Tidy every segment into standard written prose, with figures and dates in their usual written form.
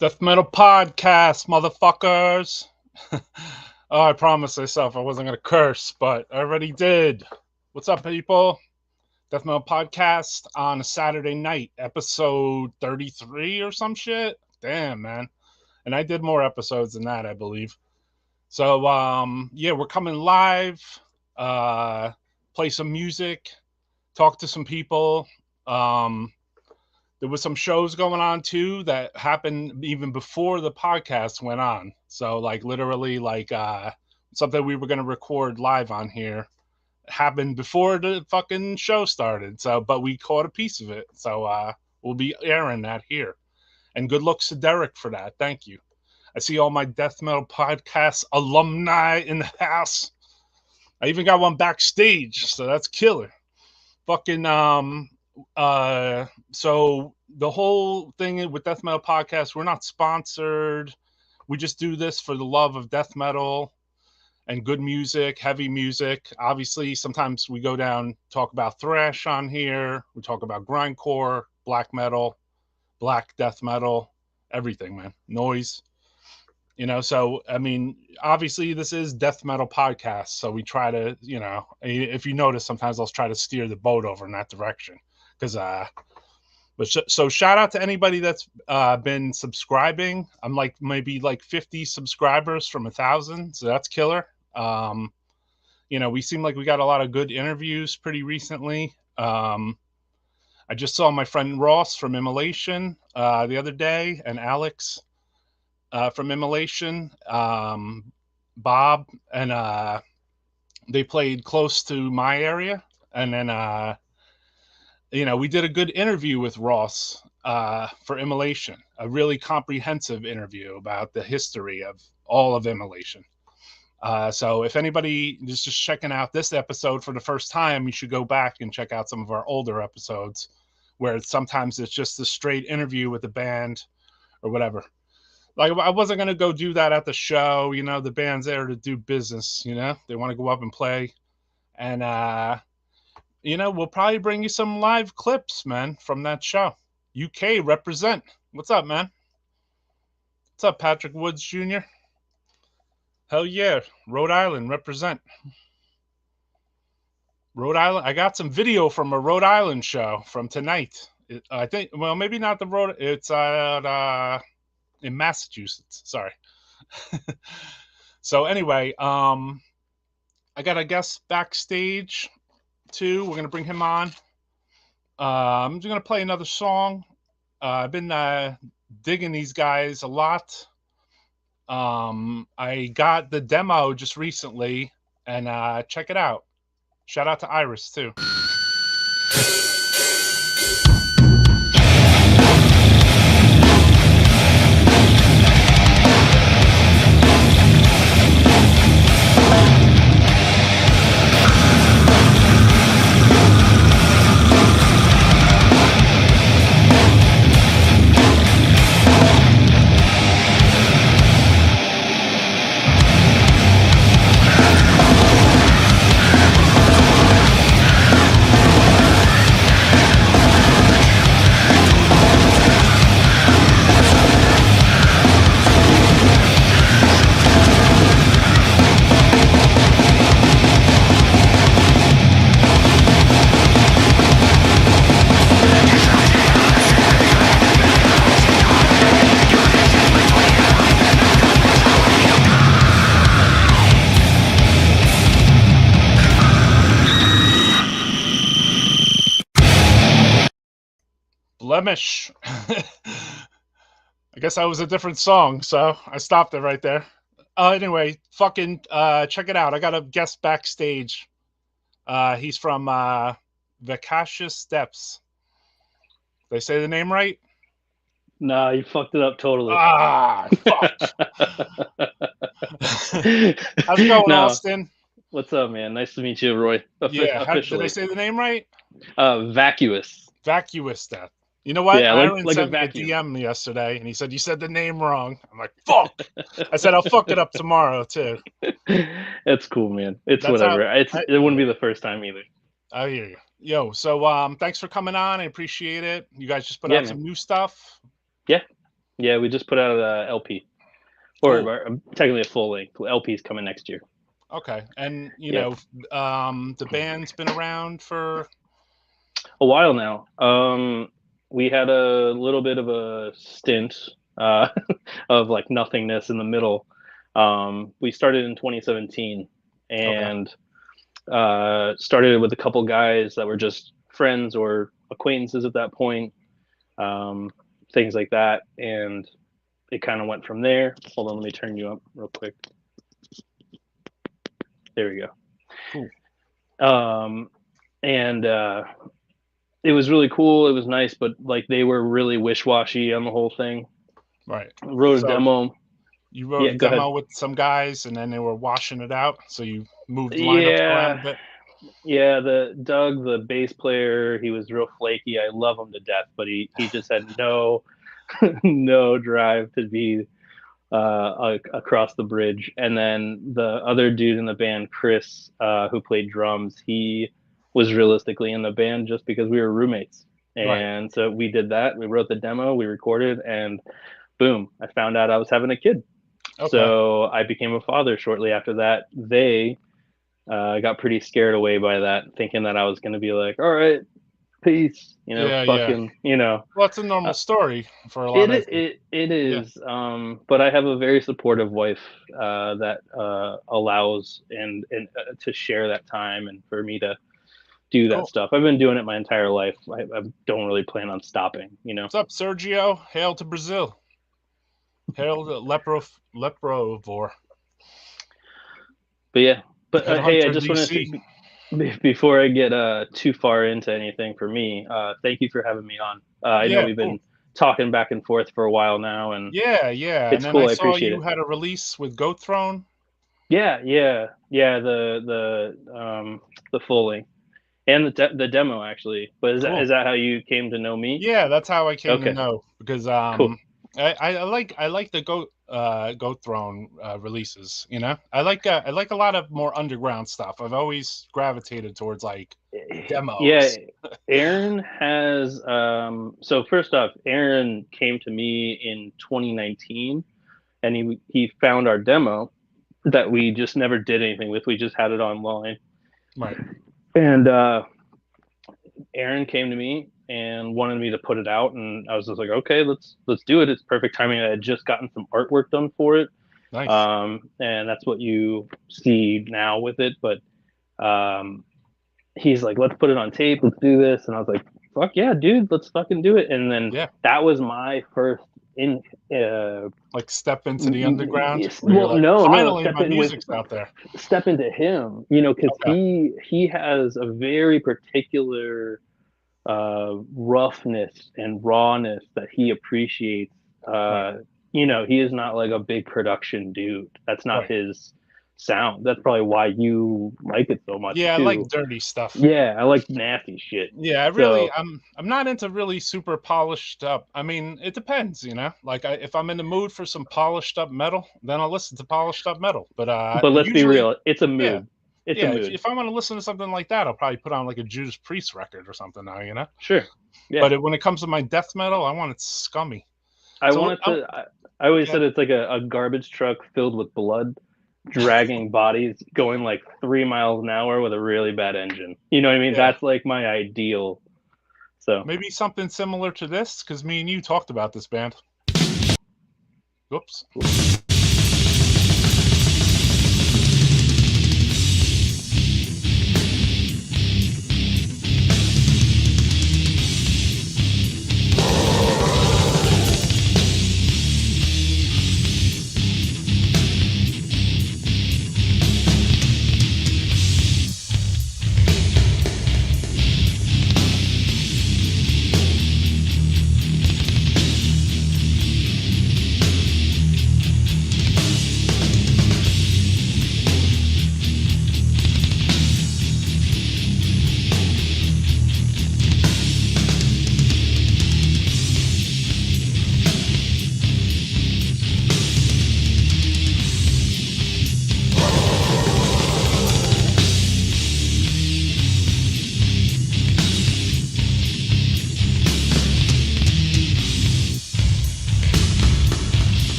Death Metal Podcast, motherfuckers. Oh, I promised myself I wasn't going to curse, but I already did. What's up, people? Death Metal Podcast on a Saturday night, episode 33 or some shit. Damn, man. And I did more episodes than that, I believe. So, yeah, we're coming live, play some music, talk to some people. There was some shows going on too that happened even before the podcast went on. So like literally like something we were going to record live on here happened before the fucking show started. So but we caught a piece of it. So we'll be airing that here. And good looks to Derek for that. Thank you. I see all my Death Metal Podcast alumni in the house. I even got one backstage, so that's killer. Fucking so the whole thing with Death Metal Podcast, we're not sponsored. We just do this for the love of death metal and good music, heavy music. Obviously, sometimes we go down, talk about thrash on here. We talk about grindcore, black metal, black death metal, everything, man. Noise. You know, so, I mean, obviously this is Death Metal Podcast, so we try to, you know, if you notice, sometimes I'll try to steer the boat over in that direction. Because, so shout out to anybody that's been subscribing. I'm like maybe like 50 subscribers from 1,000, so that's killer. You know, we seem like we got a lot of good interviews pretty recently. I just saw my friend Ross from Immolation the other day, and Alex. from Immolation, Bob, and they played close to my area. And then, we did a good interview with Ross for Immolation, a really comprehensive interview about the history of all of Immolation. So if anybody is just checking out this episode for the first time, you should go back and check out some of our older episodes where sometimes it's just a straight interview with the band or whatever. Like, I wasn't going to go do that at the show. The band's there to do business. They want to go up and play. And, we'll probably bring you some live clips, man, from that show. UK represent. What's up, man? What's up, Patrick Woods Jr.? Hell yeah. Rhode Island represent. Rhode Island. I got some video from a Rhode Island show from tonight. I think, well, maybe not the Rhode. It's in Massachusetts. Sorry. So anyway, I got a guest backstage too. We're gonna bring him on. I'm just gonna play another song. I've been digging these guys a lot. I got the demo just recently, and check it out. Shout out to Iris too. Blemish. I guess that was a different song, so I stopped it right there. Anyway, fucking check it out. I got a guest backstage. He's from Vacuous Steps. Did I say the name right? Nah, you fucked it up totally. Fuck. How's it going, Austin? What's up, man? Nice to meet you, Roy. Did I say the name right? Vacuous. Vacuous Steps. You know what? Yeah, Aaron sent me a DM yesterday, and he said, you said the name wrong. I'm like, fuck. I said, I'll fuck it up tomorrow, too. It's cool, man. It's whatever. It wouldn't be the first time either. I hear you. Yo, so thanks for coming on. I appreciate it. You guys just put out some new stuff? Yeah, we just put out an LP. Or technically a full length. LP's coming next year. Okay. And, the band's been around for a while now. We had a little bit of a stint of like nothingness in the middle. We started in 2017 and started with a couple guys that were just friends or acquaintances at that point, things like that. And it kind of went from there. Hold on, let me turn you up real quick. There we go. Cool. And it was really cool. It was nice, but like they were really wish-washy on the whole thing. Right. Wrote a demo. You wrote a demo with some guys, and then they were washing it out. So you moved lineups around a bit. Yeah, Doug, the bass player, he was real flaky. I love him to death, but he just had no drive to be across the bridge. And then the other dude in the band, Chris, who played drums, he was realistically in the band just because we were roommates. And so we did that. We wrote the demo, we recorded, and boom, I found out I was having a kid. Okay. So I became a father shortly after that. They got pretty scared away by that, thinking that I was going to be like, all right, peace, Well, it's a normal story for a lot of it is. Yeah. But I have a very supportive wife that allows and to share that time and for me to do that stuff. I've been doing it my entire life. I don't really plan on stopping, What's up, Sergio? Hail to Brazil. Hail the Leprovor. But yeah, but hey, I Headhunter just wanted DC. to, before I get too far into anything for me, thank you for having me on. I know Yeah, we've cool. been talking back and forth for a while now, and Yeah. And it's then I cool. I saw appreciate you it. had a release with Goat Throne. Yeah. The full length and the demo actually. But Cool. is that how you came to know me? Yeah, that's how I came to Okay, know because cool. I like the Goat Throne releases. You know, I like a lot of more underground stuff. I've always gravitated towards like Yeah, demos. Aaron has so first off, Aaron came to me in 2019 and he found our demo that we just never did anything with. We just had it online. Right. And Aaron came to me and wanted me to put it out, and I was just like, okay, let's do it. It's perfect timing. I had just gotten some artwork done for it, Nice. and that's what you see now with it. But he's like, let's put it on tape. Let's do this, and I was like, fuck yeah, dude, let's fucking do it. And then Yeah. that was my first in. Like step into the underground. Where you're Well, like, no, finally, step my in with music's out there. step into him, because Okay. he has a very particular roughness and rawness that he appreciates. Right. He is not like a big production dude. That's not Right. his sound. That's probably why you like it so much Yeah, I like too. dirty stuff. Yeah, I like nasty shit. Yeah, So, I'm not into really super polished up. I mean, it depends, you know. Like if I'm in the mood for some polished up metal, then I'll listen to polished up metal. But but let's be usually, real. It's a yeah, mood. It's a yeah. mood. If I want to listen to something like that, I'll probably put on like a Judas Priest record or something now, you know. Sure. Yeah. But when it comes to my death metal, I want it scummy. I So wanted to. I always okay, said it's like a garbage truck filled with blood, dragging bodies, going like 3 miles an hour with a really bad engine. You know what I mean? yeah, That's like my ideal. So maybe something similar to this because me and you talked about this band. Oops.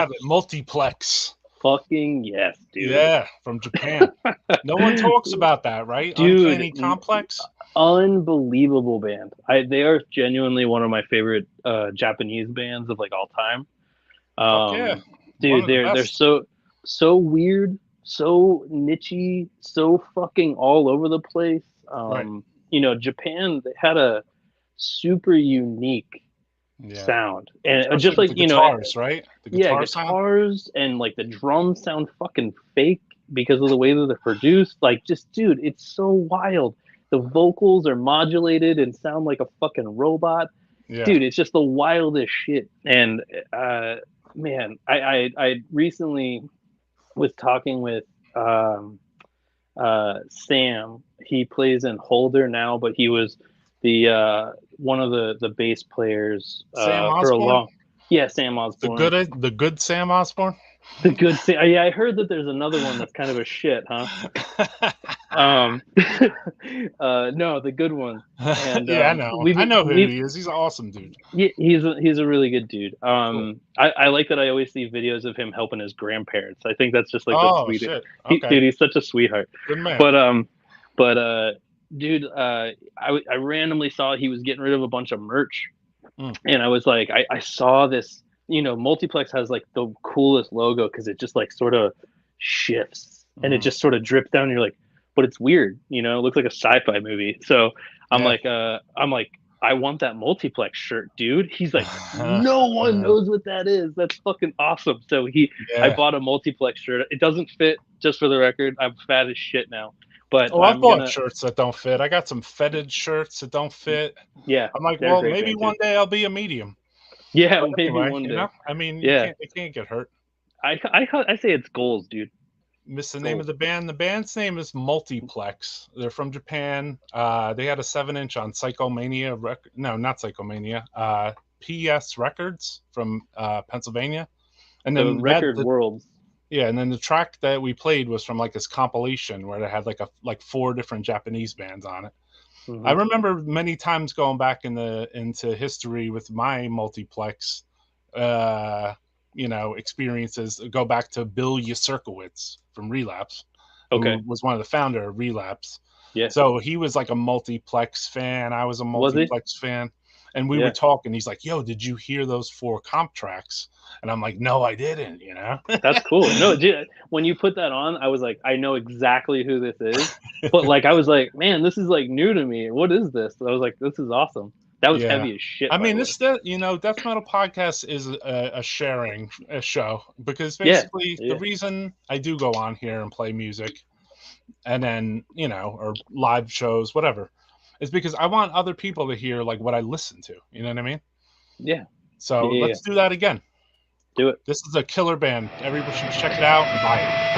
have it. Multiplex. Fucking yes, dude. Yeah, from Japan. No one talks about that, right? Dude, Uncanny Complex. Unbelievable band. They are genuinely one of my favorite Japanese bands of like all time. Fuck yeah. Dude, they're so weird, so nichey, so fucking all over the place. Right. You know, Japan, they had a super unique sound, and especially just like the guitars, right? The guitars and like the drums sound fucking fake because of the way that they're produced. Like, just dude, it's so wild. The vocals are modulated and sound like a fucking robot. Yeah. Dude, it's just the wildest shit. And man, I recently was talking with Sam. He plays in Holder now, but he was the one of the bass players Sam for a Osborne? long. Yeah, Sam Osborne. The good Sam Osborne. The good Sam. Yeah, I heard that there's another one that's kind of a shit, huh? No, the good one. And, yeah, I know. I know who he is. He's an awesome dude. Yeah, he's a really good dude. Cool. I like that. I always see videos of him helping his grandparents. I think that's just like the sweetest. Shit. Okay. Dude, he's such a sweetheart. Good man. But dude, I randomly saw he was getting rid of a bunch of merch, and I was like, I saw this. You know, Multiplex has like the coolest logo because it just like sort of shifts and it just sort of drips down. And you're like, but it's weird. You know, it looks like a sci-fi movie. So I'm like, I want that Multiplex shirt, dude. He's like, no one knows what that is. That's fucking awesome. So I bought a Multiplex shirt. It doesn't fit, just for the record. I'm fat as shit now. But I bought shirts that don't fit. I got some fetid shirts that don't fit. Yeah. I'm like, well, maybe one day I'll be a medium. Yeah, but maybe one day. You know? I mean, it can't get hurt. I say it's goals, dude. Missed the name of the band. The band's name is Multiplex. They're from Japan. They had a 7-inch on Psychomania record. No, not Psychomania. PS Records from Pennsylvania. And then Record Worlds. Yeah, and then the track that we played was from like this compilation where they had like 4 different Japanese bands on it. I remember many times going back into history with my Multiplex, experiences. Go back to Bill Yasirkowitz from Relapse, who was one of the founder of Relapse. Yeah. So he was like a Multiplex fan. I was a Multiplex fan. And we were talking. He's like, yo, did you hear those 4 comp tracks? And I'm like, no, I didn't, you know? That's cool. No, dude, when you put that on, I was like, I know exactly who this is. But like, I was like, man, this is like new to me. What is this? I was like, this is awesome. That was heavy as shit. I mean, Death Metal Podcast is a sharing show because basically the reason I do go on here and play music and then, or live shows, whatever, is because I want other people to hear like what I listen to. You know what I mean? Yeah. So let's do that again. Do it. This is a killer band. Everybody should check it out and buy it.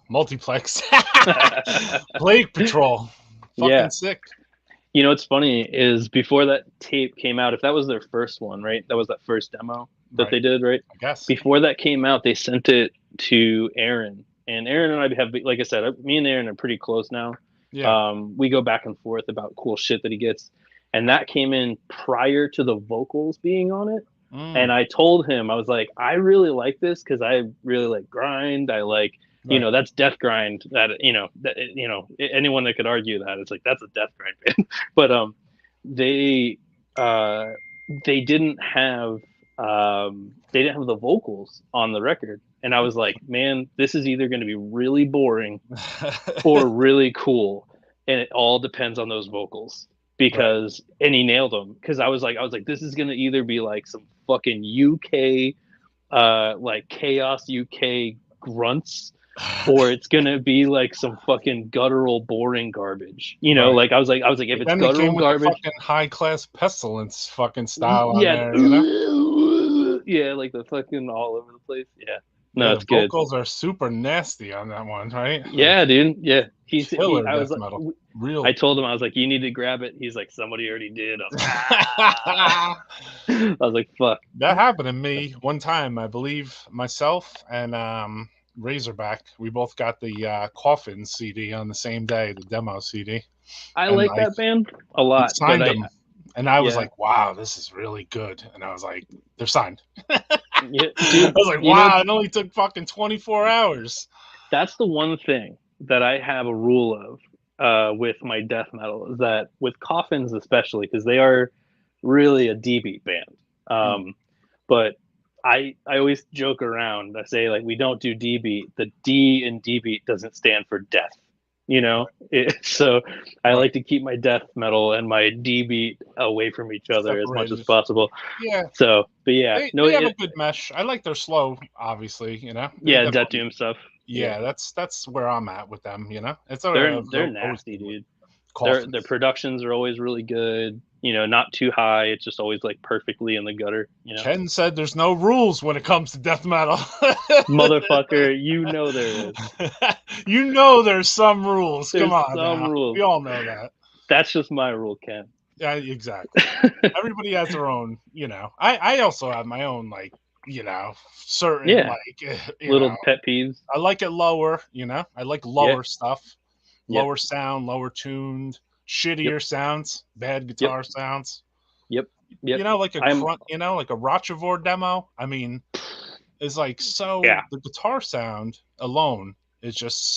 Multiplex. Plague Patrol. Yeah. Fucking sick. You know what's funny is before that tape came out, if that was their first one, right? That was that first demo that they did, right? I guess. Before that came out, they sent it to Aaron, and Aaron and I have, like I said, me and Aaron are pretty close now. Yeah. We go back and forth about cool shit that he gets, and that came in prior to the vocals being on it. And I told him, I was like, I really like this because I really like grind. I like, that's death grind. Anyone that could argue that, it's like that's a death grind band. But they didn't have the vocals on the record, and I was like, man, this is either going to be really boring or really cool, and it all depends on those vocals. Because and he nailed them, because I was like this is gonna either be like some fucking UK like chaos UK grunts, or it's gonna be like some fucking guttural boring garbage, like I was like if it's guttural garbage, fucking high class pestilence fucking style on there, yeah, like the fucking all over the place. No, it's the good. vocals are super nasty on that one, right? Yeah, dude. Yeah, I was like, real. I told him, I was like, you need to grab it. He's like, somebody already did. I was like, fuck. That happened to me one time, I believe. Myself and Razorback, we both got the Coffin CD on the same day, the demo CD. I like that band a lot. Signed them, and I was like, wow, this is really good. And I was like, they're signed. Yeah, dude, I was like, wow, it only took fucking 24 hours. That's the one thing that I have a rule of with my death metal, is that with Coffins especially, because they are really a D-beat band. But I always joke around. I say, like, we don't do D-beat. The D in D-beat doesn't stand for death. So I like to keep my death metal and my D-beat away from each other as much as possible. Yeah. So, but yeah, they have a good mesh. I like their slow, obviously. Yeah, Death Doom stuff. Yeah, that's where I'm at with them. It's they're nasty, dude. Their productions are always really good. Not too high. It's just always like perfectly in the gutter. Ken said there's no rules when it comes to death metal. Motherfucker, there is. There's some rules. There's Come on, some rules. We all know that. That's just my rule, Ken. Yeah, exactly. Everybody has their own. I also have my own, like, certain little pet peeves. I like it lower. I like lower stuff, lower sound, lower tuned. Shittier sounds, bad guitar sounds. Yep. Like a like a Rochevore demo. I mean, is like so. Yeah. The guitar sound alone is just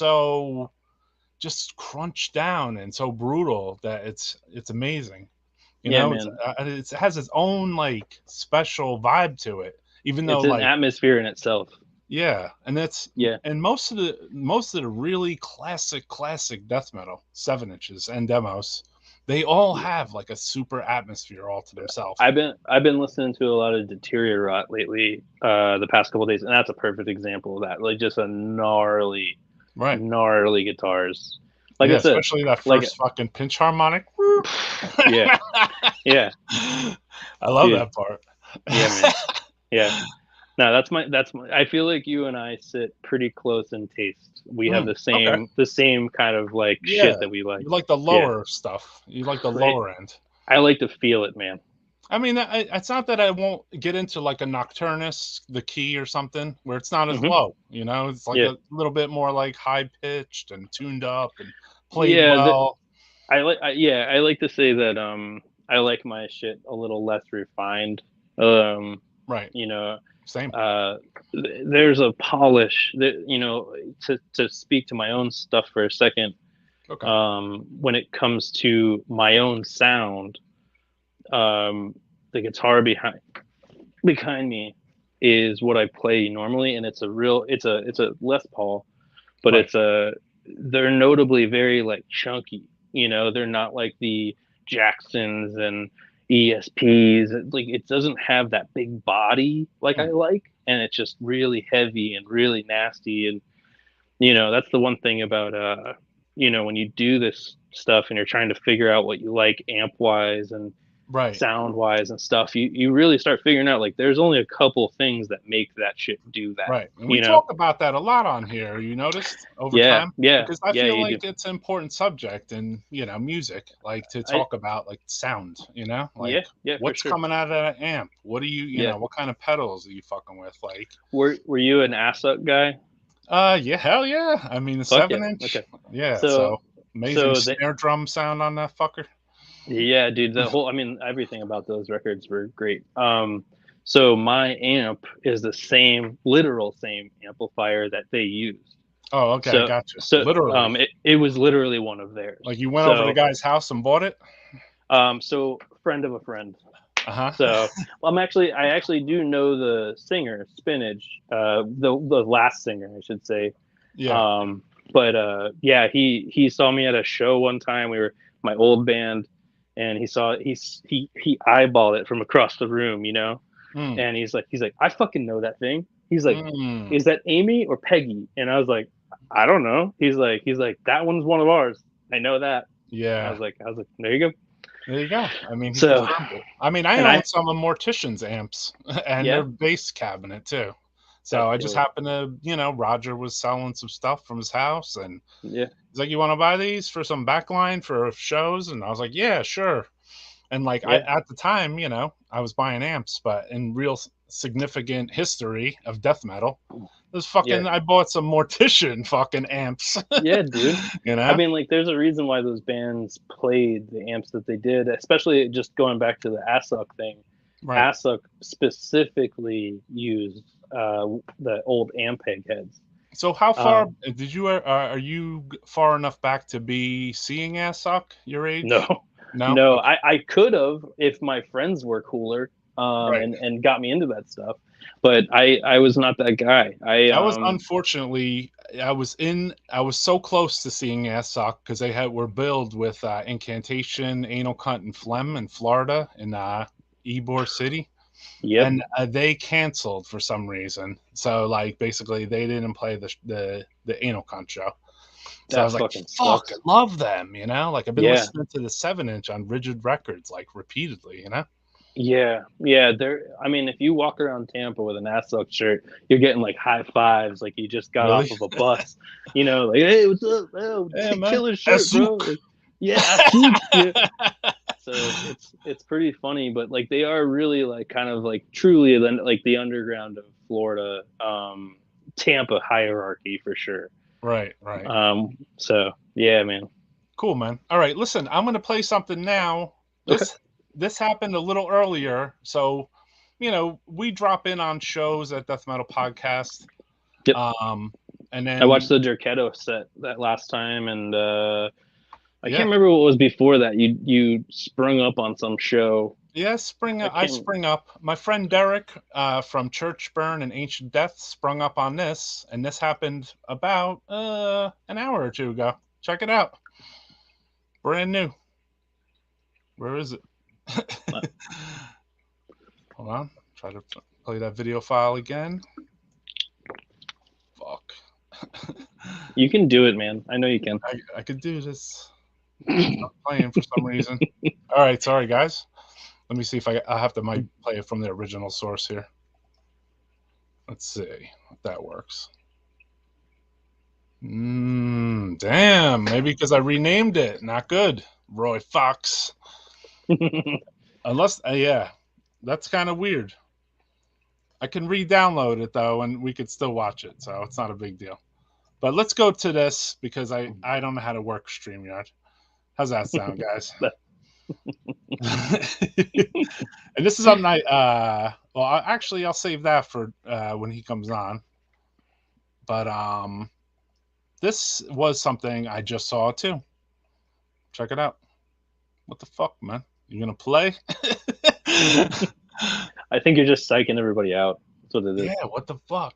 crunched down and so brutal that it's amazing. It has its own like special vibe to it, even though it's an atmosphere in itself. Yeah, and and most of the really classic death metal 7-inches and demos, they all have like a super atmosphere all to themselves. I've been listening to a lot of Deteriorate lately, the past couple of days, and that's a perfect example of that. Like, just a gnarly guitars. Like I said, especially that first fucking pinch harmonic. Yeah. I love that part. Yeah, man. Yeah. No, that's my. I feel like you and I sit pretty close in taste. We have the same kind of like shit that we like. You like the lower stuff. You like the lower end. I like to feel it, man. I mean, it's not that I won't get into like a Nocturnus, the key or something, where it's not as low. It's like a little bit more like high pitched and tuned up and played well. I like to say that I like my shit a little less refined. Right. Same. There's a polish that, to speak to my own stuff for a second. Okay. When it comes to my own sound, the guitar behind me is what I play normally, and it's a Les Paul, but they're notably very like chunky. They're not like the Jacksons and ESPs. Like, it doesn't have that big body like I like, and it's just really heavy and really nasty. And that's the one thing about when you do this stuff and you're trying to figure out what you like amp wise and Right. sound wise and stuff, you really start figuring out like there's only a couple things that make that shit do that. Right. And we talk about that a lot on here. You noticed over Yeah, time? yeah, Because I yeah. feel You do. like it's an important subject in, music, like to I talk about like sound, like Yeah, yeah, for what's sure. coming out of that amp? What do Yeah. what kind of pedals are you fucking with? Like, Were you an ASUC guy? yeah, hell yeah. I mean, the Fuck yeah. 7-inch. Okay. Yeah. So So amazing so the snare drum sound on that fucker. Yeah, dude, the whole I mean everything about those records were great. So my amp is the same literal same amplifier that they used. Oh, okay. So Gotcha. so Literally. it was literally one of theirs. Like you went over to the So guy's house and bought it? so friend of a friend. Uh huh. So well, I actually do know the singer, Spinach, the last singer, I should say. Yeah. Um, but yeah, he saw me at a show one time. We were my old band, and he eyeballed it from across the room, Mm. and he's like, I fucking know that thing. He's like, Mm. is that Amy or Peggy? And I was like, I don't know. He's like that one's one of ours. I know that. And Yeah. I was like, there you go. There you go. I mean, he So, confirmed it. I mean, I and own some of Mortician's amps and yeah, their bass cabinet too. So that's I just dope. happened to, Roger was selling some stuff from his house and Yeah, he's like, "You want to buy these for some backline for shows?" And I was like, "Yeah, sure." And like I yeah, at the time, I was buying amps, but in real significant history of death metal, this yeah. fucking I bought some Mortician fucking amps, Yeah, dude. you I know? mean, like, there's a reason why those bands played the amps that they did, especially just going back to the ASUC thing. Right. ASUC specifically used the old Ampeg heads. So how far Um, did you are you far enough back to be seeing ass suck your no, age? No? no, Okay. I could have if my friends were cooler Right. and got me into that stuff, but I was not that guy. I was unfortunately I was so close to seeing ass suck because they were billed with incantation, anal cunt, and phlegm in Florida in Ybor City. Yep, And they canceled for some reason. So like basically they didn't play the anal cunt show. So I that was like, fucking fuck, I sucks. love them, you know? Like I've been Yeah, listening to the 7-inch on Rigid Records like repeatedly, you know? yeah, yeah. I mean, if you walk around Tampa with an Assoc shirt, you're getting like high fives, like you just got Really? off of a bus. Like, hey, what's up? Oh, Yeah, man. killer shirt, bro. Asuk. Like, yeah, Assoc. Yeah. So it's pretty funny, but like they are really like kind of like truly like the underground of Florida, Tampa hierarchy for sure. Right, right. So yeah, man. Cool, man. All right, listen, I'm gonna play something now. Okay. This happened a little earlier, so we drop in on shows at Death Metal Podcast. Yep. And I watched then the Jerketto set that last time, and I can't yeah. remember what was before that. You sprung up on some show. Yeah, I can't. spring up. My friend Derek from Church Burn and Ancient Death sprung up on this, and this happened about an hour or two ago. Check it out. Brand new. Where is it? Hold on. Try to play that video file again. Fuck. You can do it, man. I know you can. I could do this. It's not playing for some reason. All right, sorry guys. Let me see if I have to might play it from the original source here. Let's see if that works. Damn, maybe because I renamed it. Not good. Roy Fox. Unless, yeah, that's kind of weird. I can re-download it though, and we could still watch it, so it's not a big deal. But let's go to this because I don't know how to work StreamYard. How's that sound, guys? And this is something actually I'll save that for when he comes on. But this was something I just saw too. Check it out. What the fuck, man? You gonna play? I think you're just psyching everybody out. That's what it is. Yeah, what the fuck?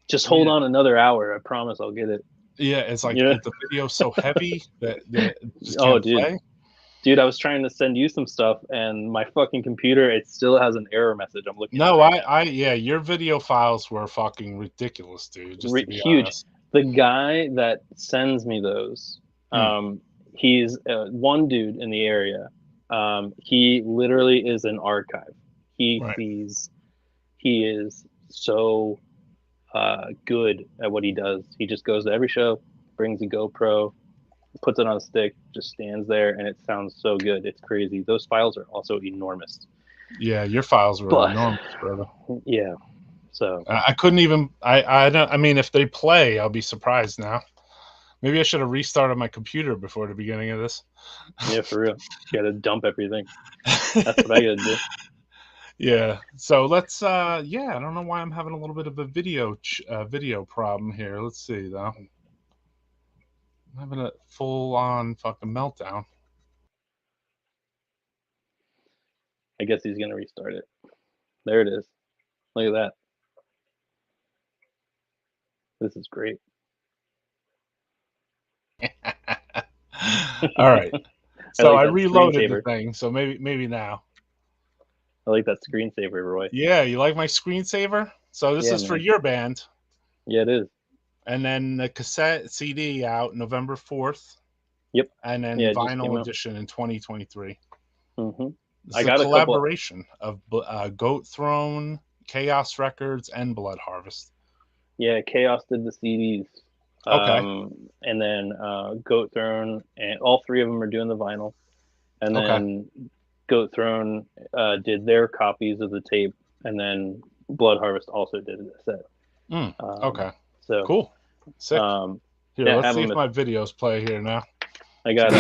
Just hold on another hour. I promise I'll get it. Yeah, it's like Yeah. the video's so heavy that just Oh, can't dude. play. Dude, I was trying to send you some stuff, and my fucking computer, it still has an error message. I'm looking No, at it. yeah, your video files were fucking ridiculous, dude. Just to be Huge. honest. The guy that sends me those, he's one dude in the area. He literally is an archive. He Right. is so good at what he does. He just goes to every show, brings a GoPro, puts it on a stick, just stands there, and it sounds so good. It's crazy. Those files are also enormous. Yeah, your files were But enormous, brother. yeah, so I couldn't even. I don't. I mean, if they play, I'll be surprised now. Maybe I should have restarted my computer before the beginning of this. yeah, for real. You got to dump everything. That's what I got to do. Yeah. So let's. Yeah. I don't know why I'm having a little bit of a video problem here. Let's see though. I'm having a full on fucking meltdown. I guess he's gonna restart it. There it is. Look at that. This is great. All right. I So like I that reloaded the screensaver. thing. So maybe now. I like that screensaver, Roy. Yeah. You like my screensaver? So this Yeah, is for man. your band. Yeah, it is. And then the cassette CD out November 4th. Yep. And then Yeah, it just came vinyl out. edition in 2023. Mm-hmm. This I is a got a couple. collaboration of Goat Throne, Chaos Records, and Blood Harvest. Yeah, Chaos did the CDs. Okay. And then Goat Throne, and all three of them are doing the vinyl. And Okay. then Goat Throne did their copies of the tape, and then Blood Harvest also did a set. Okay. So Cool. Sick. Here, yeah, let's see if my videos play here now. I got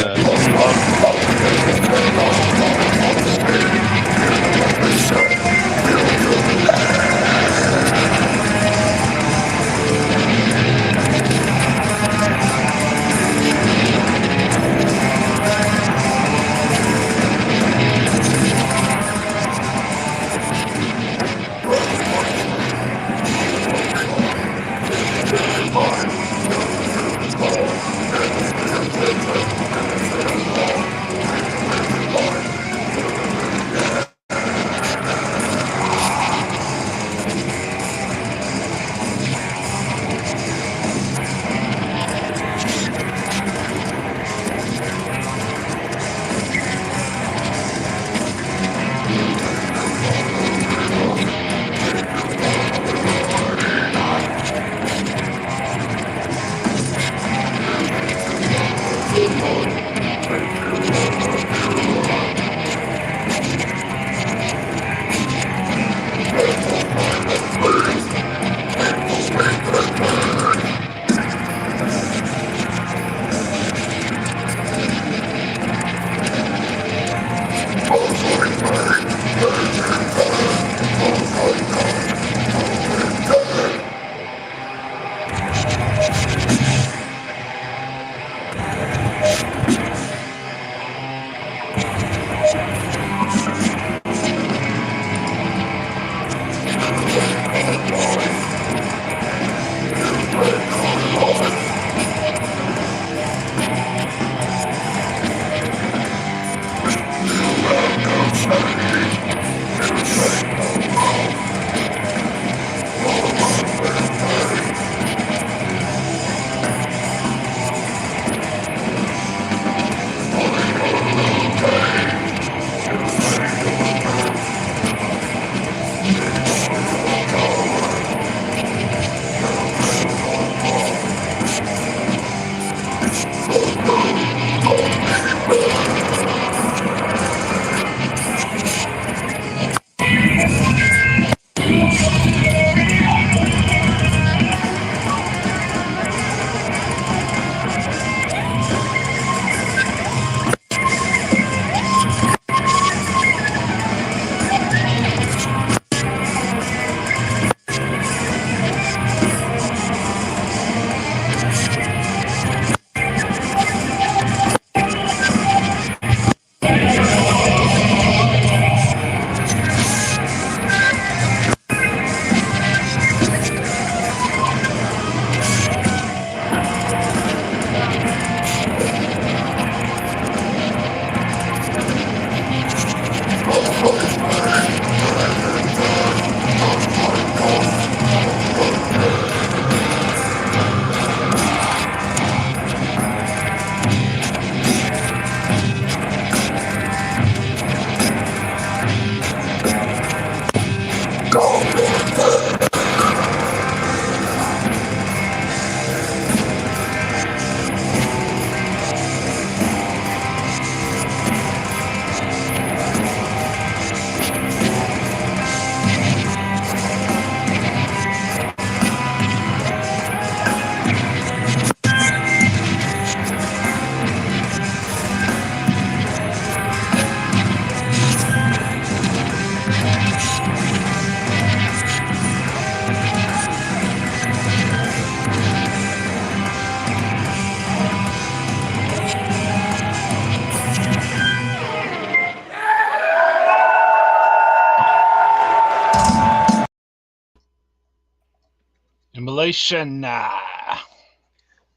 Immolation.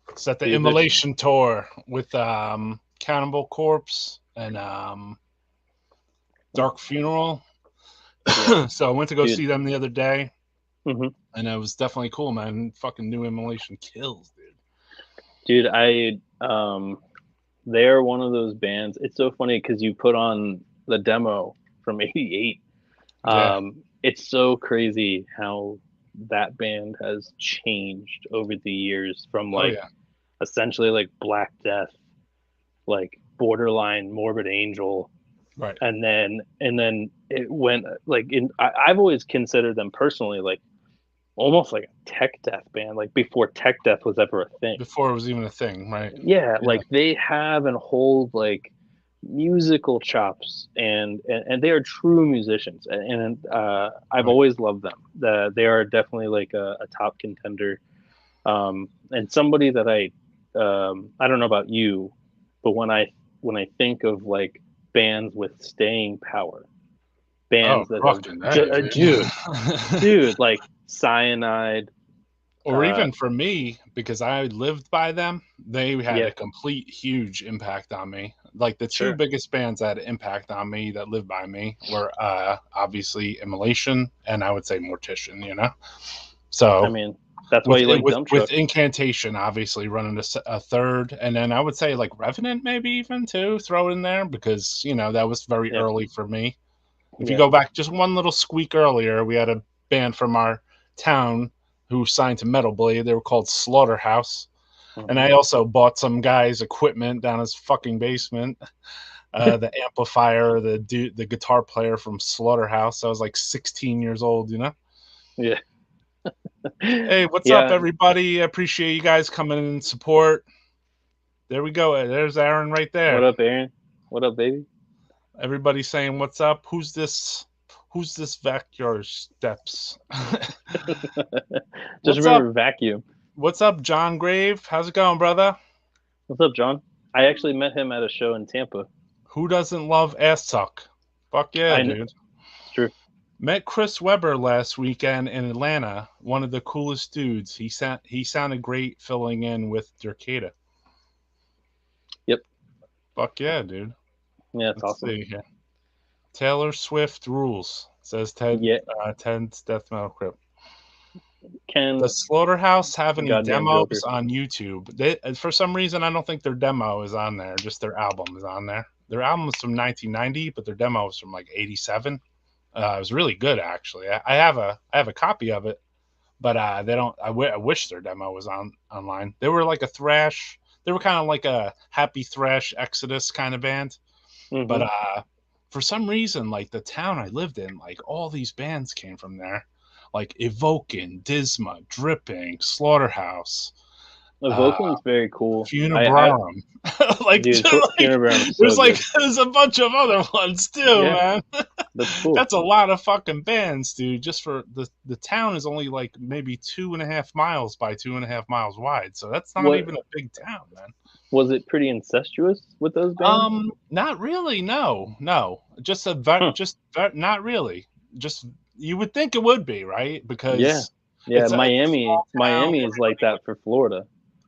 It's at the Dude, Immolation tour with Cannibal Corpse and Dark Funeral. Yeah. So I went to go Dude. see them the other day, Mm-hmm. and it was definitely cool, man. Fucking new Immolation kills, dude. Dude, they're one of those bands. It's so funny because you put on the demo from '88. Yeah. It's so crazy how that band has changed over the years from like yeah. essentially like Black Death, like borderline Morbid Angel, Right. and then it went like I've always considered them personally like almost like a tech death band, like before tech death was ever a thing. Before it was even a thing, right? Yeah, like they have and hold like musical chops and they are true musicians and I've Right. always loved them. They are definitely like a top contender, and somebody that I don't know about you, but when I think of like bands with staying power, Oh, bands that have fucking A, dude, like Cyanide, or even for me, because I lived by them, they had yeah, a complete huge impact on me. Like the two sure. biggest bands that had impact on me that lived by me were obviously Immolation and I would say Mortician, you know? I So mean, that's why you like Dump with Truck. Incantation obviously running a third, and then I would say like Revenant maybe even too, throw in there because, you know, that was very Yeah, early for me. If you yeah. go back just one little squeak earlier, we had a band from our town who signed to Metal Blade. They were called Slaughterhouse. And Mhm. I also bought some guy's equipment down his fucking basement. The amplifier, the guitar player from Slaughterhouse. I was like 16 years old, you know? Yeah. Hey, what's up, Yeah. everybody? I appreciate you guys coming in and support. There we go. There's Aaron right What there. up, Aaron? What up, baby? Everybody saying what's up. Who's this? Who's this Vacuous steps? Just What's up? remember vacuum. What's up, John Grave? How's it going, brother? What's up, John? I actually met him at a show in Tampa. Who doesn't love ass suck? Fuck yeah, I know. dude. It's true. Met Chris Webber last weekend in Atlanta. One of the coolest dudes. He sounded great filling in with Decay. Yep. Fuck yeah, dude. Yeah, it's Let's awesome. see here. Taylor Swift rules, says Yeah. Ted's Death Metal Crypt. Ken, Does Slaughterhouse have any goddamn demos Joker. on YouTube? For some reason, I don't think their demo is on there. Just their album is on there. Their album is from 1990, but their demo is from like 87. It was really good, actually. I have a copy of it, but they don't. I wish their demo was online. They were like a thrash. They were kind of like a happy thrash Exodus kind of band, but Mm-hmm. for some reason, like the town I lived in, like all these bands came from there, like Evoking, Disma, Dripping, Slaughterhouse, Evoking's very cool. Funebrarum. like, Dude, Funebrarum is there's so like good. there's a bunch of other ones too, Yeah, man. that's cool. That's a lot of fucking bands, dude. Just for the town is only like maybe 2.5 miles by 2.5 miles wide, so that's not What even a big town, man. was it? Pretty incestuous with those bands? Not really. No. Just Huh. not really. Just you would think it would be, right? Yeah, Because yeah. it's a small town. Miami is like that for Florida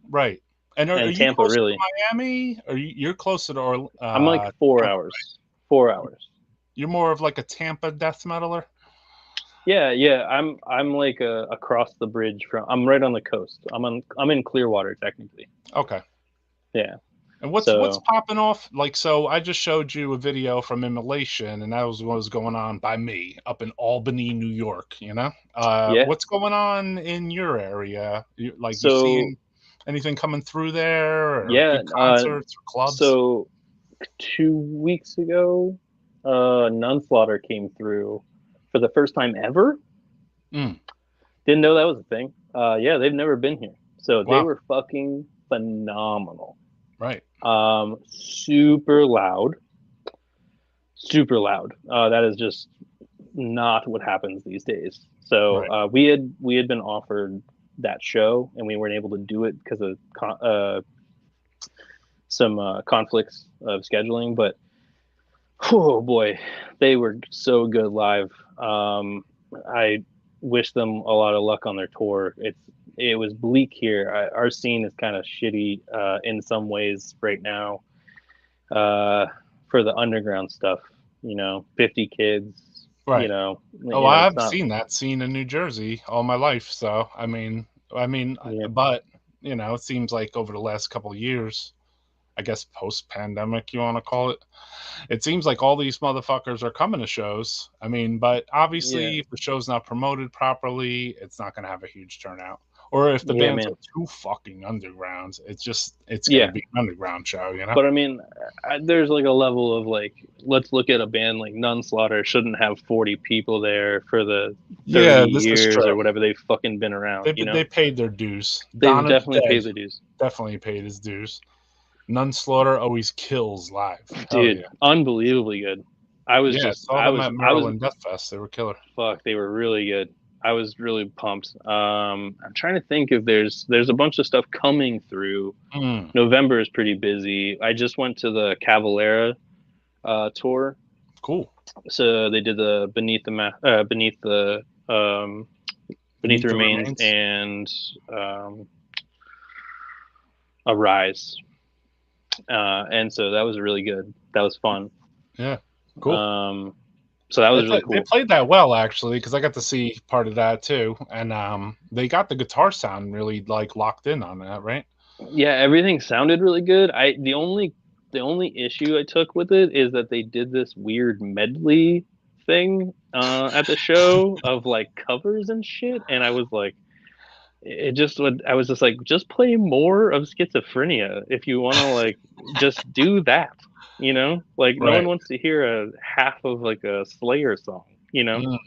Right. And are and you Tampa. closer Really, to Miami? Or you're closer to I'm like 4 Tampa? hours. 4 hours. You're more of like a Tampa death metaler. Yeah, yeah. I'm like across the bridge from. I'm right on the coast. I'm in Clearwater technically. Okay. Yeah. And what's So popping off? Like, so I just showed you a video from Immolation, and that was what was going on by me up in Albany, New York. yeah. What's going on in your area? You So seeing anything coming through there, or yeah. good concerts or clubs? So 2 weeks ago, Nunslaughter came through for the first time ever. Mm, Didn't know that was a thing. Yeah, they've never been here, so they wow, were fucking phenomenal. right, Super loud, super loud. That is just not what happens these days. So right. we had been offered that show, and we weren't able to do it because of some conflicts of scheduling. But oh boy, they were so good live. I wish them a lot of luck on their tour. It was bleak here. Our scene is kind of shitty in some ways right now for the underground stuff. 50 kids. Right. Oh, It's I've not. seen that scene in New Jersey all my life. So, Yeah, but it seems like over the last couple of years, I guess post-pandemic, you want to call it, it seems like all these motherfuckers are coming to shows. But yeah, obviously, if the show's not promoted properly, it's not going to have a huge turnout. Or if the yeah, bands man. are too fucking underground, it's going to Yeah, be an underground show. but I mean, there's like a level of like, let's look at a band like Nunslaughter shouldn't have 40 people there for the 30 Yeah, this is years true. or whatever they've fucking been around. They paid their dues. They've Donna's definitely dead. paid their dues. Definitely paid his dues. Nunslaughter always kills live. Hell Dude, yeah. unbelievably good. I was Yeah, just, saw them at I was, Maryland Death Fest. They were killer. fuck, they were really good. I was really pumped. I'm trying to think if there's a bunch of stuff coming through. Mm, November is pretty busy. I just went to the Cavalera tour. cool. So they did the um, beneath Beneath the the remains Remains. and um, a rise, and so that was really good. That was fun. Yeah, cool. Um, so that was really They cool. played that well actually because I got to see part of that too, and they got the guitar sound really like locked in on that, right? Yeah, everything sounded really good. The only issue I took with it is that they did this weird medley thing at the show of like covers and shit, and I was like, it just would. I was just like, just play more of Schizophrenia if you want to, like, just do that. Like no one Right. wants to hear a half of like a Slayer song. Mm.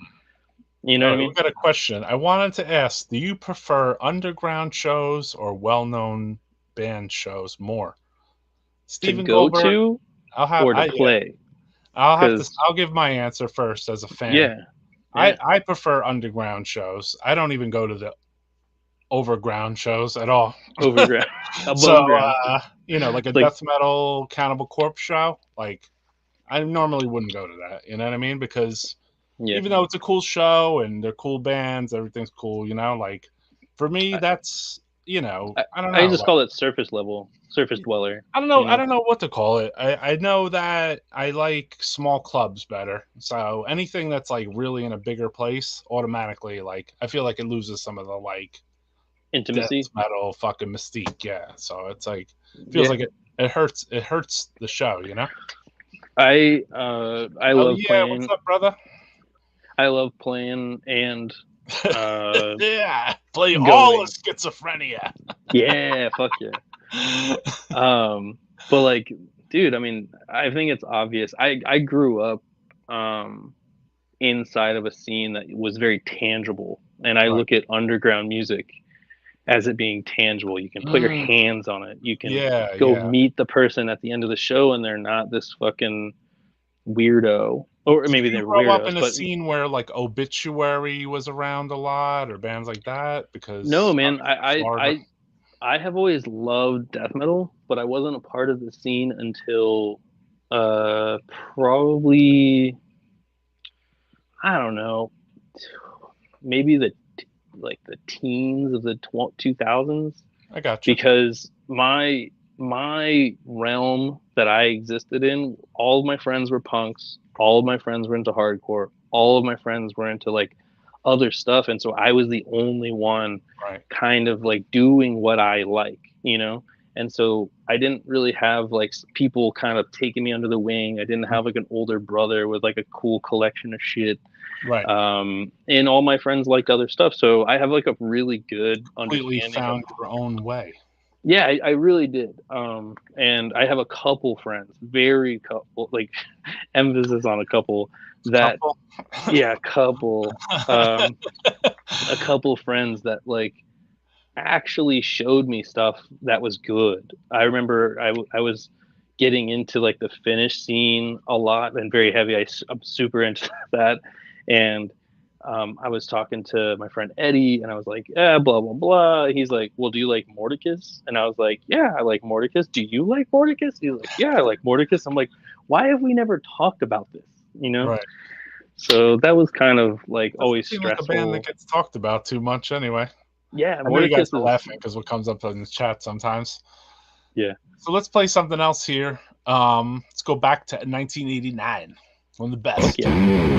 You know All what I right, we mean? got a question. I wanted to ask: do you prefer underground shows or well-known band shows more? To Stephen go Goldberg. to I or to yeah. play, I'll have to. because I'll give my answer first as a fan. yeah, yeah, I prefer underground shows. I don't even go to the overground shows at all. overground, So, above ground. like a It's like death metal Cannibal Corpse show, like I normally wouldn't go to that. You know what I mean? Because yeah. even though it's a cool show and they're cool bands, everything's cool. Like for me, I, that's I, I don't I know. just call it surface level, surface dweller. I don't know. You I know, don't know what to call it. I know that I like small clubs better. So anything that's like really in a bigger place, automatically, like I feel like it loses some of the like death intimacy. metal fucking mystique. Yeah. So it's like feels Yeah, like it hurts. It hurts the show. I Oh love yeah, what's playing. up, brother? I love playing and uh, Yeah, play all of going. schizophrenia. Yeah, fuck yeah. But like, dude, I mean, I think it's obvious. I grew up um inside of a scene that was very tangible, and I Right. look at underground music as it being tangible. You can put your Mm, hands on it. You can yeah, go yeah. meet the person at the end of the show, and they're not this fucking weirdo, or Did maybe you they're grow up weirdos, in a but scene where like Obituary was around a lot or bands like that? no, Because man. obviously Florida. I have always loved death metal, but I wasn't a part of the scene until uh probably, I don't know, maybe the teens of the 2000s, I got you. because my realm that I existed in, all of my friends were punks, all of my friends were into hardcore, all of my friends were into like other stuff, and so I was the only one Right. kind of like doing what I like, And so I didn't really have like people kind of taking me under the wing. I didn't have like an older brother with like a cool collection of shit. Right. And all my friends liked other stuff. So I have like a really good Completely understanding found of, your own way. yeah, I really did. And I have a couple friends, very couple, like emphasis on a couple that, Couple? yeah, couple, a couple friends that like actually showed me stuff that was good. I remember I was getting into like the Finnish scene a lot and very heavy. I'm super into that. And I was talking to my friend Eddie and I was like, yeah, blah, blah, blah. He's like, well, do you like Mordicus? And I was like, yeah, I like Mordicus. Do you like Mordicus? He's like, yeah, I like Mordicus. I'm like, why have we never talked about this? You know? Right. So that was kind of like Doesn't always seem stressful. like a band that gets talked about too much anyway. Yeah, I know you guys Mordicus are is, laughing because what comes up in the chat sometimes. yeah. So let's play something else here. Let's go back to 1989. One of the best. Fuck yeah.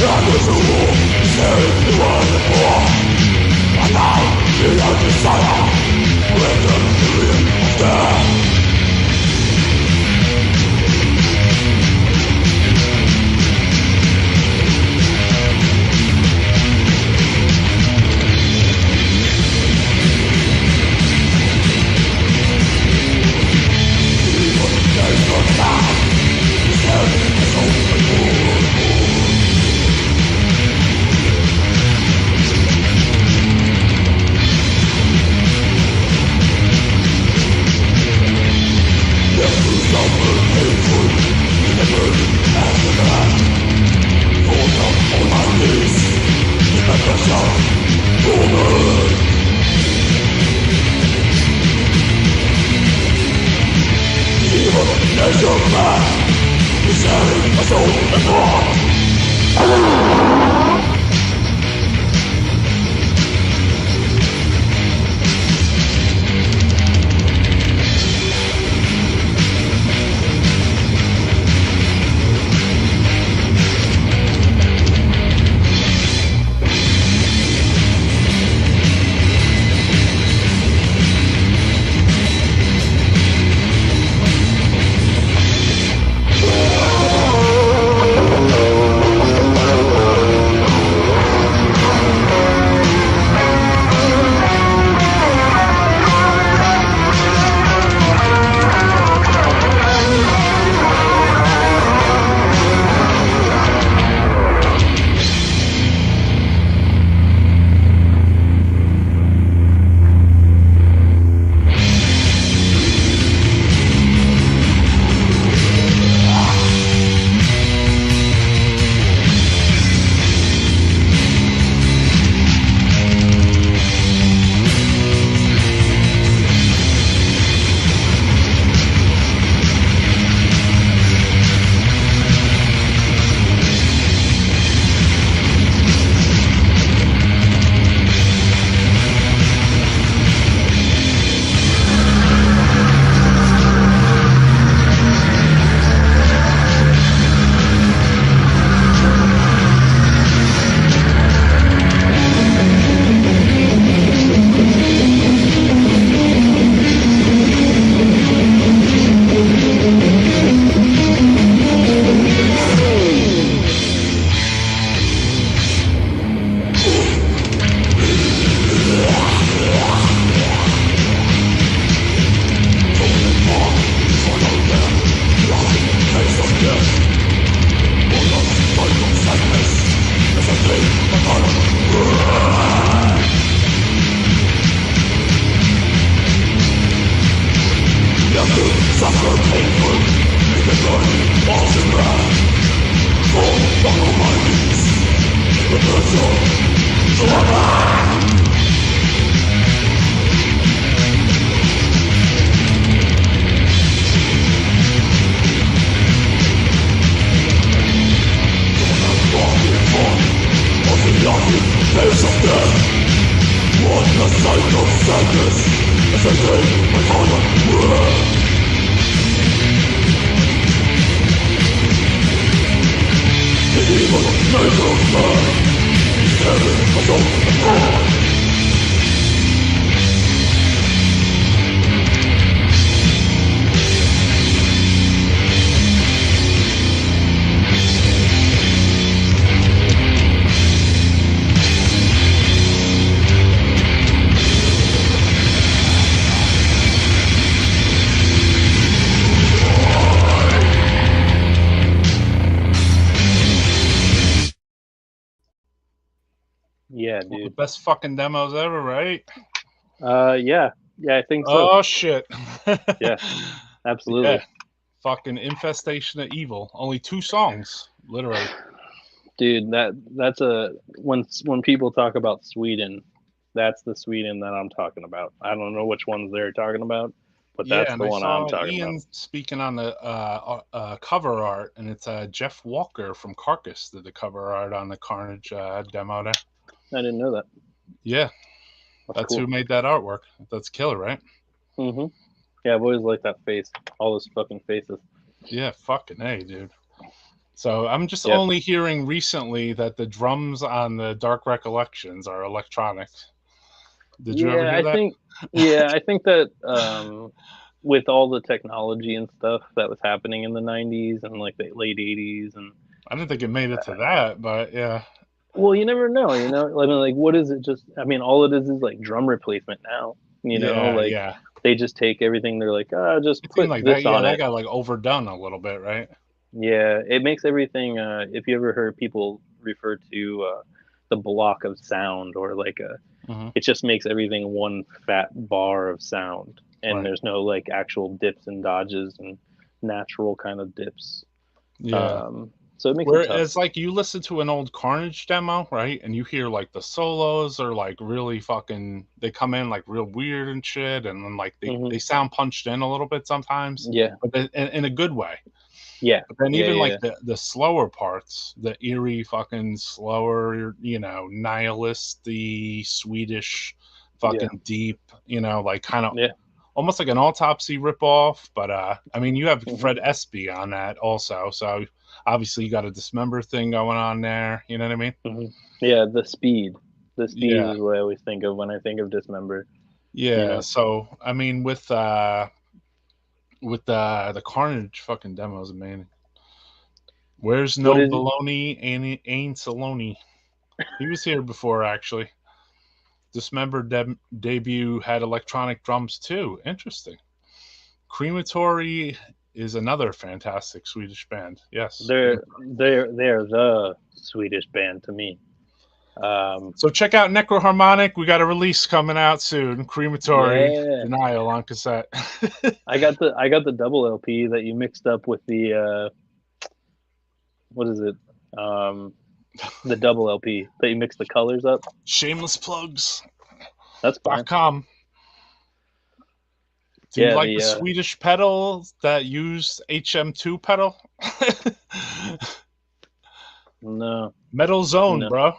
I was a Yeah, One of the dude. best fucking demos ever, right? Yeah, I think so. Oh shit. Yeah, absolutely. Yeah. Fucking Infestation of Evil. Only 2 songs, literally. Dude, that's when people talk about Sweden, that's the Sweden that I'm talking about. I don't know which ones they're talking about, but Yeah, that's and the I one I'm saw talking Ian about. speaking on the cover art, and it's Jeff Walker from Carcass did the cover art on the Carnage demo there. I didn't know that. Yeah, That's who cool. made that artwork. That's killer, right? Mm-hmm. Yeah, I've always liked that face. All those fucking faces. Yeah, fucking A, dude. So I'm just Yeah. only hearing recently that the drums on the Dark Recollections are electronic. Did you ever hear that? I think that with all the technology and stuff that was happening in the 90s and like the late 80s, and I didn't think it made it to that, but yeah. well, you never know, I mean, like, what is it? Just, I mean, all it is like drum replacement now, like Yeah. they just take everything. They're like, just It seemed put like this that. Yeah, on that it. got like overdone a little bit, right? Yeah, it makes everything. If you ever heard people refer to the block of sound, or like it just makes everything one fat bar of sound, and Right. there's no like actual dips and dodges and natural kind of dips. Yeah. So it makes it tough. It's like you listen to an old Carnage demo, right? And you hear like the solos are like really fucking, they come in like real weird and shit. And then like they sound punched in a little bit sometimes. Yeah. But in a good way. Yeah. But then even like the slower parts, the eerie fucking slower, nihilist, the Swedish fucking deep, like kind of almost like an Autopsy ripoff. But I mean, you have Fred Espy on that also. So obviously you got a Dismember thing going on there. You know what I mean? Yeah, the speed is what I always think of when I think of Dismember. Yeah. So I mean, with the Carnage fucking demos, man. Where's No Baloney? Ain't Saloni. He was here before, actually. Dismember debut had electronic drums too. Interesting. Crematory is another fantastic Swedish band. Yes, they're the Swedish band to me. So check out Necroharmonic. We got a release coming out soon. Crematory Denial on cassette. I got the double LP that you mixed up with the what is it? The double LP that you mixed the colors up. Shameless plugs. That's fine. .com. Do you like the Swedish pedal that used HM2 pedal? No. Metal Zone, bro.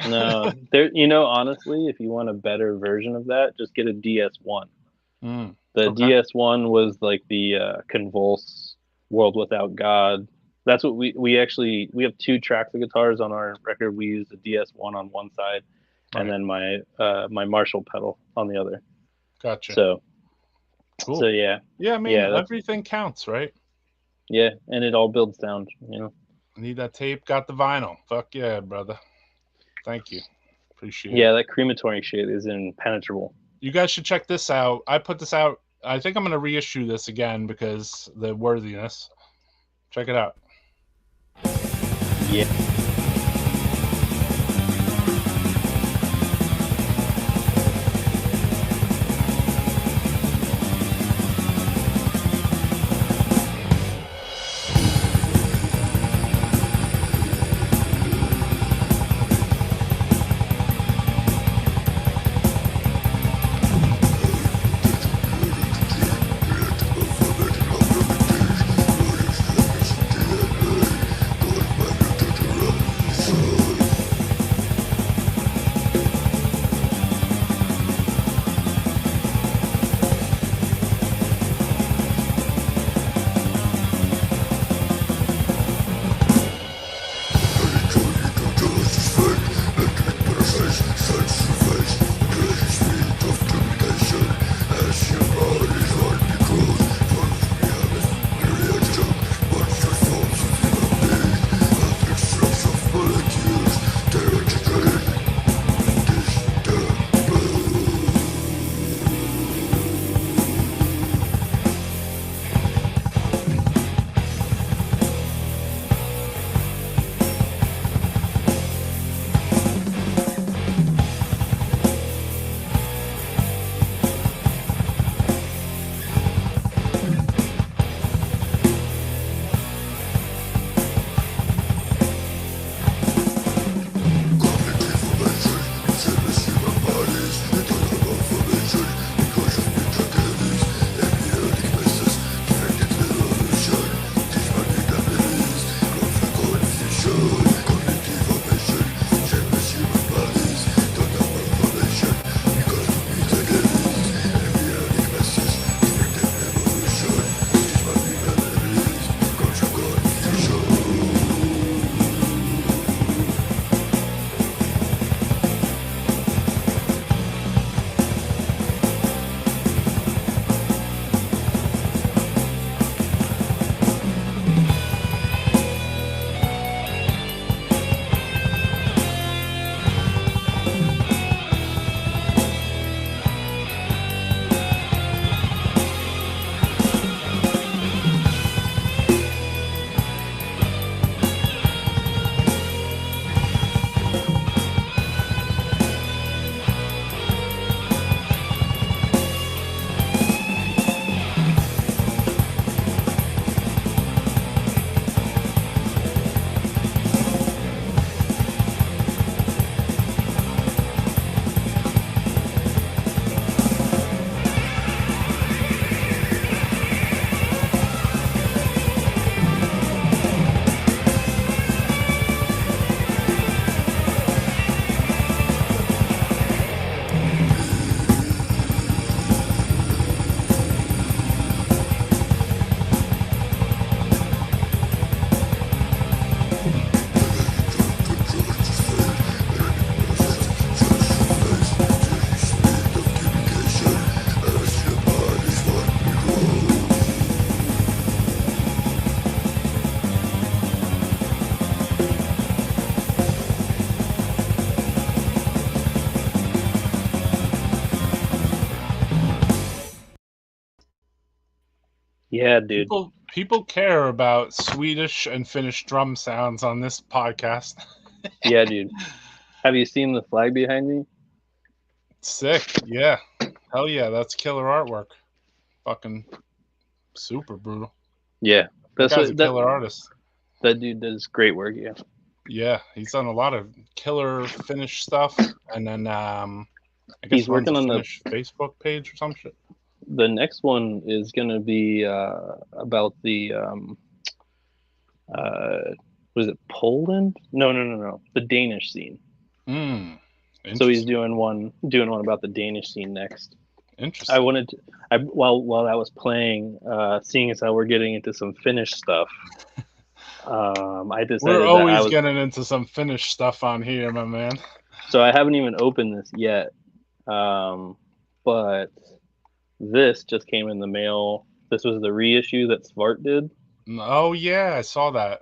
No. There, honestly, if you want a better version of that, just get a DS1. The DS1 was like the Convulse, World Without God. That's what we have 2 tracks of guitars on our record. We use the DS1 on one side, and then my Marshall pedal on the other. Gotcha. So, cool. So yeah. Yeah, I mean, everything counts, right? Yeah, and it all builds down, Need that tape, got the vinyl. Fuck yeah, brother. Thank you. Appreciate it. Yeah, that Crematory shit is impenetrable. You guys should check this out. I put this out. I think I'm going to reissue this again because the worthiness. Check it out. Yeah. Yeah, dude. People care about Swedish and Finnish drum sounds on this podcast. Yeah, dude. Have you seen the flag behind me? Sick, yeah. Hell yeah, that's killer artwork. Fucking super brutal. Yeah, That that's guy's a what killer artist. that dude does great work. Yeah, Yeah, he's done a lot of killer Finnish stuff, and then I he's guess runs a working on Finnish Facebook page or some shit. the next one is gonna be about the was it Poland? No, the Danish scene. Hmm. So he's Interesting. doing one about the Danish scene next. I Interesting. wanted to, while I was playing, seeing as how we're getting into some Finnish stuff, I We're decided that I always was getting into some Finnish stuff on here, my man. so I haven't even opened this yet, but this just came in the mail. This was the reissue that Svart did. Oh yeah, I saw that.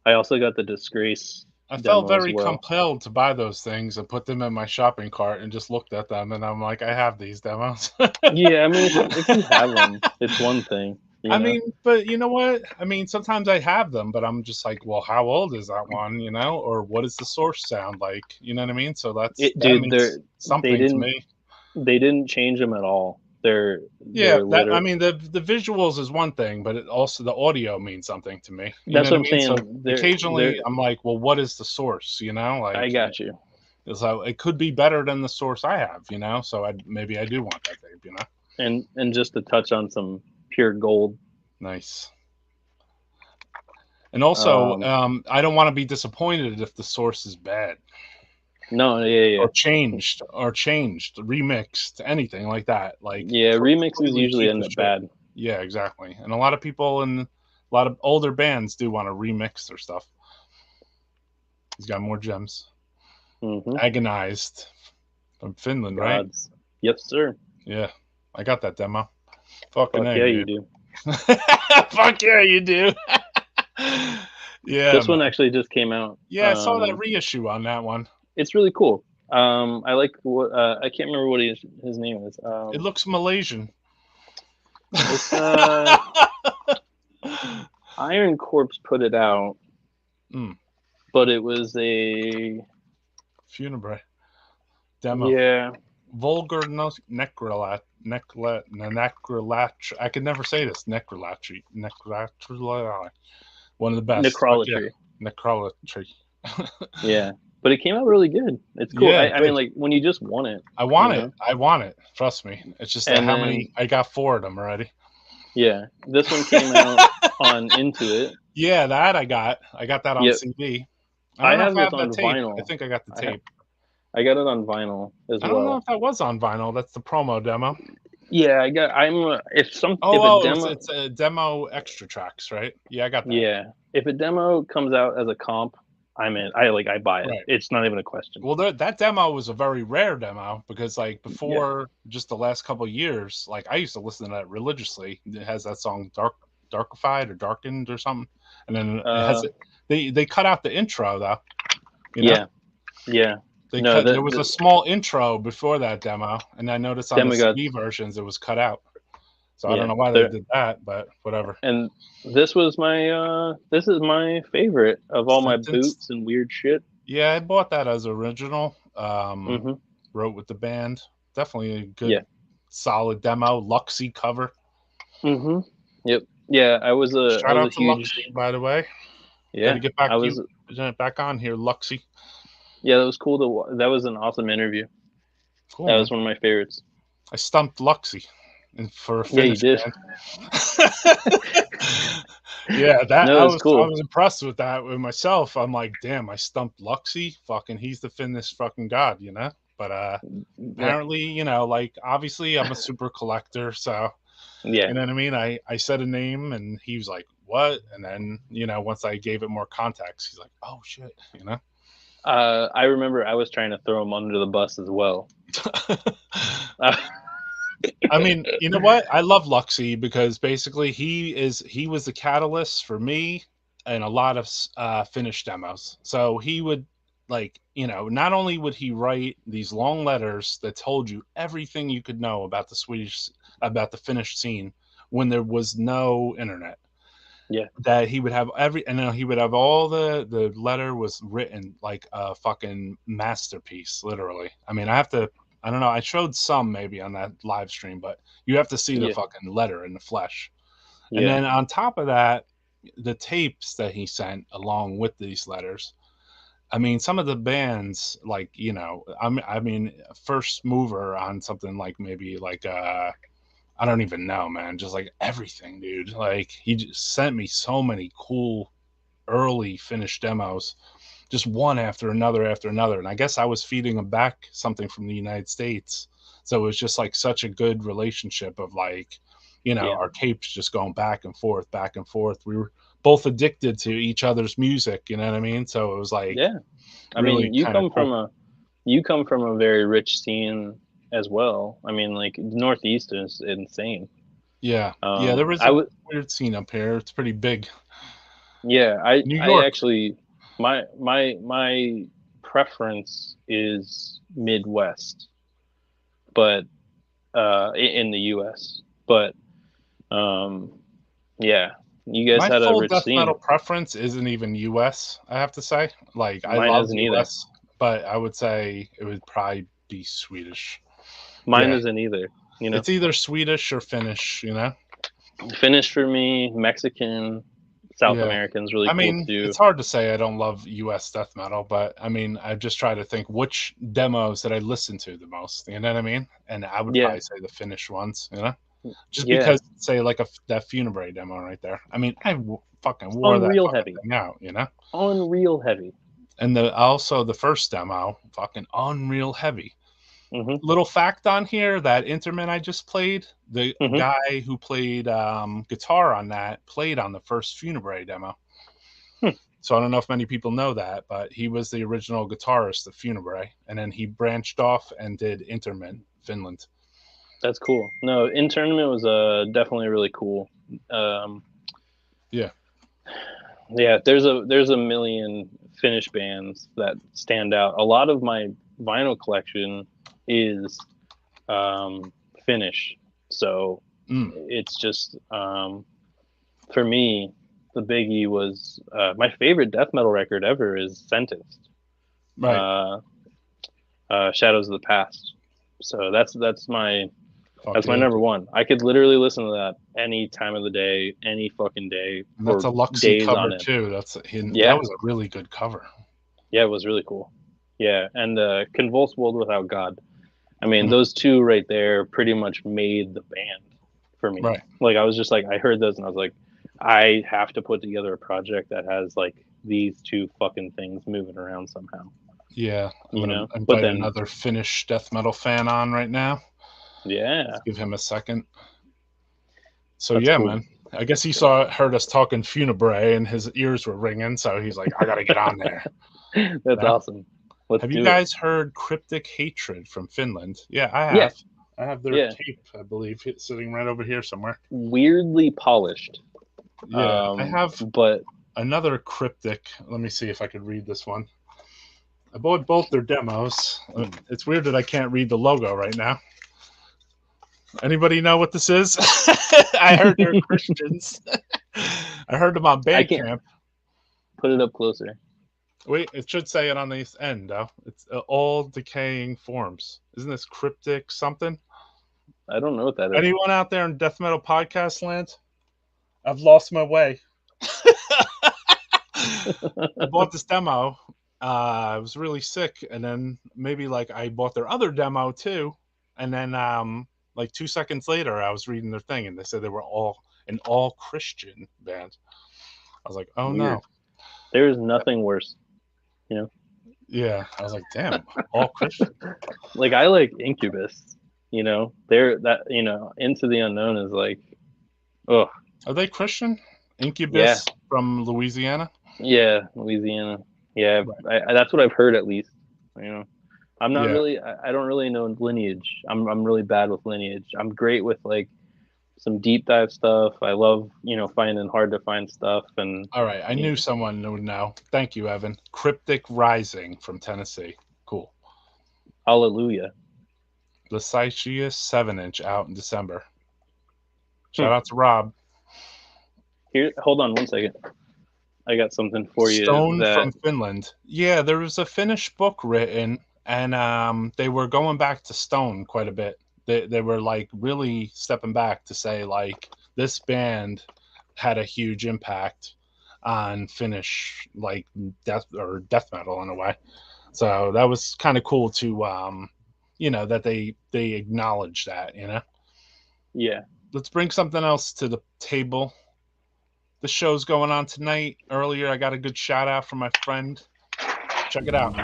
I also got the Disgrace I felt demo as very well. compelled to buy those things and put them in my shopping cart and just looked at them and I'm like, I have these demos. Yeah, I mean, if you have them, it's one thing, I you know. mean, but you know what? I mean, sometimes I have them, but I'm just like, well, how old is that one, you know? Or what does the source sound like? You know what I mean? So that Dude, means they something to didn't me. they didn't change them at all. Yeah, They're that I literally mean the visuals is one thing, but it also the audio means something to me. You know that's what what I I'm mean? So saying. They're occasionally I'm like, well, what is the source? You know, I like got you. so it could be better than the source I have, you know. So maybe I do want that tape, you know. And just to touch on some pure gold. Nice. And also, Um, I don't want to be disappointed if the source is bad no, yeah, or changed, remixed, anything like that. Like yeah. Remixes completely usually piece end of up shit. bad. Yeah, exactly. And a lot of people and a lot of older bands do want to remix their stuff. He's got more gems. Mm-hmm. Agonized from Finland, right? Gods. Yes, sir. Yeah, I got that demo. Fucking Fuck A, yeah, you dude. do. Fuck yeah, you do. Yeah, This man. one actually just came out. Yeah, I saw that reissue on that one. It's really cool. I like what I can't remember what his name is. It looks Malaysian. It's Iron Corpse put it out, Mm, but it was a Funebre demo. yeah. Vulgar necrolat. I could never say this. Necrolatry. One of the best. But yeah, Necrolatry. necrolatry. Yeah, but it came out really good. It's cool. Yeah, I mean, good. like when you just want it, I you want it. know. I want it. Trust me. It's just that And how then many I got 4 of them already. yeah, this one came out on Intuit. Yeah, that I got. I got that on Yep, CD. I I don't know if have I this have that on tape. I vinyl. think I got the tape. I got it on vinyl as I don't know well. if that was on vinyl. That's the promo demo. Yeah, if a Oh, demo it's a demo extra tracks, right? Yeah, I got that. yeah, if a demo comes out as a comp, I'm in. I buy it. Right. It's not even a question. Well, that demo was a very rare demo because, like, Yeah. before just the last couple of years, like I used to listen to that religiously. It has that song Darkified or Darkened or something, and then it has it. They cut out the intro though. You know, Yeah. there was a small intro before that demo, and I noticed on the CD versions it was cut out. So I don't know why they did that, but whatever. And this is my favorite of all my boots and weird shit. Yeah, I bought that as original. Mm-hmm. Wrote with the band. Definitely a good, solid demo. Luxy cover. Mm-hmm. Yep. Yeah, I was a huge. Luxy, by the way. Yeah, got to get back on here, Luxy. Yeah, that was cool. That was an awesome interview. Cool. That man. was one of my favorites. I stumped Luxy for a Finnish band. Yeah, I was cool. I was impressed with that with myself. I'm like, damn, I stumped Luxy. Fucking, he's the Finnish fucking god, you know. But apparently, you know, like obviously, I'm a super collector, so yeah, you know what I mean. I said a name, and he was like, "What?" And then you know, once I gave it more context, he's like, "Oh shit," you know. I remember I was trying to throw him under the bus as well. I mean, you know what? I love Luxy because basically he was the catalyst for me and a lot of Finnish demos. So he would like, you know, not only would he write these long letters that told you everything you could know about the Finnish scene when there was no internet. Yeah. That he would have and then he would have all the letter was written like a fucking masterpiece, literally. I mean, I don't know, I showed some maybe on that live stream, but you have to see the Yeah. fucking letter in the flesh. And Yeah. then on top of that, the tapes that he sent along with these letters. I mean, some of the bands, like, I mean, first mover on something like maybe like I don't even know, man. Just like everything, dude. Like he just sent me so many cool early finished demos, just one after another. And I guess I was feeding him back something from the United States. So it was just like such a good relationship of like, Yeah. our tapes just going back and forth, back and forth. We were both addicted to each other's music, you know what I mean? So it was like Yeah. I really mean, you kind of come cool. from a very rich scene as well. I mean, like Northeast is insane. Yeah. Yeah, there was I a would. weird scene up here. It's pretty big. Yeah. New I York. actually my preference is Midwest, but in the U.S. But um, yeah, you guys My had a full rich death metal scene. preference isn't even US, I have to say. Like, I Mine love isn't either. US, but I would say it would probably be Swedish. Mine Yeah. isn't either. You know, It's either Swedish or Finnish, you know? Finnish for me, Mexican, South Yeah. American's really I cool mean, too. it's hard to say I don't love US death metal, but I mean, I just try to think which demos that I listen to the most, you know what I mean? And I would Yeah, probably say the Finnish ones, you know? Just yeah, because, say, like that Funebrary demo right there. I mean, fucking wore that unreal fucking heavy, thing out, you know? unreal heavy. And the first demo, fucking unreal heavy. Mhm, Little fact on here, that Intermin I just played, the mhm. guy who played guitar on that played on the first Funebrary demo. Hmm, So I don't know if many people know that, but he was the original guitarist of Funebrary, and then he branched off and did Intermin Finland. that's cool. No, in tournament was definitely really cool. Um, Yeah, yeah, there's a million Finnish bands that stand out. A lot of my vinyl collection is Finnish, so mm, it's just for me, the biggie was my favorite death metal record ever is Sentenced, right. uh, Shadows of the Past. So Fuck that's my yeah, number dude. one. I could literally listen to that any time of the day, any fucking day And that's for a Luxy days on cover end. too. That Yeah, was a really good cover. yeah, it was really cool. Yeah, and Convulsed World Without God. I mean, Mm, those two right there pretty much made the band for me. right. Like I was just like, I heard those and I was like, I have to put together a project that has like these two fucking things moving around somehow, Yeah, I'm you gonna know? But invite then, another Finnish death metal fan on right now. Let's yeah, give him a second. So that's yeah, cool. man. I guess he heard us talking Funebre, and his ears were ringing. So he's like, I gotta get on there. That's Yeah. awesome. Let's Have you do it. guys heard Cryptic Hatred from Finland? Yeah, I Yeah, have. I have their yeah. tape, I believe, sitting right over here somewhere. Weirdly polished. Yeah, I have But another Cryptic. Let me see if I could read this one. I bought both their demos. It's weird that I can't read the logo right now. Anybody know what this is? I heard they're Christians. I heard them on I can't Bandcamp. put it up closer. Wait, it should say it on the end, though. It's all decaying forms. Isn't this cryptic something? I don't know what that is. Anyone out there in death metal podcast land? I've lost my way. I bought this demo. I was really sick, and then maybe like I bought their other demo too, and then like 2 seconds later, I was reading their thing, and they said they were an all Christian band. I was like, oh no, Weird. There is nothing worse, you know? yeah. I was like, damn, all Christian. Like I like Incubus, you know? They're that, you know, Into the Unknown is like, oh, Are they Christian? yeah. Incubus from Louisiana. Yeah, Louisiana. Yeah, Right. that's what I've heard at least. You know, I'm not Yeah. really. I don't really know lineage. I'm really bad with lineage. I'm great with like some deep dive stuff. I love finding hard to find stuff and All right. I you knew know, someone who would know. Thank you, Evan. Cryptic Rising from Tennessee. Cool. hallelujah. Legacies 7-inch out in December. Shout out to Rob. Here, hold on 1 second. I got something for you. Stone from Finland. Yeah, there was a Finnish book written, and they were going back to Stone quite a bit. They were like really stepping back to say like this band had a huge impact on Finnish like death metal in a way. So that was kind of cool to that they acknowledge that, Yeah. Let's bring something else to the table. The show's going on tonight. Earlier, I got a good shout out from my friend. Check it out.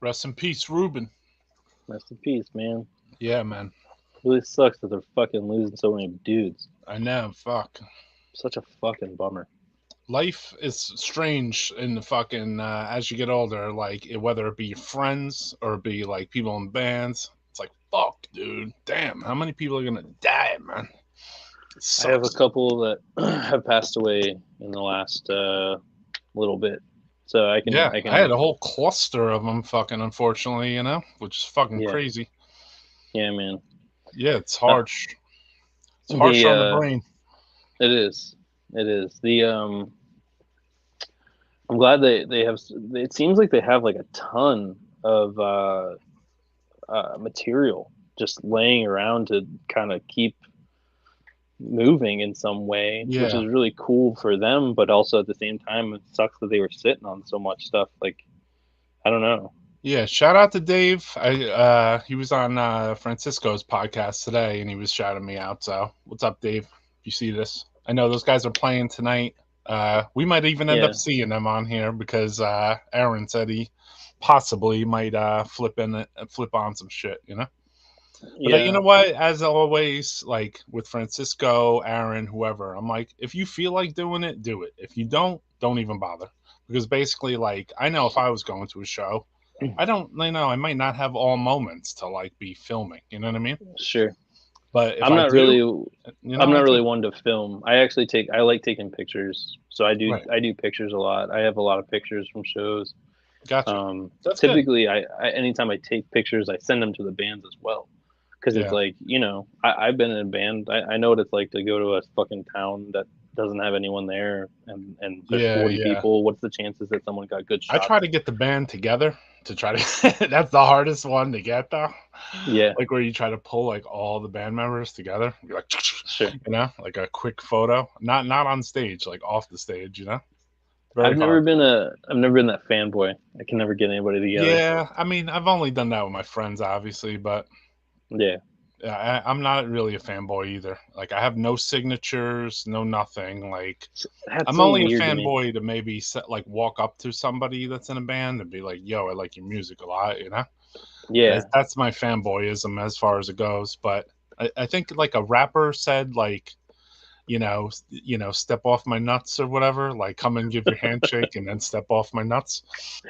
Rest in peace, Ruben. Rest in peace, man. Yeah, man. It really sucks that they're fucking losing so many dudes. I know. Fuck. Such a fucking bummer. Life is strange in the fucking as you get older. Like whether it be your friends or it be like people in bands. It's like fuck, dude. Damn, how many people are gonna die, man? It I have a sucks. couple that have passed away in the last little bit, so I can Yeah, I I had can a whole cluster of them. Fucking unfortunately, which is fucking yeah crazy. yeah man. Yeah, it's Uh, harsh. It's harsh the on the brain. it is the I'm glad they have. It seems like they have like a ton of material just laying around to kind of keep moving in some way, which Yeah, is really cool for them. But also at the same time, it sucks that they were sitting on so much stuff. Like I don't know. yeah. Shout out to Dave. He was on Francisco's podcast today, and he was shouting me out. So, what's up, Dave? If you see this, I know those guys are playing tonight. We might even end Yeah, up seeing them on here because Aaron said he possibly might flip on some shit. But you yeah, know what? As always, like with Francisco, Aaron, whoever, I'm like, if you feel like doing it, do it. If you don't even bother. Because basically, like, I know if I was going to a show, I might not have all moments to like be filming. You know what I mean? sure. But if I'm I not do, really. I'm I not do. really one to film. I like taking pictures, so Right. I do pictures a lot. I have a lot of pictures from shows. Gotcha. That's good. Typically, anytime I take pictures, I send them to the bands as well, because it's Yeah. like I've been in a band. I know what it's like to go to a fucking town that doesn't have anyone there, and there's Yeah. 40 Yeah. people. What's the chances that someone got good I shots? try to get the band together to try to. That's the hardest one to get though. Yeah, Like where you try to pull like all the band members together. You're like, sure. like a quick photo. Not on stage, like off the stage. Very hard. I've never been that fanboy. I can never get anybody together. Yeah, I mean, I've only done that with my friends, obviously, but Yeah, I'm not really a fanboy either. Like, I have no signatures, no nothing. Like, that's I'm so only a weird to me. fanboy to maybe like walk up to somebody that's in a band and be like, "Yo, I like your music a lot." Yeah, That's my fanboyism as far as it goes. But I think like a rapper said, like, step off my nuts or whatever. Like, come and give your handshake and then step off my nuts.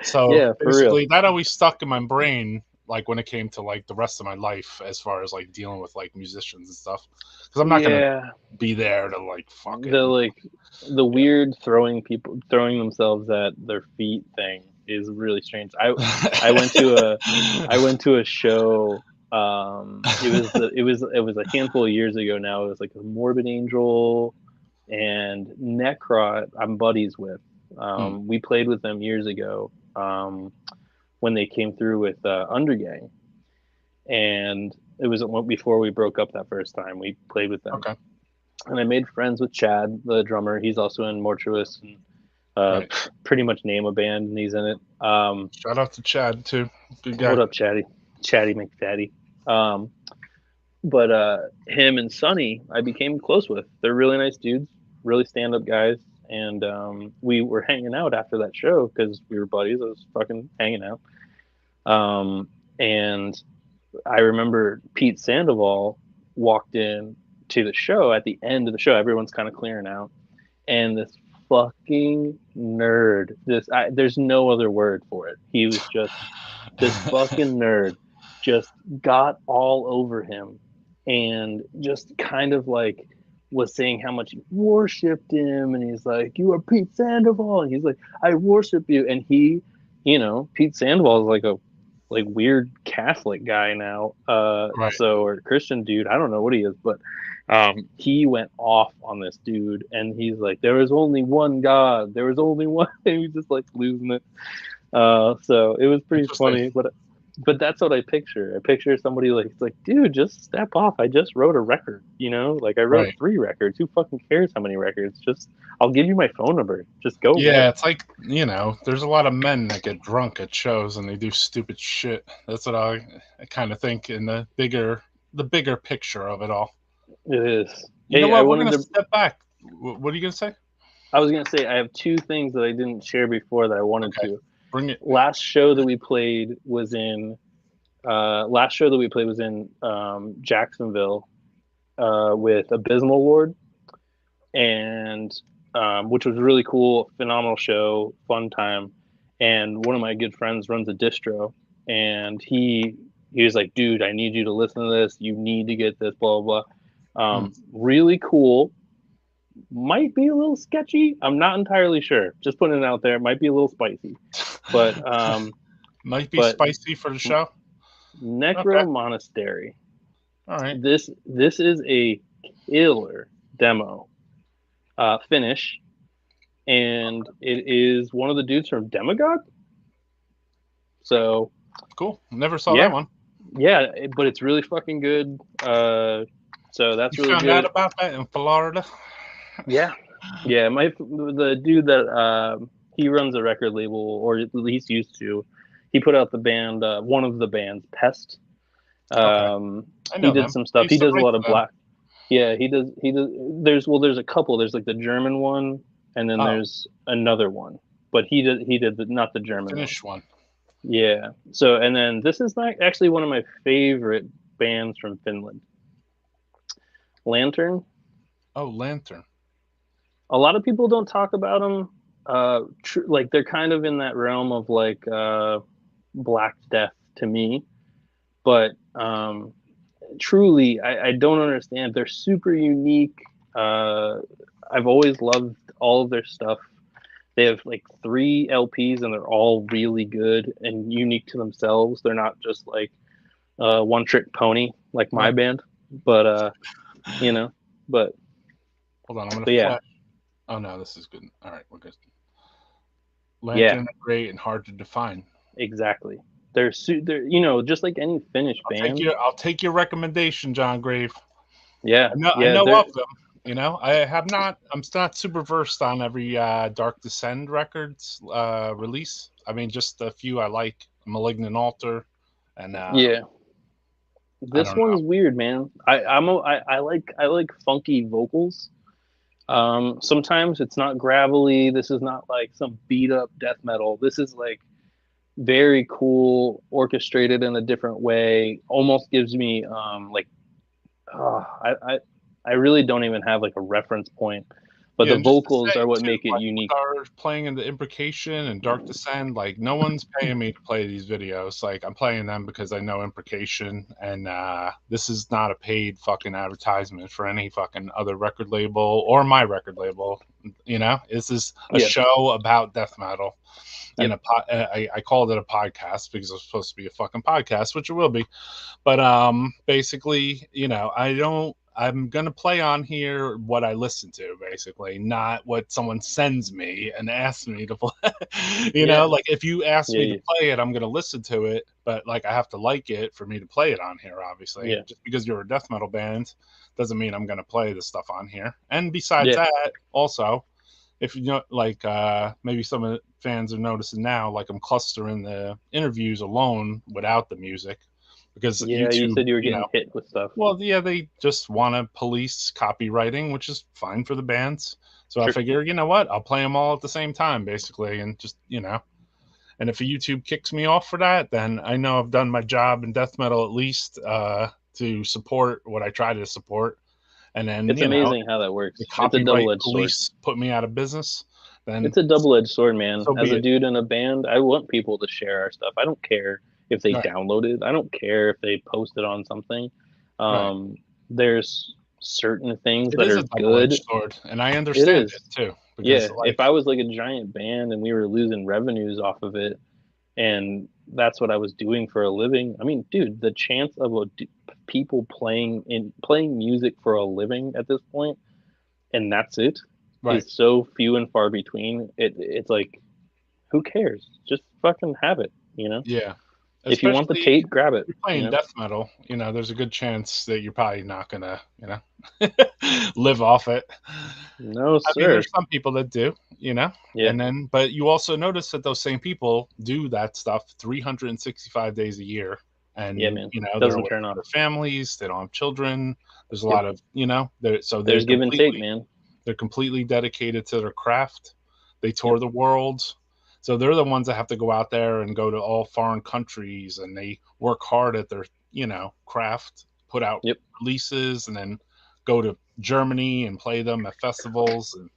So yeah, for real. basically, that always stuck in my brain. Like when it came to like the rest of my life, as far as like dealing with like musicians and stuff, because I'm not gonna Yeah, be there to like the fucking like the yeah. weird throwing themselves at their feet thing is really strange. I went to a I went to a show. It was a handful of years ago now. It was like a Morbid Angel and Necrot. I'm buddies with. Hmm, We played with them years ago when they came through with Undergang, and it was before we broke up that first time. We played with them, okay, and I made friends with Chad, the drummer. He's also in Mortuous and right. pretty much name a band, and he's in it. Shout out to Chad too. Good guy. What up, Chatty? Chatty McFatty. Um, but him and Sonny, I became close with. They're really nice dudes, really stand up guys. And we were hanging out after that show because we were buddies. I was fucking hanging out. And I remember Pete Sandoval walked in to the show at the end of the show. Everyone's kind of clearing out, and this fucking nerd. There's no other word for it. He was just this fucking nerd. Just got all over him, and just kind of like was saying how much he worshipped him, and he's like, "You are Pete Sandoval," and he's like, "I worship you," and Pete Sandoval is like a weird Catholic guy now, Right. or Christian dude. I don't know what he is, but he went off on this dude, and he's like, "There is only one God. There is only one." And he's just like losing it. So it was pretty Interesting. funny, but that's what I picture. I picture somebody like, it's like, dude, just step off. I just wrote a record, like I wrote Right. 3 records. Who fucking cares how many records? Just I'll give you my phone number. Just go, Yeah, man. it's like, there's a lot of men that get drunk at shows and they do stupid shit. That's what I kind of think in the bigger picture of it all. It is. You know Hey, I what? We're wanted gonna to. step back. What are you gonna say? I was gonna say I have 2 things that I didn't share before that I wanted Okay, to. bring it. Last show that we played was in last show that we played was in Jacksonville with Abysmal Lord, and which was really cool, phenomenal show, fun time. And one of my good friends runs a distro, and he was like, "Dude, I need you to listen to this. You need to get this." Blah blah blah. Really cool. Might be a little sketchy. I'm not entirely sure. Just putting it out there. It might be a little spicy, but might be but spicy for the show. Necro Monastery. All right. This is a killer demo. Finnish, and it is one of the dudes from Demagogue. So cool. Never saw that one. Yeah, but it's really fucking good. So that's you really found good. out about that in Florida? Yeah, the dude that he runs a record label, or at least used to. He put out the band, one of the bands, Pest. He did some stuff. He does a lot of black. Yeah, he does. There's a couple. There's like the German one, and then there's another one. But he did not the German Finnish one. Yeah. So, and then this is not actually one of my favorite bands from Finland. Lantern. Oh, Lantern. A lot of people don't talk about them. Like they're kind of in that realm of like Black Death to me, but truly, I don't understand. They're super unique. I've always loved all of their stuff. They have like 3 LPs and they're all really good and unique to themselves. They're not just like one trick pony like my band, but but hold on, I'm gonna flash. Oh no, this is good. All right, we're good. Lantern are great and hard to define. Exactly. They're just like any Finnish band. I'll take your recommendation, John Grave. Yeah, I know of them. I'm not super versed on every Dark Descend Records release. I mean, just a few I like, Malignant Altar, and this one's weird, man. I like funky vocals. Sometimes it's not gravelly. This is not like some beat up death metal. This is like very cool, orchestrated in a different way. Almost gives me I really don't even have like a reference point, but the vocals are what make it unique. Playing in the Imprecation and Dark Descend, like no one's paying me to play these videos. Like I'm playing them because I know Imprecation, and this is not a paid fucking advertisement for any fucking other record label or my record label. This is a show about death metal. And I called it a podcast because it's supposed to be a fucking podcast, which it will be. But basically, I'm going to play on here what I listen to, basically, not what someone sends me and asks me to play. Like if you ask me to play it, I'm going to listen to it, but like I have to like it for me to play it on here, obviously. Yeah. Just because you're a death metal band doesn't mean I'm going to play the stuff on here. And besides that, also, if like maybe some of the fans are noticing now, like I'm clustering the interviews alone without the music because YouTube, you said you were getting hit with stuff. Well, they just want to police copywriting, which is fine for the bands. So I figure, you know what, I'll play them all at the same time, basically, and just and if YouTube kicks me off for that, then I know I've done my job in death metal at least to support what I try to support. And then it's amazing how that works. It's a double-edged sword. Put me out of business. Then it's a double-edged sword, man. As a dude in a band, I want people to share our stuff. I don't care if they download it. I don't care if they post it on something. There's certain things that are good. Sword, and I understand it too. Because, if I was like a giant band and we were losing revenues off of it, and that's what I was doing for a living. I mean, dude, the chance of people playing music for a living at this point, and that's it, is so few and far between. It's like, who cares? Just fucking have it, Yeah. If you want the tape, grab it. If you're playing death metal, there's a good chance that you're probably not gonna, live off it. No, sir. I mean, there's some people that do, and then, but you also notice that those same people do that stuff 365 days a year, and doesn't turn on their families. They don't have children. There's a lot of, there's give and take, man. They're completely dedicated to their craft. They tour the world. So they're the ones that have to go out there and go to all foreign countries, and they work hard at their, craft, put out releases, and then go to Germany and play them at festivals. And,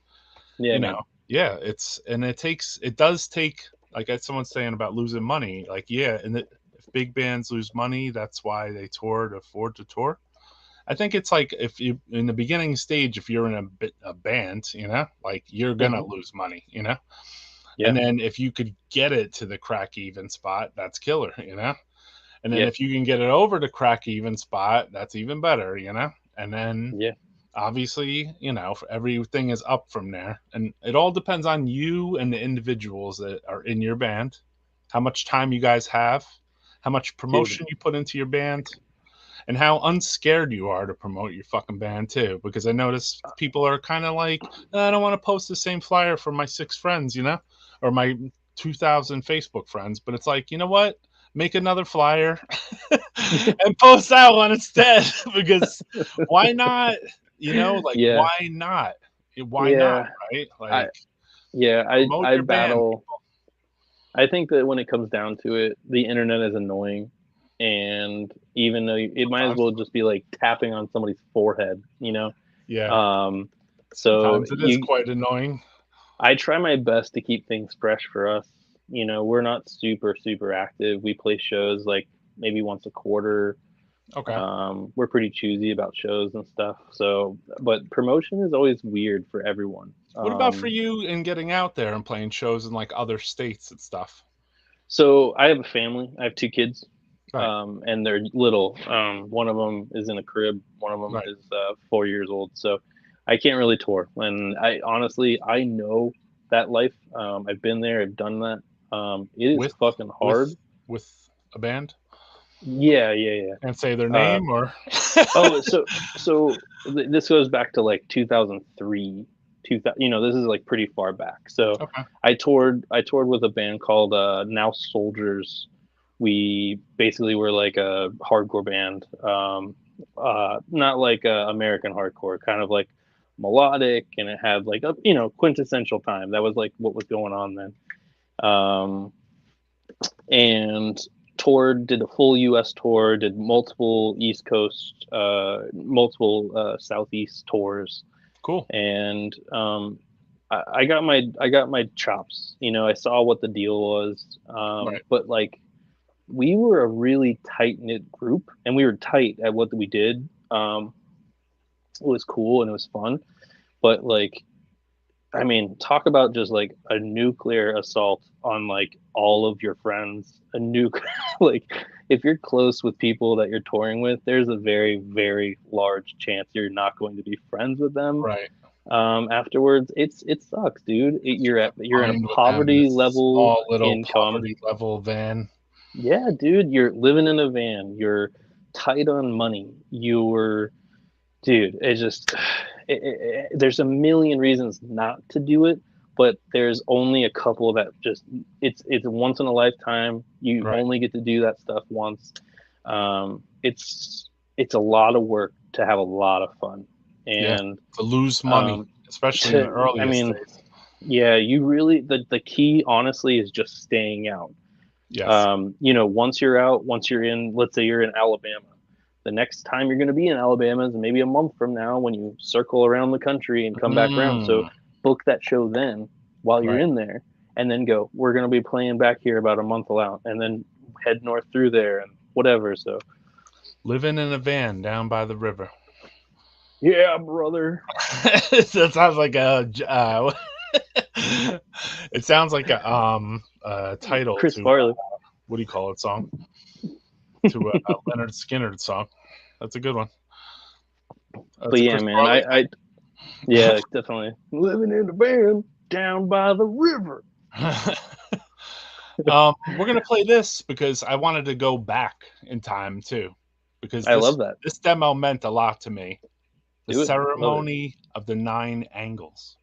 it does take, like someone's saying about losing money. Like, and if big bands lose money, that's why they tour, to afford to tour. I think it's like, if you, in the beginning stage, if you're in a band, like, you're gonna lose money, and then if you could get it to the crack even spot, that's killer, and then if you can get it over to crack even spot, that's even better, and then obviously, everything is up from there, and it all depends on you and the individuals that are in your band, how much time you guys have, how much promotion you put into your band, and how unscared you are to promote your fucking band too. Because I notice people are kind of like, I don't want to post the same flyer for my 6 friends, or my 2,000 Facebook friends. But it's like, you know what? Make another flyer and post that one instead. Because why not? Why not? Why not? Right? Like, I battle. I think that when it comes down to it, the internet is annoying. And even though it might as well just be like tapping on somebody's forehead, so sometimes it is quite annoying. I try my best to keep things fresh for us. We're not super active. We play shows like maybe once a quarter. Okay. We're pretty choosy about shows and stuff. So, but promotion is always weird for everyone. What about for you in getting out there and playing shows in like other states and stuff? So I have a family. I have 2 kids. Right. And they're little. One of them is in a crib. One of them is 4 years old. So I can't really tour. And I know that life. I've been there. I've done that. It is fucking hard. With a band? Yeah. And say their name or? So this goes back to like 2003. 2000. This is like pretty far back. So I toured with a band called Now Soldiers. We basically were like a hardcore band, not like American hardcore, kind of like melodic, and it had like a quintessential time. That was like what was going on then. And toured, did a full U.S. tour, did multiple East Coast, multiple Southeast tours. Cool. And I got my chops. I saw what the deal was, but like. We were a really tight-knit group, and we were tight at what we did. It was cool and it was fun, but like, I mean, talk about just like a nuclear assault on like all of your friends. Like, if you're close with people that you're touring with, there's a very, very large chance you're not going to be friends with them. Right. Afterwards, it sucks, dude. You're in a poverty level small little income. Poverty level van. Yeah, dude, you're living in a van. You're tight on money. It's just, there's a million reasons not to do it, but there's only a couple that just, it's once in a lifetime. You only get to do that stuff once. It's a lot of work to have a lot of fun. And to lose money, especially in the earliest days. Yeah, you really, the key, honestly, is just staying out. Yes. Once you're out, once you're in, let's say you're in Alabama, the next time you're going to be in Alabama is maybe a month from now when you circle around the country and come back around. So book that show then while you're in there, and then go, we're going to be playing back here about a month out, and then head north through there and whatever. So living in a van down by the river. Yeah, brother. That sounds like it sounds like a title Chris to Farley. What do you call it? Song to a Leonard Skinner song. That's a good one. But yeah, man, I yeah, definitely living in a van down by the river. We're gonna play this because I wanted to go back in time too, because I love that this demo meant a lot to me. The Ceremony of the 9 Angles.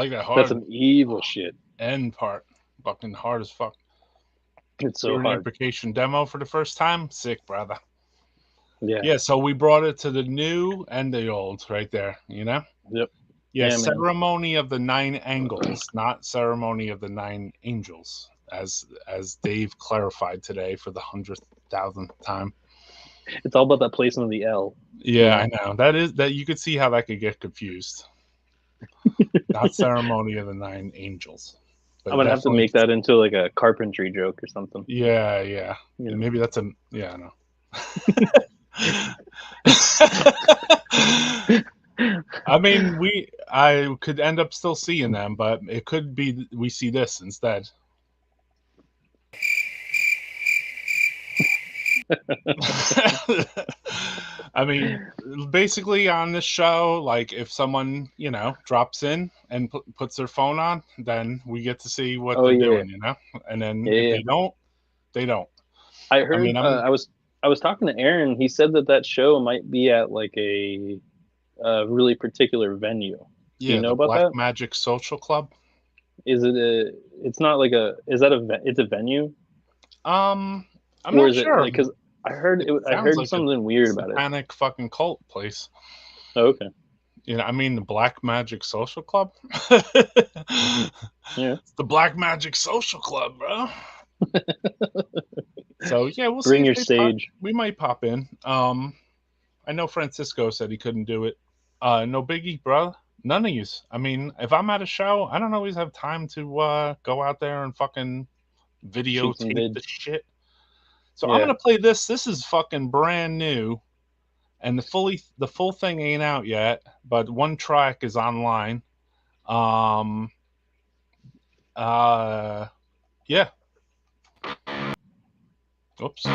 like that hard That's some evil shit. end part. Fucking hard as fuck. It's so Hearing hard. imprecation demo for the first time. Sick, brother. Yeah. Yeah, so we brought it to the new and the old right there, you know? Yep. Yeah, Yeah, man. Ceremony of the 9 Angles, not Ceremony of the 9 Angels, as Dave clarified today for the 100,000th time. It's all about that placement of the L. Yeah, I know. That you could see how that could get confused. Not Ceremony of the 9 Angels. But I'm gonna have to make that into like a carpentry joke or something. Yeah. You know? Maybe that's a I know. I mean, I could end up still seeing them, but it could be we see this instead. I mean, basically on this show, like if someone, drops in and puts their phone on, then we get to see what they're doing, and then if they don't, they don't. I heard, I was talking to Aaron. He said that show might be at like a really particular venue. Yeah, do you know about Black that? Magic Social Club. Is it it's not like it's a venue? I'm not sure. Because I heard like something weird about it. Satanic fucking cult place. Oh, okay. I mean the Black Magic Social Club. Yeah, it's the Black Magic Social Club, bro. So yeah, we'll bring see. Your stage. We might pop in. I know Francisco said he couldn't do it. No biggie, bro. None of yous. I mean, if I'm at a show, I don't always have time to go out there and fucking videotape the shit. So I'm gonna play this. This is fucking brand new, and the full thing ain't out yet. But one track is online. Yeah. Oops.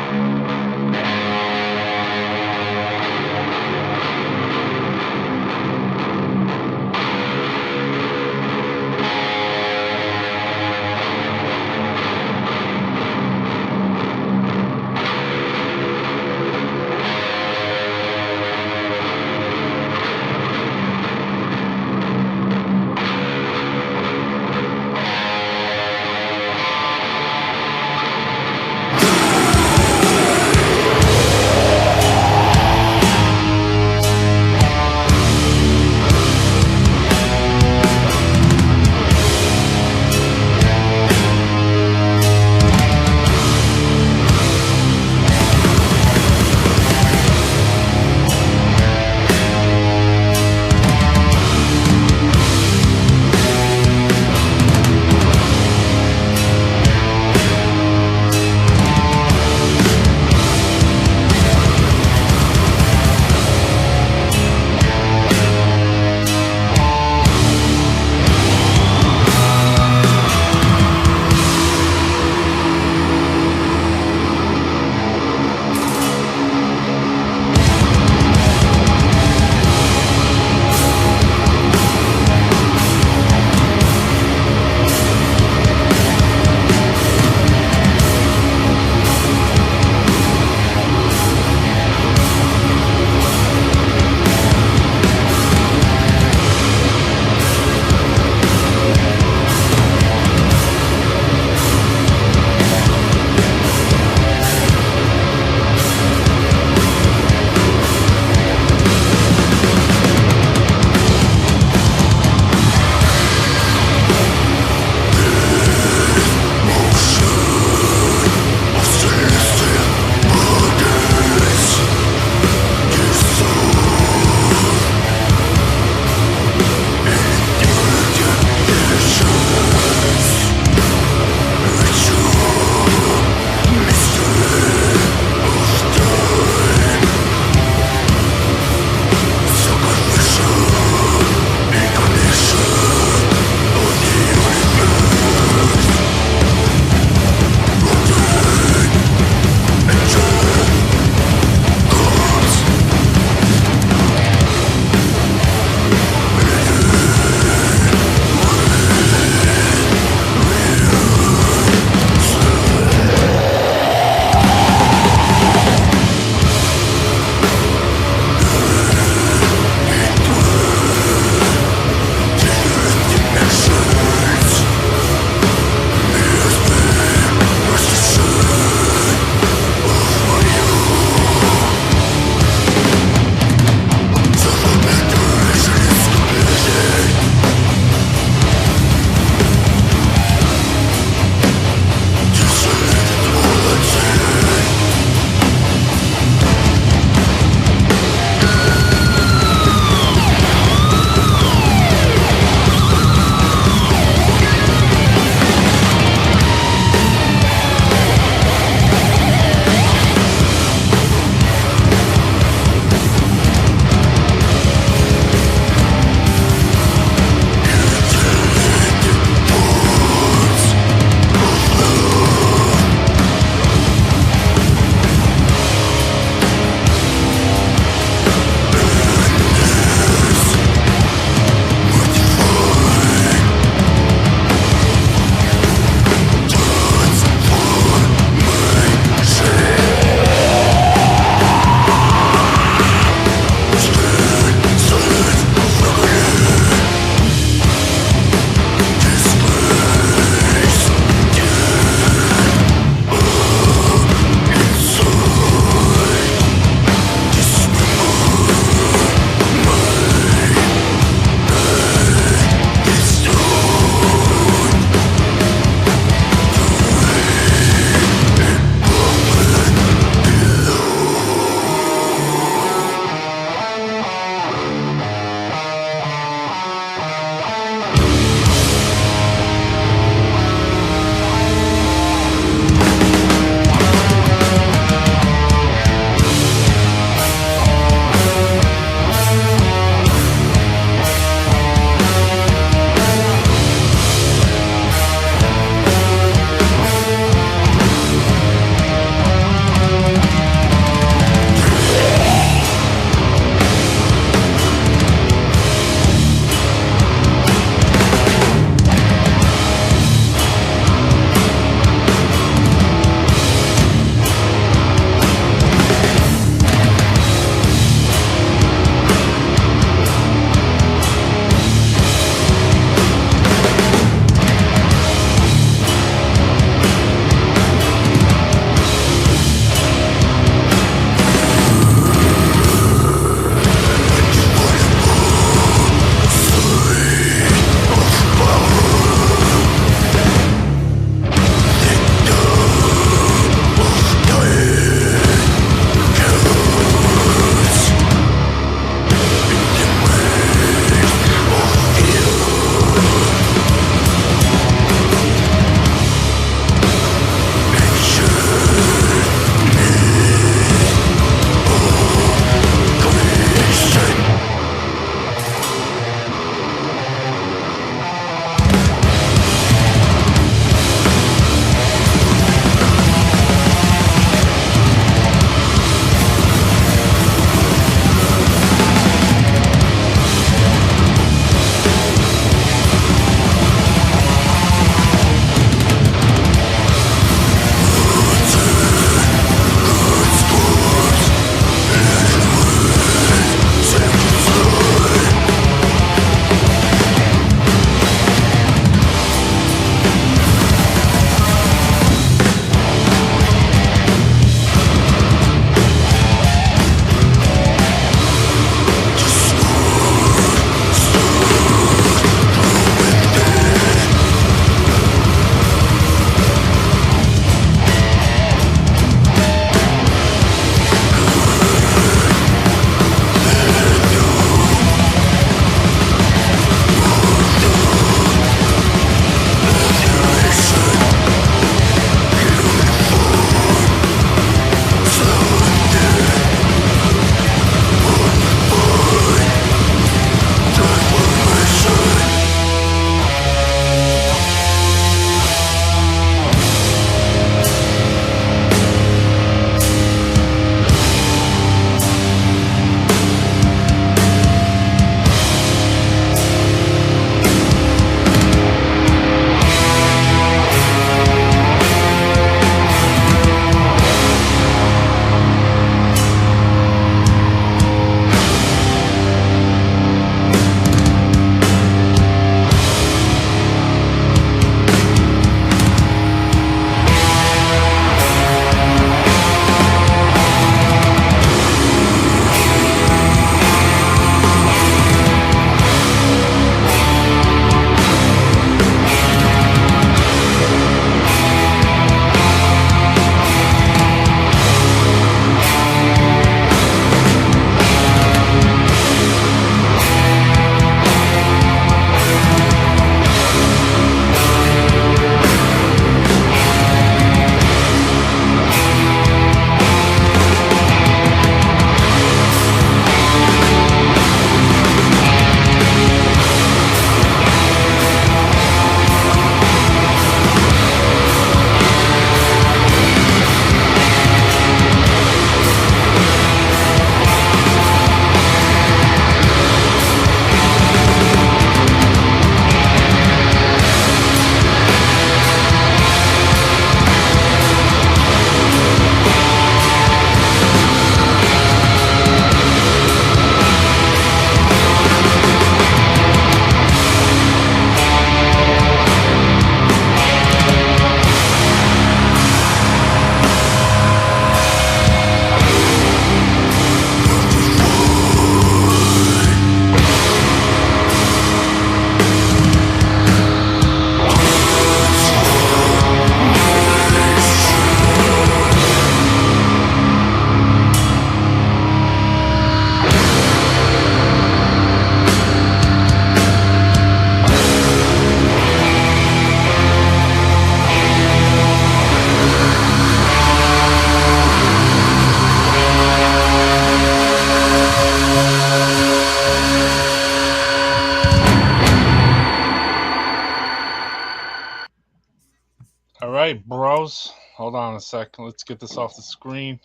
browse. Hold on a second. Let's get this off the screen.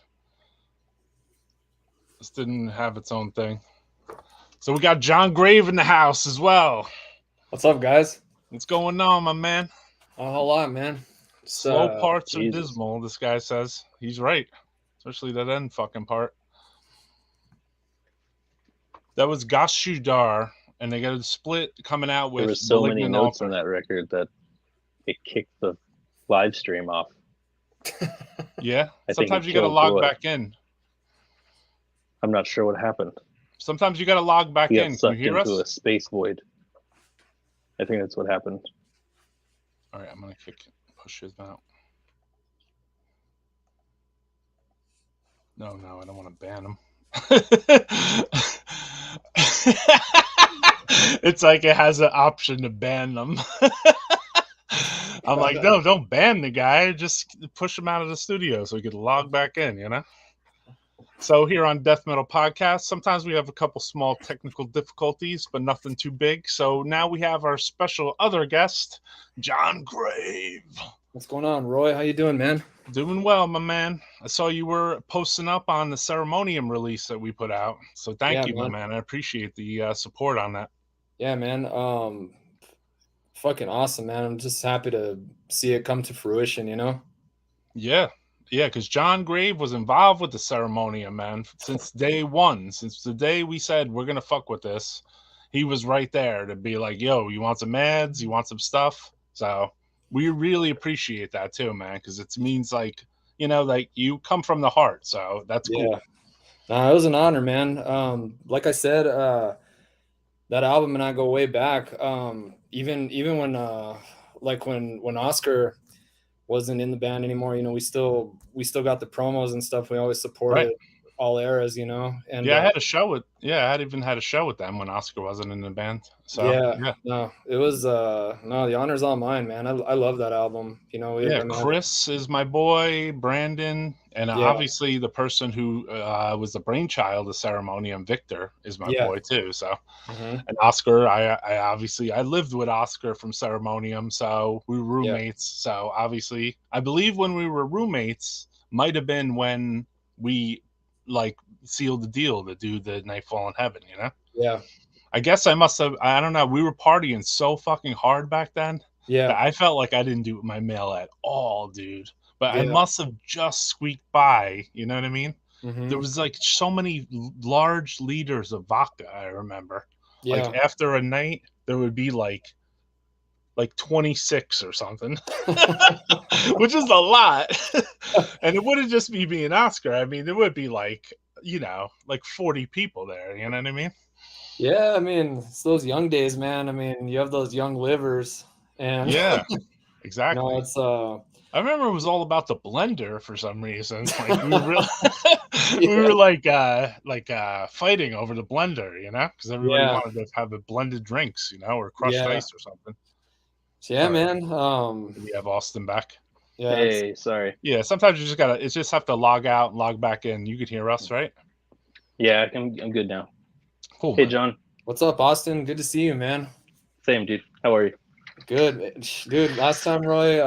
This didn't have its own thing. So we got John Grave in the house as well. What's up, guys? What's going on, my man? A whole lot, man. Slow parts are Jesus. dismal, this guy says. He's right. Especially that end fucking part. That was Gashudar, and they got a split coming out with There were so many Malignant notes Altar. on that record that it kicked the live stream off. Yeah? I think Sometimes it you got to killed log Joy. back in. I'm not sure what happened. Sometimes you got to log back He got in. Can you sucked hear into us? a space void. I think that's what happened. All right, I'm going to push his out. No, I don't want to ban him. It's like it has an option to ban them. I'm like, no, don't ban the guy. Just push him out of the studio so he could log back in, you know? So here on Death Metal Podcast, sometimes we have a couple small technical difficulties, but nothing too big. So now we have our special other guest, John Grave. What's going on, Roy? How you doing, man? Doing well, my man. I saw you were posting up on the Ceremonium release that we put out. So thank you, my man. I appreciate the support on that. Yeah, man. Fucking awesome, man. I'm just happy to see it come to fruition, you know? Yeah, because John Grave was involved with the Ceremonium, man, since day one. Since the day we said we're going to fuck with this, he was right there to be like, yo, you want some ads? You want some stuff? So we really appreciate that too, man, because it means like, you know, like you come from the heart. So that's cool. Yeah. No, it was an honor, man. Like I said, that album and I go way back. Even when when Oscar wasn't in the band anymore, you know, we still got the promos and stuff. We always supported all eras, you know. And yeah, I had a show with I even had a show with them when Oscar wasn't in the band. So no, it was the honor's all mine, man. I love that album, you know. Chris is my boy, Brandon, and obviously the person who was the brainchild of Ceremonium, Victor, is my boy too. So and Oscar, I lived with Oscar from Ceremonium, so we were roommates. So obviously I believe when we were roommates might have been when we like sealed the deal to do the Nightfall in Heaven, you know? Yeah. I guess I must have, I don't know, we were partying so fucking hard back then that I felt like I didn't do my mail at all, dude. But I must have just squeaked by, you know what I mean? There was like so many large liters of vodka, I remember. Like after a night, there would be like 26 or something, which is a lot. And it wouldn't just be me and Oscar. I mean, there would be like, you know, like 40 people there. You know what I mean? Yeah, I mean, it's those young days, man. I mean, you have those young livers, and yeah, exactly. No, it's I remember it was all about the blender for some reason. Like we were we were like fighting over the blender, you know, because everybody wanted to have a blended drinks, you know, or crushed ice or something. Yeah, man. We have Austin back. Yeah. Hey, sorry. Yeah, sometimes you just have to log out and log back in. You could hear us, right? Yeah, I'm good now. Cool. Hey, man. John. What's up, Austin? Good to see you, man. Same, dude. How are you? Good, dude. Last time, Roy,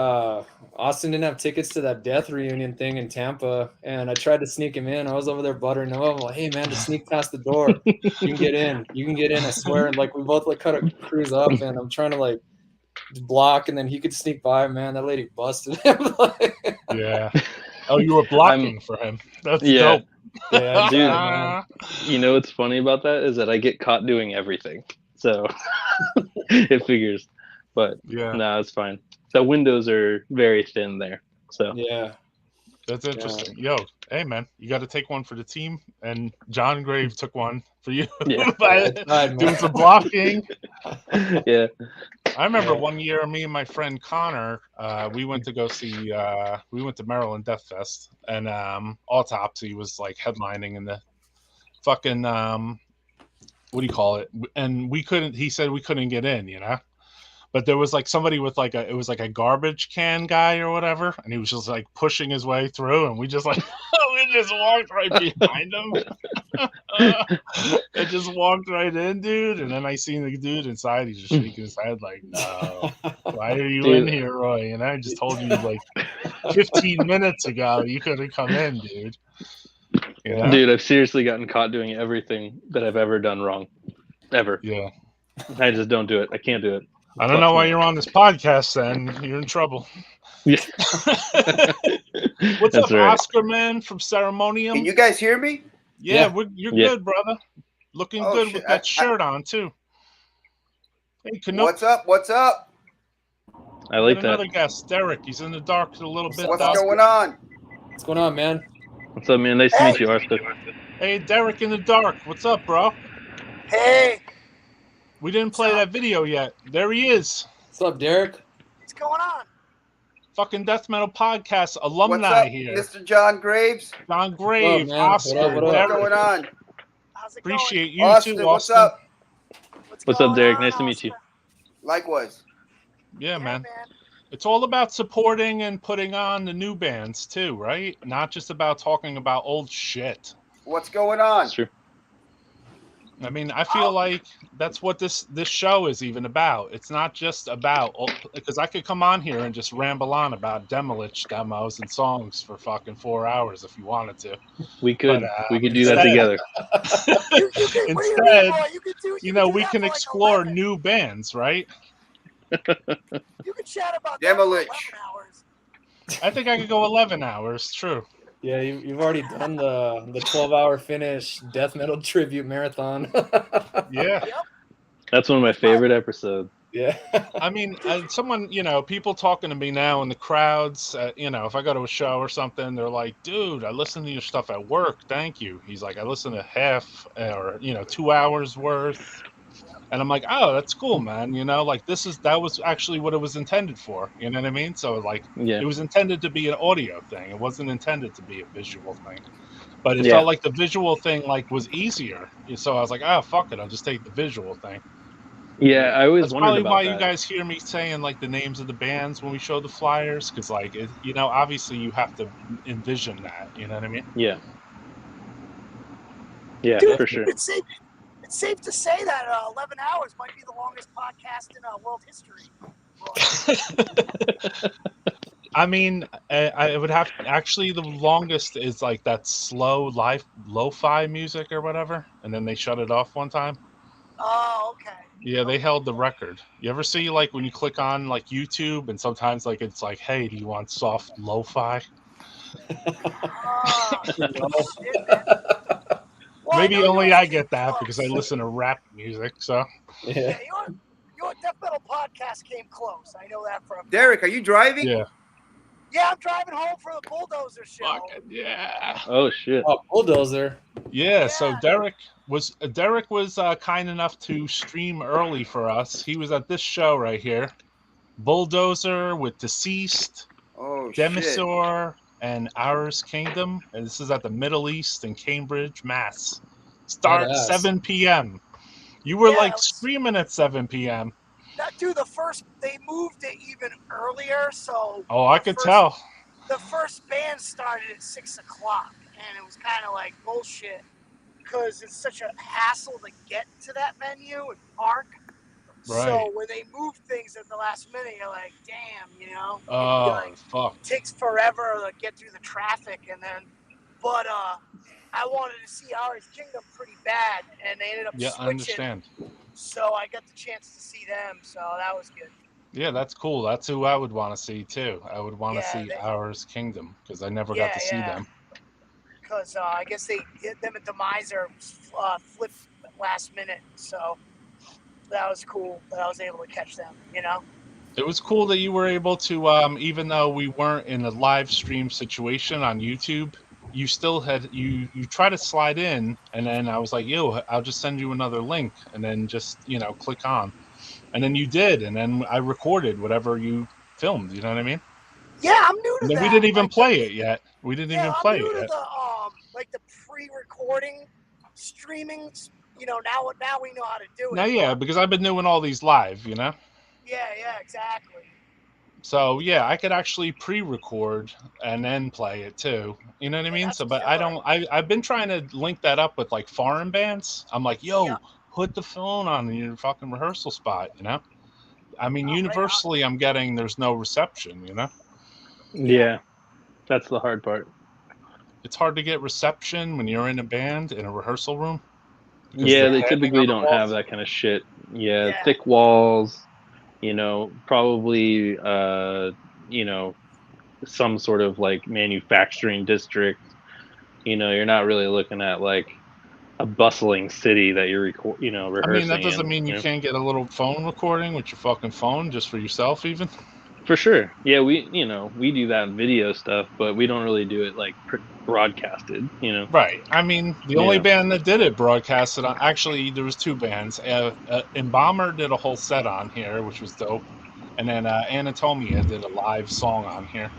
Austin didn't have tickets to that death reunion thing in Tampa, and I tried to sneak him in. I was over there buttering him up. I'm like, hey, man, just sneak past the door. You can get in. You can get in. I swear. And like we both like kind of cruise up, and I'm trying to like block, and then he could sneak by. Man, that lady busted him. Yeah. Oh, you were blocking for him. That's dope. Yeah, dude. Man. You know what's funny about that is that I get caught doing everything, so it figures. But no, it's fine. The windows are very thin there, so that's interesting. Yo, hey man, you got to take one for the team, and John Grave took one for you by doing some blocking. Yeah, I remember one year, me and my friend Connor, we went to go see, we went to Maryland Death Fest, and Autopsy was like headlining in the fucking what do you call it? And we couldn't. He said we couldn't get in, you know. But there was like somebody with like it was like a garbage can guy or whatever, and he was just like pushing his way through, and we just like we It just walked right behind him. It just walked right in, dude. And then I seen the dude inside. He's just shaking his head like, no. Why are you in here, Roy? And I just told you like 15 minutes ago you could have come in, dude. You know? Dude, I've seriously gotten caught doing everything that I've ever done wrong. Ever. Yeah. I just don't do it. I can't do it. I don't know why you're on this podcast then. You're in trouble. Yeah. What's That's up, right. Oscar man from Ceremonium? Can you guys hear me? Yeah. You're Yeah. good, brother. Looking Oh, good shit. with that shirt on, too. Hey, Canuck. What's up? What's up? I like Got that. another guest, Derek. He's in the dark a little bit. What's though. going on? What's going on, man? What's up, man? Nice to meet you, Arthur. Hey, Derek in the dark. What's up, bro? Hey, We didn't play that video yet. There he is. What's up, Derek? what's going on? Fucking Death Metal Podcast What's alumni up, here. Mr. John Graves? John Grave, man? Oscar, What up, what up? What's Derek. going on? How's it Appreciate you Austin, too, what's Austin. up? going? What's up, going Derek? on, Nice to meet you. Oscar? Likewise. Yeah, man. It's all about supporting and putting on the new bands too, right? Not just about talking about old shit. What's going on? That's true. I mean, I feel like that's what this show is even about. It's not just about, because I could come on here and just ramble on about Demolich demos and songs for fucking 4 hours if you wanted to. We could But, do that together. You can, what do you mean, Instead, boy? You know, do we that can for like explore 11. new bands, right? You can chat about that for 11 Demolich. hours. I think I could go 11 hours. True. Yeah, you've already done the 12-hour Finnish death metal tribute marathon. Yeah. That's one of my favorite episodes. Yeah. I mean, someone, people talking to me now in the crowds, if I go to a show or something, they're like, dude, I listen to your stuff at work. Thank you. He's like, I listen to half or, 2 hours worth. And I'm like, oh, that's cool, man. Like that was actually what it was intended for. You know what I mean? So like, Yeah. it was intended to be an audio thing. It wasn't intended to be a visual thing. But it Yeah. felt like the visual thing like was easier. So I was like, oh, fuck it. I'll just take the visual thing. Yeah, I always That's wondered probably about why that. you guys hear me saying like the names of the bands when we show the flyers, because like obviously you have to envision that. You know what I mean? Yeah. Yeah, Dude, for sure. It's safe to say that 11 hours might be the longest podcast in world history. I mean, I would have actually the longest is like that slow lo-fi music or whatever, and then they shut it off one time. Oh, okay. Yeah, they held the record. You ever see like when you click on like YouTube and sometimes like it's like, hey, do you want soft lo-fi? Oh, shit, man. Well, Maybe know only yours I came get that close. because I listen to rap music. So Yeah, your Death Metal podcast came close. I know that for a fact. Derek, are you driving? yeah, Yeah, I'm driving home for the Bulldozer show. fucking yeah. Oh shit. Oh, bulldozer. Yeah, so Yeah. Derek was kind enough to stream early for us. He was at this show right here, Bulldozer with Deceased, Oh, shit. Demisor, and Ours Kingdom, and this is at the Middle East in Cambridge, Mass. Start Badass. 7 p.m. You were Yeah, like it was- screaming at 7 p.m. That dude, they moved it even earlier, so Oh, I could first- tell. the first band started at 6 o'clock, and it was kind of like bullshit because it's such a hassle to get to that venue and park. Right. So when they move things at the last minute, you're like, damn, Oh, like, fuck. it takes forever to get through the traffic, but I wanted to see Ours Kingdom pretty bad, and they ended up Yeah, I switching. understand. So I got the chance to see them, so that was good. Yeah, that's cool. That's who I would want to see too. I would want to Yeah, see they- Ours Kingdom because I never got to see Yeah. them. Because I guess they hit them at Demiser flipped last minute, so that was cool that I was able to catch them. It was cool that you were able to, even though we weren't in a live stream situation on YouTube, you still had you try to slide in, and then I was like, yo, I'll just send you another link, and then just click on, and then you did, and then I recorded whatever you filmed. You know what I mean? Yeah, I'm new to And then that. we didn't even like, play it yet. We didn't even play I'm new it to yet. the pre-recording streaming. Now we know how to do it. Now, yeah, because I've been doing all these live. Yeah, exactly. So yeah, I could actually pre-record and then play it too. You know what I mean? that's So, but killer. I've been trying to link that up with like foreign bands. I'm like, yo, Yeah. put the phone on your fucking rehearsal spot. You know? I mean, Oh, right on. universally, I'm getting there's no reception. You know? Yeah, that's the hard part. It's hard to get reception when you're in a band in a rehearsal room. Because Yeah, they're they standing typically on the don't have walls. that kind of shit. Yeah, Yeah. thick walls, probably some sort of like manufacturing district. You're not really looking at like a bustling city that you're I mean, that rehearsing doesn't in. mean you can't get a little phone recording with your fucking phone just for yourself, even. For sure. Yeah, we do that in video stuff, but we don't really do it like broadcasted. Right. I mean, the only Yeah. band that did it broadcasted on. Actually, there was two bands. Embalmer did a whole set on here, which was dope, and then Anatomia did a live song on here,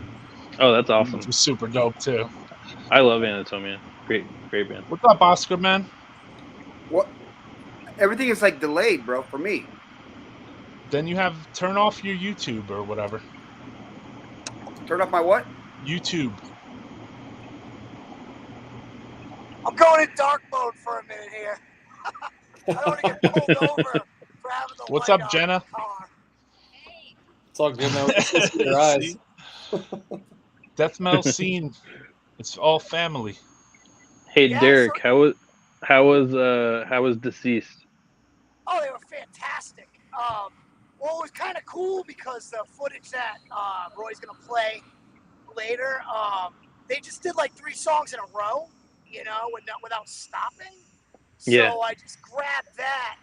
Oh, that's which awesome. was super dope too. I love Anatomia. Great band. What's up, Oscar man? What? Everything is like delayed, bro. For me. Then you have turn off your YouTube or whatever. Turn off my what? YouTube. I'm going in dark mode for a minute here. I don't want to get pulled over for having the What's light up, on Jenna? in the car. It's all good, man. We can still see your eyes. See? Death metal scene. It's all family. Hey, Yeah, Derek, so- how was Deceased? Oh, they were fantastic. Well, it was kind of cool because the footage that Roy's gonna play later, they just did like 3 songs in a row, without stopping. So Yeah. I just grabbed that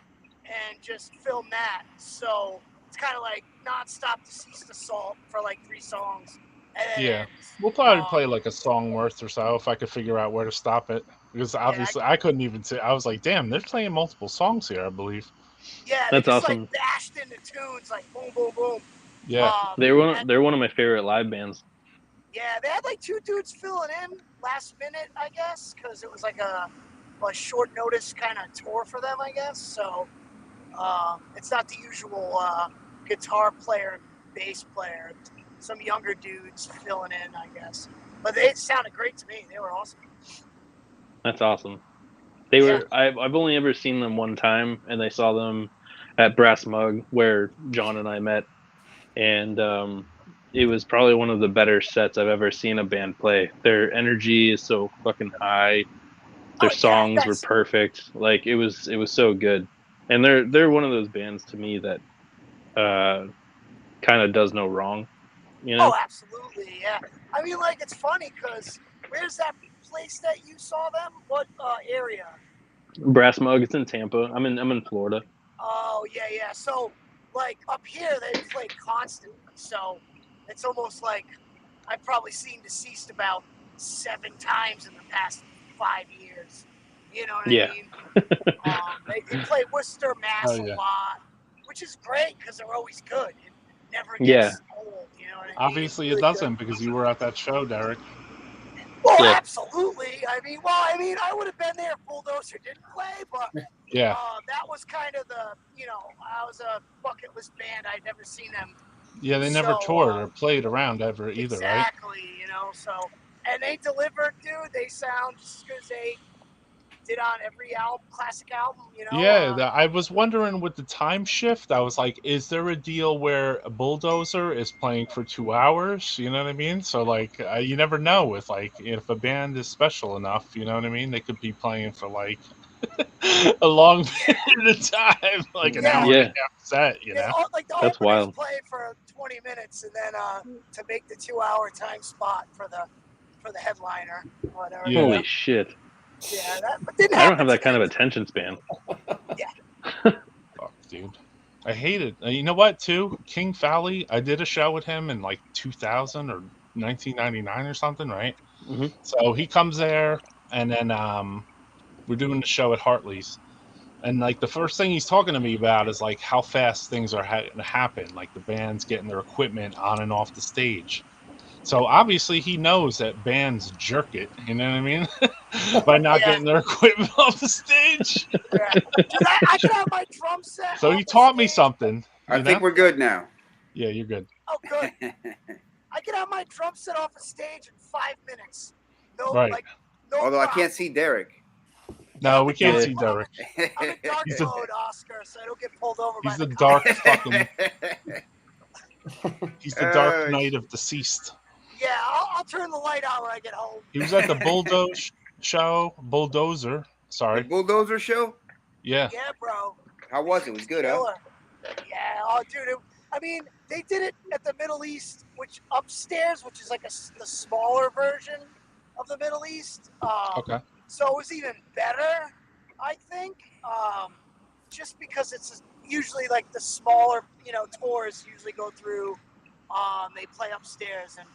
and just filmed that. So it's kind of like nonstop Deceased Assault for like 3 songs. And, Yeah. We'll probably play like a song worth or so if I could figure out where to stop it. Because obviously I couldn't even say. I was like, damn, they're playing multiple songs here, I believe. Yeah, That's they just awesome. like bashed into tunes like boom, boom, boom. Yeah. They're one of my favorite live bands. Yeah, they had like 2 dudes filling in last minute, I guess, because it was like a short notice kind of tour for them, I guess. So it's not the usual guitar player and bass player. Some younger dudes filling in, I guess. But they sounded great to me. They were awesome. That's awesome. They were. I've only ever seen them one time, and I saw them at Brass Mug where John and I met, and it was probably one of the better sets I've ever seen a band play. Their energy is so fucking high. Their songs were perfect. Like it was so good, and they're one of those bands to me that kind of does no wrong. Oh, absolutely, yeah. I mean, like it's funny because where's that place that you saw them? What area? Brass Mug. It's in Tampa. I'm in Florida. Oh yeah. So like up here they play constantly. So it's almost like I've probably seen Deceased about 7 times in the past 5 years. You know what I mean? They play Worcester, Mass a lot, which is great because they're always good. It never gets old. You know what I mean? Obviously really it doesn't good. because you were at that show, Derek. Well, absolutely. I mean, I would have been there if Bulldozer didn't play, but that was kind of I was a bucket list band. I'd never seen them. Yeah, they never toured or played around ever either, right? Exactly, so, and they delivered, dude. They sound just as good as they did on every classic album, Yeah, I was wondering with the time shift, I was like, is there a deal where a Bulldozer is playing for 2 hours? You know what I mean? So, like, you never know with, like, if a band is special enough, you know what I mean? They could be playing for, like, a long period of time, like an hour and a half set, Like the That's openers wild. play for 20 minutes and then to make the 2-hour time spot for the headliner, whatever. Yeah. Holy shit. Yeah, that didn't I don't happen have that to kind of me. attention span. Fuck, dude. I hate it. You know what, too? King Fowley, I did a show with him in, like, 2000 or 1999 or something, right? Mm-hmm. So he comes there, and then we're doing the show at Hartley's. And, like, the first thing he's talking to me about is, like, how fast things are happen. Like, the band's getting their equipment on and off the stage. So, obviously, he knows that bands jerk it, you know what I mean? By not getting their equipment off the stage. Yeah. Dude, I could have my drum set. So, he taught me something. I think we're good now. Yeah, you're good. Oh, good. I can have my drum set off a stage in 5 minutes. No, Right. like, no Although I problem. can't see Derek. No, we can't Yeah. see Derek. I'm in dark He's a- mode, Oscar, so I don't get pulled over by He's the the cops. dark fucking. He's the dark Oh, knight of deceased. Yeah, I'll turn the light on when I get home. He was at the Bulldozer. The Sorry. Bulldozer show? Yeah. Yeah, bro. How was it? It was good, huh? Killer. Yeah, oh, dude. I mean, they did it at the Middle East, which upstairs, which is like the smaller version of the Middle East. Okay. So it was even better, I think, just because it's usually like the smaller, tours usually go through. They play upstairs, and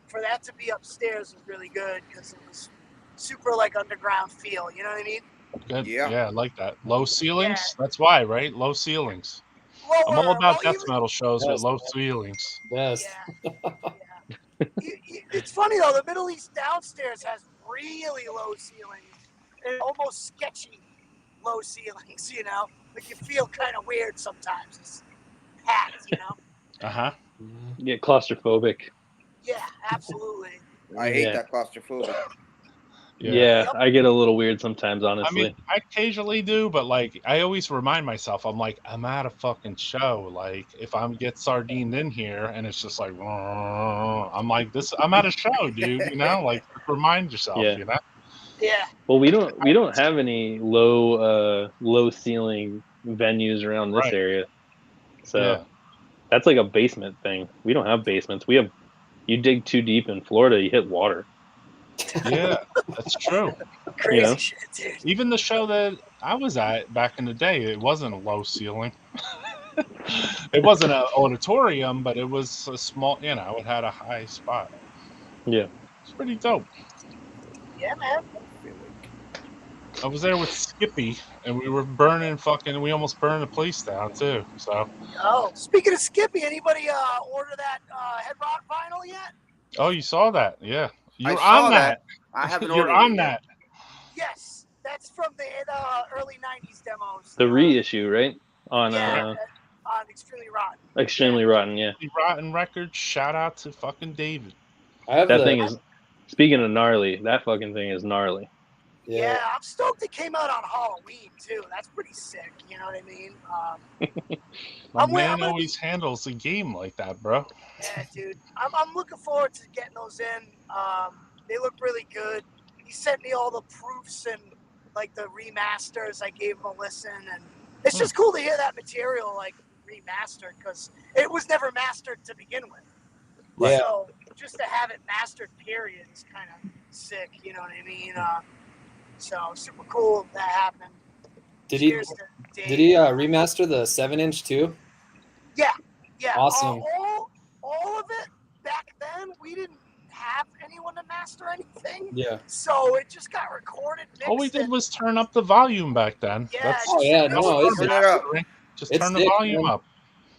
for that to be upstairs was really good because it was super like underground feel. You know what I mean? Good. Yeah. Yeah, I like that. Low ceilings. That's why, right? Low ceilings. I'm all Lower, about well, death metal shows with Yes. low ceilings. Best. Yeah. It's funny though. The Middle East downstairs has really low ceilings and almost sketchy low ceilings. Like you feel kind of weird sometimes. It's packed. Uh huh. Get claustrophobic. Yeah, absolutely. I hate Yeah. that claustrophobic. Yeah, I get a little weird sometimes, I honestly. mean, I occasionally do, but like, I always remind myself, I'm like, I'm at a fucking show. Like, if I get sardined in here and it's just like, I'm like, I'm at a show, dude. Like, remind yourself. Yeah. Yeah. Well, we don't have any low ceiling venues around this Right. area, so Yeah. that's like a basement thing. We don't have basements. You dig too deep in Florida, you hit water. Yeah, that's true. Crazy shit, dude. Even the show that I was at back in the day, it wasn't a low ceiling. It wasn't an auditorium, but it was a small, it had a high spot. Yeah. It's pretty dope. Yeah, man. I was there with Skippy, and we almost burned the place down, too. So, Oh, speaking of Skippy, anybody order that Head Rock vinyl yet? oh, you saw that? Yeah. You're saw on that. I haven't You're ordered on it yet. that. Yes, that's from the early '90s demos. The reissue, right? On on Extremely Rotten. Extremely Rotten, yeah. The Rotten Records, shout out to fucking David. I have That thing is, speaking of gnarly, that fucking thing is gnarly. Yeah, I'm stoked it came out on Halloween too. That's pretty sick. You know what I mean? My I'm man gonna- always handles the game like that, bro. Yeah, dude. I'm looking forward to getting those in. They look really good. He sent me all the proofs and like the remasters. I gave him a listen, and it's just cool to hear that material like remastered because it was never mastered to begin with. Yeah. So just to have it mastered, period, is kind of sick. You know what I mean? So super cool that happened. Did he Cheers to Dave. did he remaster the 7-inch too? Yeah. Awesome. All of it back then, we didn't have anyone to master anything. Yeah. So it just got recorded. Mixed, All we did and- was turn up the volume back then. Yeah, That's, Oh yeah, no, it's Turn it up. just it's turn the sick, volume man. up.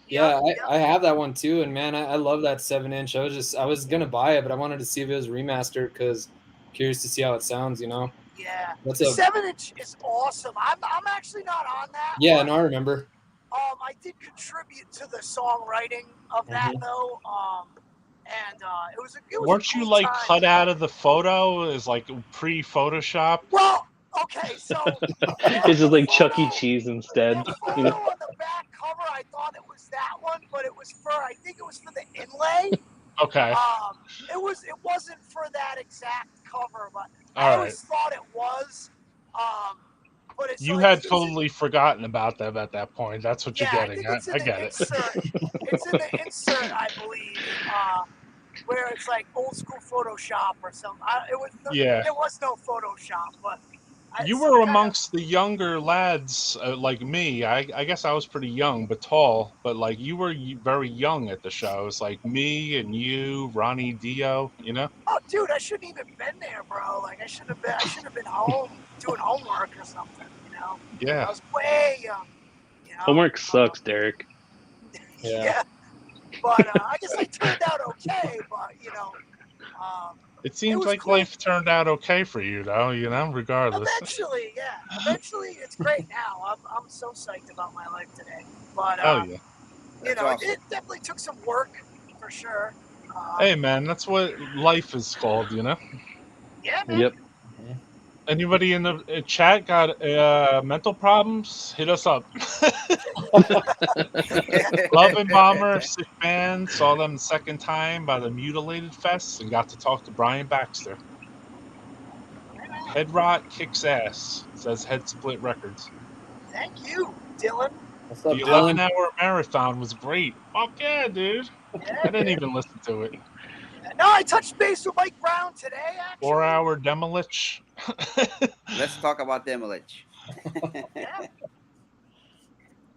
Yeah, Yep. I have that one too, and man, I love that 7-inch. I was gonna buy it, but I wanted to see if it was remastered because curious to see how it sounds. Yeah. What's The up? 7-inch is awesome. I'm actually not on that. Yeah, one. no, I remember. I did contribute to the songwriting of that though. And it was a Weren't you cool like time. cut out of the photo as like pre-Photoshop? Well, okay, so It's just like Chuck E. Cheese instead. The photo on the back cover, I thought it was that one, but I think it was for the inlay. Okay. It wasn't for that exact cover, but I All always thought it was. But it's You like, had it's totally forgotten about them at that point. That's what you're I getting think at. it's in I the get it. insert. It's in the insert, I believe, where it's like old school Photoshop or something. There was no Photoshop, but You were amongst the younger lads like me. I guess I was pretty young, but tall. But like you were very young at the shows, like me and you, Ronnie Dio. Oh, dude, I shouldn't even been there, bro. Like I should have been home doing homework or something. Yeah. I was way young. Homework sucks, Derek. Yeah. But I guess I turned out okay. But It seems was like cool. life turned out okay for you, though. Regardless. Eventually, yeah. Eventually, it's great now. I'm so psyched about my life today. But Oh yeah. That's awesome. it definitely took some work for for sure. Hey, man, that's what life is called, you know? Yeah, man. Yep. Anybody in the chat got mental problems? Hit us up. Love and Bomber, sick band, saw them the second time by the Mutilated Fest and got to talk to Brian Baxter. Head Rot kicks ass, says Head Split Records. Thank you, Dylan. What's up, The Dylan? 11-hour marathon was great. Fuck yeah, dude. Yeah, I didn't man. even listen to it. No, I touched base with Mike Brown today, actually. 4-hour Demolich. Let's talk about Immolation. Yeah,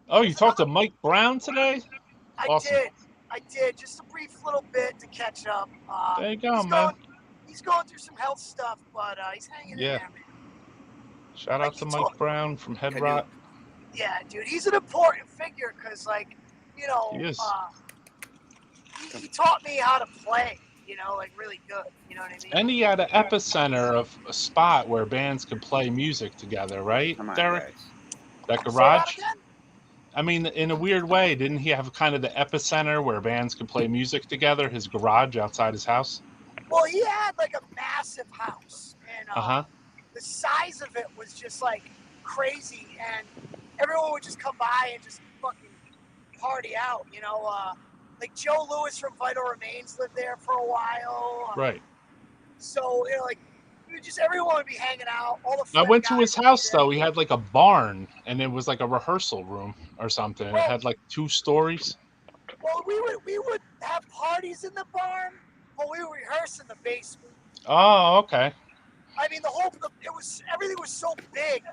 Oh, you talked to Mike Brown today? I Awesome. did. I did. Just a brief little bit to catch up. There you go, man. He's going through some health stuff, but he's hanging in Yeah. there, man. Shout Like out to you Mike told- Brown from Head Canoe. Rot. Yeah, dude, he's an important figure because, like, you know, He is. he taught me how to play, you know, like really good. You know what I mean? And he had an epicenter of a spot where bands could play music together, right, Come on, Derek? guys. That Say that garage? again? I mean, in a weird way, didn't he have kind of the epicenter where bands could play music together, his garage outside his house? Well, he had like a massive house, and Uh-huh. the size of it was just like crazy, and everyone would just come by and just fucking party out, you know. Like Joe Lewis from Vital Remains lived there for a while. Right. So, you know, like, everyone would be hanging out. All the I Flip went to guys his would be house, there. though. He had like a barn, and it was like a rehearsal room or something. It Well- had like 2 stories. Well, we would have parties in the barn, but we would rehearse in the basement. Oh, okay. I mean, everything was so big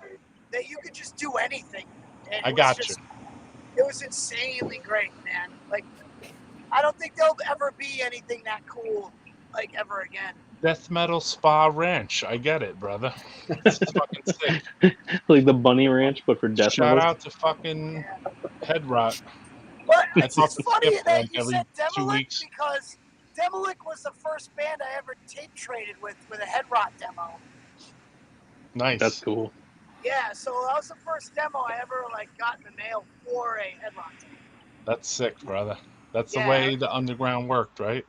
that you could just do anything. And I it was got just, It was insanely great, man. Like, I don't think there'll ever be anything that cool, like, ever again. Death Metal Spa Ranch. I get it, brother. It's fucking sick. Like the Bunny Ranch, but for death Shout metal. out to fucking Head Rot. But I it's talk just to funny Skip, that like, you every said 2 Demolic weeks. because Demolic was the first band I ever tape traded with a Head Rot demo. Nice. That's cool. Yeah, so that was the first demo I ever like got in the mail for a Head Rot demo. That's sick, brother. That's the Yeah. way the underground worked, right?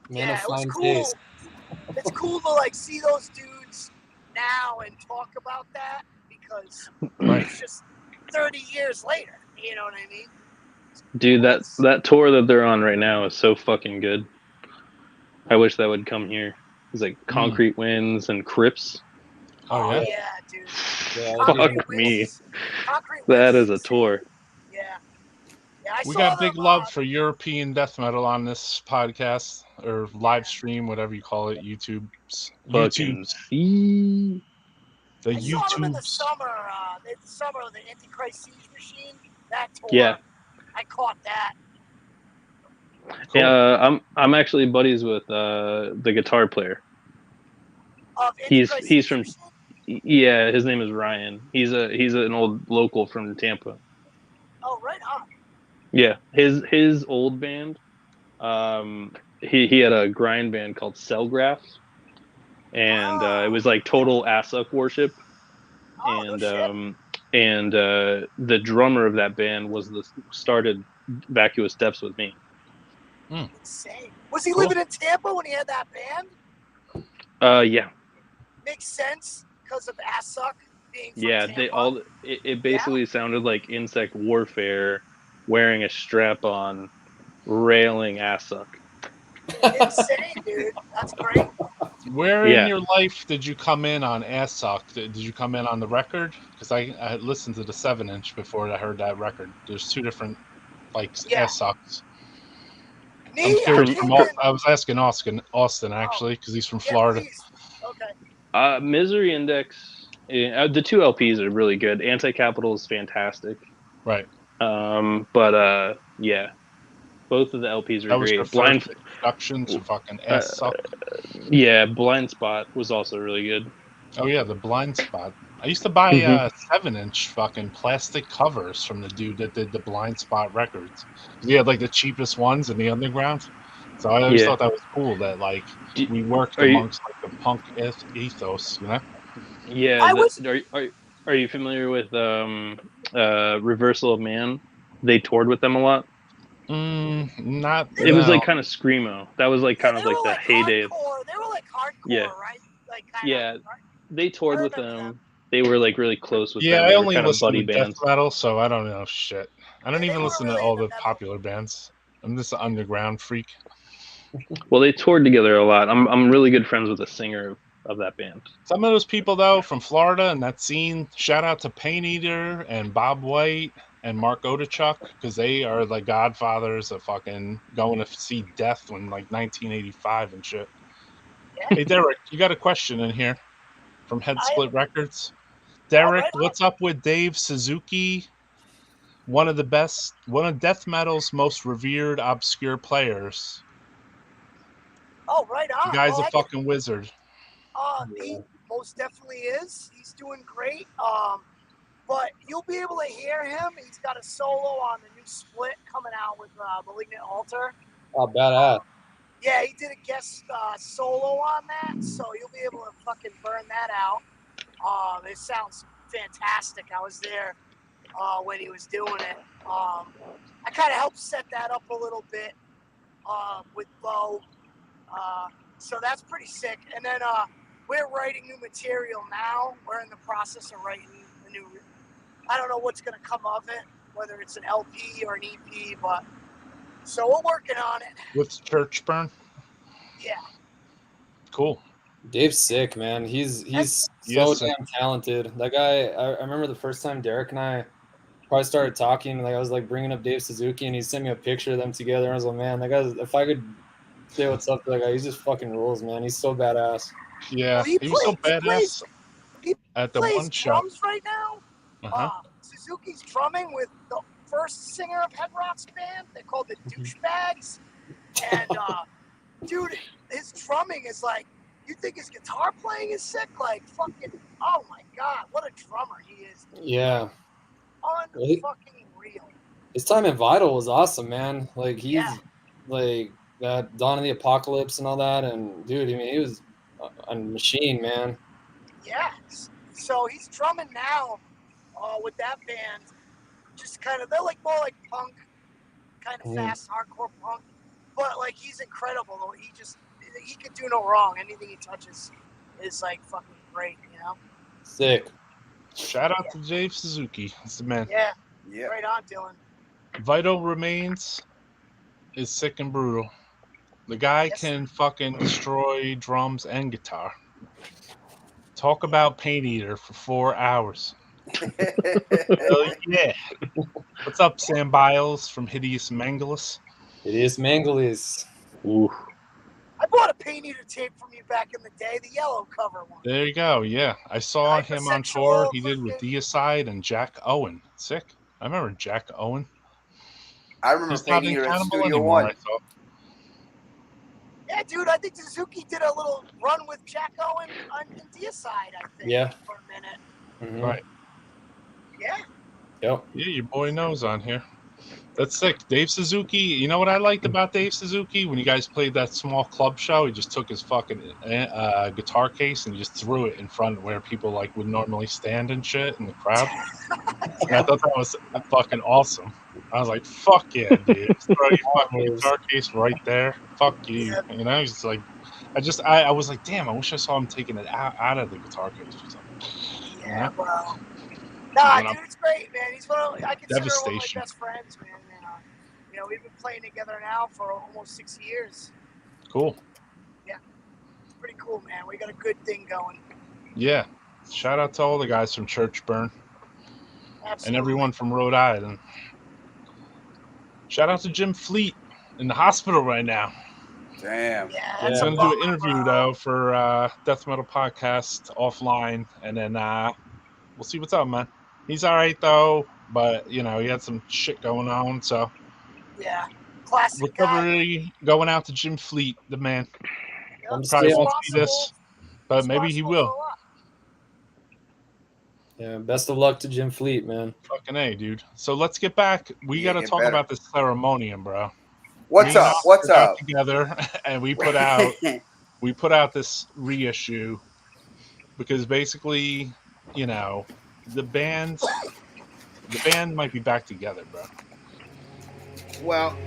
Man Yeah, of it was fine cool. taste. It's cool to like see those dudes now and talk about that because Right. it's just 30 years later. You know what I mean? Dude, that tour that they're on right now is so fucking good. I wish that would come here. It's like Concrete Winds and Crips. Oh, yeah? Yeah, dude. Yeah, Fuck me. Concrete That Winds is a insane. tour. Yeah. Yeah, I We saw got them, big love for European death metal on this podcast or live stream, whatever you call it, YouTube's. Fucking The I saw them in the YouTubes. summer of the Antichrist Siege Machine. That tour. Yeah. I caught that. Cool. Yeah, I'm actually buddies with the guitar player. Of He's Antichrist he's Siege from Machine? yeah, his name is Ryan. He's an old local from Tampa. Oh, right on. Yeah, his old band, he had a grind band called Cellgraphs, and it was like total Assuck worship, Oh, no shit. and the drummer of that band started Vacuous Depths with me. Insane. Was he Cool. living in Tampa when he had that band? Yeah, Makes sense because of Assuck being from yeah, Tampa. it basically sounded like Insect Warfare wearing a strap on, railing Assuck. Insane, dude. That's great. Where Yeah. in your life did you come in on Assuck? Did you come in on the record? Because I had listened to the 7-inch before I heard that record. There's 2 different Yeah. Assucks. Me, I'm I curious. came I was asking Austin actually, because he's from yeah, Florida. please. Okay. Misery Index, the 2 LPs are really good. Anti-Capital is fantastic. Right. But yeah, both of the LPs are That was great. your first introduction to fucking Assuck. Yeah, Blind Spot was also really good. Oh yeah, the Blind Spot. I used to buy 7-inch fucking plastic covers from the dude that did the Blind Spot records. He had like the cheapest ones in the underground. So I always thought that was cool that like we worked amongst like the punk ethos, you know? Yeah, are you familiar with Reversal of Man? They toured with them a lot. Not. It was no. like kind of screamo. That was like kind of they like were the like heyday. hardcore. They were like hardcore, Yeah. right? Like kind Yeah, of. they toured I with remember them. They were like really close with Yeah, them. I They were only kind of listen buddy to death bands. metal, so I don't know shit. I don't Yeah, they even were listen to really all into the metal. popular bands. I'm just an underground freak. Well, they toured together a lot. I'm really good friends with the singer of that band. Some of those people, though, from Florida and that scene, shout out to Pain Eater and Bob White and Mark Odachuk, because they are like godfathers of fucking going to see Death in like 1985 and shit. Yeah. Hey, Derek, you got a question in here from Head I- Split Records. Oh, Derek, right on. what's up with Dave Suzuki? One of death metal's most revered obscure players. Oh, right on. The guy's Well, a fucking wizard. He most definitely is. He's doing great. But you'll be able to hear him. He's got a solo on the new split coming out with Malignant Altar. Oh, badass. Yeah, he did a guest solo on that, so you'll be able to fucking burn that out. It sounds fantastic. I was there when he was doing it. I kind of helped set that up a little bit with Bo. So that's pretty sick. And then we're writing new material now. We're in the process of writing a new. I don't know what's going to come of it, whether it's an LP or an EP, but so we're working on it. With Church Burn? Yeah. Cool. Dave's sick, man. He's so Yes, sir. damn talented. That guy, I remember the first time Derek and I probably started talking, like I was like bringing up Dave Suzuki and he sent me a picture of them together and I was like, man, that guy, if I could say what's up to that guy, he just fucking rules, man. He's so badass. Yeah, Well, he was so badass at the plays one show. drums right now. Uh-huh. Suzuki's drumming with the first singer of Head Rock's band. They're called the Douchebags. And dude, his drumming is like, you think his guitar playing is sick? Like fucking, oh my god, what a drummer he is. Yeah. Unfucking real. His time in Vital was awesome, man. Like he's like that Dawn of the Apocalypse and all that, and dude, I mean, he was a machine, man. Yeah. So he's drumming now with that band. Just kind of, they're like more like punk, kind of fast, hardcore punk. But like he's incredible. He can do no wrong. Anything he touches is like fucking great, you know? Sick. Shout out to Dave Suzuki. That's the man. Yeah. Yeah. Right on, Dylan. Vital Remains is sick and brutal. The guy can fucking destroy drums and guitar. Talk about Pain Eater for 4 hours. Hell yeah. What's up, Sam Biles from Hideous Mangalus? Hideous Mangalus. Ooh. I bought a Pain Eater tape from you back in the day, the yellow cover one. There you go. Yeah, I saw him on tour. He did with Deicide and Jack Owen. Sick. I remember Jack Owen. I remember He's not Pain Eater at Cannibal Studio anymore, One. I thought. Yeah, dude, I think Suzuki did a little run with Jack Owen on Deicide, I think, for a minute. Mm-hmm. Right. Yeah. Yep. Yeah, your boy knows on here. That's sick. Dave Suzuki, you know what I liked about Dave Suzuki? When you guys played that small club show, he just took his fucking guitar case and just threw it in front of where people like would normally stand and shit in the crowd. And I thought that was fucking awesome. I was like, fuck yeah, dude. Just throw your fucking guitar case right there. Fuck you. Yeah. You know, he's like, I was like, damn, I wish I saw him taking it out of the guitar case or something. Yeah, well. Nah, dude, it's great, man. He's I consider him one of my Devastation. best friends, man. You know, we've been playing together now for almost 6 years. Cool. Yeah. It's pretty cool, man. We got a good thing going. Yeah. Shout out to all the guys from Church Burn. Absolutely. And everyone from Rhode Island. Shout out to Jim Fleet in the hospital right now. Damn. Yeah, I'm that's going to do an interview, though, for Death Metal Podcast offline. And then we'll see what's up, man. He's all right, though. But, you know, he had some shit going on, so. Yeah. Classic recovery guy. going out to Jim Fleet, the man. Yep. Probably won't see this, but maybe he will. Yeah, best of luck to Jim Fleet, man. Fucking A, dude. So let's get back. We got to talk about this Ceremonium, bro. What's up? What's up? Together, and we put out this reissue because basically, you know, the band might be back together, bro. Well,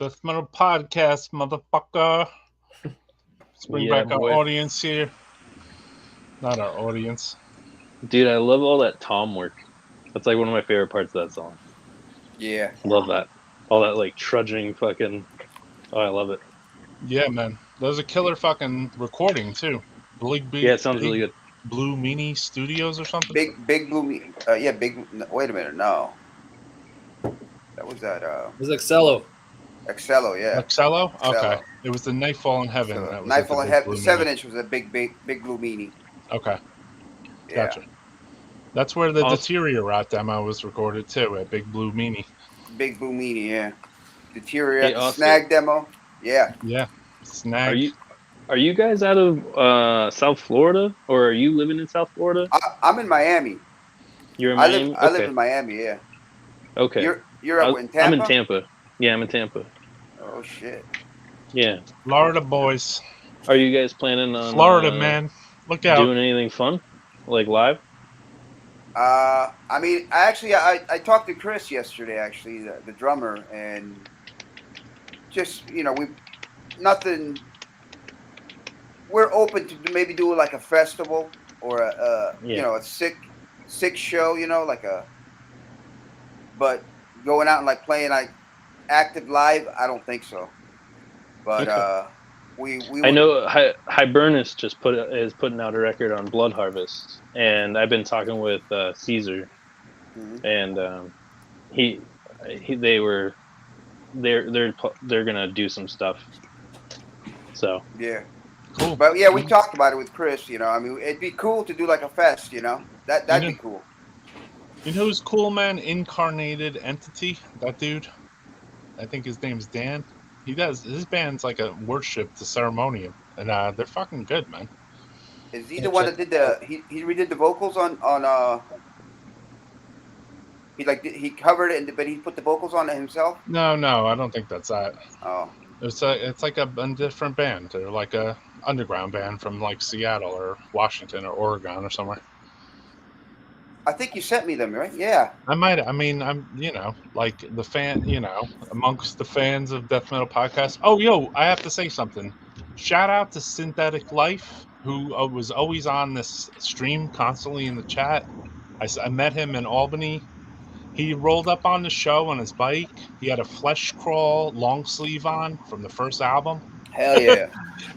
Death Metal Podcast, motherfucker. Let's bring Yeah, back our boy. audience here. Not our audience. Dude, I love all that tom work. That's like one of my favorite parts of that song. Yeah. Love that. All that like trudging fucking. Oh, I love it. Yeah, man. That was a killer fucking recording too. Yeah, it sounds really good. Blue Meanie Studios or something. Big Blue Me. Yeah, Big. Wait a minute. No. That was that. It was Excello. Excello. Yeah. Excello? Okay. Excello. It was the Nightfall in Heaven. So That was Nightfall like in the Heaven. Blue The 7 Meanie. inch was a big Blue Meanie. Okay. Yeah. Gotcha. That's where the Awesome. Deteriorate demo was recorded too, at Big Blue Meanie. Big Blue Meanie. Yeah. Deteriorate. Hey, The Austin. Snag demo. Yeah. Yeah. Snag. Are you guys out of South Florida, or are you living in South Florida? I'm in Miami. You're in I Miami. live in Miami. Yeah. Okay. You're up in Tampa. I'm in Tampa. Yeah, I'm in Tampa. Oh shit. Yeah. Florida boys. Are you guys planning on Florida, man. Look out. doing anything fun, like live? I mean, I talked to Chris yesterday, actually, the drummer, and just nothing. We're open to maybe do like a festival or a sick show, but going out and like playing like active live, I don't think so. But I know Hibernus just is putting out a record on Blood Harvest, and I've been talking with Caesar, and they're gonna do some stuff. So yeah, cool. But yeah, we talked about it with Chris. I mean, it'd be cool to do like a fest. That'd be cool. You know who's cool, man? Incarnated Entity. That dude. I think his name's Dan. His band's like a worship to Ceremonium, and they're fucking good, man. Is he the one that did he redid the vocals on he covered it, but he put the vocals on it himself? No, I don't think that's that. Oh. It's like a different band. They're like a underground band from like Seattle or Washington or Oregon or somewhere. I think you sent me them, right? Yeah. I might. I mean, I'm like the fan. Amongst the fans of Death Metal Podcast. Oh, yo, I have to say something. Shout out to Synthetic Life, who was always on this stream constantly in the chat. I met him in Albany. He rolled up on the show on his bike. He had a Flesh Crawl long sleeve on from the first album. Hell yeah.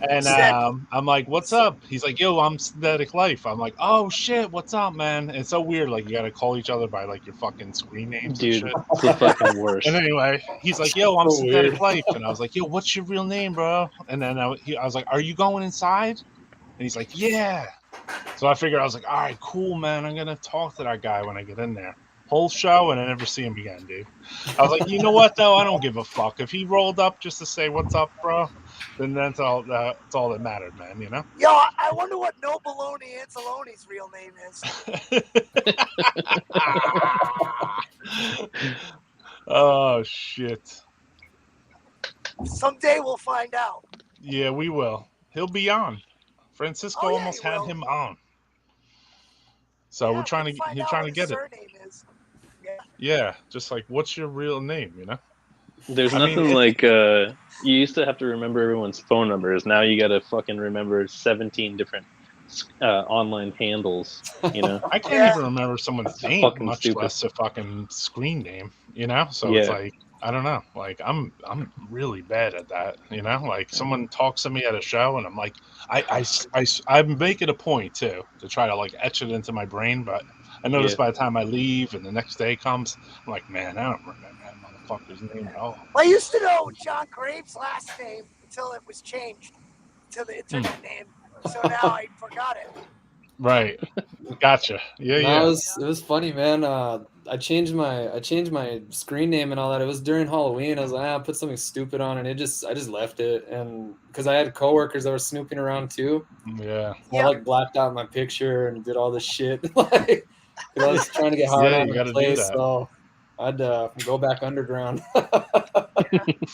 And I'm like, what's up? He's like, yo, I'm Synthetic Life. I'm like, oh shit, what's up, man? It's so weird. Like, you gotta call each other by like your fucking screen names. Dude, and shit. it's the fucking worst. And anyway, he's like, yo, I'm Synthetic Life. And I was like, yo, what's your real name, bro? And then I was like, are you going inside? And he's like, yeah. So I figured, I was like, all right, cool, man. I'm gonna talk to that guy when I get in there. Whole show, and I never see him again, dude. I was like, you know what, though? I don't give a fuck. If he rolled up just to say what's up, bro, then that's all that mattered, man, you know? Yo, I wonder what No Baloney Anzalone's real name is. Oh, shit. Someday we'll find out. Yeah, we will. He'll be on. Francisco almost had him on. So we're trying to get it. Yeah, just like, what's your real name, you know? There's nothing like you used to have to remember everyone's phone numbers. Now you got to fucking remember 17 different online handles, you know? I can't even remember someone's name, much stupid. less a fucking screen name, you know? So it's like, I don't know. Like, I'm really bad at that, you know? Like, someone talks to me at a show, and I'm like, I make it a point, too, to try to, like, etch it into my brain, but I notice by the time I leave and the next day comes, I'm like, man, I don't remember that motherfucker's name at all. I used to know John Graves' last name until it was changed to the internet name, so now I forgot it. Right. Gotcha. Yeah, yeah. It was funny, man. I changed my screen name and all that. It was during Halloween. I was like, I'll put something stupid on, and I just left it. And because I had coworkers that were snooping around too. Yeah. I like blacked out my picture and did all this shit. Like, I was trying to get hard on the place, so I'd go back underground.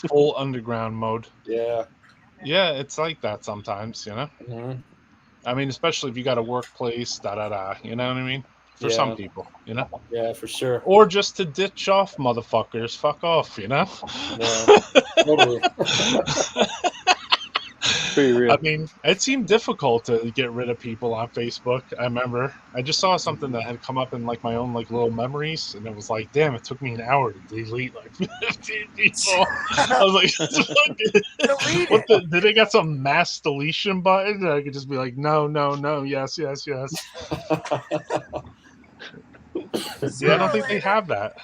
Full underground mode. Yeah. Yeah, it's like that sometimes, you know. Mm-hmm. I mean, especially if you got a workplace, you know what I mean? for some people, you know. Yeah, for sure. Or just to ditch off motherfuckers, fuck off, you know. Yeah, totally. Pretty real. I mean, it seemed difficult to get rid of people on Facebook. I remember I just saw something that had come up in like my own like little memories, and it was like, damn, it took me an hour to delete like 15 people. I was like, Delete what it. did they got some mass deletion button? And I could just be like, no, no, no, yes, yes, yes. Yeah, I don't think they have that.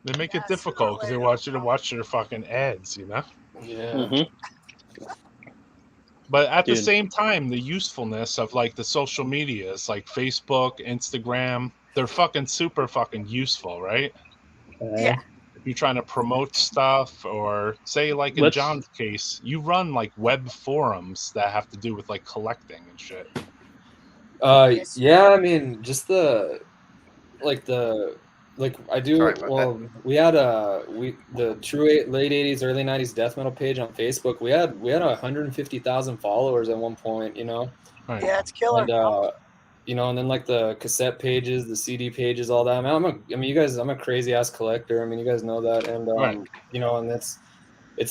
They make it difficult because they want you to watch their fucking ads, you know. Yeah. But at the Dude. same time, the usefulness of like the social medias, like Facebook, Instagram, they're fucking super fucking useful, right? Yeah. If you're trying to promote stuff, or say like in John's case, you run like web forums that have to do with like collecting and shit. Yeah, I mean, just I do. Sorry about Well, we had the true late 80s, early 90s death metal page on Facebook. We had 150,000 followers at one point, you know. Right. Yeah, it's killer. And you know, and then like the cassette pages, the CD pages, all that. I mean, you guys, I'm a crazy ass collector. I mean, you guys know that, and Right. you know, and it's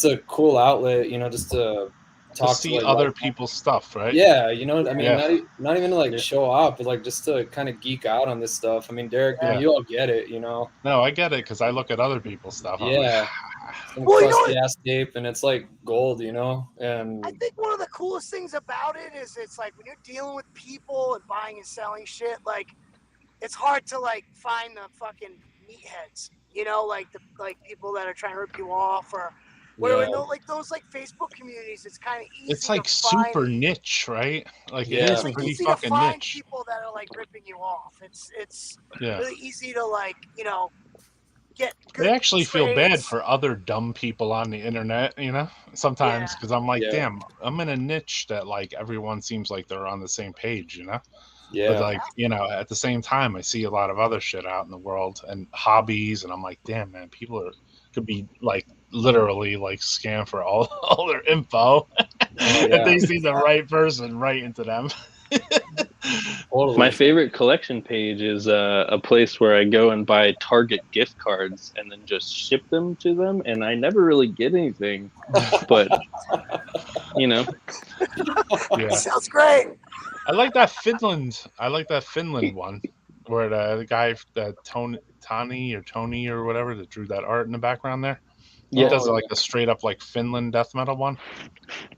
a cool outlet, you know, just to talk see like, other people's stuff, right? Yeah, you know, I mean, Yeah. not even to like show off, but like just to kind of geek out on this stuff. I mean, Derek, you know, you all get it, you know. No, I get it because I look at other people's stuff. Yeah, some Well, you know crusty ass tape, and it's like gold, you know. And I think one of the coolest things about it is it's like when you're dealing with people and buying and selling shit, like it's hard to like find the fucking meatheads, you know, like people that are trying to rip you off or whatever. Yeah. No, like those like Facebook communities, it's kind of easy. It's like to find, super niche, right? Like Yeah. it it's is like pretty easy to fucking find niche. people that are like ripping you off. It's Yeah. really easy to like, you know, get good. They actually feel bad trades. for other dumb people on the internet, you know, sometimes because I'm like, damn, I'm in a niche that like everyone seems like they're on the same page, you know. Yeah. But like, you know, at the same time, I see a lot of other shit out in the world and hobbies, and I'm like, damn, man, people could be like literally like scam for all their info. If they see the right person right into them. Totally. My favorite collection page is a place where I go and buy Target gift cards and then just ship them to them, and I never really get anything, but you know. Yeah. Sounds great. I like that Finland one where the guy Tony or whatever that drew that art in the background there. He does like a straight up like Finland death metal one.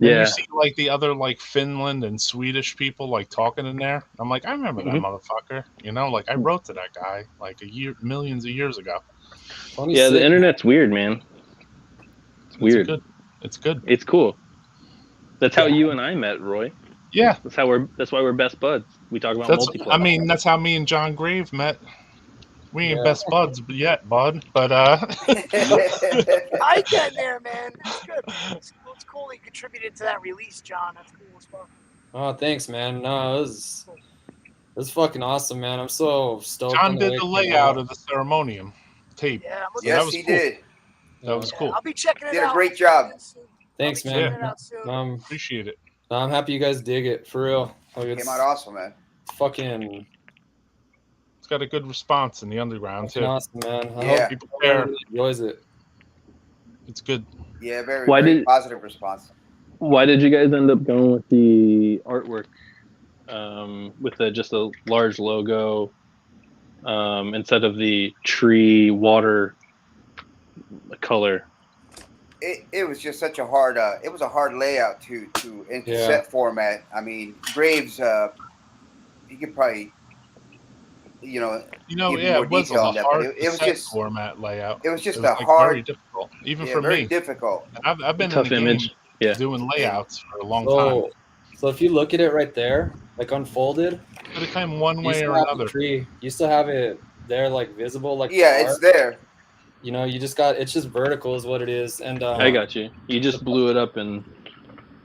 And you see like the other like Finland and Swedish people like talking in there. I'm like, I remember that motherfucker. You know, like I wrote to that guy like millions of years ago. Yeah, the internet's weird, man. It's weird. It's good. It's cool. That's how you and I met, Roy. Yeah. That's why we're best buds. We talk about Multiplex. I mean, that's how me and John Grave met. We ain't best buds yet, bud. But I get there, man. It's good. It's cool you contributed to that release, John. That's cool as fuck. Oh, thanks, man. No, it was fucking awesome, man. I'm so stoked. John did the layout of the Ceremonium tape. Yeah, yes, he did. That was cool. I'll be checking it out. Did a great job. Thanks, man. Appreciate it. I'm happy you guys dig it, for real. Like, came out awesome, man. Fucking. It's got a good response in the underground too. Awesome, man. I hope people care. Really enjoys it. It's good. Yeah, very positive response. Why did you guys end up going with the artwork with just a large logo instead of the tree water color? It was just such a hard it was a hard layout to in cassette format. I mean, Graves he could probably it was a hard it was just format layout. It was just very difficult, even for very me. difficult. I've been tough in the image. game doing layouts for a long time. So if you look at it right there, like unfolded, but it came one way or another. You still have it there, like visible, like it's there. You know, it's just vertical is what it is, and I got you. You just blew it up, and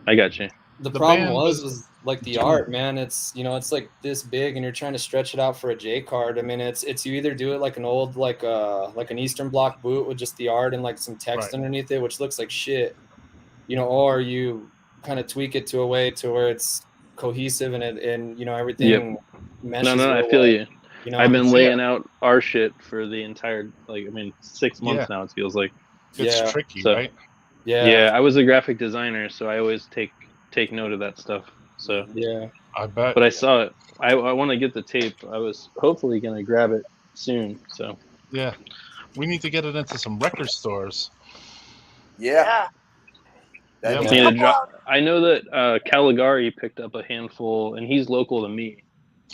I got you. The problem was like the art, man. It's it's like this big, and you're trying to stretch it out for a J card. I mean, it's you either do it like an old like an Eastern Bloc boot with just the art and like some text underneath it, which looks like shit, or you kind of tweak it to a way to where it's cohesive and everything meshes. No, I feel you. You know, I've been laying out our shit for the entire 6 months now. It feels like. It's tricky, So, right? Yeah, I was a graphic designer, so I always take note of that stuff. So yeah. I bet. But I saw it. I want to get the tape. I was hopefully gonna grab it soon. So Yeah, we need to get it into some record stores. Yeah. Yeah, I need to drop. I know that Caligari picked up a handful, and he's local to me.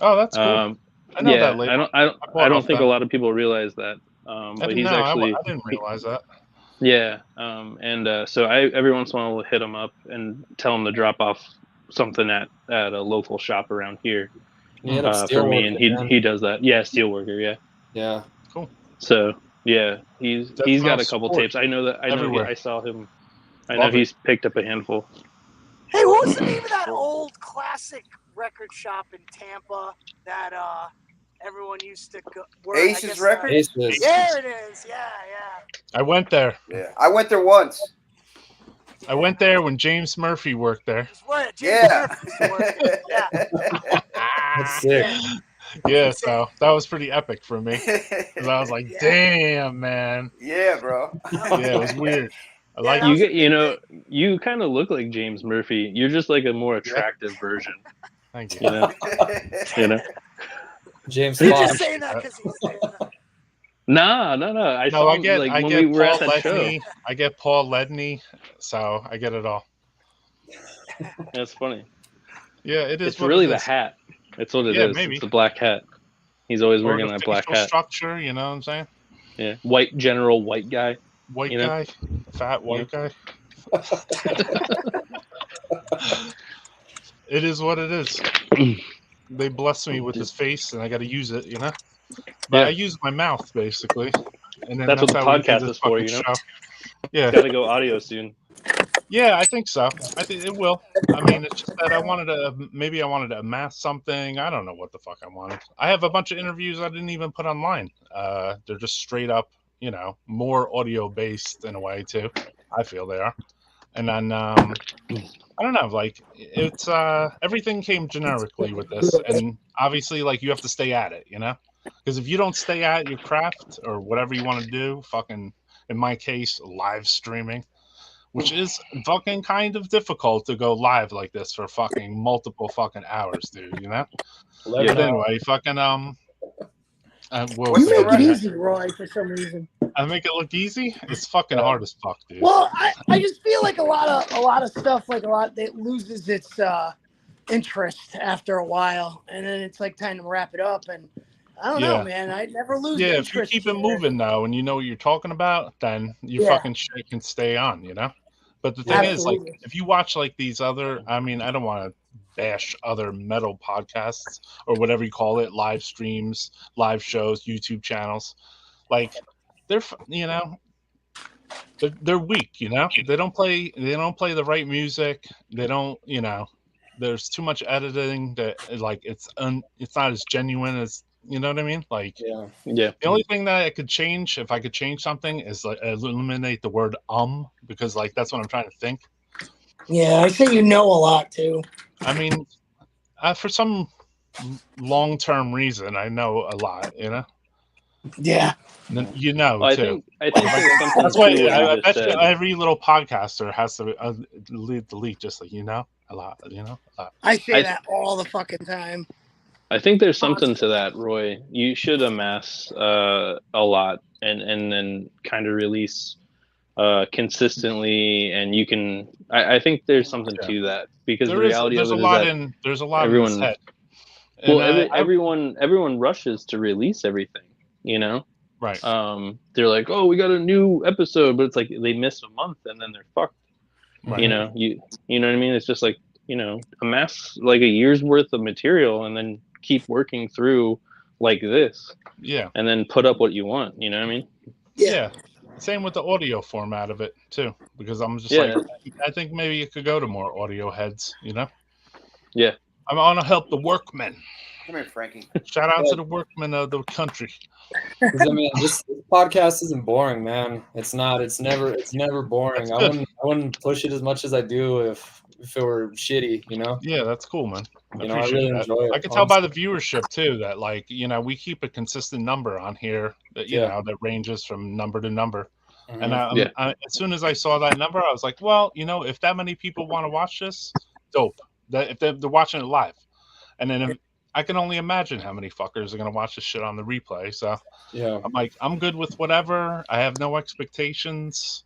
Oh, that's cool. I know that label. I don't think a lot of people realize that. But he's actually. I didn't realize that. Yeah, so I every once in a while will hit him up and tell him to drop off something at a local shop around here for me, and he does that. Yeah, Steelworker. Yeah. Cool. So yeah, he's got a couple tapes. I know I saw him. I know he's picked up a handful. Hey, what was the name of that old classic record shop in Tampa that everyone used to go? Aces Records? Aces. There it is. Yeah. I went there. Yeah, I went there once. I went there when James Murphy worked there. That's sick. Yeah, so that was pretty epic for me. Because I was like, damn, man. Yeah, bro. Yeah, it was weird. I like you kind of look like James Murphy. You're just like a more attractive version. Thank you. You know. James. He's just saying that because he's saying that. No. I saw him, when we were at that show. I get Paul Ledney, so I get it all. That's funny. Yeah, it is. It's really the hat. That's what it is. Maybe. It's the black hat. He's always wearing that black hat. Structure, you know what I'm saying? Yeah, white guy. White guy, fat white guy. It is what it is. They bless me with his face, and I got to use it, you know. But I use my mouth basically, and then that's what the podcast is for, you know. Yeah, got to go audio soon. Yeah, I think so. I think it will. I mean, it's just that I wanted to amass something. I don't know what the fuck I wanted. I have a bunch of interviews I didn't even put online. They're just straight up, you know, more audio based in a way too. I feel they are. And then I don't know, like it's everything came generically with this, and obviously like you have to stay at it, you know, because if you don't stay at your craft or whatever you want to do, fucking in my case, live streaming. Which is fucking kind of difficult to go live like this for fucking multiple fucking hours, dude, you know? But anyway, fucking, you make it easy, Roy, for some reason. I make it look easy? It's fucking hard as fuck, dude. Well, I just feel like a lot of stuff, it loses its interest after a while, and then it's like time to wrap it up, and I don't know, man. I never lose interest. If you keep it moving, though, and you know what you're talking about, then you fucking shit can stay on, you know? But the thing is, like, if you watch like these other, I mean, I don't want to bash other metal podcasts or whatever you call it, live streams, live shows, YouTube channels, like they're, you know, they're weak, you know. They don't play the right music. They don't, you know. There's too much editing that like it's not as genuine as. You know what I mean? Like, yeah. The only thing that I could change, if I could change something, is like eliminate the word because like that's what I'm trying to think. Yeah, I think you know a lot too. I mean, for some long-term reason, I know a lot. You know. Yeah. You know too. I think that's why I bet you every little podcaster has to delete just like a lot. You know. A lot. I say that all the fucking time. I think there's something to that, Roy. You should amass a lot and then kind of release consistently, and you can. I think there's something to that because the reality of it is that there's a lot everyone. In his head. Well, everyone rushes to release everything, you know. Right. They're like, oh, we got a new episode, but it's like they miss a month and then they're fucked. Right. You know, you know what I mean? It's just like, you know, amass like a year's worth of material and then keep working through like this. Yeah. And then put up what you want, you know what I mean? Yeah. Same with the audio format of it too, because I'm just like, I think maybe you could go to more audio heads, you know? Yeah. I want to help the workmen. Come here, Frankie. Shout out to the workmen of the country. I mean, this podcast isn't boring, man. It's not. It's never boring. I wouldn't push it as much as I do if if it were shitty, you know. Yeah, that's cool, man. I really enjoy it. I can tell by the viewership too that, like, we keep a consistent number on here that that ranges from number to number. And as soon as I saw that number, I was like, well, if that many people want to watch this, dope. That if they're watching it live, and then I can only imagine how many fuckers are gonna watch this shit on the replay. So I'm like, I'm good with whatever. I have no expectations.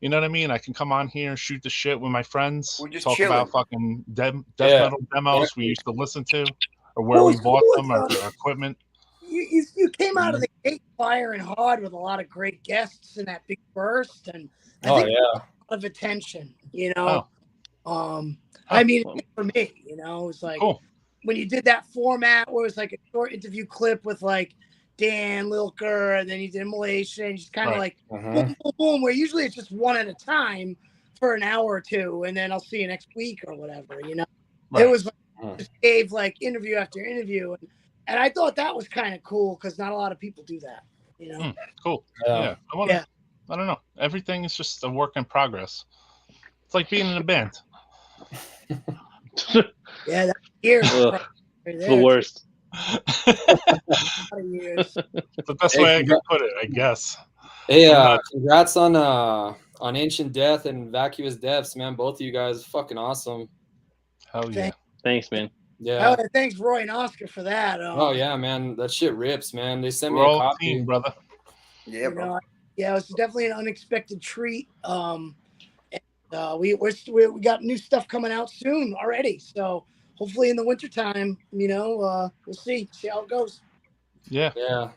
You know what I mean? I can come on here and shoot the shit with my friends. We're just talk chilling. about fucking death metal demos we used to listen to, or where we bought them, or their equipment. You came out of the gate firing hard with a lot of great guests in that big burst, and I think a lot of attention. I mean, for me, it's like when you did that format where it was like a short interview clip with like Dan Lilker, and then you did Immolation, just kind of like boom, boom, boom, where usually it's just one at a time for an hour or two, and then I'll see you next week or whatever, It was like, just gave like interview after interview, and I thought that was kind of cool because not a lot of people do that, Cool. Yeah. I don't know. Everything is just a work in progress. It's like being in a band. Yeah, that's years. It's the worst. Years. The best way I can put it, I guess. Hey, congrats on Ancient Death and Vacuous Depths, man. Both of you guys, fucking awesome. Hell yeah. Thanks, man. Yeah. Oh, thanks, Roy and Oscar, for that. Oh yeah, man, that shit rips, man. They sent me We're a all copy, team, brother. Yeah, bro. Yeah, it was definitely an unexpected treat. We got new stuff coming out soon already, so hopefully in the wintertime, we'll see how it goes. Yeah,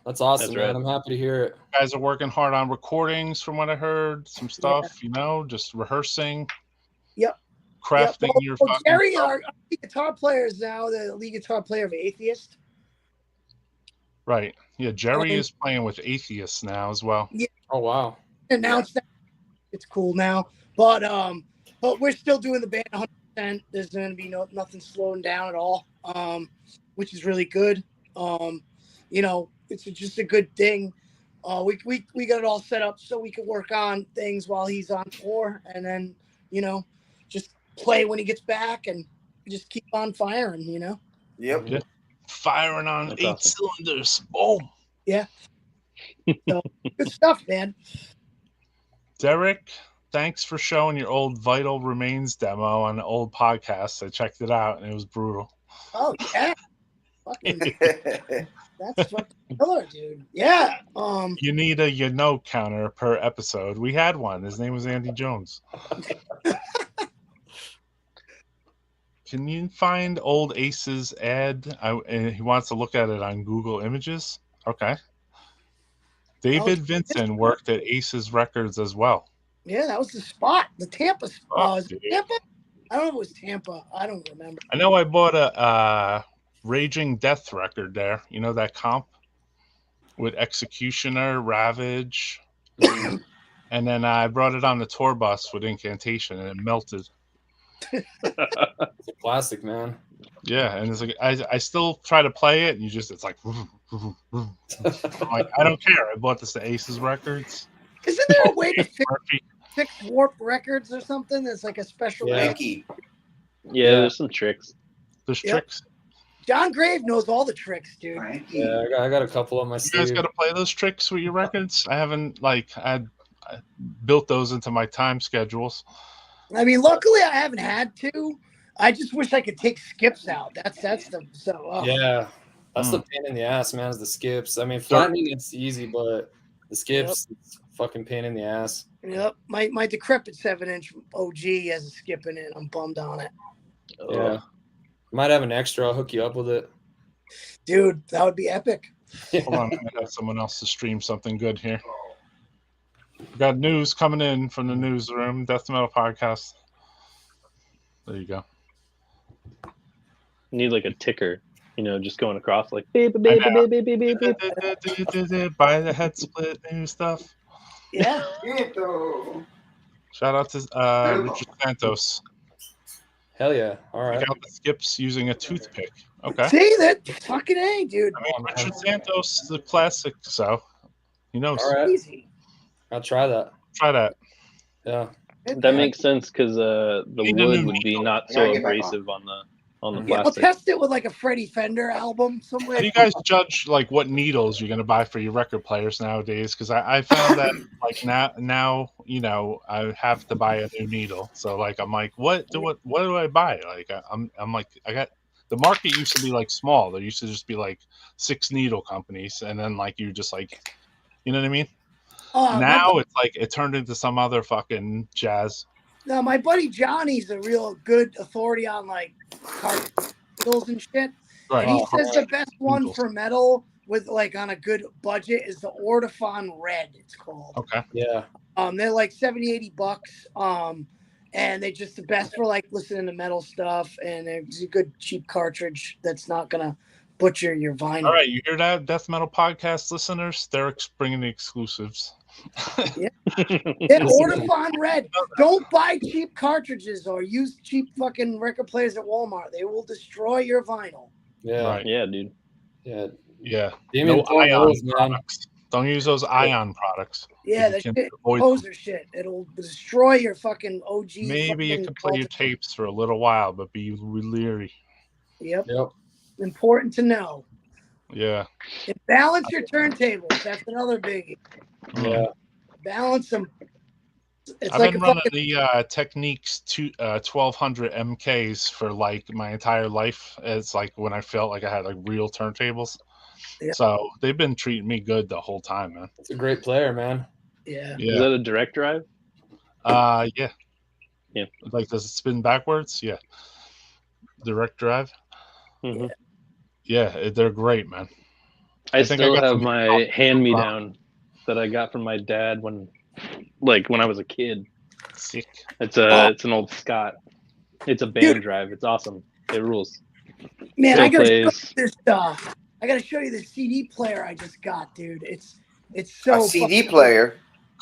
that's awesome, That's man. right. I'm happy to hear it. You guys are working hard on recordings, from what I heard. Some stuff, just rehearsing. Yep. Crafting your fucking Jerry, stuff. our lead guitar player is now the lead guitar player of Atheist. Right. Yeah, Jerry is playing with Atheists now as well. Yeah. Oh wow. Announced that it's cool now, but we're still doing the band 100%. There's going to be nothing slowing down at all, which is really good. It's just a good thing. We got it all set up so we could work on things while he's on tour, and then just play when he gets back, and just keep on firing. Yep. Yeah. Firing on That's 8 awesome. cylinders. Boom. Yeah. So good stuff, man. Derek, thanks for showing your old Vital Remains demo on the old podcast. I checked it out and it was brutal. Oh yeah. That's fucking killer, dude. Yeah. You need a counter per episode. We had one. His name was Andy Jones. Can you find old Ace's ad? And he wants to look at it on Google Images. Okay. David Vincent worked at Ace's Records as well. Yeah, that was the spot. The Tampa spot. Oh, Tampa? I don't know if it was Tampa. I don't remember. I know I bought a Raging Death record there. You know that comp? With Executioner, Ravage. And then I brought it on the tour bus with Incantation and it melted. It's a classic, man. Yeah, and it's like I still try to play it, and it's like, I'm like, I don't care. I bought this to Ace's Records. Isn't there a way to fix Warp Records or something? That's like a special Ricky. Yeah, there's some tricks. There's tricks. John Grave knows all the tricks, dude. Yeah, I got a couple on my sleeve. You guys got to play those tricks with your records. I haven't I built those into my time schedules. I mean, luckily I haven't had to. I just wish I could take skips out. That's the Yeah, that's the pain in the ass, man. Is the skips. I mean, flattening it's easy, but the skips, it's fucking pain in the ass. Yep, my decrepit 7-inch OG has a skip in it. I'm bummed on it. Yeah, might have an extra. I'll hook you up with it, dude. That would be epic. Hold on, I got someone else to stream something good here. We got news coming in from the newsroom, Death Metal Podcast. There you go. You need like a ticker, just going across like beep, beep, beep, beep, beep, beep, beep. Buy the head split new stuff. Yeah. Shout out to Richard Santos. Hell yeah! All right. Check out the skips using a toothpick. Okay. See that fucking A, dude. I mean, Richard Santos is a classic, so he knows. All right. Easy. I'll try that. Try that. Yeah. That makes sense because the Need a wood new would be needle. not I so gotta get back abrasive on the Yeah, I'll plastic. test it with like a Freddie Fender album somewhere. How do you guys judge like what needles you're gonna buy for your record players nowadays? Because I found that like now I have to buy a new needle. So like I'm like what do I buy? Like I'm like I got the market used to be like small. There used to just be like 6 needle companies, and then like you just like you know what I mean. Now it's like it turned into some other fucking jazz. No, my buddy Johnny's a real good authority on like car needles and shit. Right. And he says the best one Needles. for metal with like on a good budget is the Ortofon Red, it's called. Okay. Yeah. They're like $70-$80. And they're just the best for like listening to metal stuff, and it's a good cheap cartridge that's not gonna butcher your vinyl. All right, you hear that, Death Metal Podcast listeners? They're bringing the exclusives. Yeah, Ortofon Red. Don't buy cheap cartridges or use cheap fucking record players at Walmart. They will destroy your vinyl. Yeah. Right. Yeah, dude. Yeah. Yeah. Damien No told ion those, man. products. Don't use those ion products. Yeah, If that you can shit, avoid them. poser shit. It'll destroy your fucking OG. Maybe you fucking can play your tapes for a little while, but be leery. Yep. Yep. Important to know. Yeah. And balance your turntables. That's another biggie. Yeah. Balance them. It's I've like been a running fucking, the Techniques 1200 MKs for like my entire life. It's like when I felt like I had like real turntables. Yeah. So they've been treating me good the whole time, man. It's a great player, man. yeah. Is that a direct drive? Yeah. Yeah. Like, does it spin backwards? Yeah. Direct drive. Mm-hmm. Yeah, they're great, man. I think still I got have some my hand-me-down that I got from my dad when I was a kid. Sick. It's an old Scott. It's a band drive. It's awesome. It rules. Man, Still I gotta plays. show you this I gotta show you the CD player I just got, dude. It's so A CD fucking- player.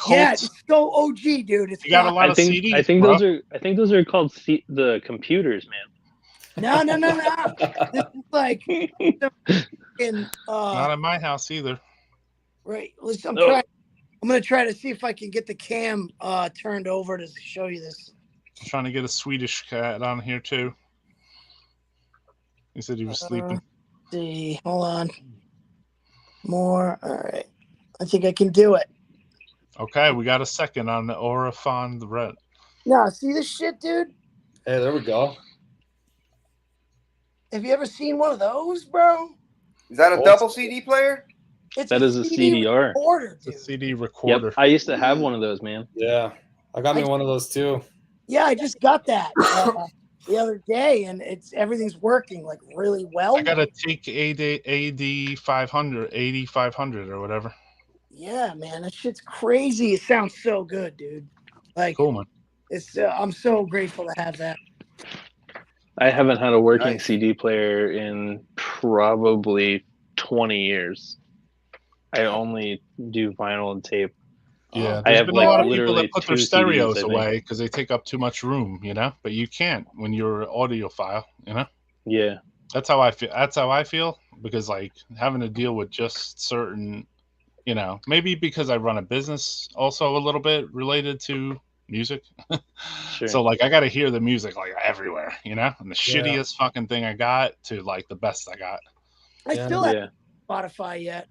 Yeah, Colts. it's so OG, dude. It's You got a lot I of think CDs. I think bro. those are called the computers, man. No. This is like in Not at my house either. right. Listen, Oh. I'm gonna try to see if I can get the cam turned over to show you this. I'm trying to get a Swedish cat on here too. He said he was sleeping. See, hold on. More. All right. I think I can do it. Okay, we got a second on the Orifon the Red. No, see this shit, dude? Hey, there we go. Have you ever seen one of those, bro? Is that a double CD player? It's That is a CDR. recorder, It's a dude. CD recorder. Yep, I used to have one of those, man. Yeah. I got me one of those too. Yeah, I just got that the other day, and everything's working like really well. I got a Take AD 500 or whatever. Yeah, man, that shit's crazy. It sounds so good, dude. Like, Cool, man. it's I'm so grateful to have that. I haven't had a working Nice. CD player in probably 20 years. I only do vinyl and tape. Yeah, I there's have, been like, a lot of people literally that put their 2 stereos CDs, I think. away because they take up too much room, you know. But you can't when you're an audiophile, you know. Yeah. That's how I feel. That's how I feel because like having to deal with just certain, you know, maybe because I run a business also a little bit related to music. Sure. So like I got to hear the music like everywhere, you know, and the Yeah. shittiest fucking thing I got to like the best I got. I Yeah. still Yeah. haven't Spotify yet.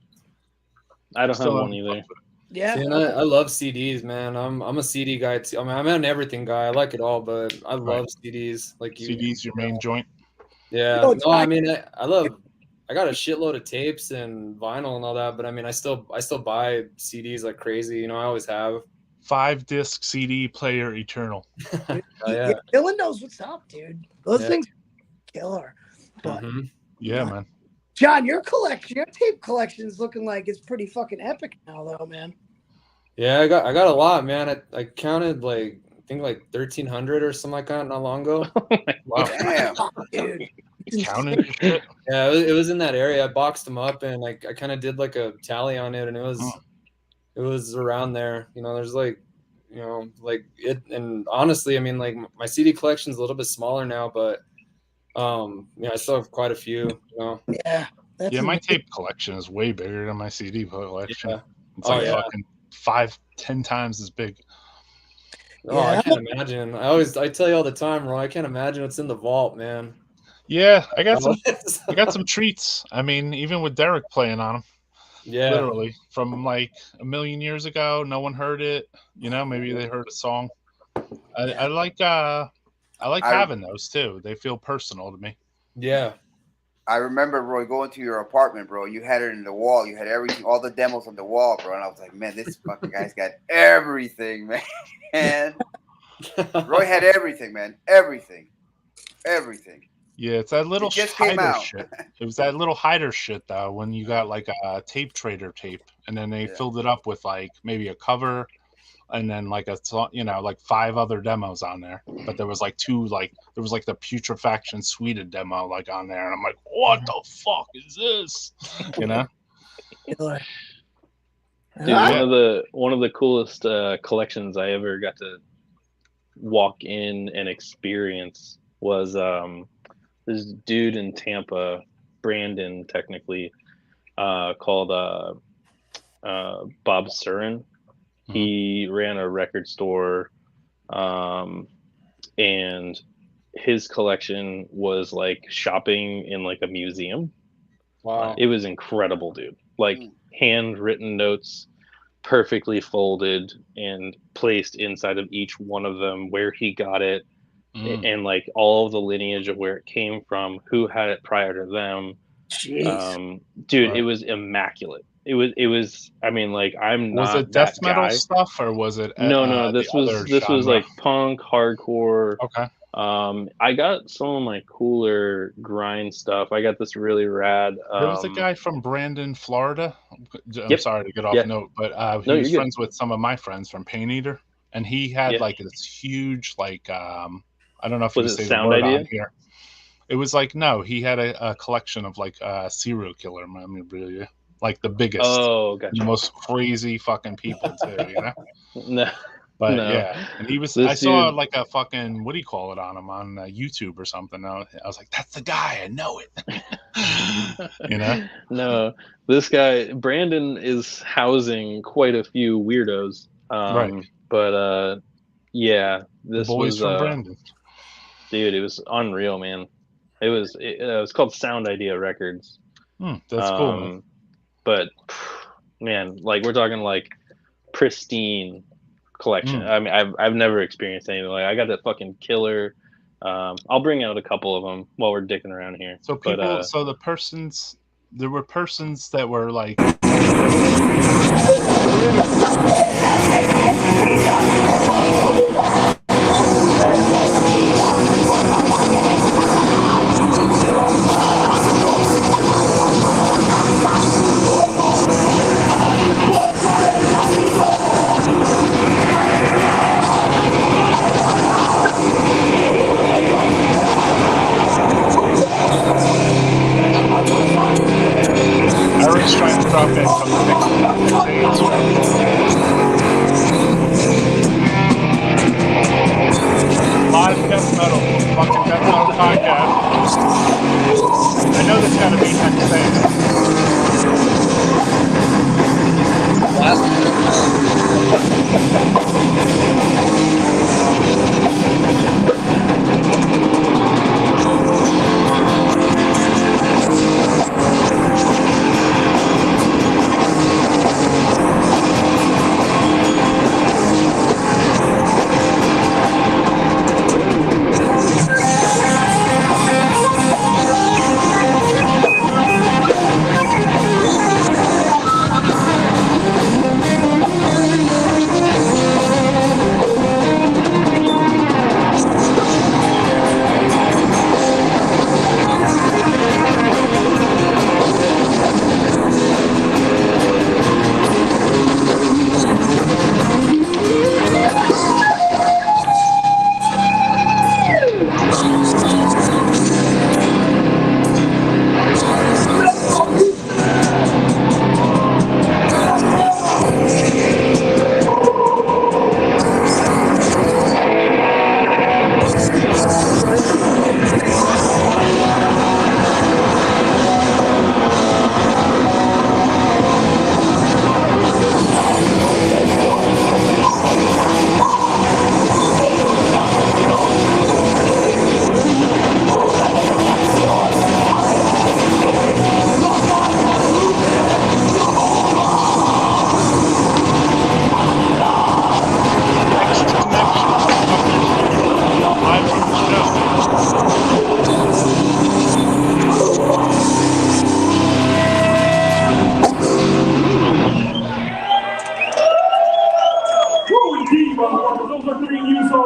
I don't Still have one haven't either. Yeah. See, and I love CDs, man. I'm a CD guy too. I mean, I'm an everything guy. I like it all, but I love CDs. Like you, CD's your main joint. yeah. Oh, No, I mean, I got a shitload of tapes and vinyl and all that, but I mean, I still buy CDs like crazy. You know, I always have. 5-disc CD player eternal. Oh, yeah. Dylan knows what's up, dude. Those Yeah. things are killer. But Mhm. Yeah, man. John, your tape collection is looking like it's pretty fucking epic now, though, man. Yeah, I got a lot, man. I counted like I think like 1,300 or something like that not long ago. Wow. Damn. Oh, dude. It's Counted insane. your shit. Yeah, it was in that area. I boxed them up and like I kind of did like a tally on it, and it was around there. You know, there's like, you know, like it. And honestly, I mean, like my CD collection's a little bit smaller now, but I still have quite a few. You know, Yeah. That's Yeah, my amazing. tape collection is way bigger than my CD collection. Yeah. It's Oh, like yeah. fucking 5-10 times as big. Oh, I can't imagine. I tell you all the time, Roy, I can't imagine what's in the vault, man. Yeah, I got some treats. I mean, even with Derek playing on them. Yeah. Literally from like a million years ago, no one heard it. You know, maybe they heard a song. I like having those too. They feel personal to me. Yeah. I remember, Roy, going to your apartment, bro. You had it in the wall. You had everything, all the demos on the wall, bro. And I was like, man, this fucking guy's got everything, man. And Roy had everything, man. Everything. Yeah, it's that little just came hider out. shit. It was that little hider shit though, when you got like a tape trader tape, and then they filled it up with like maybe a cover, and then like like 5 other demos on there. But there was like 2, like there was like the Putrefaction Sweden demo like on there, and I'm like, what the fuck is this? You know? Dude, one of the coolest collections I ever got to walk in and experience was this dude in Tampa, Brandon, technically, called Bob Surin. He ran a record store, and his collection was like shopping in like a museum. Wow. It was incredible, dude. Like handwritten notes, perfectly folded and placed inside of each one of them, where he got it, and like all of the lineage of where it came from, who had it prior to them. Jeez. Dude, it was immaculate. It was. I mean, like, I'm Was not it death that metal guy. stuff, or was it No. This was like punk, hardcore. Okay. I got some of my cooler grind stuff. I got this really rad. There was a guy from Brandon, Florida. I'm sorry to get off note, but he was friends with some of my friends from Pain Eater, and he had like this huge, like, I don't know if you say the word on here. It was like, no, he had a collection of like serial killer memorabilia, like the biggest, the most crazy fucking people too, you know? No. But yeah, and he was. I saw like a fucking, what do you call it, on him on YouTube or something. I was like, that's the guy. I know it. You know? No, this guy Brandon is housing quite a few weirdos. Right. But yeah, this boys was from Brandon. Dude, it was unreal, man. It was called Sound Idea Records. That's cool, man. But man, like, we're talking like pristine collection. I mean, I've never experienced anything like. I got that fucking killer. I'll bring out a couple of them while we're dicking around here. So people, there were persons that were like. Eric's trying to drop in from the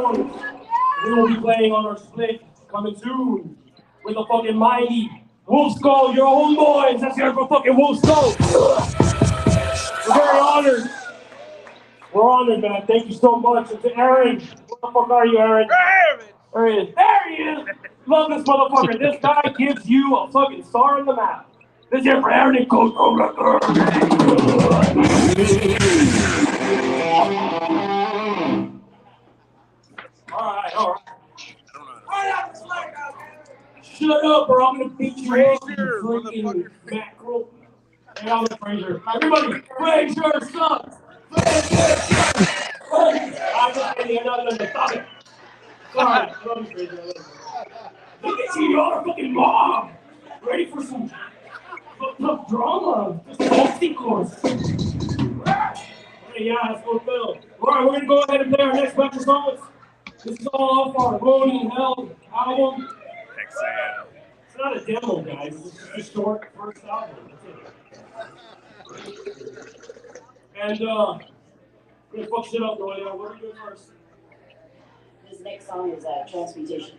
songs. We will be playing on our split coming soon with a fucking mighty Wolf Skull, your own boys. That's here for fucking Wolf Skull. We're very honored. We're honored, man. Thank you so much. And to Aaron, where the fuck are you, Aaron? There he is. There he is. Love this motherfucker. This guy gives you a fucking star on the map. This is for Aaron and Coach Record. All right. Shut up, or I'm gonna beat you up, you freaking mackerel. Hey, I'm the Fraser. Everybody, Fraser sucks. Fraser sucks. I'm just kidding. I'm not gonna stop it. Alright, I love you, Fraser. I love you. Look at you, you're a fucking mob. Ready for some tough drama? Just a hosting course. Hey, yeah, let's go, Phil. Alright, we're gonna go ahead and play our next bunch of songs. This is all off our Rolling Hell album. It's not a demo, guys. It's just a short first album. That's it. And, we're gonna fuck shit up, Roy. What are we doing first? This next song is Transmutation.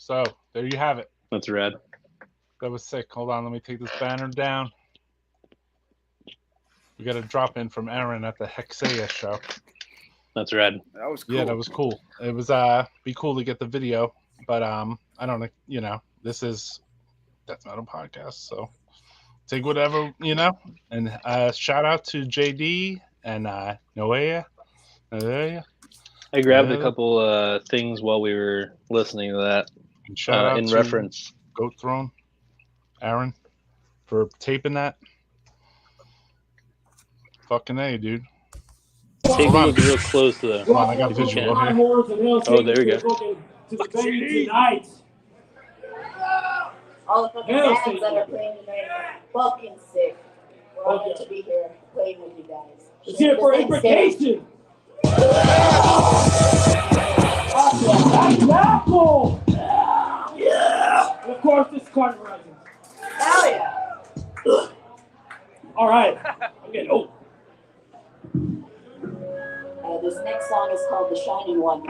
So there you have it. That's rad. That was sick. Hold on, let me take this banner down. We got a drop in from Aaron at the Hexea show. That's rad. That was cool. Yeah, that was cool. It was be cool to get the video, but I don't know, you know, this is Death Metal Podcast, so take whatever, you know. And shout out to JD and Noea. I grabbed a couple things while we were listening to that. And shout out in to reference. Goat Throne, Aaron, for taping that. Fucking A, dude. Take a look real close to the. Come on, I got visual here. Oh, there we go. To the venue tonight. All the fucking bands that are playing tonight are fucking sick. We're honored to be here playing with you guys. Let's hear it for Imprecation. Apple. Yeah. And of course, this is Carter Rising. Hell yeah. All right. I'm getting old. This next song is called The Shining One.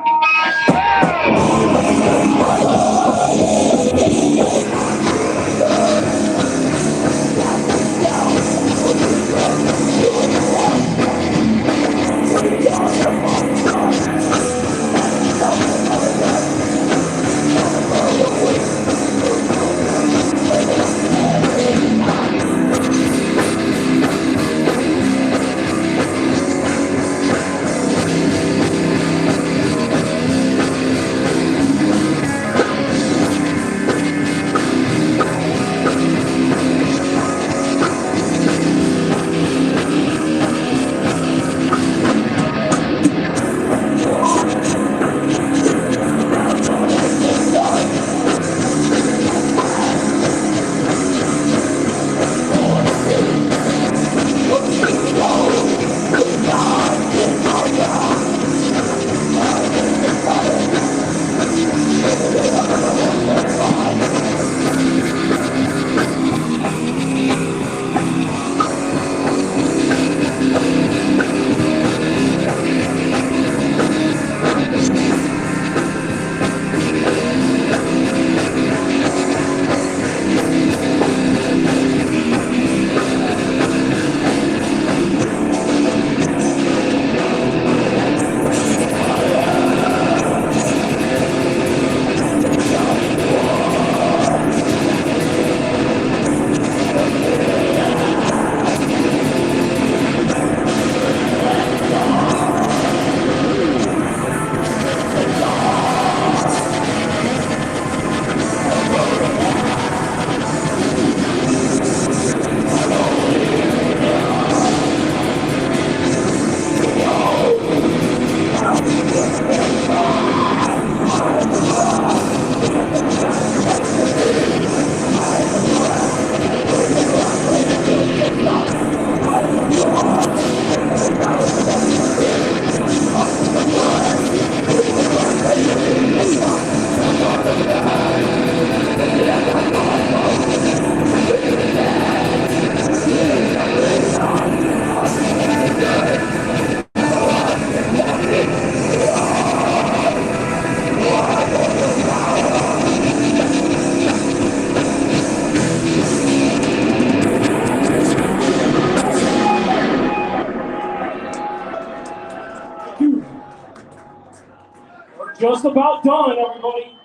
Just about done, everybody.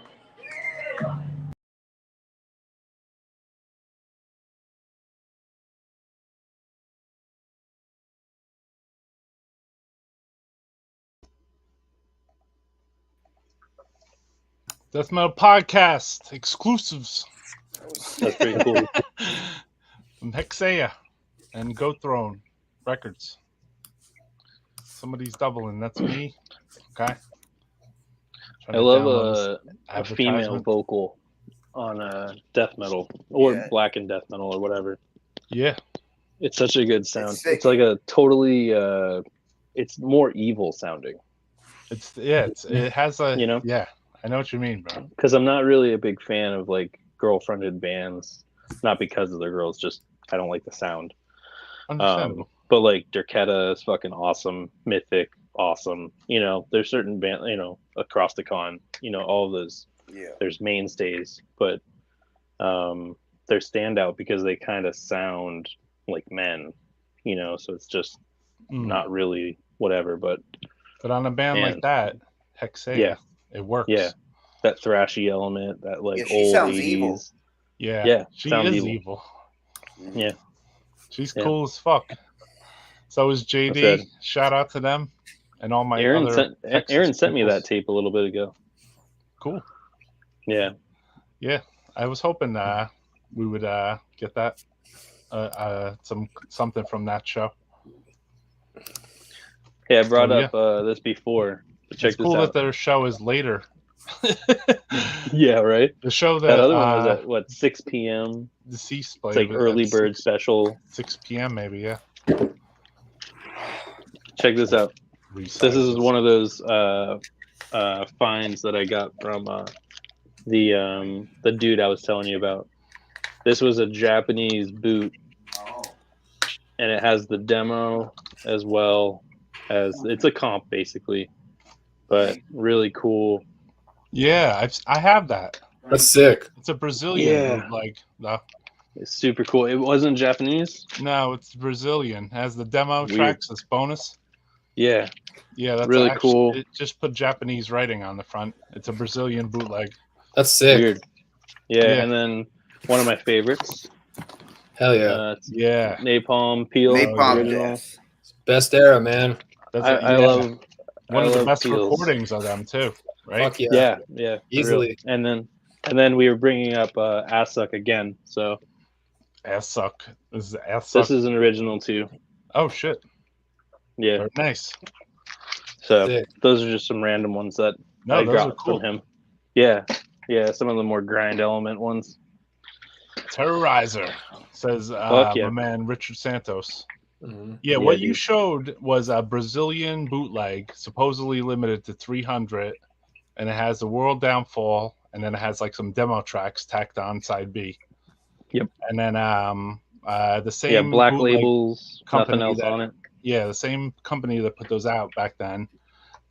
Death Metal Podcast exclusives. That's pretty cool. From Hexea and Goat Throne Records. Somebody's doubling. That's me. Okay. I love a female vocal on death metal or black and death metal or whatever. Yeah. It's such a good sound. It's like a totally it's more evil sounding. It has a, you know? Yeah, I know what you mean, bro. Because I'm not really a big fan of like girl-fronted bands, not because of the girls, just I don't like the sound. Understandable. But like Derketa is fucking awesome, Mythic, awesome. You know, there's certain band, you know, Across the Con, you know, all of those. there's mainstays, but they're standout because they kind of sound like men, you know. So it's just not really whatever. But on a band like that, Hexea, it works. Yeah, that thrashy element, that like she old sounds 80s. evil. Yeah, she is evil. Yeah, she's cool as fuck. So is JD. Shout out to them and all my Aaron other. Aaron sent me that tape a little bit ago. Cool. Yeah. I was hoping we would get that something from that show. Yeah, I brought up this before. Check it's this cool out. that their show is later. Yeah, right. The show that other one was at what 6 p.m. Deceased play. It's like early bird special. 6 p.m. maybe. Yeah. Check this out. This is one of those finds that I got from the dude I was telling you about. This was a Japanese boot, and it has the demo as well as it's a comp basically, but really cool. Yeah, I have that. That's sick. It's a Brazilian bootleg. No. It's super cool. It wasn't Japanese? No, it's Brazilian. It has the demo tracks as bonus. Yeah. Yeah, that's really cool. It just put Japanese writing on the front. It's a Brazilian bootleg. That's sick. Weird. Yeah, and then one of my favorites. Hell yeah. Napalm Peel. Napalm, best era, man. I love one of the best Peels. recordings of them too, right? Fuck yeah. Yeah, easily. And then we were bringing up Asssuck again. So Asssuck. This is Asssuck. This is an original too. Oh shit. Yeah. Very nice. So those are just some random ones that I got from him. Yeah. Yeah, some of the more grind element ones. Terrorizer, says my man Richard Santos. Mm-hmm. Yeah, what you showed was a Brazilian bootleg, supposedly limited to 300, and it has the World Downfall, and then it has like some demo tracks tacked on side B. Yep. And then the same black labels, nothing else on it. Yeah, the same company that put those out back then.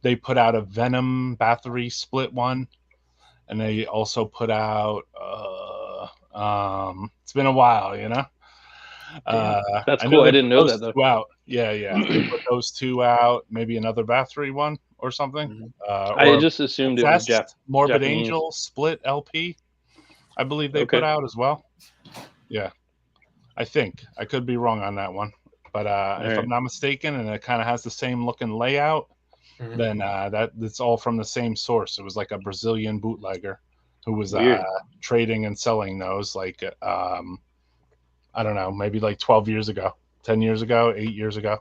They put out a Venom Bathory split one, and they also put out it's been a while, you know. That's cool. I didn't know that though. Out. Yeah. They put those two out. Maybe another Bathory one or something. I just assumed it was Morbid Japanese. Angel split LP. I believe they put out as well. Yeah, I think I could be wrong on that one, but if I'm not mistaken, and it kind of has the same looking layout, then that's all from the same source. It was like a Brazilian bootlegger who was trading and selling those, like I don't know, maybe like 12 years ago, 10 years ago, 8 years ago.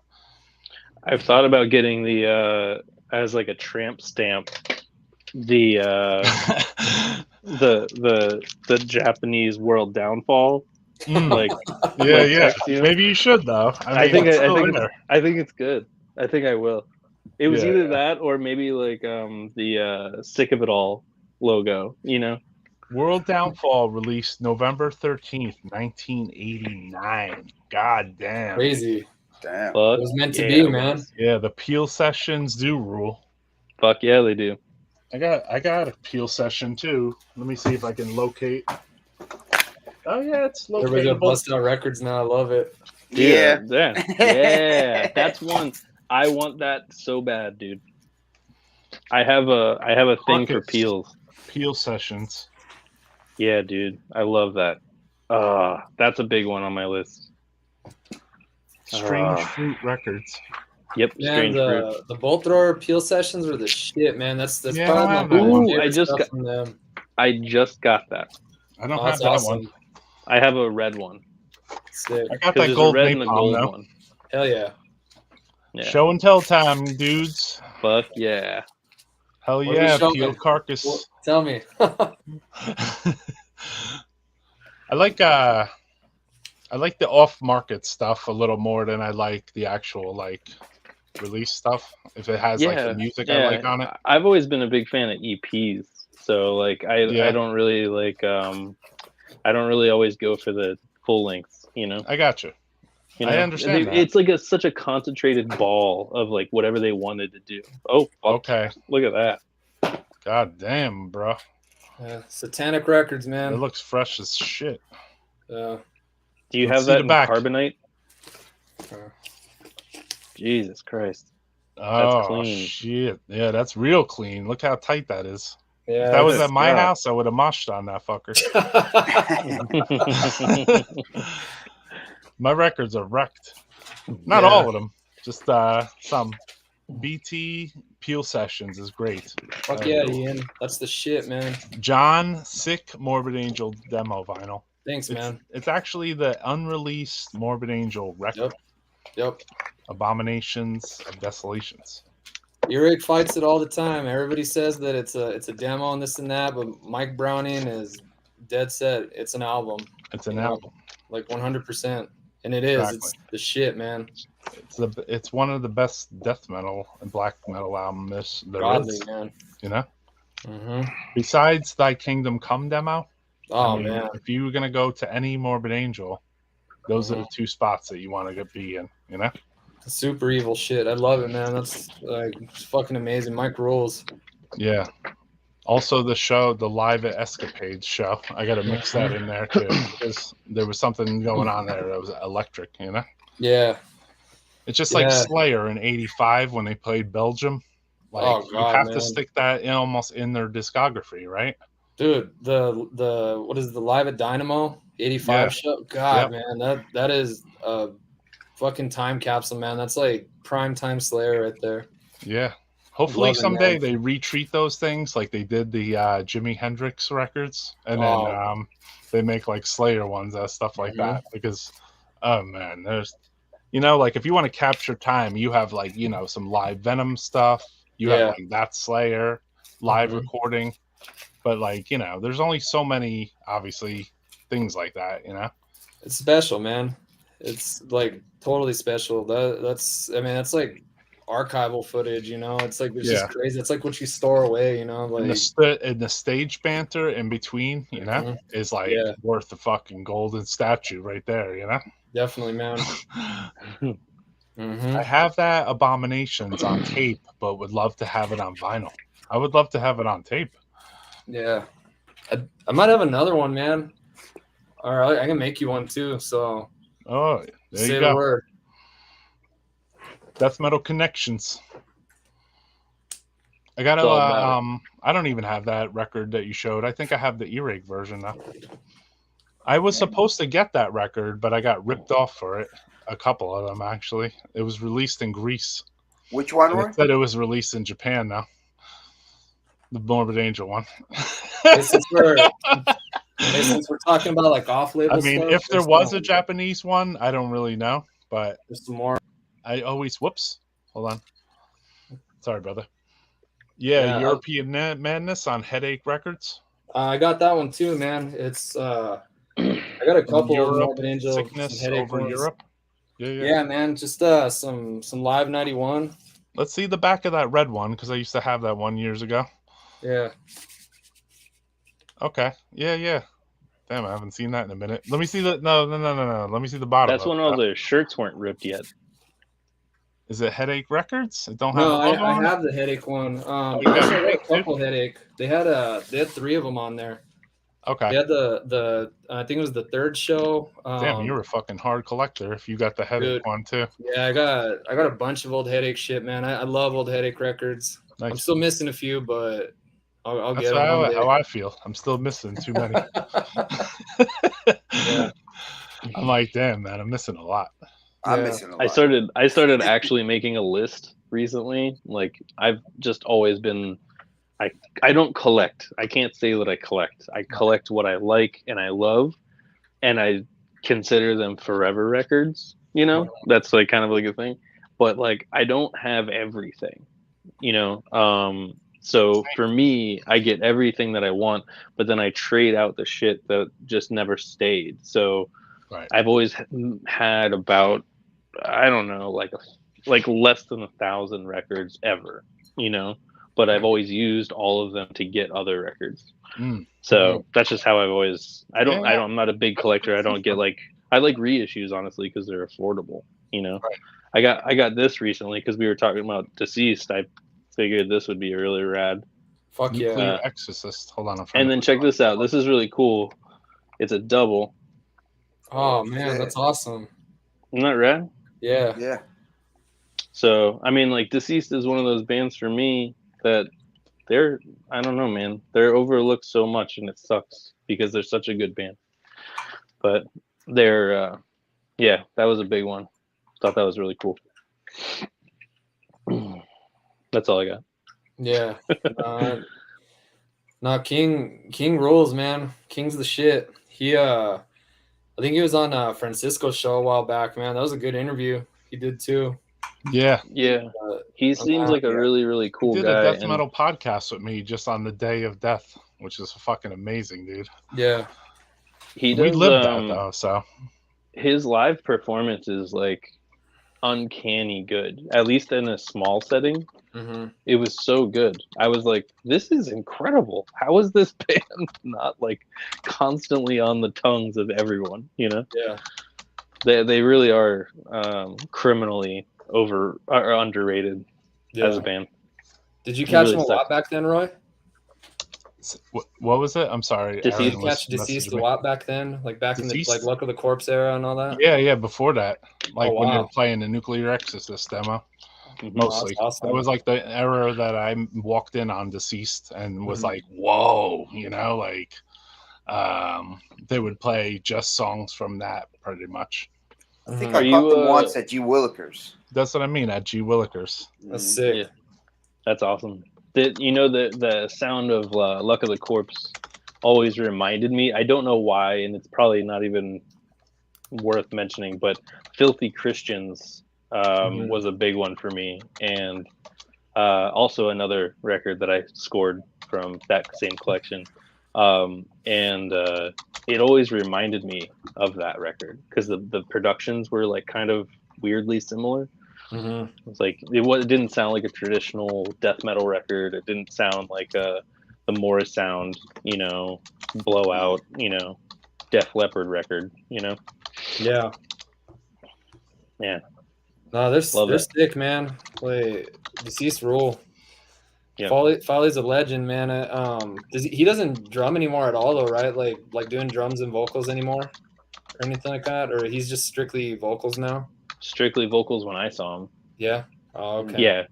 I've thought about getting the as like a tramp stamp, the Japanese World Downfall. Like maybe you should though. I think it's good. I think I will. It was either that or maybe like the Sick of It All logo, you know. World Downfall released November 13th, 1989. God damn. Crazy. Damn. It was meant to be, man. Yeah, the Peel sessions do rule. Fuck yeah, they do. I got a Peel session too. Let me see if I can locate. Oh yeah, it's locatable. Everybody's got Bust Out Records now. I love it. Yeah. That's one. I want that so bad, dude. I have a thing for Peels. Peel sessions. Yeah, dude. I love that. That's a big one on my list. Strange Fruit Records. Yep, man, Strange Fruit. The Bolt Thrower Peel sessions were the shit, man. That's probably my favorite stuff from them. I just got that. I don't have that one. I have a red one. Sick. I got that gold red and a gold though. one. Hell yeah. Show and tell time, dudes. Fuck yeah. Hell yeah, Peel Carcass. Well, tell me. I like the off-market stuff a little more than I like the actual like release stuff. If it has like the music I like on it. I've always been a big fan of EPs, so like I don't really like I don't really always go for the full length. You know. I got you. You know, I understand. It's like such a concentrated ball of like whatever they wanted to do. Oh, okay. Look at that. God damn, bro. Satanic Records, It man. looks fresh as shit. Do you Let's have see that the in back. carbonite? Jesus Christ. Oh, clean. shit. Yeah, that's real clean. Look how tight that is. Yeah, If that was good at my God. house, I would have moshed on that fucker. My records are wrecked. Not Yeah. all of them, just some. BT Peel Sessions is great. Fuck yeah, Ian. That's the shit, man. John Sick Morbid Angel demo vinyl. Thanks, man. It's actually the unreleased Morbid Angel record. Yep. Abominations of Desolations. Earache fights it all the time. Everybody says that it's a demo and this and that, but Mike Browning is dead set. It's an album. It's an album. Like 100%. And it is. Exactly. It's the shit, man. It's one of the best death metal and black metal albums there Godly, is. man. You know? Mm-hmm. Besides Thy Kingdom Come demo, Oh, man. if you were going to go to any Morbid Angel, those are the two spots that you want to be in, you know? Super evil shit. I love it, man. That's like fucking amazing. Mike rules. Yeah. Also, the Live at Escapades show. I got to mix that in there too, because there was something going on there that was electric, you know? Yeah. It's just like Slayer in '85 when they played Belgium. Like, you have to stick that in almost in their discography, right? Dude, the what is the Live at Dynamo 85 show? God, man, that is a fucking time capsule, man. That's like prime time Slayer right there. Yeah. Hopefully someday they retreat those things like they did the Jimi Hendrix records, and then they make like Slayer ones, stuff like that. Because, oh man, there's, like if you want to capture time, you have like, some live Venom stuff. You have like that Slayer live recording, but like, there's only so many, obviously, things like that, It's special, man. It's like totally special. That's like archival footage, it's like it's just crazy. It's like what you store away, like and the stage banter in between, is like worth the fucking golden statue right there, Definitely, man. I have that Abominations on tape, but would love to have it on vinyl. I would love to have it on tape. Yeah, I might have another one, man. All right, I can make you one too. So there say you go. The word. Death Metal Connections. I got I don't even have that record that you showed. I think I have the earache version now. I was supposed to get that record, but I got ripped off for it. A couple of them, actually. It was released in Greece. Which one? It said it was released in Japan now. The Morbid Angel one. Since we're talking about like off-label stuff. If there was a Japanese one, I don't really know, but there's some more. I always hold on. Sorry, brother. Yeah, European Madness on Headache Records. I got that one too, man. It's I got a couple of Morbid Angel Sickness over ones. Europe. Yeah, man. Just some Live 91. Let's see the back of that red one because I used to have that one years ago. Yeah. Okay. Yeah. Damn, I haven't seen that in a minute. Let me see the no. Let me see the bottom. That's when all the shirts weren't ripped yet. Is it Headache Records? It don't have. No, I have the Headache one. I had a couple Headache. They had 3 of them on there. Okay. They had the I think it was the 3rd show. Damn, you're a fucking hard collector if you got the Headache one too. Yeah, I got a bunch of old Headache shit, man. I love old Headache records. Nice. I'm still missing a few, but I'll get them. That's how I feel. I'm still missing too many. Yeah. I'm like, damn, man, I'm missing a lot. I'm missing a lot. I started actually making a list recently. Like I've just always been. I don't collect. I can't say that I collect. I collect what I like and I love, and I consider them forever records. That's like kind of like a thing. But like I don't have everything. So for me, I get everything that I want, but then I trade out the shit that just never stayed. So I've always had about, I don't know, like less than 1,000 records ever, but I've always used all of them to get other records. So that's just how I've always, I'm not a big collector. I don't get I like reissues, honestly, because they're affordable, I got this recently because we were talking about Deceased. I figured this would be really rad. Fuck yeah. Nuclear Exorcist. Hold on. And then check this out. This is really cool. It's a double. Oh man, that's awesome. Isn't that rad? Yeah. Yeah. So I mean, like, Deceased is one of those bands for me that they're, I don't know, man, they're overlooked so much, and it sucks because they're such a good band. But they're, yeah, that was a big one. Thought that was really cool. That's all I got. Yeah. No, King rules, man. King's the shit. He I think he was on Francisco's show a while back, man. That was a good interview. He did too. Yeah. He seems like a really, really cool he did guy. a death metal podcast with me just on the day of death, which is fucking amazing, dude. Yeah. He does, we lived that though, so his live performance is like uncanny good, at least in a small setting. Mm-hmm. It was so good. I was like, this is incredible. How is this band not like constantly on the tongues of everyone, you know? Yeah. They really are criminally underrated as a band. Did you catch really him a lot back then, Roy? What was it? I'm sorry. Deceased. Did you catch Deceased a lot back then? Like back Deceased? in the Luck of the Corpse era and all that? Yeah, before that. Like when they wow. were playing the Nuclear Exorcist demo. Mhm. Mostly. Oh, awesome. That was like the era that I walked in on Deceased and was like, whoa, you know, like they would play just songs from that pretty much. I think Are I you, caught them once at G. Willikers. That's what I mean, at G. Willikers. That's sick. Yeah. That's awesome. You know, the sound of Luck of the Corpse always reminded me. I don't know why, and it's probably not even worth mentioning, but Filthy Christians was a big one for me. And also another record that I scored from that same collection. And it always reminded me of that record because the productions were like kind of weirdly similar. Mm-hmm. It's like it didn't sound like a traditional death metal record. It didn't sound like the Morris Sound, you know, Blowout, you know, Def Leppard record, you know. Yeah. Yeah. No, they're sick, man. Play Deceased rule. Yeah. Folly's a legend, man. He doesn't drum anymore at all, though, right? Like doing drums and vocals anymore, or anything like that, or he's just strictly vocals now. Strictly vocals when I saw him. Yeah. Oh, okay. Yeah,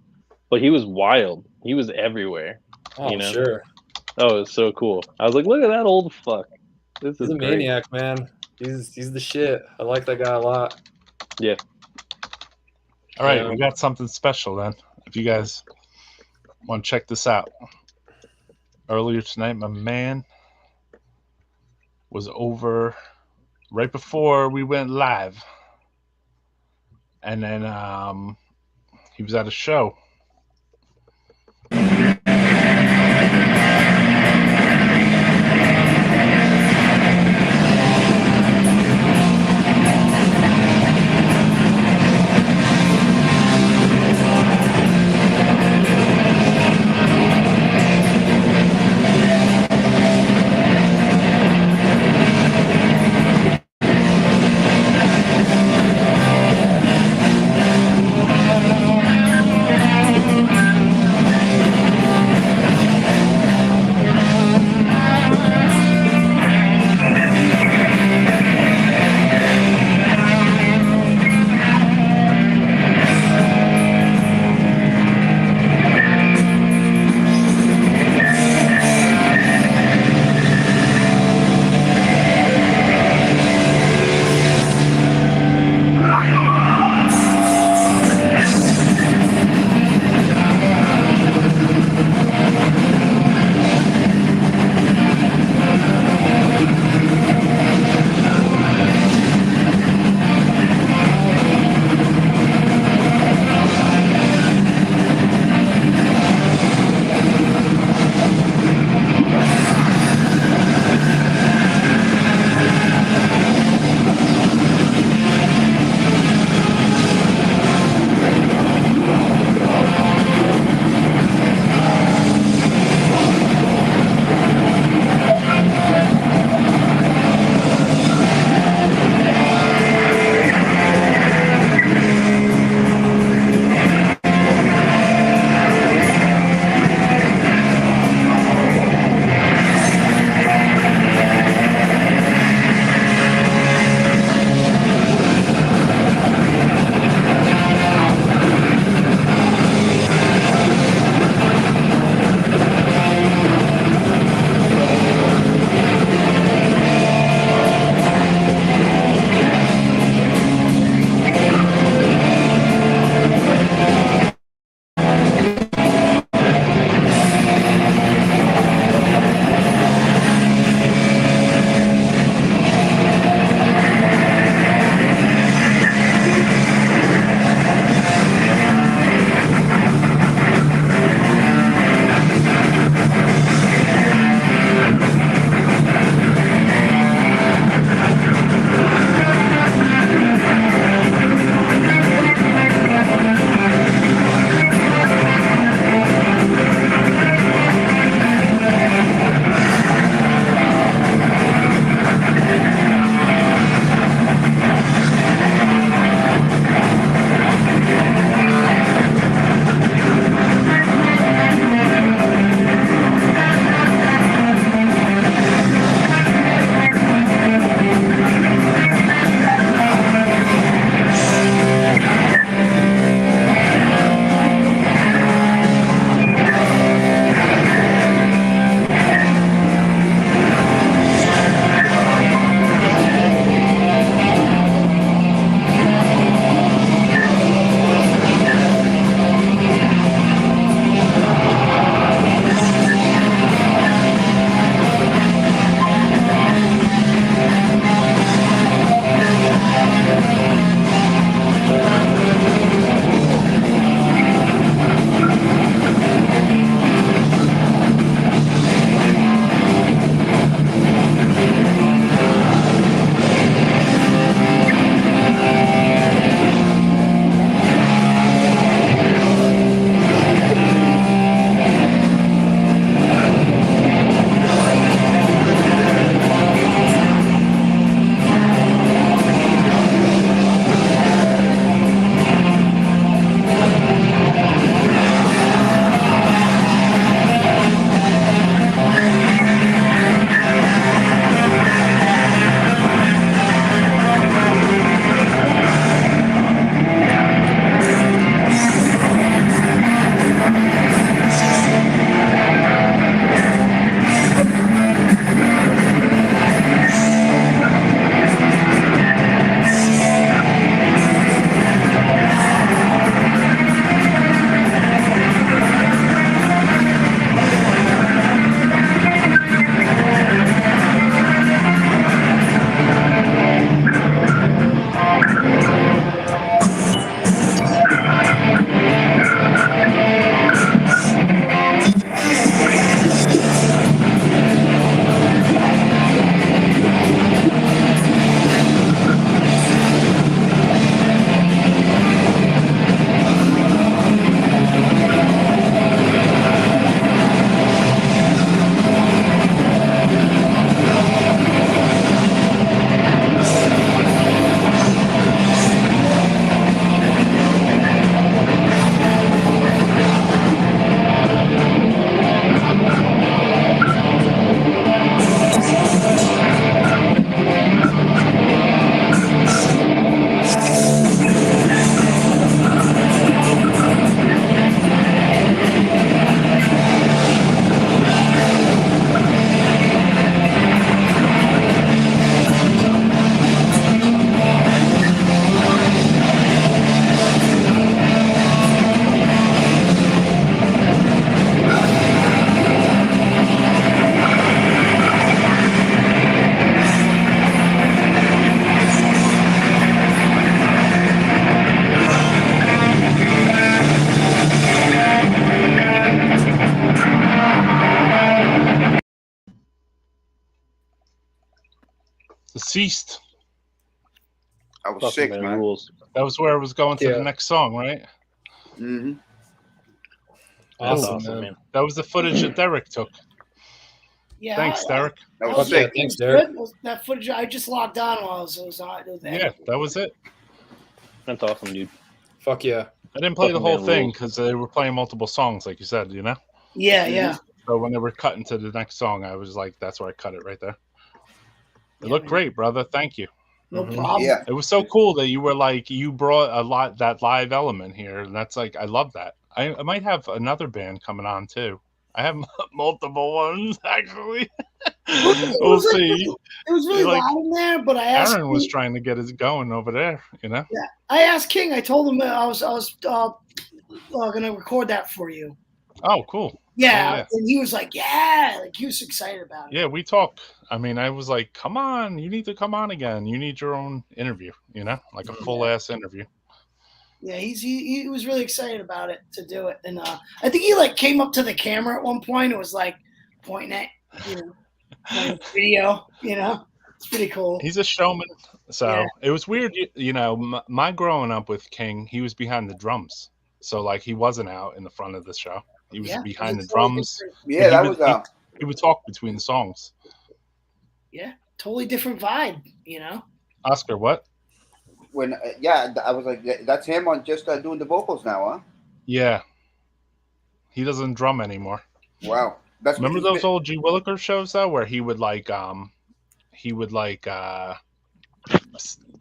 but he was wild. He was everywhere. Oh, you know? sure. Oh, it was so cool. I was like, look at that old fuck. This is He's a great. maniac, man. He's the shit. I like that guy a lot. Yeah. All right, we got something special then. If you guys want to check this out. Earlier tonight, my man was over right before we went live. And then he was at a show. Ceased. I was Fucking sick, man man. rules. That was where it was going to Yeah. the next song, right? Mm-hmm. That's Awesome, awesome, man. man. That was the footage that Derek took. Yeah. Thanks, Derek. That Fuck was yeah, sick. thanks, It was Derek. good. That footage, I just logged on while it was on. It was Yeah, that was it. That's awesome, dude. Fuck yeah. I didn't play the Fucking whole man thing rules. because they were playing multiple songs, like you said, you know? Yeah, yeah. So when they were cutting to the next song, I was like, that's where I cut it right there. It Yeah, looked man. great, brother. Thank you. No Mhm. problem. Yeah. It was so cool that you were like, you brought that live element here. And that's like, I love that. I might have another band coming on too. I have multiple ones, actually. We'll was like- see. It was really Like, loud in there, but I asked. Aaron was trying to get it going over there, you know? Yeah, I asked King. I told him that I was going to record that for you. Oh, cool. Yeah, Yeah. and he was like, "Yeah," like he was excited about it. Yeah, we talked. I mean, I was like, come on, you need to come on again. You need your own interview, you know? Like a full ass interview. Yeah, he was really excited about it to do it, and I think he like came up to the camera at one point and was like pointing at playing video. It's pretty cool. He's a showman. So Yeah. it was weird, my growing up with King, he was behind the drums. So like he wasn't out in the front of the show. He was Yeah, behind the it's totally drums. different. Yeah, But that he was he would talk between the songs. Yeah, totally different vibe. Oscar, what? when I was like, that's him on just doing the vocals now, huh? Yeah. He doesn't drum anymore. Wow. That's what Remember he's those been- old G Willikers shows though, where he would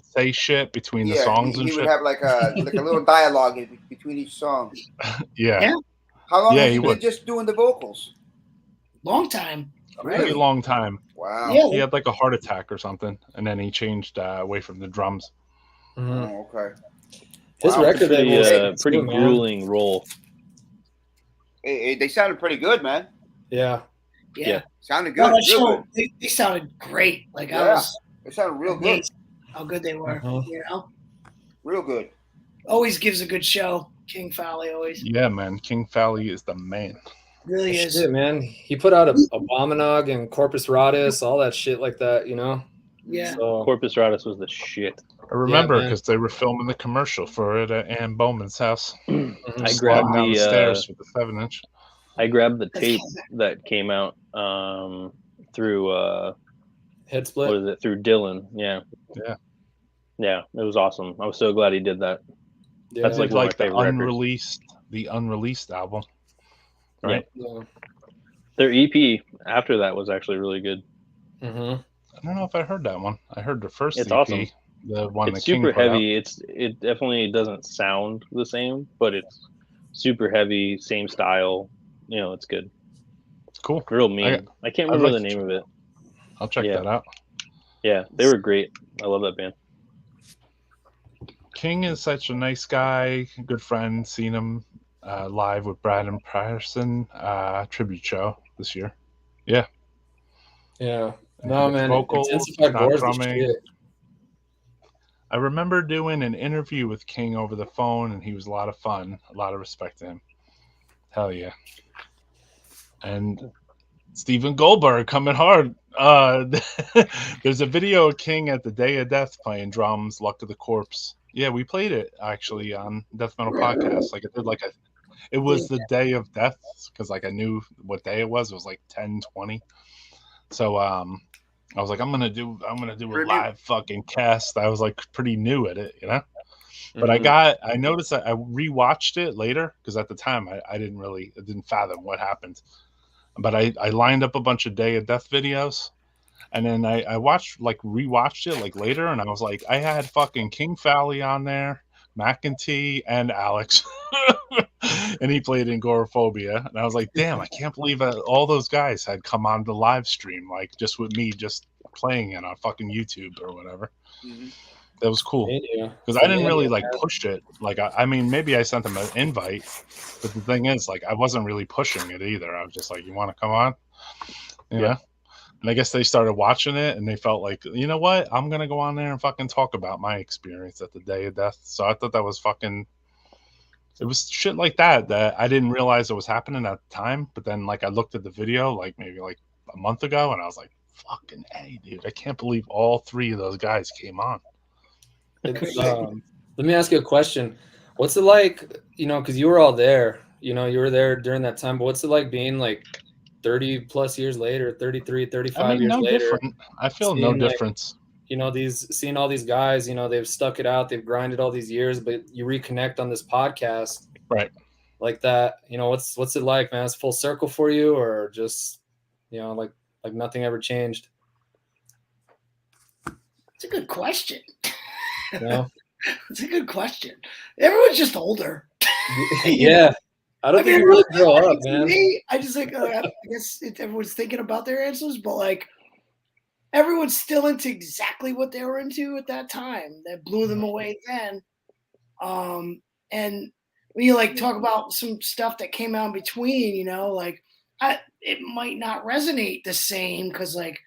say shit between the songs and he shit? would have like a little dialogue between each song. Yeah. Yeah. How long Yeah, has he he been would. just doing the vocals? Long time. A pretty long time. Wow. Yeah. He had like a heart attack or something, and then he changed away from the drums. Mhm. Oh, okay. His Wow. record Pretty, label is pretty too, man. grueling role. They sounded pretty good, man. Yeah. Yeah. Sounded No, good. that Real show, good. they sounded great. Like I Yeah. was They sounded real good. amazed how good they were. Mhm. Real good. Always gives a good show. King Fowley always Yeah, man. King Fowley is the man. really is. Shit, man. He put out a Abominog and Corpus Ratus, all that shit like that, Yeah. So Corpus Ratus was the shit. I remember man. because they were filming the commercial for it at Ann Bowman's house. I Sliding grabbed down the stairs the with the 7-inch. I grabbed the tape that came out through head split. what is it? Through Dylan. Yeah. Yeah. Yeah, it was awesome. I was so glad he did that. Yeah. That's like Did one of like my the favorite records. unreleased album, right? Yeah. Their EP after that was actually really good. Mm-hmm. I don't know if I heard that one. I heard the first It's EP, awesome. the one It's that King super put out. heavy. It definitely doesn't sound the same, but it's super heavy, same style. It's good. It's cool. Real mean. I can't remember the name of it. I'll check Yeah. that out. Yeah, they were great. I love that band. King is such a nice guy, good friend. Seen him live with Brad and Patterson tribute show this year. Yeah. No, With man. vocals, Intensified not boards the drumming. shit. I remember doing an interview with King over the phone, and he was a lot of fun. A lot of respect to him. Hell yeah. And Stephen Goldberg coming hard. There's a video of King at the Day of Death playing drums, Luck of the Corpse. Yeah, we played it actually on Death Metal Podcast. Like it was the Day of Death because like I knew what day it was. It was like 10:20. So I was like, I'm gonna do a live fucking cast. I was like pretty new at it, But I noticed that I rewatched it later because at the time I didn't fathom what happened. But I lined up a bunch of Day of Death videos, and then I rewatched it like later, and I was like, I had fucking King Fowley on there, McEntee, and Alex, and he played in Agoraphobia, and I was like, damn, I can't believe that all those guys had come on the live stream, like just with me just playing it on fucking YouTube or whatever. Mm-hmm. That was cool because I didn't really like push it. Like I mean, maybe I sent them an invite, but the thing is, like, I wasn't really pushing it either. I was just like, "You want to come on?" Yeah. And I guess they started watching it, and they felt like, you know what? I'm gonna go on there and fucking talk about my experience at the Day of Death. So I thought that was fucking. It was shit like that I didn't realize it was happening at the time. But then, like, I looked at the video, like maybe like a month ago, and I was like, Fucking A, dude. I can't believe all three of those guys came on. Let me ask you a question. What's it like, because you were all there, you were there during that time, but what's it like being like 30 plus years later, 33, 35 years no later? different. I feel no difference. Seeing all these guys, they've stuck it out, they've grinded all these years, but you reconnect on this podcast. Right. Like that, what's it like, man? It's full circle for you, or just, like nothing ever changed? It's a good question. No. It's a good question. Everyone's just older. Yeah. I don't think you really grow up, man. Me, I just like, I guess everyone's thinking about their answers, but like everyone's still into exactly what they were into at that time. That blew them away then. And when you like talk about some stuff that came out in between, it might not resonate the same because like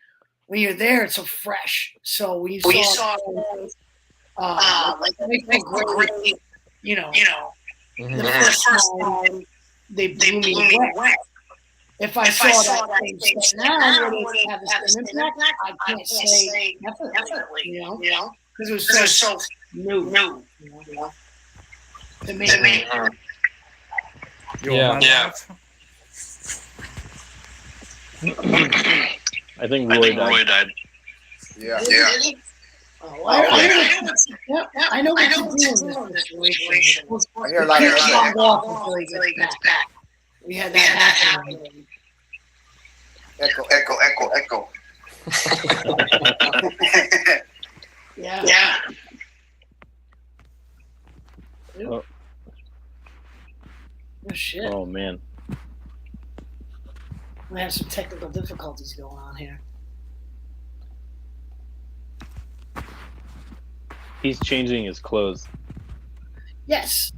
when you're there, it's so fresh. So when you saw great, the first time they blew me away. If I saw that same stuff now, would it have the same impact? I can't say definitely, because it was so new, to me. Yeah. I think Roy died. Yeah. Oh, I know what to do in this situation. I hear a lot of log off until he gets back. We had that happen. Echo. Yeah. Oh. Oh shit. Oh man. We have some technical difficulties going on here. He's changing his clothes. Yes.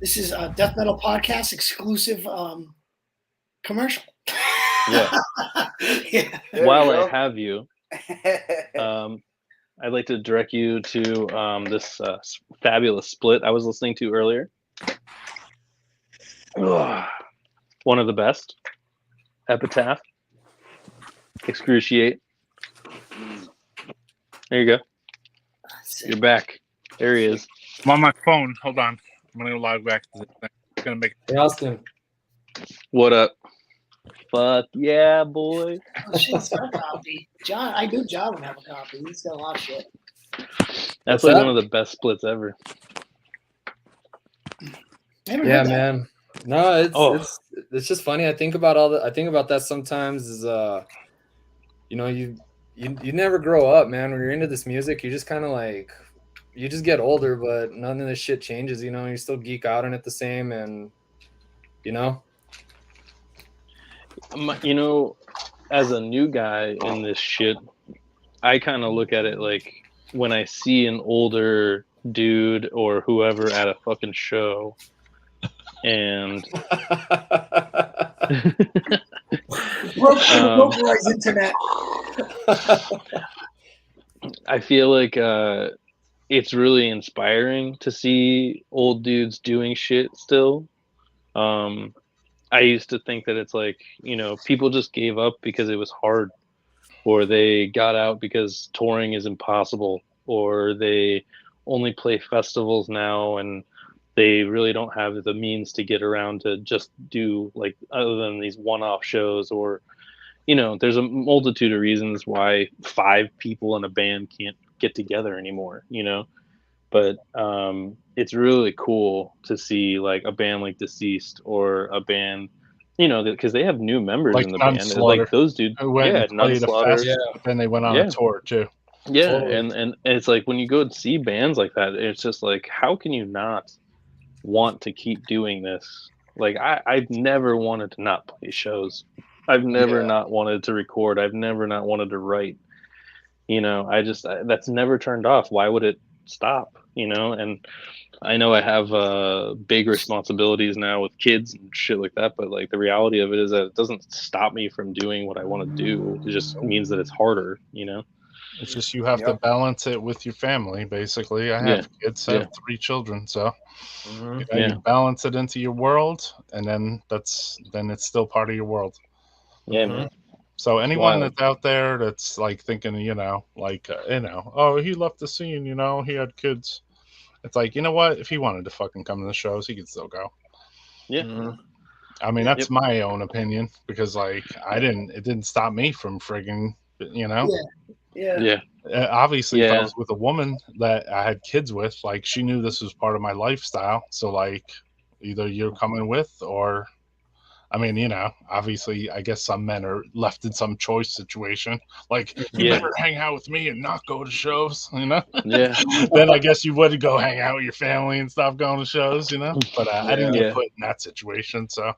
This is a Death Metal Podcast exclusive commercial. Yeah. Yeah. While I have you, I'd like to direct you to this fabulous split I was listening to earlier. One of the best. Epitaph. Excruciate. There you go. You're back. There he is. I'm on my phone. Hold on. I'm going to log back to this thing. I'm going to make Hey, Austin. What up? Fuck yeah, boy. Oh, shit's got a copy. John, I knew John would have a copy. He's got a lot of shit. That's What's like that? one of the best splits ever. Yeah, man. No, it's just funny. I think about that sometimes is you never grow up, man. When you're into this music, you just kind of like you just get older, but none of this shit changes, you still geek out on it the same, and As a new guy in this shit, I kind of look at it like when I see an older dude or whoever at a fucking show, and Broke internet. I feel like it's really inspiring to see old dudes doing shit still. I used to think that it's like, people just gave up because it was hard, or they got out because touring is impossible, or they only play festivals now and they really don't have the means to get around to just do like other than these one-off shows, or there's a multitude of reasons why 5 people in a band can't get together anymore, but it's really cool to see like a band like Deceased, or a band because they have new members like in the band, Nunslaughter, like those dudes who went and played a Nunslaughter. fest, but then they went on a tour too. Yeah, Totally. and it's like when you go and see bands like that, it's just like, how can you not want to keep doing this? Like I've never wanted to not play shows. I've never not wanted to record. I've never not wanted to write. That's never turned off. Why would it stop? And I know I have big responsibilities now with kids and shit like that, but like the reality of it is that it doesn't stop me from doing what I want to do. It just means that it's harder, It's just you have to balance it with your family, basically. I have kids, I have 3 children, so you balance it into your world, and then it's still part of your world. Yeah, man. So anyone Wild. that's out there that's like thinking, oh, he left the scene, he had kids. It's like, you know what? If he wanted to fucking come to the shows, he could still go. Yeah. Mhm. I mean, Yeah. that's my own opinion because, like, it didn't stop me from frigging, Yeah. Yeah. Obviously, if I Yeah. was with a woman that I had kids with, like, she knew this was part of my lifestyle. So, like, either you're coming with or, I mean, obviously, I guess some men are left in some choice situation. Like, you Yeah. better hang out with me and not go to shows, Yeah. Then I guess you would go hang out with your family and stop going to shows, But I didn't get Yeah. put in that situation, so.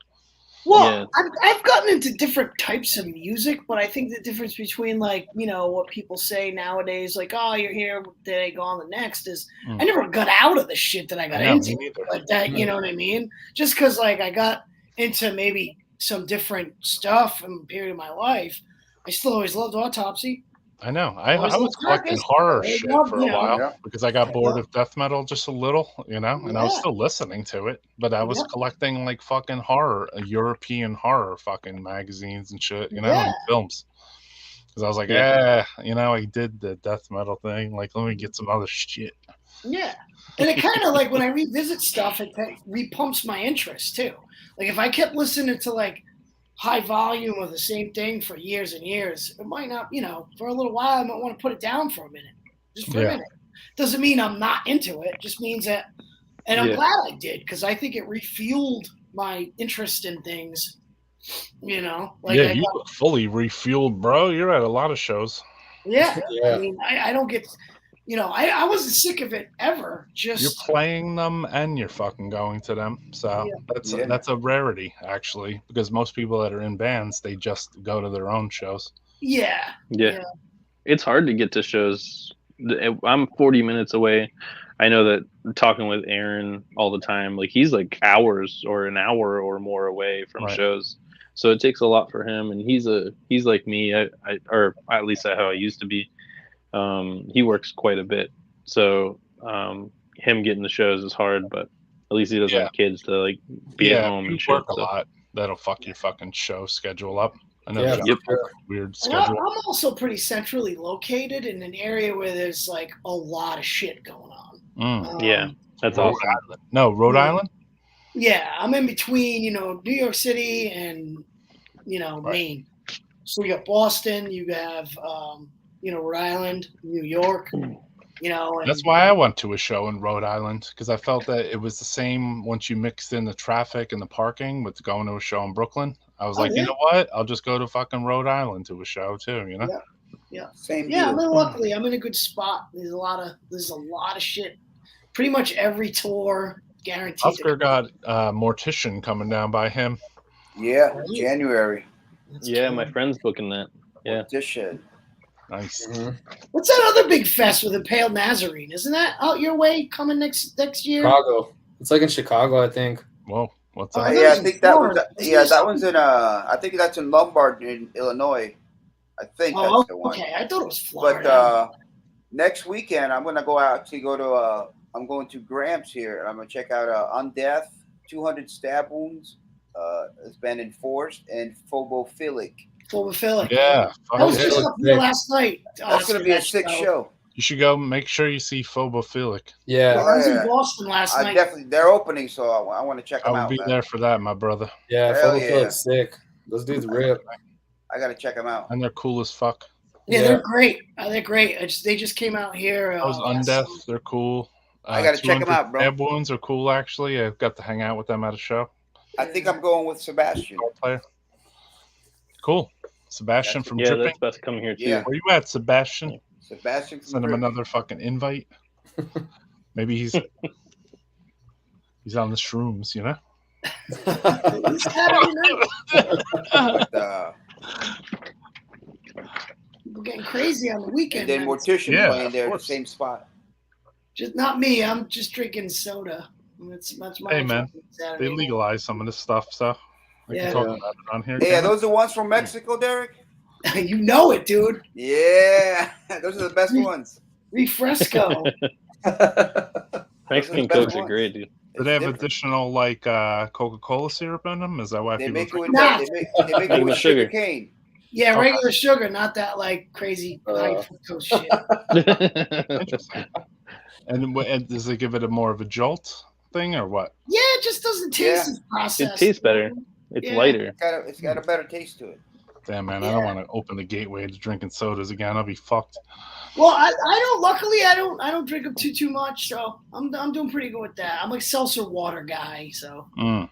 Well, Yeah. I've gotten into different types of music, but I think the difference between what people say nowadays, like, oh, you're here today, go on the next, is I never got out of the shit that I got No, into. me neither. Like that, you know what I mean? Just because like I got into maybe some different stuff in a period of my life, I still always loved Autopsy. I know. I Always was loved collecting Carcass. horror Always shit loved, for a while Yeah. because I got bored of death metal just a little, and I was Yeah. still listening to it, but I was Yeah. collecting like fucking horror, European horror fucking magazines and shit, Yeah. and films. Because I was like, Yeah. I did the death metal thing. Like, let me get some other shit. Yeah. And it kind of like when I revisit stuff, it repumps my interest too. Like if I kept listening to like high volume of the same thing for years and years, it might not, for a little while, I might want to put it down for a minute. Just for a minute. Doesn't mean I'm not into it. Just means that, and I'm glad I did because I think it refueled my interest in things. You look fully refueled, bro. You're at a lot of shows. Yeah. Yeah. I mean, I don't get, I wasn't sick of it ever. Just you're playing them and you're fucking going to them. So that's a rarity actually, because most people that are in bands, they just go to their own shows. Yeah. It's hard to get to shows. I'm 40 minutes away. I know that talking with Aaron all the time, like he's like hours or an hour or more away from shows. So it takes a lot for him, and he's like me, or at least how I used to be. He works quite a bit, so him getting the shows is hard. But at least he doesn't have kids to like be at home and shit. Work a lot. That'll fuck your fucking show schedule up. I know. Weird schedule. I'm also pretty centrally located in an area where there's like a lot of shit going on. Yeah, that's awesome. Island. No, Rhode Island. Yeah, I'm in between, New York City and Maine. So you got Boston, you have Rhode Island, New York. That's why I went to a show in Rhode Island, because I felt that it was the same once you mixed in the traffic and the parking with going to a show in Brooklyn. I was you know what? I'll just go to fucking Rhode Island to a show too, Yeah. Same deal. Luckily, I'm in a good spot. There's a lot of shit. Pretty much every tour guaranteed. Oscar got Mortician coming down by him. Yeah, January. My friend's booking that. Yeah. Mortician. Nice. What's that other big fest with Impaled Nazarene? Isn't that out your way coming next year? Chicago. It's like in Chicago, I think. Whoa, what's that? Yeah, I think that was. That one's in. I think that's in Lombard, in Illinois. I think that's the one. Okay, I thought it was Florida. But next weekend, I'm gonna I'm going to Gramps here, and I'm gonna check out Undeath, 200 Stab Wounds. It's been enforced, and Phobophilic. Yeah. I was just up there last night. That's going to be a sick show. You should go. Make sure you see Phobophilic. Yeah. I was in Boston last night. Definitely. They're opening, so I want to check them out. I will be there for that, my brother. Yeah, Phobophilic's sick. Those dudes rip. I got to check them out. And they're cool as fuck. Yeah, they're great. They're great. They just came out here. Those Undeath, they're cool. I got to check them out, bro. Stab Wounds are cool, actually. I got to hang out with them at a show. I think I'm going with Sebastian. Cool. Sebastian from Dripping. That's about to come here too. Yeah. Where you at, Sebastian? Sebastian. Send him another fucking invite. Maybe he's on the shrooms, People getting crazy on the weekend. And then Mortician playing there at the same spot. Just not me. I'm just drinking soda. That's my hey man, they legalized some of this stuff, so I can talk about it on here. Hey, are those the ones from Mexico, Derek? You know it, dude. Yeah, those are the best ones. Refresco. Mexican Cokes are great, dude. Do they have additional like Coca-Cola syrup in them? Is that why they make it with Nah. they make it with sugar cane? Yeah, Okay. regular sugar, not that like crazy high fructose shit. Interesting. And does it give it a more of a jolt thing or what? Yeah, it just doesn't taste as processed. It tastes better. It's Yeah. lighter. It's got a better taste to it. Damn, man, I don't want to open the gateway to drinking sodas again. I'll be fucked. Well, I don't. Luckily, I don't drink them too much, so I'm doing pretty good with that. I'm like seltzer water guy, so I'm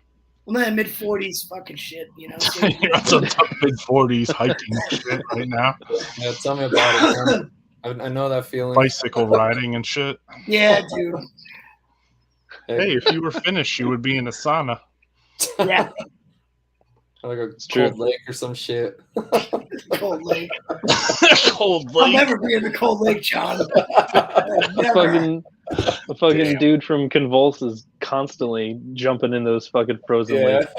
in that mid-40s fucking shit, you know. You're on some mid-40s hiking shit right now. Yeah, tell me about it, man. I know that feeling. Bicycle riding and shit. Yeah, dude. Hey, if you were Finnish, you would be in a sauna. Yeah. Like a cold lake or some shit. Cold lake. Cold I'll lake. never be in the cold lake, John. The fucking dude from Convulse is constantly jumping in those fucking frozen lakes.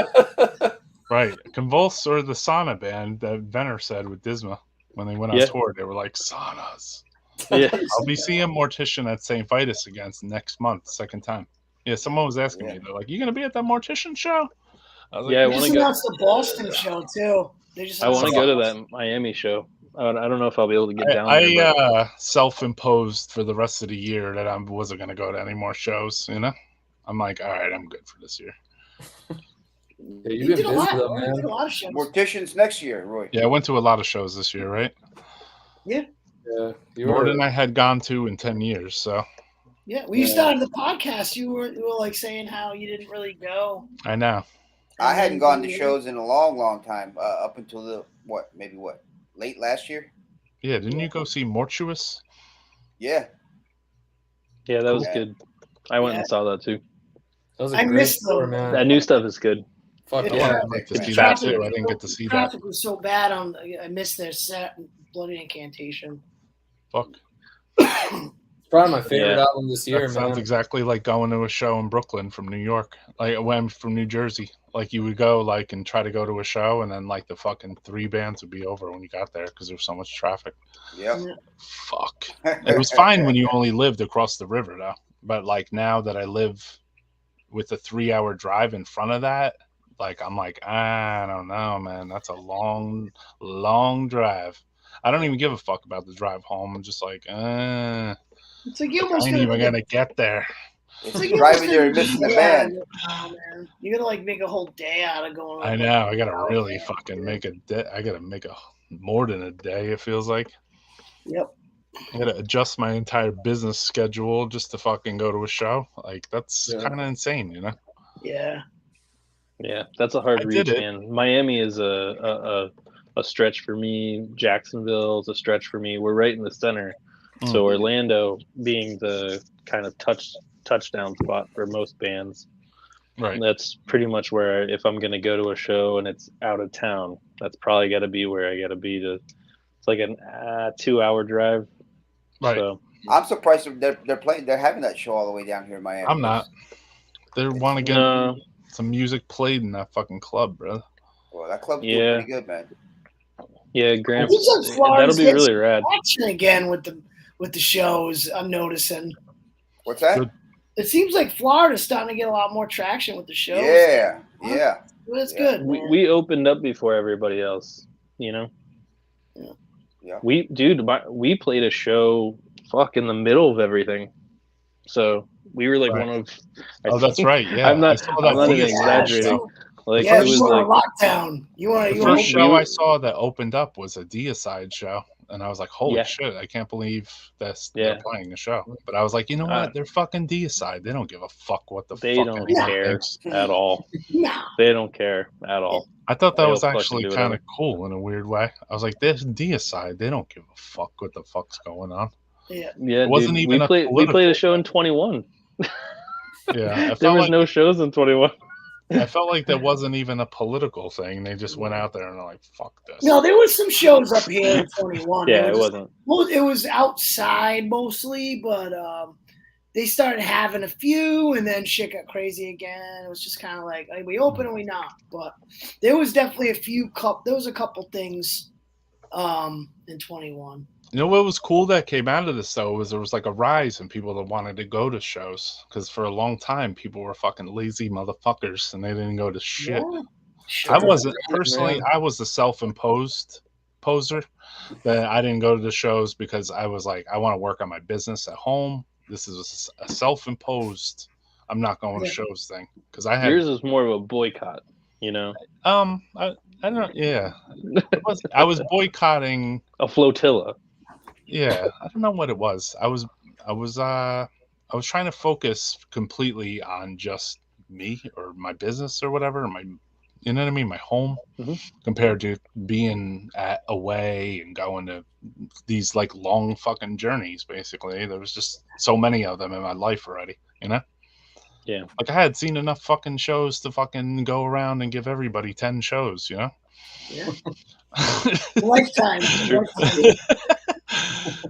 Right. Convulse or the sauna band that Venner said with Disma when they went on tour. They were like, saunas. Yeah. I'll be seeing Mortician at St. Vitus again next month, second time. Yeah, someone was asking me. They're like, you going to be at that Mortician show? I was like, I want to go. That's the Boston show, too. I want to go to that Miami show. I don't know if I'll be able to get down there. I self-imposed for the rest of the year that I wasn't going to go to any more shows, you know? I'm like, all right, I'm good for this year. Yeah, you've been busy though, man. Did a lot of shows. Morticians next year, Roy. Yeah, I went to a lot of shows this year, right? Yeah. Yeah. More than I had gone to in 10 years, so. Yeah, when you started the podcast, you were like saying how you didn't really go. I know. I hadn't gone to shows in a long time, up until late last year? Yeah, didn't you go see Mortuous? Yeah. Yeah, that was good. I went and saw that too. That was a great tour, man. That new stuff is good. Fuck yeah. I'd like to see that too. I didn't get to see that. Traffic was so bad. I missed their set, Bloody Incantation. Fuck. It's probably my favorite album this year, That man. sounds exactly like going to a show in Brooklyn from New York. Like when I'm from New Jersey. Like you would go like and try to go to a show and then like the fucking 3 bands would be over when you got there because there's so much traffic. Yep. Fuck. It was fine when you only lived across the river though. But like now that I live with a 3-hour drive in front of that, like I'm like, I don't know, man. That's a long drive. I don't even give a fuck about the drive home. I'm just like, it's like you almost I ain't even gonna get there. It's like driving there and missing the band. Oh, man. You gotta like make a whole day out of going. I know. I gotta really fucking make a day. I gotta make more than a day. It feels like. Yep. I gotta adjust my entire business schedule just to fucking go to a show. Like that's kind of insane, you know? Yeah. Yeah, that's a hard reach, man. Miami is a stretch for me. Jacksonville is a stretch for me. We're right in the center. So Orlando being the kind of touchdown spot for most bands. Right. That's pretty much where if I'm going to go to a show and it's out of town, that's probably got to be where I got to be. It's like a 2-hour drive. Right. So I'm surprised they're having that show all the way down here in Miami. I'm not. They want to get some music played in that fucking club, bro. Well, that club's doing pretty good, man. Yeah, Graham. That'll be really rad. Action again with the shows. I'm noticing. What's that? Good. It seems like Florida's starting to get a lot more traction with the shows. Yeah. Well, that's good. We opened up before everybody else, you know. Yeah. We played a show in the middle of everything, so we were like one of. That's right. Yeah, I'm not even exaggerating. Like it was like lockdown. The first show I saw that opened up was a Deicide show, and I was like, "Holy shit! I can't believe they're playing a show." But I was like, you know what? They're fucking Deicide. They don't give a fuck what the fuck don't care at all. They don't care at all. I thought that was actually kind of cool in a weird way. I was like, "This Deicide. They don't give a fuck what the fuck's going on." Yeah. It wasn't even we played a show in 21. Yeah, there was no shows in 21. I felt like that wasn't even a political thing. They just went out there and they're like, fuck this. No, there was some shows up here in 21. Yeah, it wasn't. Well, it was outside mostly, but they started having a few, and then shit got crazy again. It was just kind of like we open and we not. But there was definitely there was a couple things in 21. You know what was cool that came out of this though was there was like a rise in people that wanted to go to shows because for a long time people were fucking lazy motherfuckers and they didn't go to shit. Yeah, sure. I wasn't personally. I was the self-imposed self-imposer. That I didn't go to the shows because I was like, I want to work on my business at home. This is a self-imposed. I'm not going to shows thing because I had Yours is more of a boycott, you know. I don't know. Yeah, I was boycotting a flotilla. Yeah, I don't know what it was. I was trying to focus completely on just me or my business or whatever, you know what I mean, my home, compared to being away and going to these like long fucking journeys. Basically, there was just so many of them in my life already, you know. Yeah, like I had seen enough fucking shows to fucking go around and give everybody 10 shows, you know. Yeah. Lifetime.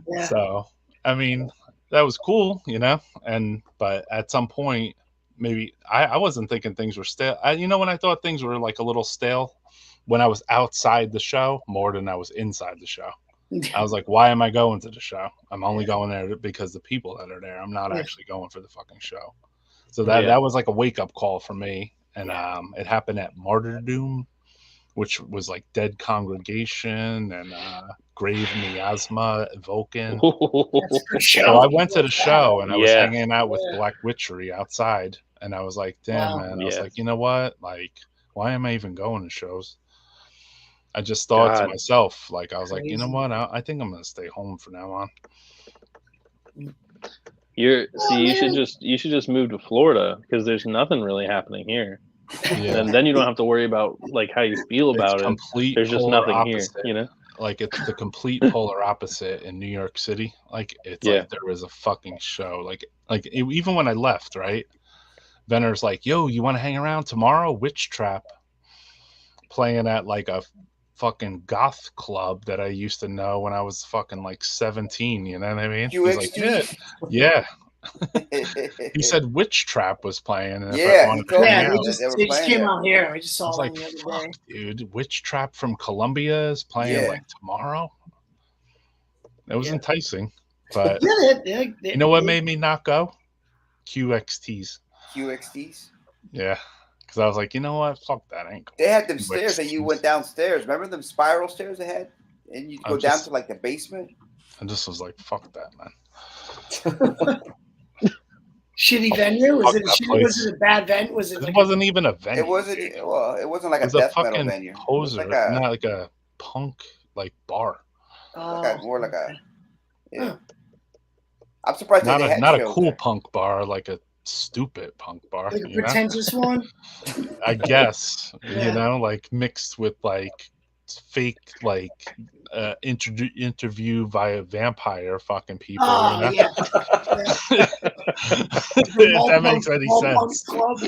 Yeah. So, I mean, that was cool, you know, but at some point, maybe I wasn't thinking things were stale. When I thought things were like a little stale, when I was outside the show more than I was inside the show. I was like, why am I going to the show? I'm only going there because the people that are there. I'm not actually going for the fucking show. So that was like a wake up call for me. And it happened at Martyrdom, which was like Dead Congregation and Grave Miasma, Vulcan. So I went to the show and I was hanging out with Black Witchery outside. And I was like, damn, man. I was like, you know what? Like, why am I even going to shows? I just thought to myself, like, I was like, you know what? I think I'm going to stay home from now on. You should just move to Florida because there's nothing really happening here. Yeah. And then you don't have to worry about like how you feel about it. There's just nothing opposite. Here, you know. Like it's the complete polar opposite in New York City. Like it's like there was a fucking show. Even when I left, right? Venner's like, "Yo, you want to hang around tomorrow? Witch Trap playing at like a fucking goth club that I used to know when I was fucking like 17. You know what I mean?" He's like, "Yeah." He said Witch Trap was playing. And they just came out here. We just saw them the other day. Dude, Witch Trap from Columbia is playing like tomorrow. It was enticing, but you know what made me not go? QXTs. Yeah, because I was like, you know what? Fuck that, ain't. They had them stairs that you went downstairs. Remember them spiral stairs they had, and you go down to like the basement. I just was like, fuck that, man. Shitty venue? Was it a bad venue? It wasn't even a venue. It wasn't like a death metal venue. Poser, not like a punk like bar. More like a. Yeah. I'm surprised not a cool punk bar, like a stupid punk bar. Like a pretentious one. I guess you know, like mixed with like fake like interview via vampire fucking people. Oh, you know? If that makes any sense. Club,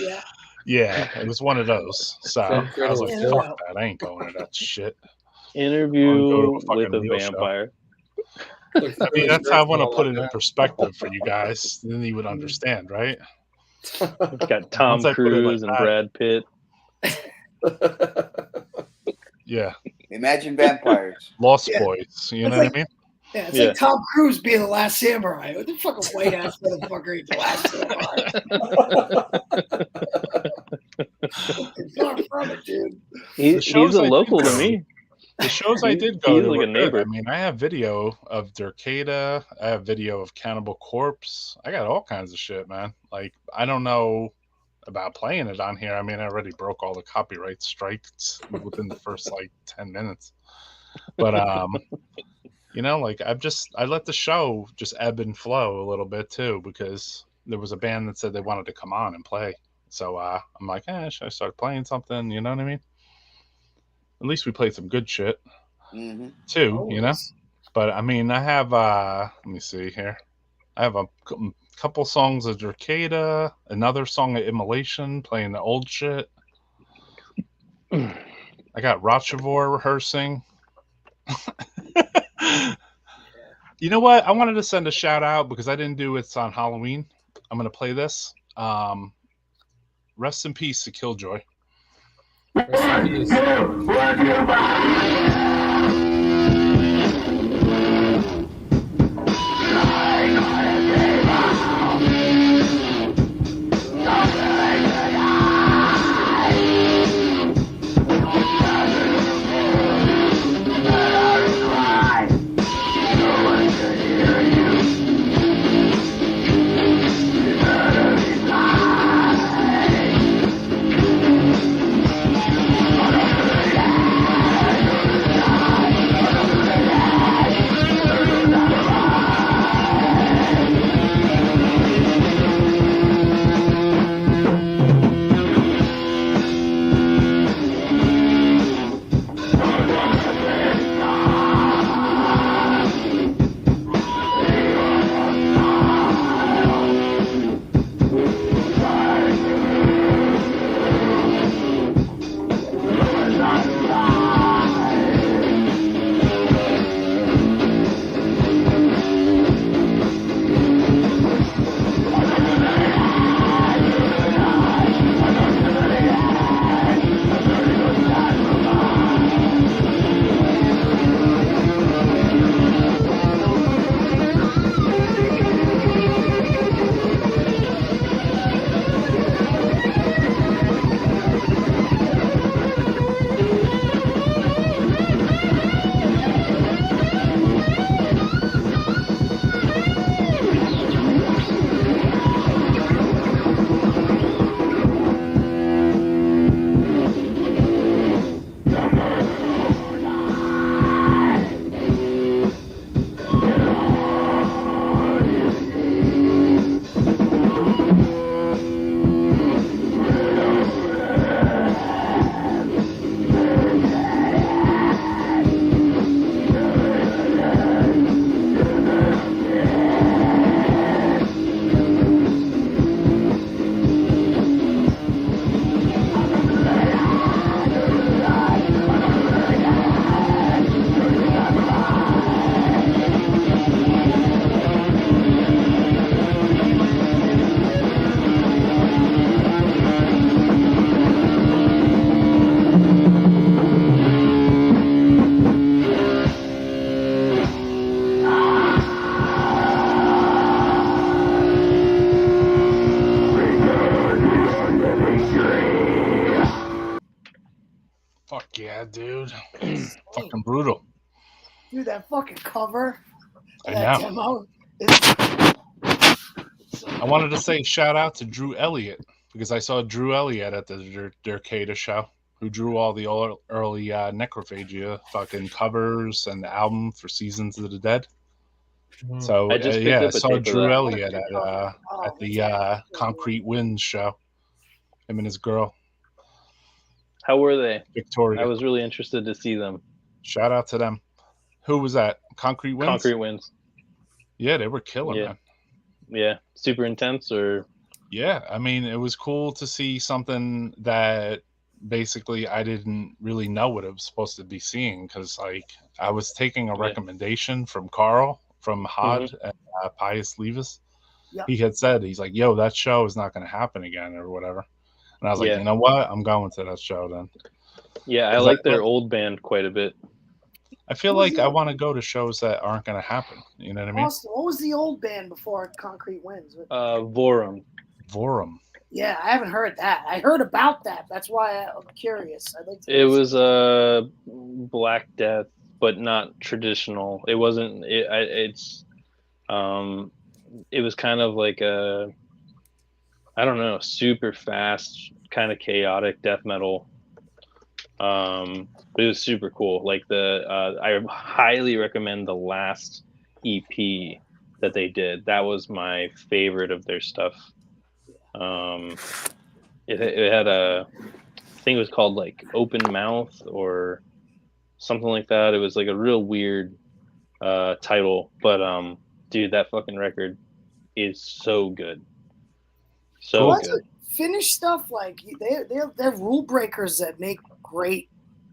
yeah, it was one of those. So I was like, fuck that. I ain't going to that shit. Interview with a vampire. I mean, that's how I want to put it in perspective for you guys. Then you would understand, right? It's got Tom Cruise and Brad Pitt. Yeah. Imagine vampires. Lost Boys. You know what I mean? Yeah, it's like Tom Cruise being the last samurai. What the fucking white ass motherfucker is the last samurai? Far from it, dude. He's a local to me. The shows I did go to, like a neighbor. I mean, I have video of Decay. I have video of Cannibal Corpse. I got all kinds of shit, man. Like, I don't know about playing it on here. I mean, I already broke all the copyright strikes within the first like 10 minutes. But you know, like I let the show just ebb and flow a little bit too, because there was a band that said they wanted to come on and play. So I'm like, should I start playing something? You know what I mean? At least we played some good shit too, you know. But I mean, I have let me see here. I have a couple songs of Decay, another song of Immolation, playing the old shit. I got Rochavor rehearsing. You know what? I wanted to send a shout out because I didn't do it on Halloween. I'm gonna play this. Rest in peace to Killjoy. Fuck yeah, dude. Fucking brutal. Dude, that fucking cover I of that know. demo. I wanted to say shout out to Drew Elliott because I saw Drew Elliott at the Decay show, who drew all the early Necrophagia fucking covers and the album for Seasons of the Dead. So I just picked yeah, I up a saw tape of Drew that. Elliott at the Concrete Winds show. Him and his girl How were they? Victoria. I was really interested to see them. Shout out to them. Who was that? Concrete Winds? Concrete Winds. Yeah, they were killer, Yeah. man. Yeah. Super intense or Yeah, I mean, it was cool to see something that basically I didn't really know what I was supposed to be seeing because, like, I was taking a recommendation from Carl from Hod and Pius Levis. Yep. He had said, he's like, yo, that show is not going to happen again or whatever. And I was like, Yeah. you know what? I'm going to that show then. Yeah, I like their old band quite a bit. I feel like I want to go to shows that aren't going to happen. You know what I mean? Austin, what was the old band before Concrete Winds? Vorum. Vorum. Yeah, I haven't heard that. I heard about that. That's why I'm curious. I'd like to. It was Black Death, but not traditional. It wasn't. It was kind of like a, I don't know, super fast, kind of chaotic death metal. But it was super cool. Like I highly recommend the last EP that they did. That was my favorite of their stuff. It had I think it was called like Open Mouth or something like that. It was like a real weird title, but dude, that fucking record is so good. So good. Finnish stuff, like they're rule breakers that make great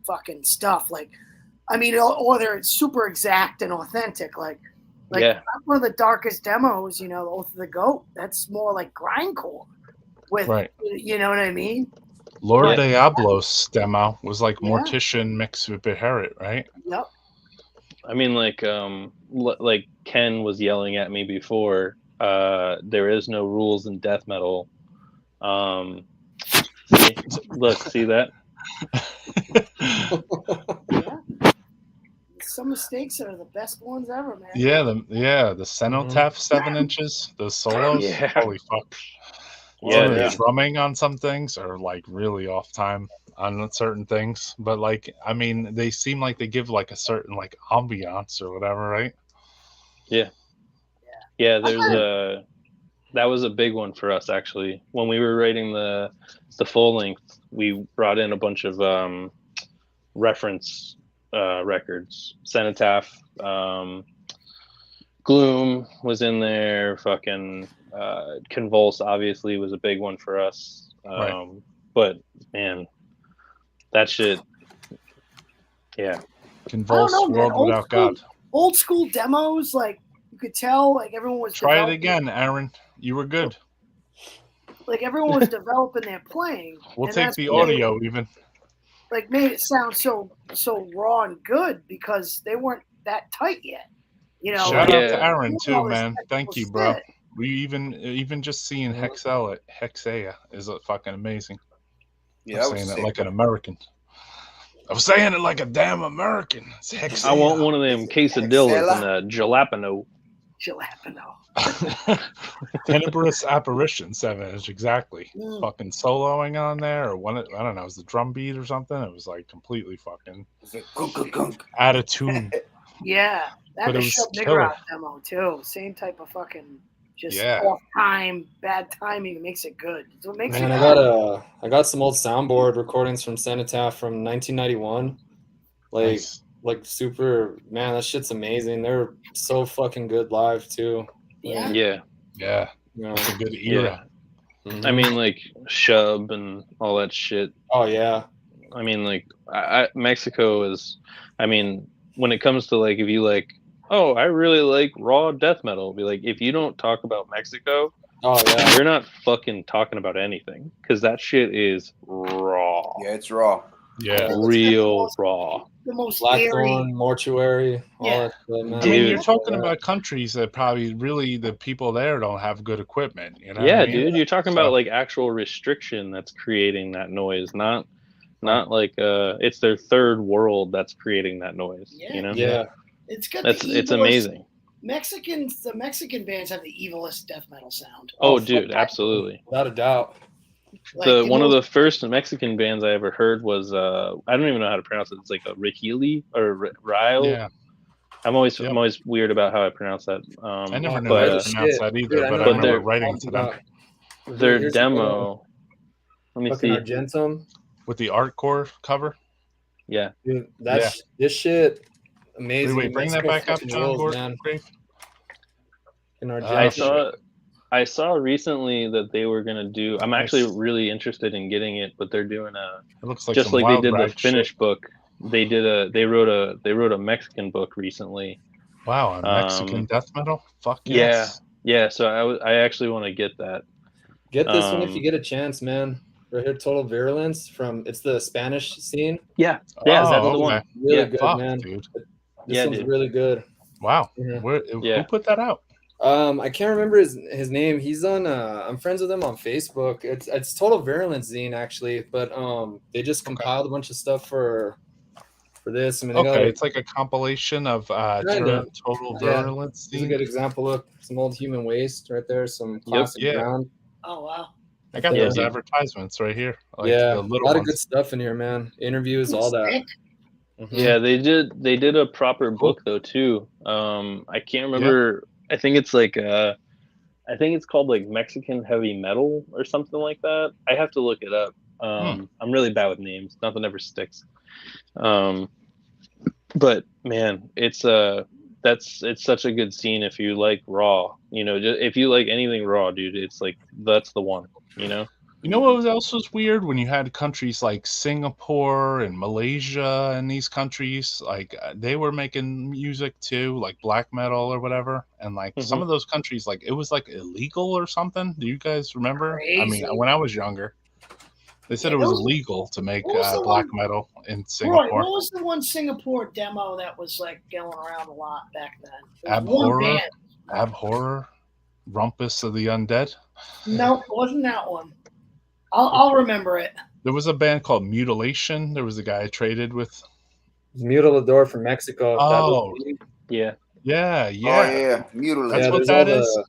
fucking stuff. Like, I mean, or they're super exact and authentic. Like yeah. One of the darkest demos, you know, Oath of the Goat. That's more like grindcore. With you know what I mean? Lord Diablos demo was like Mortician mixed with Beherit, right? Yep. I mean, like Ken was yelling at me before. There is no rules in death metal. See that? Some mistakes are the best ones ever, man. Yeah, the Cenotaph 7 inches, the solos. Yeah. Holy fuck. The drumming on some things are like really off time on certain things, but like, I mean, they seem like they give like a certain like ambiance or whatever, right? Yeah. There's that was a big one for us actually. When we were writing the full length, we brought in a bunch of reference records. Cenotaph, Gloom was in there. Fucking Convulse obviously was a big one for us. But man, that shit. Yeah. Convulse, World Without God. Old school demos, like you could tell, like everyone was. Try it again, Aaron. You were good. Like everyone was developing their playing. We'll take the audio even. Like made it sound so raw and good because they weren't that tight yet. You know. Shout out to Aaron too, man. Thank you, bro. We even just seeing Hexea is fucking amazing. Yeah, I'm saying it like an American. I'm saying it like a damn American. It's Hexea. I want one of them quesadillas and a jalapeno. Tenebrous Apparition 7 inch, exactly. Fucking soloing on there, or one. I don't know. It was the drum beat or something. It was like completely fucking out of tune. Yeah, that was Shub Nigger demo too. Same type of fucking just off time, bad timing. It makes it good. So it makes Man, I got some old soundboard recordings from Cenotaph from 1991. Like super, man, that shit's amazing. They're so fucking good live too. Yeah. It's a good era. I mean, like Shub and all that shit. Oh yeah. I mean, like Mexico is. I mean, when it comes to like, if you like, oh, I really like raw death metal. Be like, if you don't talk about Mexico, you're not fucking talking about anything because that shit is raw. Yeah, it's raw. Yeah, real raw. The most Blackthorn, Mortuary, all that stuff. I mean, you're talking about countries that probably really the people there don't have good equipment. You know? Yeah, dude, you're talking about like actual restriction that's creating that noise, not not like it's their third world that's creating that noise. Yeah. You know, Yeah. It's got it's the amazing. The Mexican bands have the evilest death metal sound. Oh, dude, absolutely. Without a doubt. Like, One of the first Mexican bands I ever heard was I don't even know how to pronounce it. It's like a Rihili or Ryle. Yeah. I'm always weird about how I pronounce that. I never knew but, how to pronounce that either, Dude, I but know I but remember they're- writing to them their Here's the demo. Let me fucking see. Argentum. with the Artcore cover. Yeah, Dude, that's this shit amazing. Wait, bring that back up, fucking John rules, Gord. man. Grave. In Oh, Argentum. I saw recently that they were gonna do. I'm actually really interested in getting it, but they're doing It looks like just some like they wild did the rag Finnish shit. book. They wrote a Mexican book recently. Wow, a Mexican death metal. Fuck Yeah, yes. yeah. So I actually want to get that. Get this one if you get a chance, man. Right here, Total Virulence it's the Spanish scene. Yeah, Oh, that's the okay. one. Really Yeah. good, Fuck, man. dude. This one's dude. really good. Wow. Yeah. Who put that out? I can't remember his name. He's on I'm friends with him on Facebook. It's Total Virulence zine actually, but they just compiled a bunch of stuff for this. I mean, they got, Okay, it's like a compilation of Total Virulence. Here's a good example. Look, some old Human Waste right there, some classic yeah. ground. Oh wow. I got those advertisements right here. Like yeah, the a little lot ones. of good stuff in here, man. Interviews, all that. Mm-hmm. Yeah, they did a proper book though too. I can't remember. I think it's like I think it's called like Mexican heavy metal or something like that. I have to look it up. I'm really bad with names. Nothing ever sticks. But man, it's such a good scene if you like raw. You know, if you like anything raw, dude, it's like that's the one. You know. You know what else was weird? When you had countries like Singapore and Malaysia and these countries, like they were making music too, like black metal or whatever. And like some of those countries, like it was like illegal or something. Do you guys remember? Crazy. I mean, when I was younger, they said it was illegal to make black metal in Singapore. Roy, what was the one Singapore demo that was like going around a lot back then? Abhorror, Rumpus of the Undead. No, it wasn't that one. I'll remember it. There was a band called Mutilation. There was a guy I traded with. Mutilador from Mexico. Oh, yeah. Oh yeah, Mutilation. That's what that is.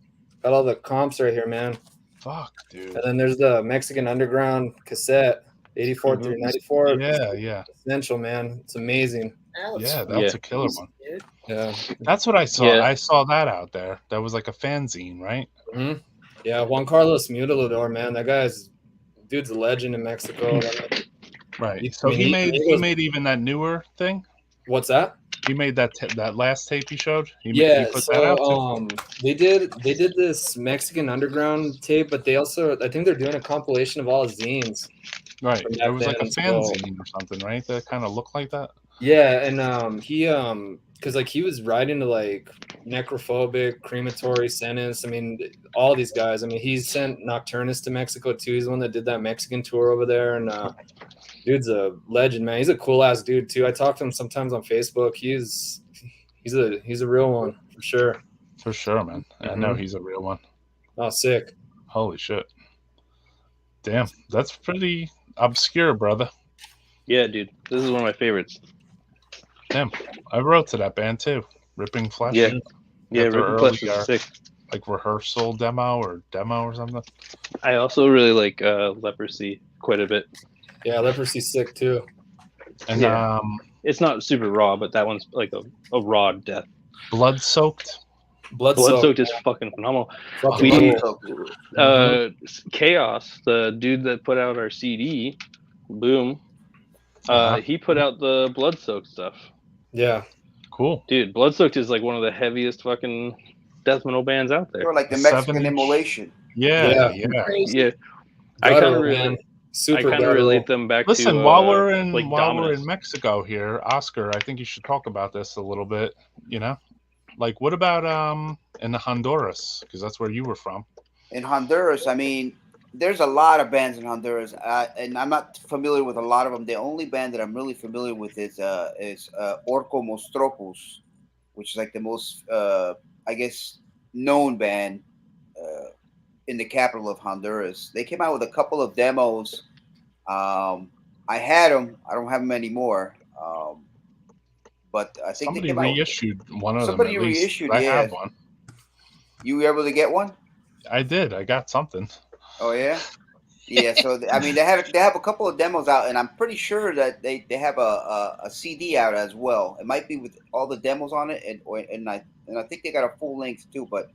Got all the comps right here, man. Fuck, dude. And then there's the Mexican Underground cassette, 84 through 94. Yeah. Essential, man. It's amazing. That's a killer one. Yeah. That's what I saw. Yeah. I saw that out there. That was like a fanzine, right? Mm-hmm. Yeah, Juan Carlos Mutilador, man. Dude's a legend in Mexico. Right. So he made even that newer thing. What's that? He made that last tape he showed. He put so that out they did this Mexican Underground tape, but they also I think they're doing a compilation of all his zines. Right. It was like a fanzine or something, right? That kind of looked like that. Yeah, and he because like he was writing to like Necrophobic, Crematory, Sentence. I mean, all these guys. I mean, he sent Nocturnus to Mexico too. He's the one that did that Mexican tour over there, and dude's a legend, man. He's a cool ass dude too. I talk to him sometimes on Facebook. He's a real one for sure. For sure, man. I know he's a real one. Oh, sick. Holy shit. Damn, that's pretty obscure, brother. Yeah, dude. This is one of my favorites. Damn, I wrote to that band too. Ripping Flesh. Yeah, Ripping Flesh is sick. Like rehearsal demo or something. I also really like Leprosy quite a bit. Yeah, Leprosy's sick too. And it's not super raw, but that one's like a raw death. Blood Soaked. Blood Soaked is fucking phenomenal. Chaos, the dude that put out our CD, boom. He put out the Blood Soaked stuff. Yeah. Cool. Dude, Blood Soaked is like one of the heaviest fucking death metal bands out there. Or like the Mexican Immolation. Yeah. I kind of relate them back to. Listen, while we're in Mexico here, Oscar, I think you should talk about this a little bit. You know, like what about in Honduras? Because that's where you were from. In Honduras, I mean, there's a lot of bands in Honduras, and I'm not familiar with a lot of them. The only band that I'm really familiar with is Orco Mostropus, which is like the most, I guess, known band in the capital of Honduras. They came out with a couple of demos I had them. I don't have them anymore. But I think Somebody they came out. reissued one of them Somebody at least. reissued. I Yeah. have one. You were able to get one? I did. I got something. Oh yeah. Yeah. So I mean, they have a couple of demos out, and I'm pretty sure that they have a CD out as well. It might be with all the demos on it, and I think they got a full length too. But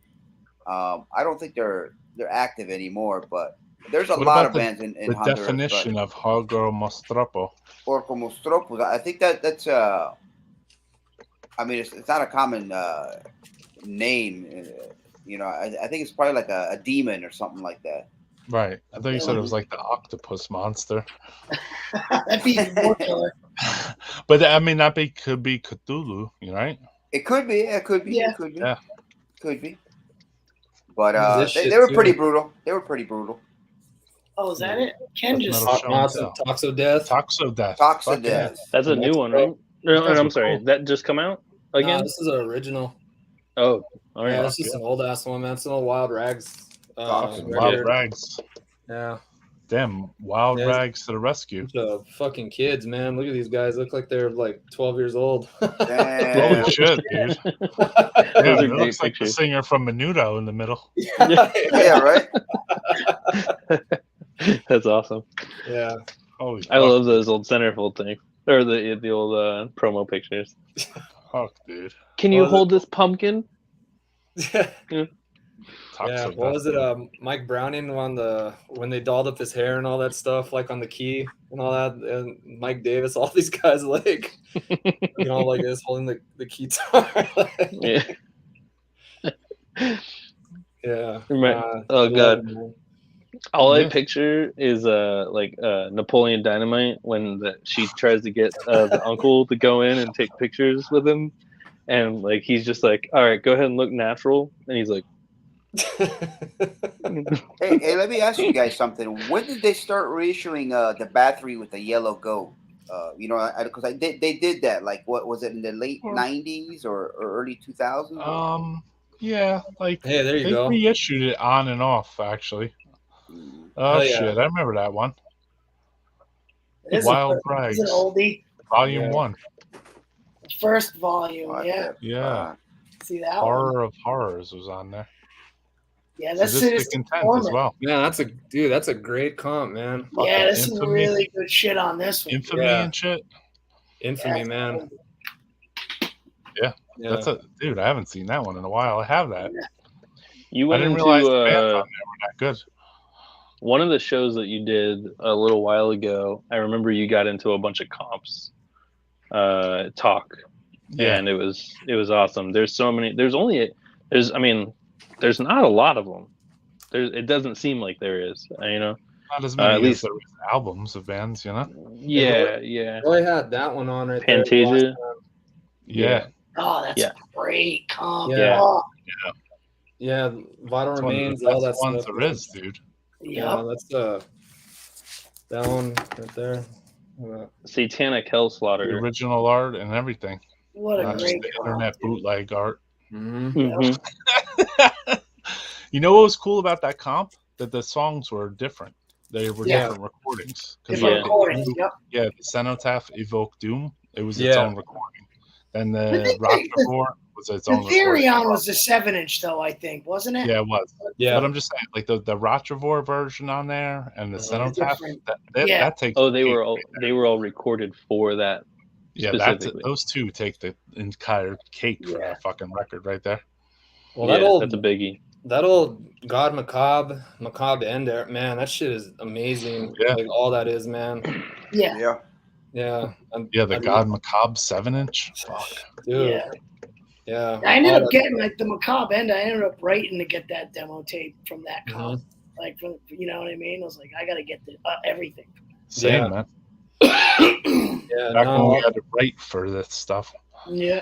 I don't think they're active anymore. But there's a What lot about of bands in the Honduras. definition of Hogro Mostropo? Or como stropos. I think that's I mean, it's not a common name. You know, I think it's probably like a demon or something like that. Right. I thought you said it was like the octopus monster. That'd be even more killer. But I mean, could be Cthulhu, right? It could be. It could be. Yeah. It could be. Yeah. Could be. But This they shit were too. pretty brutal. They were pretty brutal. Oh, is that it? Ken That's just. metal. Toxo Death. Toxo Death. Toxo Fuck yeah. Death. That's a new one, right? No, guys I'm were sorry. cool. That just come out Nah, again? this is an original. Oh, all right. Yeah, this is an old ass one, man. It's an old Wild Rags. Awesome. Wild record. Rags. Yeah. Damn, Wild Yeah. Rags to the rescue. Bunch of fucking kids, man. Look at these guys. Look like they're like 12 years old. Damn. Holy shit, dude. Those Yeah, are it great looks like the pictures. singer from Menudo in the middle. Yeah. Right. That's awesome. Yeah. Holy I love those old centerfold things or the old promo pictures. fuck, dude. Can you hold this pumpkin? Yeah. Toxo What was Death. it? Mike Browning when they dolled up his hair and all that stuff, like on the key and all that, and Mike Davis, all these guys like, like this, holding the guitar. Yeah. Yeah. Oh, God. man. All I Yeah. picture is Napoleon Dynamite when she tries to get the uncle to go in and take pictures with him, and like he's just like, all right, go ahead and look natural, and he's like, Hey, let me ask you guys something. When did they start reissuing the battery with the yellow goat? Because they did that. Like, what was it in the late '90s or early 2000s? Yeah, like Hey, there you they go. reissued it on and off actually. Oh Hell yeah. shit, I remember that one. It is Wild It's Rags, an oldie. Volume Yeah. 1. First volume. What Yeah. the Yeah, fuck? See that one? Horror of Horrors was on there. Yeah, that's Sadistic Intent as well. Man, that's a great comp, man. Yeah, there's some Infamy. really good shit on this one. Infamy Yeah. and shit. Infamy, Yeah. man. Yeah. That's dude. I haven't seen that one in a while. I have that. you I went didn't into realize the bands on there were that good. one of the shows that you did a little while ago. I remember you got into a bunch of comps, talk, Yeah. and it was awesome. There's so many. There's not a lot of them. It doesn't seem like there is. Not as at many as least- there was albums of bands, Yeah. Roy had that one on right there. Pantasia. Yeah. Oh, that's Yeah. a great comp. Yeah. Oh, Yeah, Vital It's one of the Remains, all that best ones stuff. there is, dude. Yeah, yep. that's that one right there. Satanic Hell The Slaughter. original art and everything. What a Not just great the comp. internet bootleg art. Mhm. Mhm. You know what was cool about that comp? That the songs were different. They were Yeah. different recordings. 'Cause Different Yeah. recordings. Yep. Yeah, the Cenotaph Evoke Doom. It was its Yeah. own recording. Then I the think Rock the- Report was its own The recording. Therion was the 7-inch, though, I think, wasn't it? Yeah, it was. Yeah. But I'm just saying, like the Rotrevor version on there and the Cenotaph, Different. that Yeah. takes. Oh, they were all recorded for that. Yeah, specifically. those two take the entire cake for Yeah. that fucking record right there. Well, Yeah, that's a biggie. that old God Macabre end there, man, that shit is amazing. Yeah. Like all that is, man. Yeah. Yeah. Yeah. Yeah, the God Macabre 7-inch. Fuck. Dude. Yeah. Yeah. I ended All up that- getting like the Macabre end. I ended up writing to get that demo tape from that Mm-hmm. comp. Like, from, you know what I mean? I was like, I got to get everything. Same, Yeah. man. Yeah, Back when we no, had to write for this stuff. Yeah.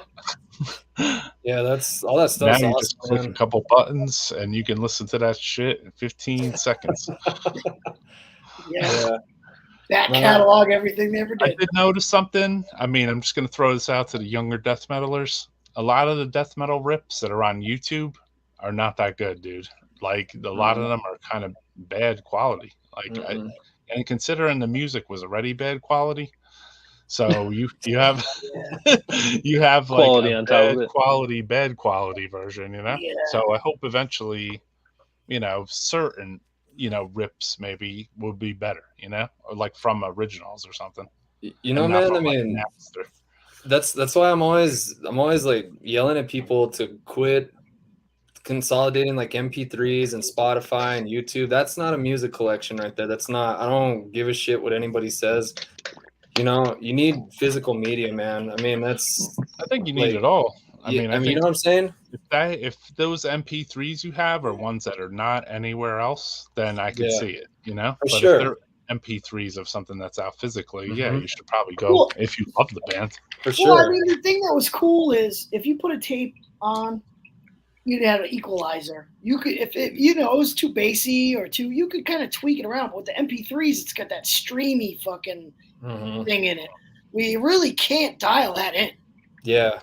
yeah, that's all that Now stuff's you awesome, just click a man. couple buttons and you can listen to that shit in 15 seconds. Yeah. Yeah. Back No. catalog everything they ever I did. did notice something. I mean, I'm just going to throw this out to the younger death metalers. A lot of the death metal rips that are on YouTube are not that good, dude. Like, a lot of them are kind of bad quality. Like, Mm-mm. And considering the music was already bad quality, so you have you have like Quality a on top of bad it. quality, bad quality version, you know. Yeah. So I hope eventually, certain rips maybe will be better, or like from originals or something. You know, And not man. I from, like, mean, Napster. that's why I'm always like yelling at people to quit consolidating like MP3s and Spotify and YouTube. That's not a music collection right there. That's not. I don't give a shit what anybody says. You need physical media, man. I mean, that's I think you need like, it all. I yeah, mean, I you think know what I'm saying? if those MP3s you have are ones that are not anywhere else, then I could Yeah. see it, For But sure. if they're MP3s of something that's out physically, yeah, Mhm. you should probably go Well- if you love the band. For Well, I sure. mean, the thing that was cool is if you put a tape on, you'd have an equalizer. You could, if it, it was too bassy or too, you could kind of tweak it around. But with the MP3s, it's got that streamy fucking Mhm. thing in it. We really can't dial that in. Yeah.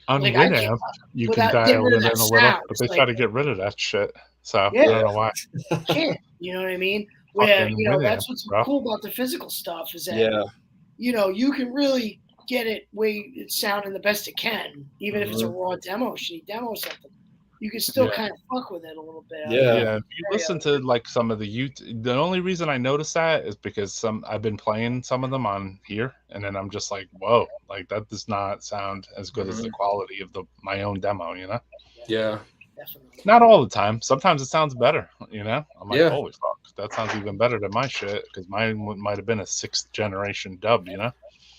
On Like, I can't- Winamp, you can without getting dial rid it of in that a little, sound. but It's they like- try to get rid of that shit. So Yeah. I don't know why. Can't. You know what I mean? Where Fucking that's Winamp, what's bro. cool about the physical stuff is that Yeah. you can really get it way it's sounding the best it can, even if it's a raw demo, shitty demo or something. You can still Yeah. kind of fuck with it a little bit. Yeah. Yeah, if you listen to like some of the YouTube, the only reason I noticed that is because I've been playing some of them on here, and then I'm just like, whoa, like that does not sound as good as the quality of my own demo, Yeah. Definitely. Not all the time. Sometimes it sounds better, I'm like, Yeah. holy fuck, that sounds even better than my shit, because mine might have been a 6th generation dub,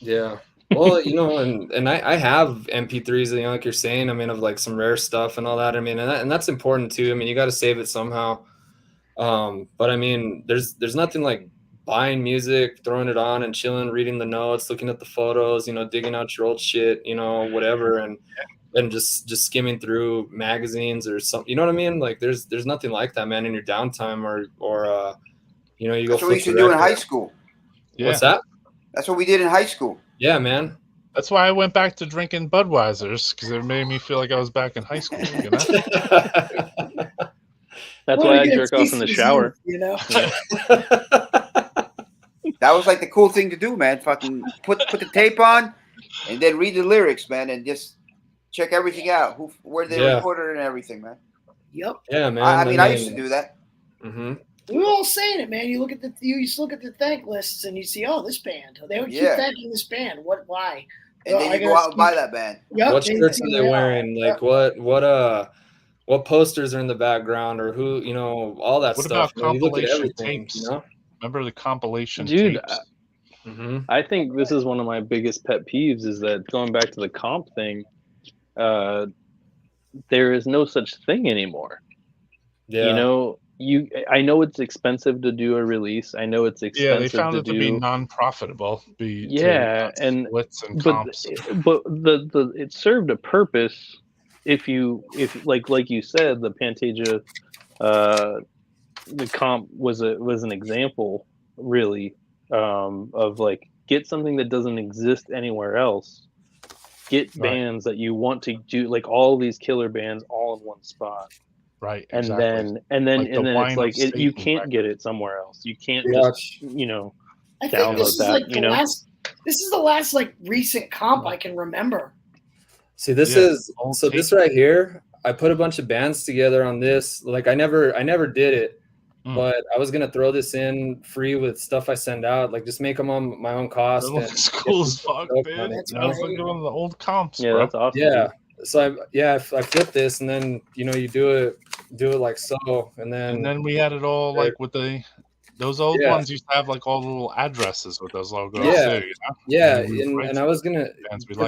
Yeah. Well, and I have MP3s, like you're saying, I mean, of like some rare stuff and all that. I mean, and that's important too. I mean, you got to save it somehow. But I mean, there's nothing like buying music, throwing it on and chilling, reading the notes, looking at the photos, digging out your old shit, whatever. And just skimming through magazines or something, you know what I mean? Like there's nothing like that, man, in your downtime or you go. That's what we used to do in high school. Yeah. What's that? That's what we did in high school. Yeah, man. That's why I went back to drinking Budweisers, because it made me feel like I was back in high school, That's Well, why I again, jerk off in the it's shower. That was like the cool thing to do, man. Fucking put the tape on, and then read the lyrics, man, and just check everything out. Where they recorded it and everything, man. Yep. Yeah, man. I mean, I used to do that. Mm-hmm. We were all saying it, man. You used to look at the thank lists and you see, oh, this band. They would keep thanking this band. What? Why? And then you go out and buy that band. Yep, what shirts are they wearing? Like what posters are in the background, or who, all that What stuff. about You look at compilation everything, tapes? Remember the compilation Dude, tapes? I think this is one of my biggest pet peeves, is that going back to the comp thing, there is no such thing anymore. Yeah. I know it's expensive to do a release. I know it's expensive they found it to be non-profitable. And splits and but comps. it served a purpose. If like you said, the Pantasia, the comp was an example, really, of like, get something that doesn't exist anywhere else. Get bands that you want to do, like all these killer bands all in one spot. Right. And Exactly. then Like it's like you can't get it somewhere else. You can't just I think download this is that. like this is the last like recent comp I can remember. See, this this right here. I put a bunch of bands together on this. Like I never did it, but I was gonna throw this in free with stuff I send out. Like just make them on my own cost. That looks cool as fuck, man. That's like one of the old comps, yeah, bro. that's awesome. Yeah. So I flip this, and then you do it like so, and then we had it all like with those old ones used to have like all the little addresses with those logos too. Yeah, and I was gonna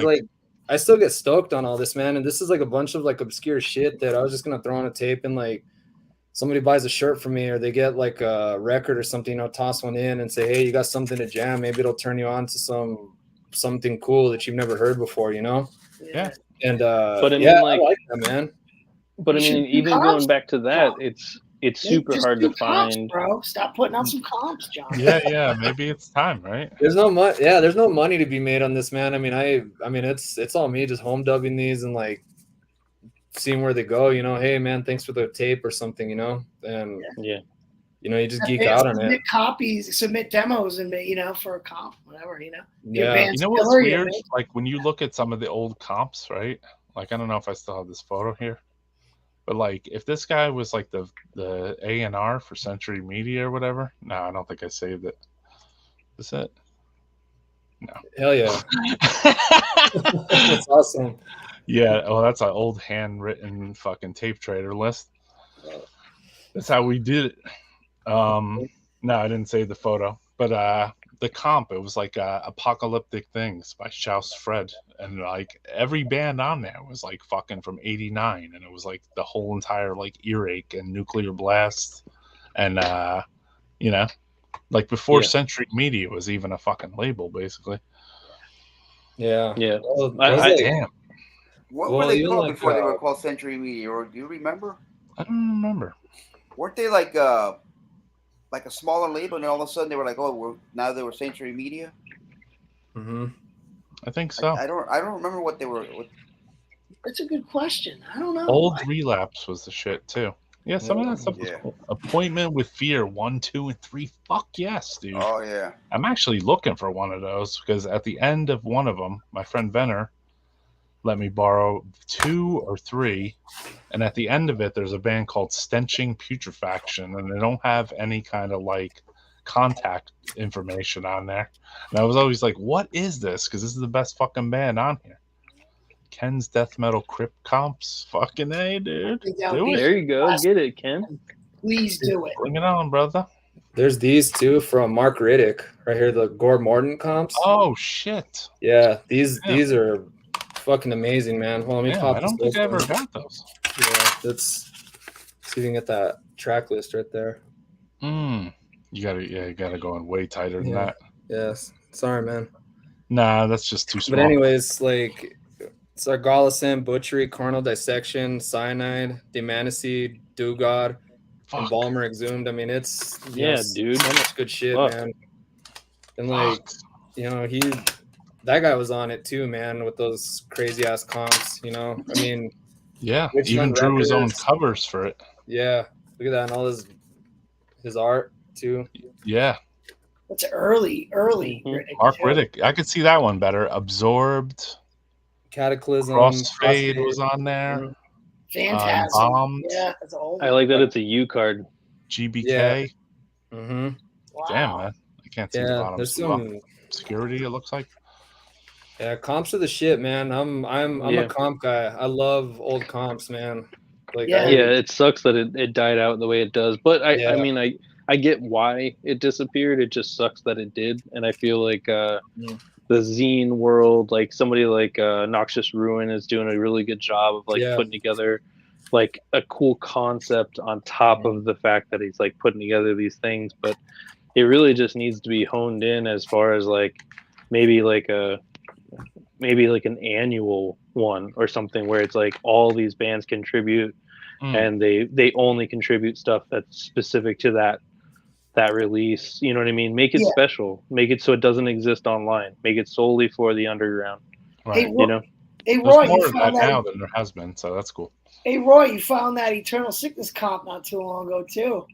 like I still get stoked on all this, man, and this is like a bunch of like obscure shit that I was just gonna throw on a tape, and like somebody buys a shirt from me, or they get like a record or something, toss one in and say, hey, you got something to jam, maybe it'll turn you on to something cool that you've never heard before, Yeah. And but I mean, I like that, man. But I mean, even going back to that, it's super hard to find. Bro, stop putting out some comps, John. Yeah, maybe it's time, right? There's no money. Yeah, there's no money to be made on this, man. I mean, it's all me just home dubbing these and like seeing where they go. Hey, man, thanks for the tape or something. And yeah. you just geek out on it. Submit copies, submit demos, and for a comp, whatever. Your Yeah. band's You know what's killer, you weird? make- Like when you look at some of the old comps, right? Like I don't know if I still have this photo here, but like if this guy was like the A&R for Century Media or whatever, no, I don't think I saved it. Is it? No. Hell yeah. That's awesome. Yeah. Oh, that's an old handwritten fucking tape trader list. That's how we did it. No, I didn't save the photo, but the comp, it was like Apocalyptic Things by Schaus Fred, and like every band on there was like fucking from '89, and it was like the whole entire like Earache and Nuclear Blast, and like before Century Media was even a fucking label, basically. Yeah. Yeah. Well, Damn. What Well, were they even called like, before they were called Century Media? Or do you remember? I don't remember. Weren't they like a smaller label, and then all of a sudden they were like, oh, now they were Century Media? Mm-hmm. I think so. I don't remember what they were. That's a good question. I don't know. Old Relapse was the shit too. Yeah, some of that stuff was Yeah. cool. Appointment with Fear 1, 2, and 3. Fuck yes, dude. Oh yeah. I'm actually looking for one of those because at the end of one of them, my friend Venner let me borrow 2 or 3, and at the end of it, there's a band called Stenching Putrefaction, and they don't have any kind of like contact information on there. And I was always like, "What is this?" Because this is the best fucking band on here. Ken's Death Metal Crypt Comps, fucking A, dude. Do it. There you go. Get it, Ken. Please do it. Bring it on, brother. There's these two from Mark Riddick right here, the Gord Morton comps. Oh shit! Yeah, these are fucking amazing, man. Well, let me pop I don't this think I ever open. got those. Yeah, let's see if you can get that track list right there. You gotta go in way tighter than that. Yes. Sorry, man. Nah, that's just too small. But anyways, like Sargallicin, Butchery, Carnal Dissection, Cyanide, Demanicy, Dugod, and Balmer Exhumed. I mean, it's dude. so much good shit, Fuck. man. And like, that guy was on it too, man, with those crazy ass comps. I mean, yeah, Richmond even drew his own Records. covers for it. Yeah, look at that, and all his art too. Yeah, That's early. Mark Riddick. I could see that one better. Absorbed, Cataclysm, Crossfade was on there. Fantastic. Bombed. Yeah, that's old. I like that it's a U card. GBK. Yeah. Mm-hmm. Wow. Damn, man, I can't see the Yeah, bottom. there's some. Security, it looks like. Yeah, comps are the shit, man. I'm a comp guy. I love old comps, man. Like, Yeah. It sucks that it died out the way it does. But I mean, I get why it disappeared. It just sucks that it did. And I feel like the zine world, like somebody like Noxious Ruin is doing a really good job of like putting together like a cool concept on top of the fact that he's like putting together these things. But it really just needs to be honed in as far as like maybe like an annual one or something where it's like all these bands contribute and they only contribute stuff that's specific to that release. You know what I mean? Make it special. Make it so it doesn't exist online. Make it solely for the underground. Right. Hey, There's Roy, more you of that found now than there has been, so that's cool. Hey, Roy, you found that Eternal Sickness comp not too long ago too.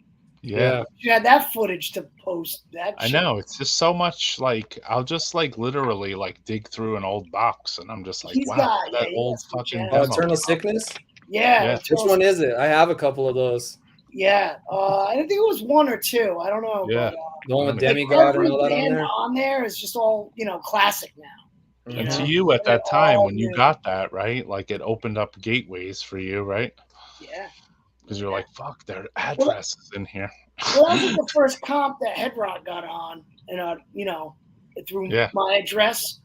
Yeah. You had that footage to post. I know. It's just so much. Like I'll just like literally like dig through an old box, and I'm just like, that old fucking demo. Eternal Sickness. Yeah. Which one is it? I have a couple of those. Yeah. I think it was 1 or 2. I don't know. Yeah. But, the one with Demigod and all that on there. On there is just all classic now. And to you at that time when you got that, right? Like it opened up gateways for you, right? Yeah. Because you're like, fuck, their address is in here. Well, that was the first comp that Headrock got on, and through my address,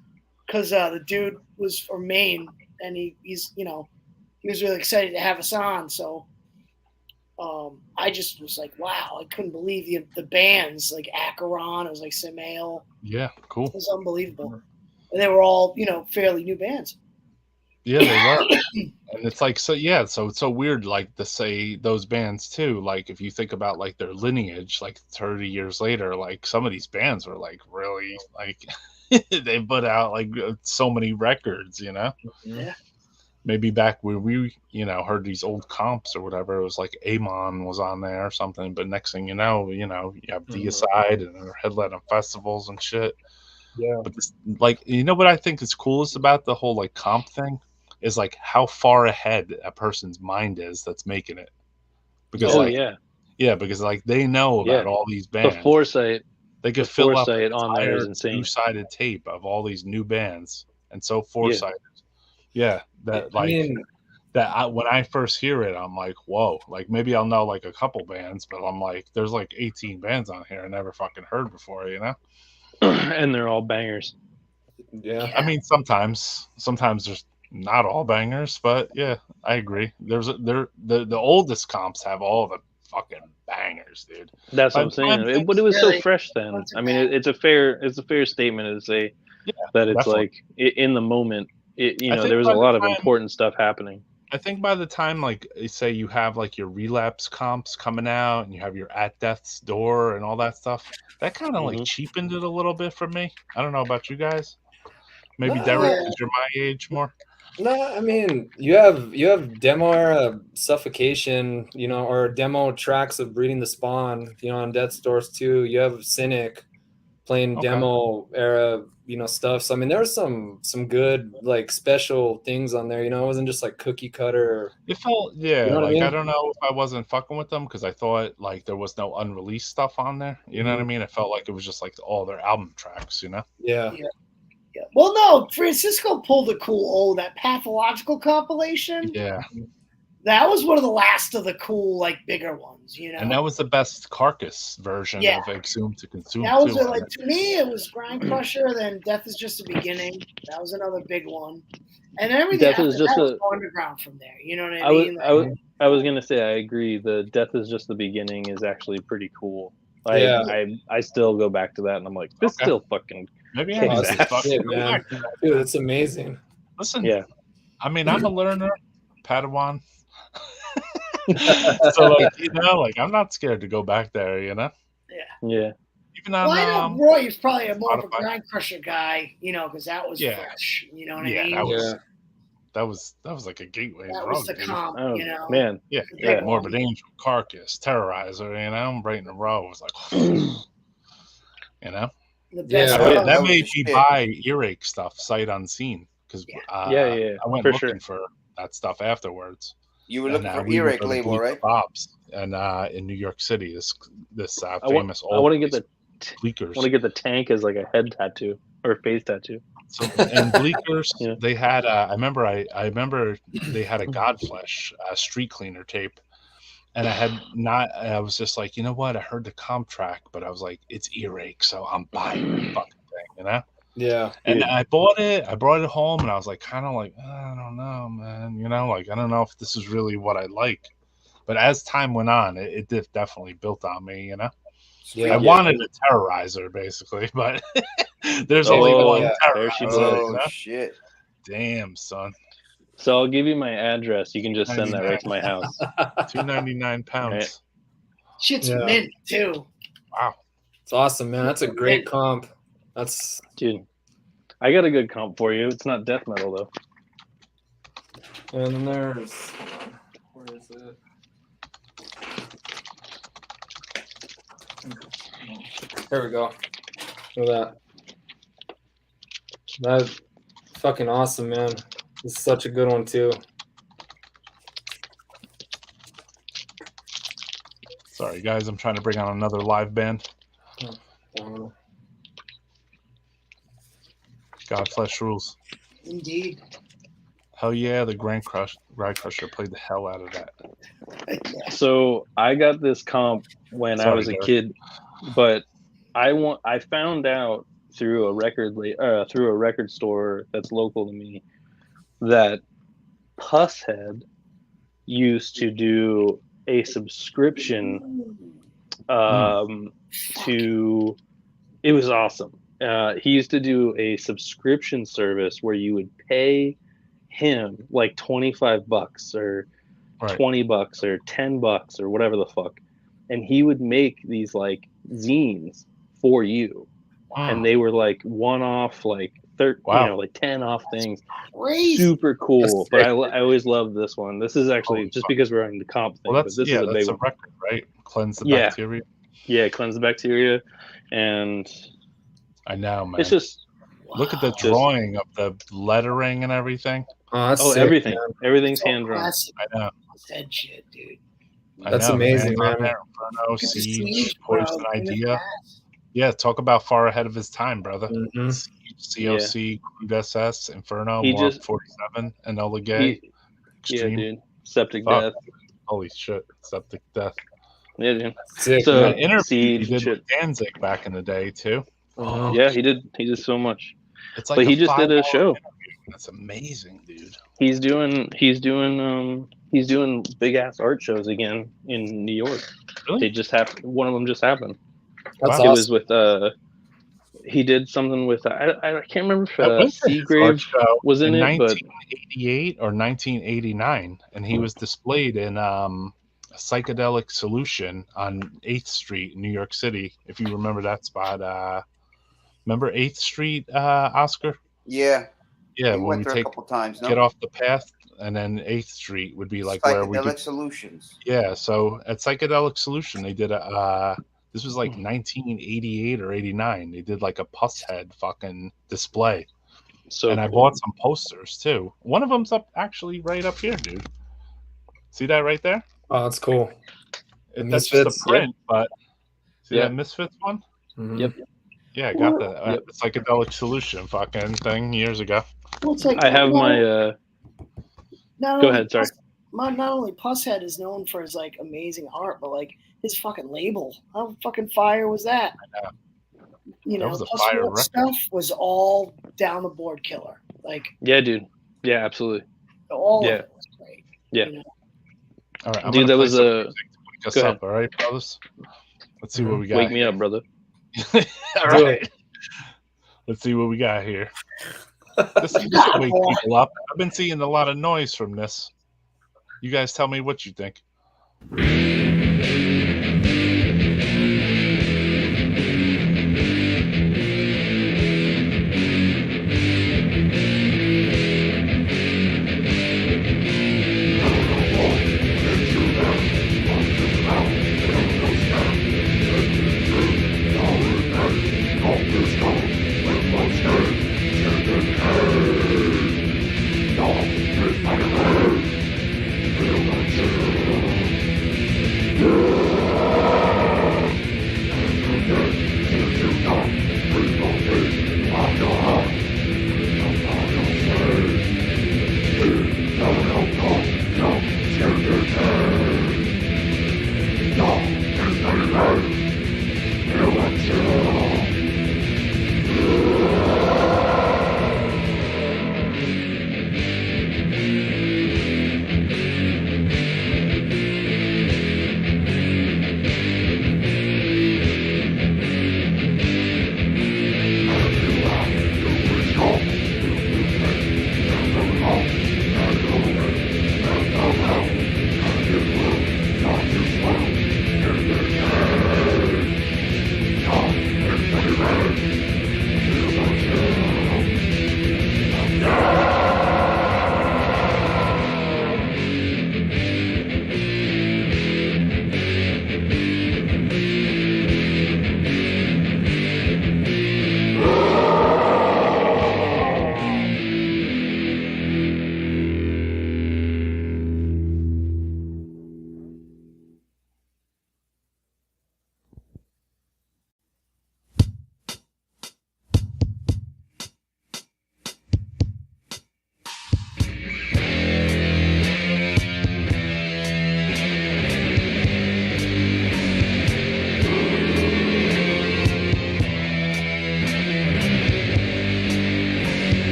because the dude was from Maine, and he was really excited to have us on. So, I just was like, wow, I couldn't believe the bands like Acheron. It was like Samael. Yeah, cool. It was unbelievable, and they were all fairly new bands. Yeah, they were. And it's like, so it's so weird, like to say those bands too. Like if you think about like their lineage, like 30 years later, like some of these bands were like really like they put out like so many records, Yeah. maybe back when we, heard these old comps or whatever, it was like Amon was on there or something. But next thing you know, you have Deicide and they're headlining festivals and shit. Yeah. But this, like, what I think is coolest about the whole like comp thing is like how far ahead a person's mind is that's making it. Because because like they know about all these bands. The foresight. They could fill up an on there is entire insane. two-sided tape of all these new bands, and so foresighted. Yeah, that when I first hear it, I'm like, whoa! Like maybe I'll know like a couple bands, but I'm like, there's like 18 bands on here I never fucking heard before, And they're all bangers. Yeah. I mean, sometimes there's not all bangers, but yeah, I agree. The oldest comps have all the fucking bangers, dude. That's what I'm saying. But it was so fresh then. I mean, it's a fair statement to say that it's definitely. like in the moment. There was by a the lot of time- important stuff happening. I think by the time, like, say you have like your relapse comps coming out and you have your At Death's Door and all that stuff, that kind of like cheapened it a little bit for me. I don't know about you guys. Maybe Derek, because you're my age more. No, I mean you have demo era Suffocation, or demo tracks of Breeding the Spawn, on Death's Doors too. You have Cynic playing demo era, stuff. So I mean, there was some good like special things on there. It wasn't just like cookie cutter. It felt I don't know if I wasn't fucking with them because I thought like there was no unreleased stuff on there. You know what I mean? It felt like it was just like all their album tracks. Yeah. Well, no, Francisco pulled a cool that pathological compilation. Yeah. That was one of the last of the cool, like, bigger ones, And that was the best Carcass version of Exhume to Consume. That was to me, it was Grind Crusher, then Death is Just the Beginning. That was another big one. And everything after that was underground from there. You know what I mean? I was gonna say I agree. The Death is Just the Beginning is actually pretty cool. I still go back to that and I'm like, this still fucking maybe I need to fucking go man. back to that. Dude, it's amazing. Listen, I mean, I'm a learner, Padawan. So like I'm not scared to go back there, Yeah. Even on I know Roy is probably a more of a Grind Crusher guy, because that was fresh. You know what I mean? That was like a gateway. That was the comp, man. Yeah. Morbid Angel, Carcass, Terrorizer, I'm right in a row. It was like, The best that made me buy earache stuff sight unseen because I went looking for that stuff afterwards. You were looking for earache label, right? Bob's and in New York City, this famous I want to get the Bleakers. I want to get the tank as like a head tattoo or face tattoo. So, and Bleakers, they had I remember they had a Godflesh street cleaner tape, and I was just like, you know what? I heard the comp track, but I was like, it's earache, so I'm buying the fucking thing, Yeah. And I bought it. I brought it home, and I was like, kind of like, I don't know, man. Like I don't know if this is really what I like. But as time went on, it definitely built on me. I wanted a Terrorizer basically, but there's only one Terrorizer. Oh shit! Damn, son. So I'll give you my address. You can just send that right to my house. £2.99. Right. Shit's mint too. Wow, it's awesome, man. That's a great comp. Dude, I got a good comp for you. It's not death metal though. And then there's where is it? There we go. Look at that. That's fucking awesome, man. This is such a good one too. Sorry, guys. I'm trying to bring on another live band. Godflesh rules. Indeed. Hell yeah, the Grind Crusher played the hell out of that. So I got this comp when I was a kid, but I found out through a record store that's local to me that Pusshead used to do a subscription to. It was awesome. He used to do a subscription service where you would pay him like $25 or $20 or $10 or whatever the fuck, and he would make these like zines for you. And they were like one-off, like Wow. like 10 off things. Crazy. Super cool. That's But sick. I always love this one. This is actually Holy just fuck. because we're on the comp thing. Well, but this is a big that's a one. record, right? Cleanse the Yeah. bacteria. Yeah, cleanse the bacteria, and I know, man. it's just Look at the drawing of the lettering and everything. Oh, that's sick, everything. man. Everything's So hand drawn. classic. I know. Head shit, dude. I That's know, amazing, the man's on man. there, Inferno, It's a Siege, siege, bro. Poison In the Idea. past. Yeah, talk about far ahead of his time, brother. Mhm. Siege, COC, Crude SS, Inferno, He Mark just- 47, Enola Gay, Yeah, Extreme. dude. Septic Fuck. death. Holy shit, Septic Death. Yeah, dude. Sick, So- The man. interview he Siege, did shit. with Danzig back in the day, too. Uh-huh. Yeah, he did so much. It's like But a he just did a 5-hour show. interview. That's amazing, dude. He's doing big ass art shows again in New York. Really? They just happened. One of them just happened. That's Wow. It awesome. was with he did something with I can't remember I if went to his art Seagrave show was in it, but 1988 or 1989, and he was displayed in a Psychedelic Solution on 8th Street in New York City, if you remember that spot. Remember 8th Street, Oscar? Yeah, Yeah, we when went we there a take couple times. No? get off the path, and then 8th Street would be like where we Psychedelic could. Solutions. Yeah, so at Psychedelic Solution, they did this was like 1988 or 89. They did like a pus head fucking display. so And I cool. bought some posters too. One of them's up actually right up here, dude. See that right there? Oh, that's cool. The That's just Misfits, a print, but see Yeah. that Misfits one? Mhm. Yep. Yeah, I got that. Yep. Psychedelic Solution fucking thing years ago. Well, it's like I have my not go only ahead, sorry. Not only Pusshead is known for his like amazing art, but like his fucking label. How fucking fire was that? You That know, was a Puss fire World record. stuff was all down the board killer. Like Yeah, dude. Yeah, absolutely. all Yeah. of it was great. Yeah. You know? All right, I'm Dude, gonna that play was some a music to wake us go ahead. up, all right, brothers? Let's see what we got. Wake me up, brother. All Do right. Let's see what we got here. This will wake people up. I've been seeing a lot of noise from this. You guys tell me what you think.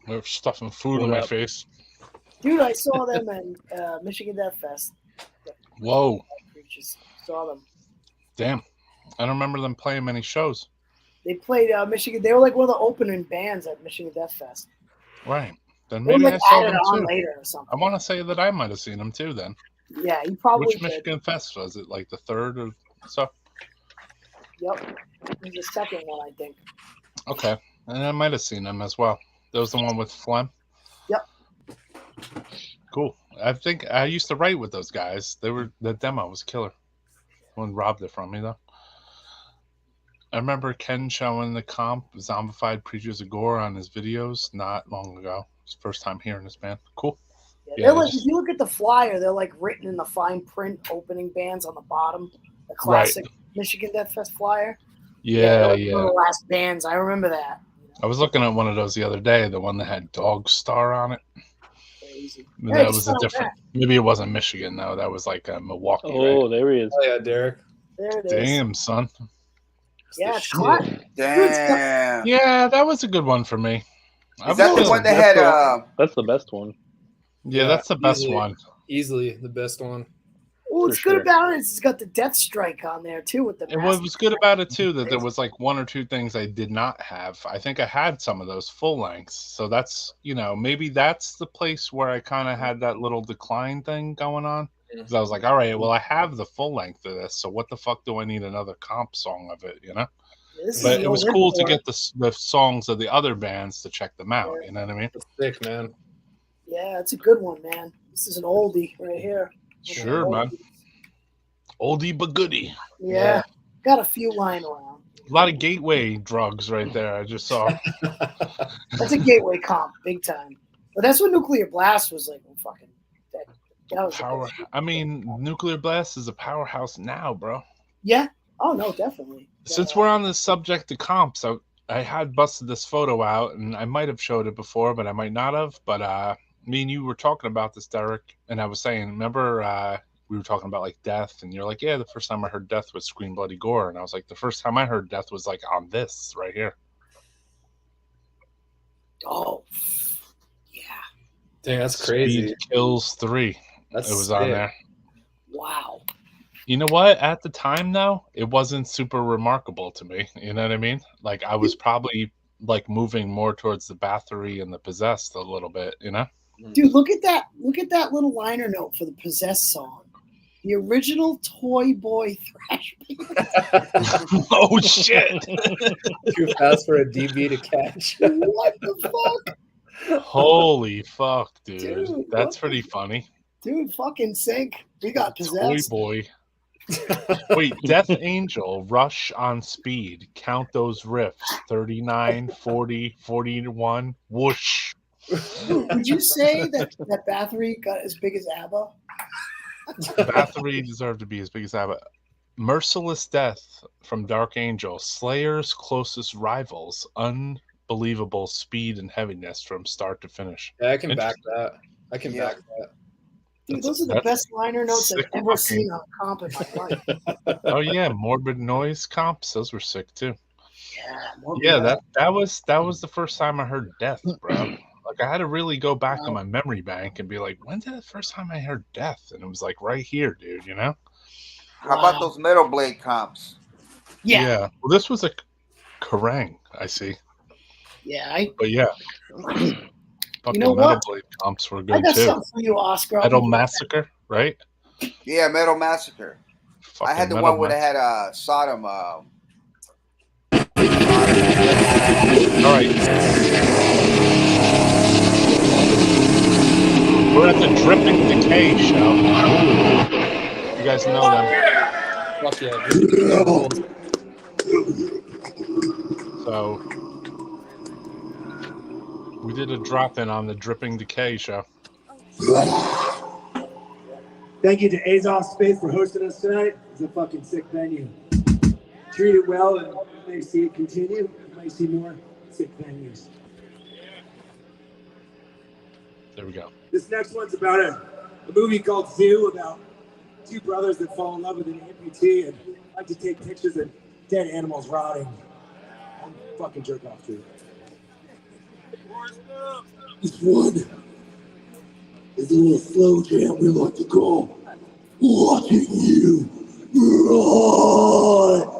They're stuffing food in my face. Dude, I saw them at Michigan Death Fest. Whoa. Creatures. Saw them. Damn. I don't remember them playing many shows. They played Michigan. They were like one of the opening bands at Michigan Death Fest. Right. Then They were maybe like I saw added them on too. later or something. I want to say that I might have seen them too then. Yeah, you probably Which did. Michigan Fest was it? Like the third or so? Yep. It was the second one, I think. Okay. And I might have seen them as well. That was the one with Phlegm? Yep. Cool. I think I used to write with those guys. The demo was killer. One robbed it from me though. I remember Ken showing the comp Zombified Preachers of Gore on his videos not long ago. It's the first time hearing this band. Cool. Yeah, like, if you look at the flyer, they're like written in the fine print opening bands on the bottom. The classic Michigan Death Fest flyer. Yeah. One of the last bands. I remember that. I was looking at one of those the other day, the one that had Dog Star on it. Crazy. That was a different. Maybe it wasn't Michigan though. That was like Milwaukee. Oh, there he is. Oh yeah, Derek. There it is. Damn, son. Yeah, it's hot. Damn. Yeah, that was a good one for me. Is that the one that had? That's the best one. Yeah, that's the best easily, one. Easily the best one. Well, what's good about it is it's got the Death Strike on there too with the. And what was good about it too that there was like one or two things I did not have. I think I had some of those full lengths, so that's maybe that's the place where I kind of had that little decline thing going on. Because I was like, all right, well, I have the full length of this, so what the fuck do I need another comp song of it? But it was cool to get the songs of the other bands to check them out. You know what I mean? It's sick, man. Yeah, it's a good one, man. This is an oldie right here. Sure, man. Oldie but goodie. Yeah. Got a few lying around. A lot of gateway drugs right there. I just saw. That's a gateway comp, big time. But that's what Nuclear Blast was like. Fucking. That was power. I mean, Nuclear Blast is a powerhouse now, bro. Yeah. Oh no, definitely. Since we're on the subject of comps, I had busted this photo out, and I might have showed it before, but I might not have. But me and you were talking about this, Derek, and I was saying, remember we were talking about like death, and you're like, yeah, the first time I heard death was Scream Bloody Gore, and I was like, the first time I heard death was like on this right here. Oh, yeah. Dang, that's crazy. Speed Kills 3. It was on there. Wow. You know what? At the time, though, it wasn't super remarkable to me. You know what I mean? Like, I was probably like moving more towards the Bathory and the Possessed a little bit, Dude, look at that! Look at that little liner note for the Possessed song. The original Toy Boy thrash band. Oh shit! Too fast for a DB to catch. What the fuck? Holy fuck, dude! That's pretty funny. Dude, fucking sync. We got Possessed. Toy Boy. Wait, Death Angel, Rush on Speed. Count those riffs. 39, 40, 41. Whoosh. Would you say that Bathory got as big as ABBA? Bathory deserved to be as big as ABBA. Merciless Death from Dark Angel. Slayer's closest rivals. Unbelievable speed and heaviness from start to finish. Yeah, I can back that. I can back that. Dude, those are the best liner notes I've ever seen on a comp in my life. Oh yeah, Morbid Noise comps. Those were sick too. Yeah, that was the first time I heard Death, bro. Like I had to really go back to my memory bank and be like, when did the first time I heard Death? And it was like right here, dude. How about those Metal Blade comps? Yeah. Well, this was a Kerrang, I see. Yeah. But yeah. You know Metal what? Blade comps were good I got too. something for you, Oscar. Metal Massacre, right? Yeah, Metal Massacre. I had the one where they had Sodom. All right. We're at the Dripping Decay show. You guys know them. Fuck yeah. So we did a drop-in on the Dripping Decay show. Thank you to Azov Space for hosting us tonight. It's a fucking sick venue. Treat it well and you may see it continue. You might see more sick venues. There we go. This next one's about a movie called Zoo, about two brothers that fall in love with an amputee and like to take pictures of dead animals rotting. I'm fucking jerk off to it. This one is a little slow jam we like to call watching you run.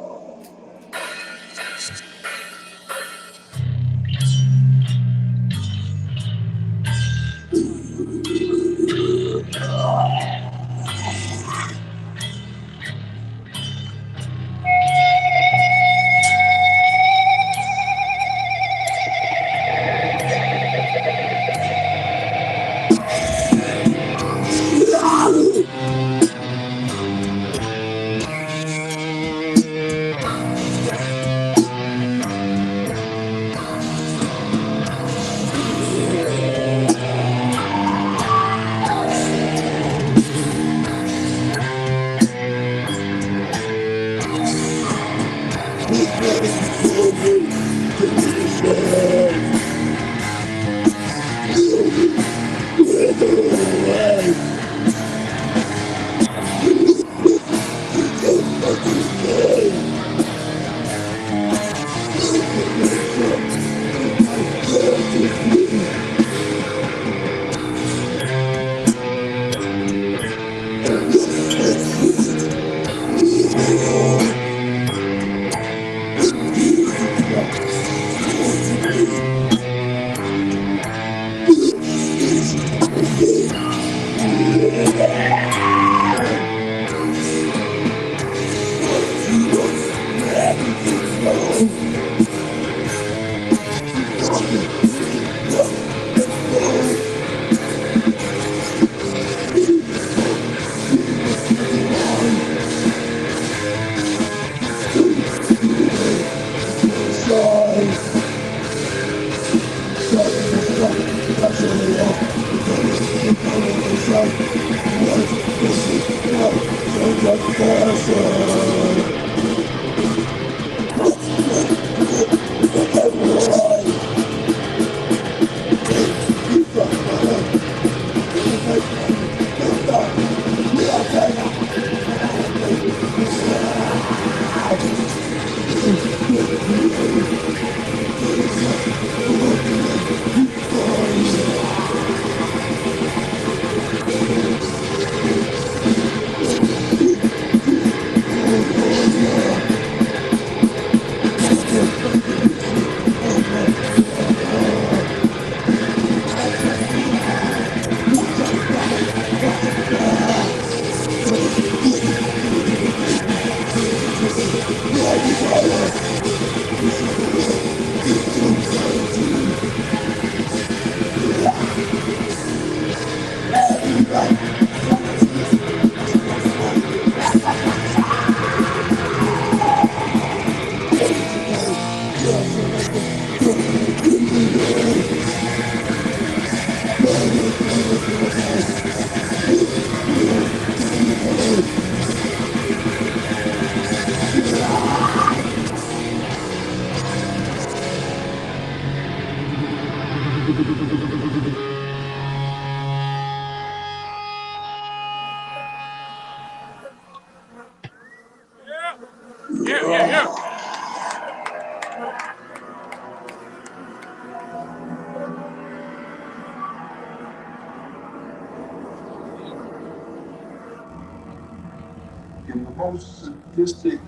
In the most sadistic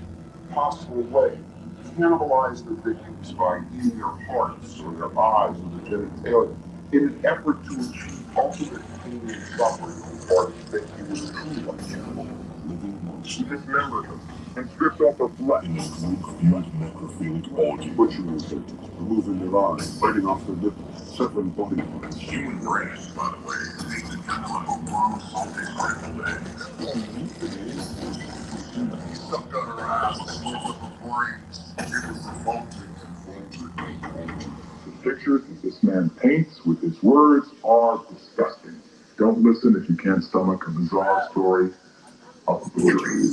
possible way, cannibalize their victims by eating their hearts or their eyes or their genitalia in an effort to achieve ultimate pain and suffering on the parties that he was truly uncannibal. He dismembered them and stripped off their flesh. Confused necrophilic orgy. Butchering their victims, removing their eyes, biting off their nipples, severing body parts. Human brains, by the way, is the chemical grown salty scrambled eggs. He sucked on her ass and moved up her brains. It was revolting and revolting. The pictures that this man paints with his words are disgusting. Don't listen if you can't stomach a bizarre story of butchery.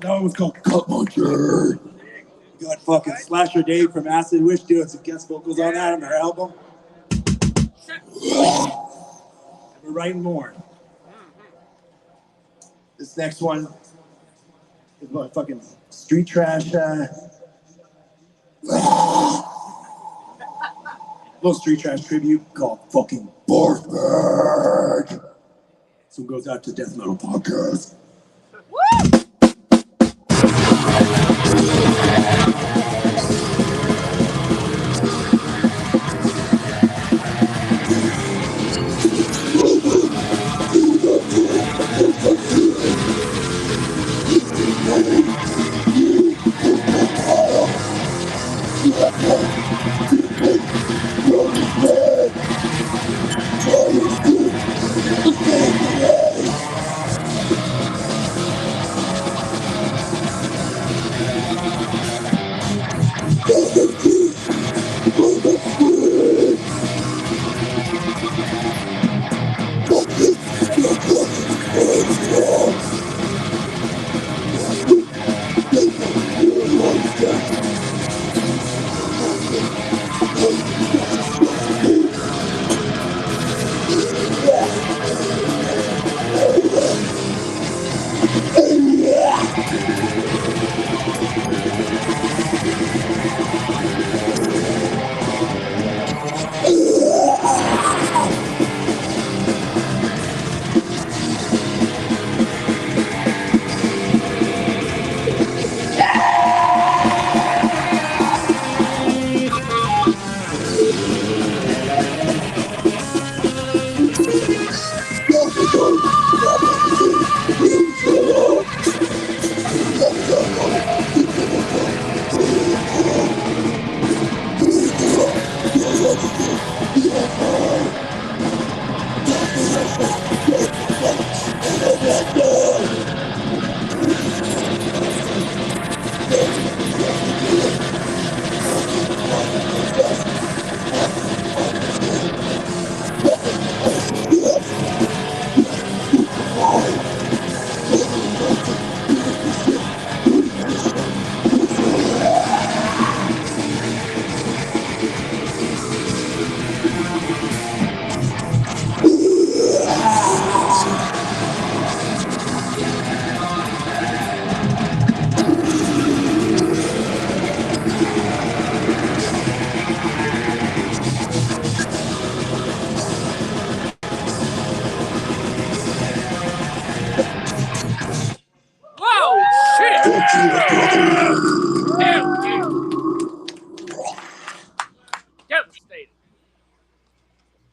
That one was called Cut Muncher. You got fucking Slasher Dave from Acid Wish doing some guest vocals on that on their album. We're writing more. This next one is about fucking street trash. Little street trash tribute called fucking Barf Bag. So it goes out to Death Metal Podcast.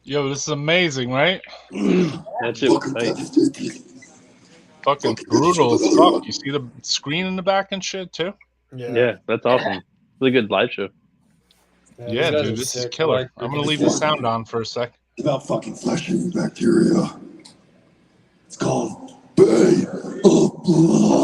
Yo, this is amazing, right? That shit was tight. Fucking brutal as fuck. You see the screen in the back and shit too? Yeah, that's awesome. Really good live show. Yeah, dude, this is killer. I'm gonna leave the sound on for a sec. It's about fucking flesh and bacteria. It's called Bay of Blood.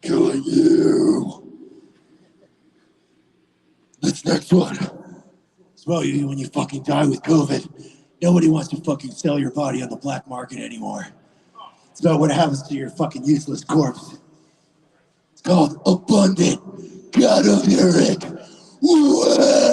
Killing you. This next one. It's about you when you fucking die with COVID. Nobody wants to fucking sell your body on the black market anymore. It's about what happens to your fucking useless corpse. It's called Abundant Cadaveric Waste.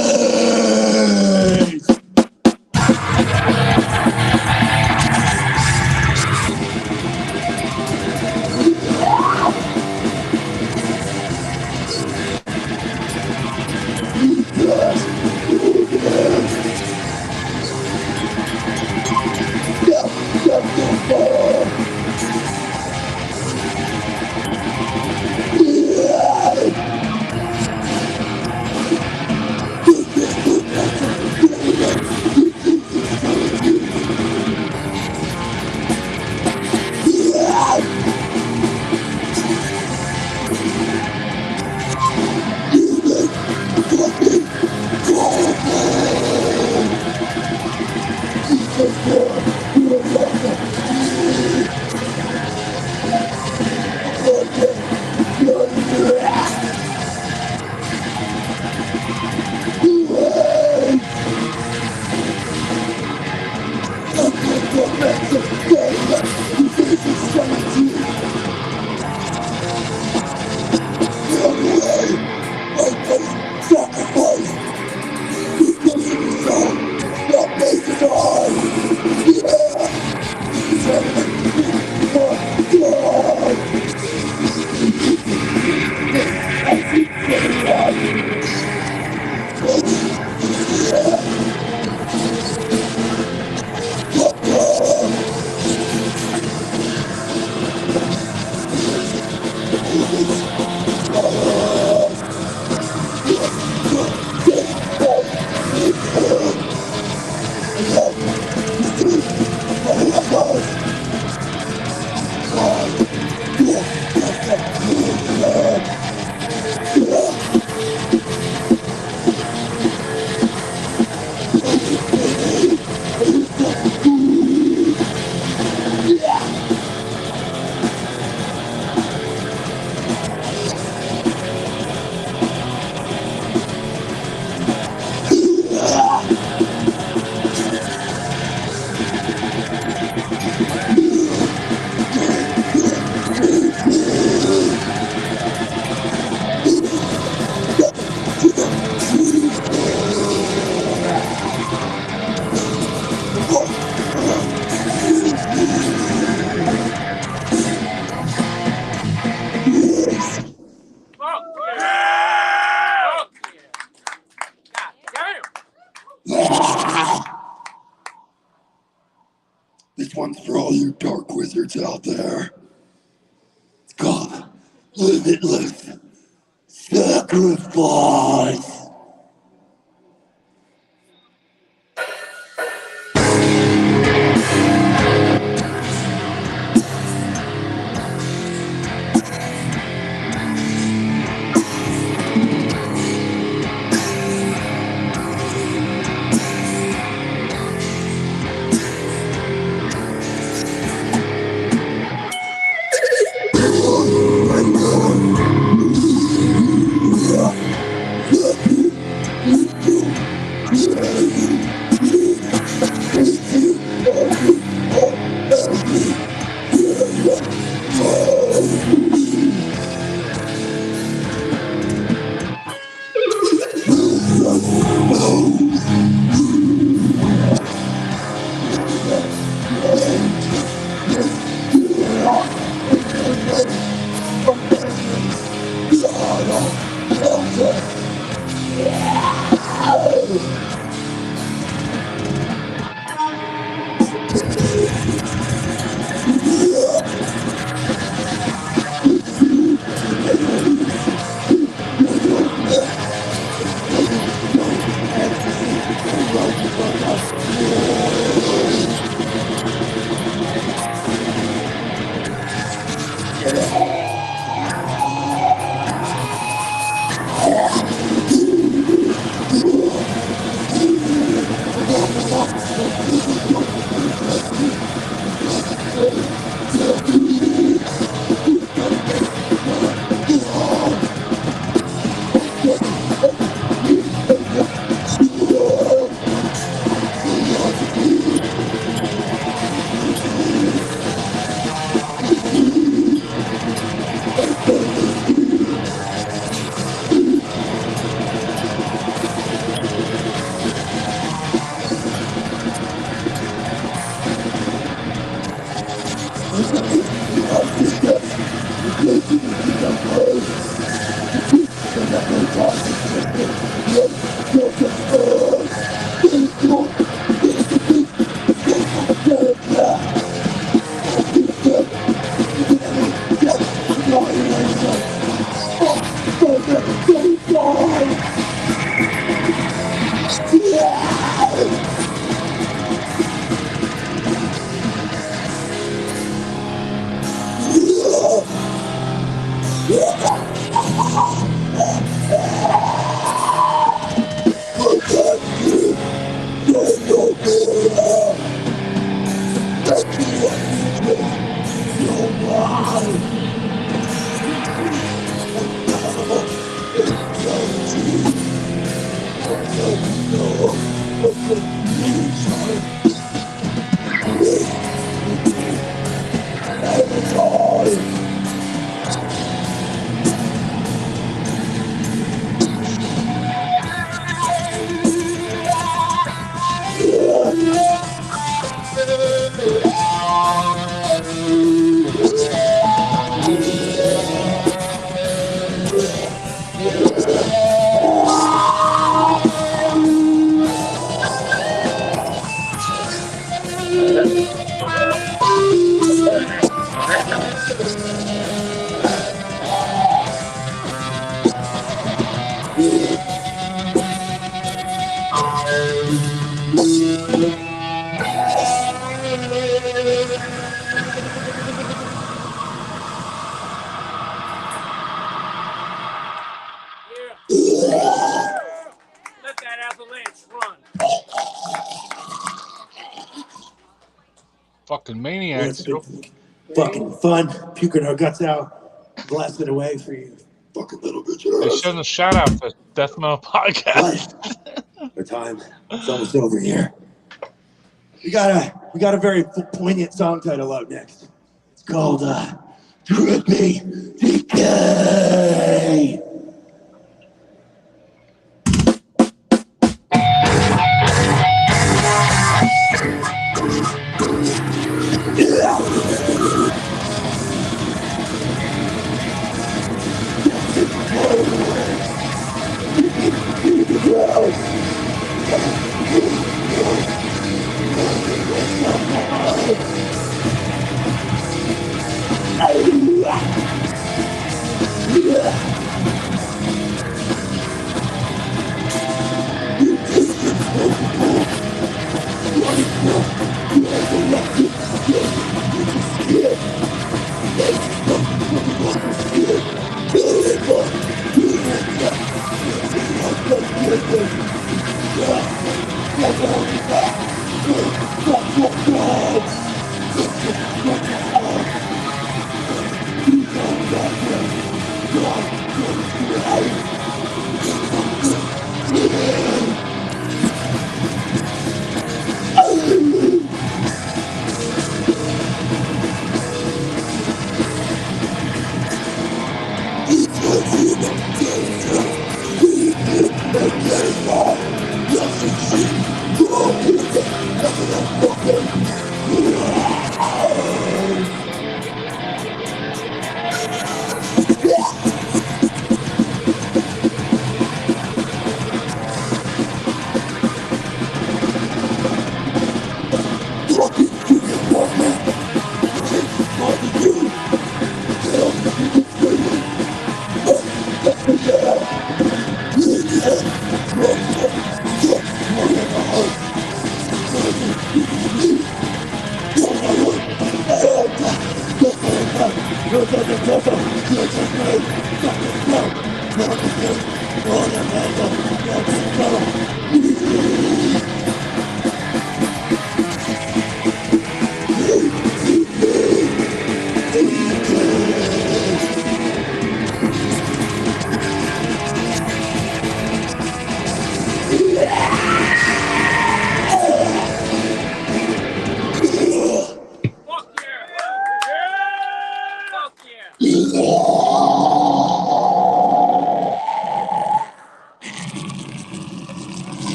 This one's for all you dark wizards out there. It's called Limitless Sacrifice. Fucking Yeah, maniacs. it's been fucking fun. Puking our guts out, blasting away for you. Fucking little They bitches. shouldn't have shout out to Death Metal Podcast. What? Our time. It's almost over here. We got a very poignant song title out next. It's called Trippy Decay.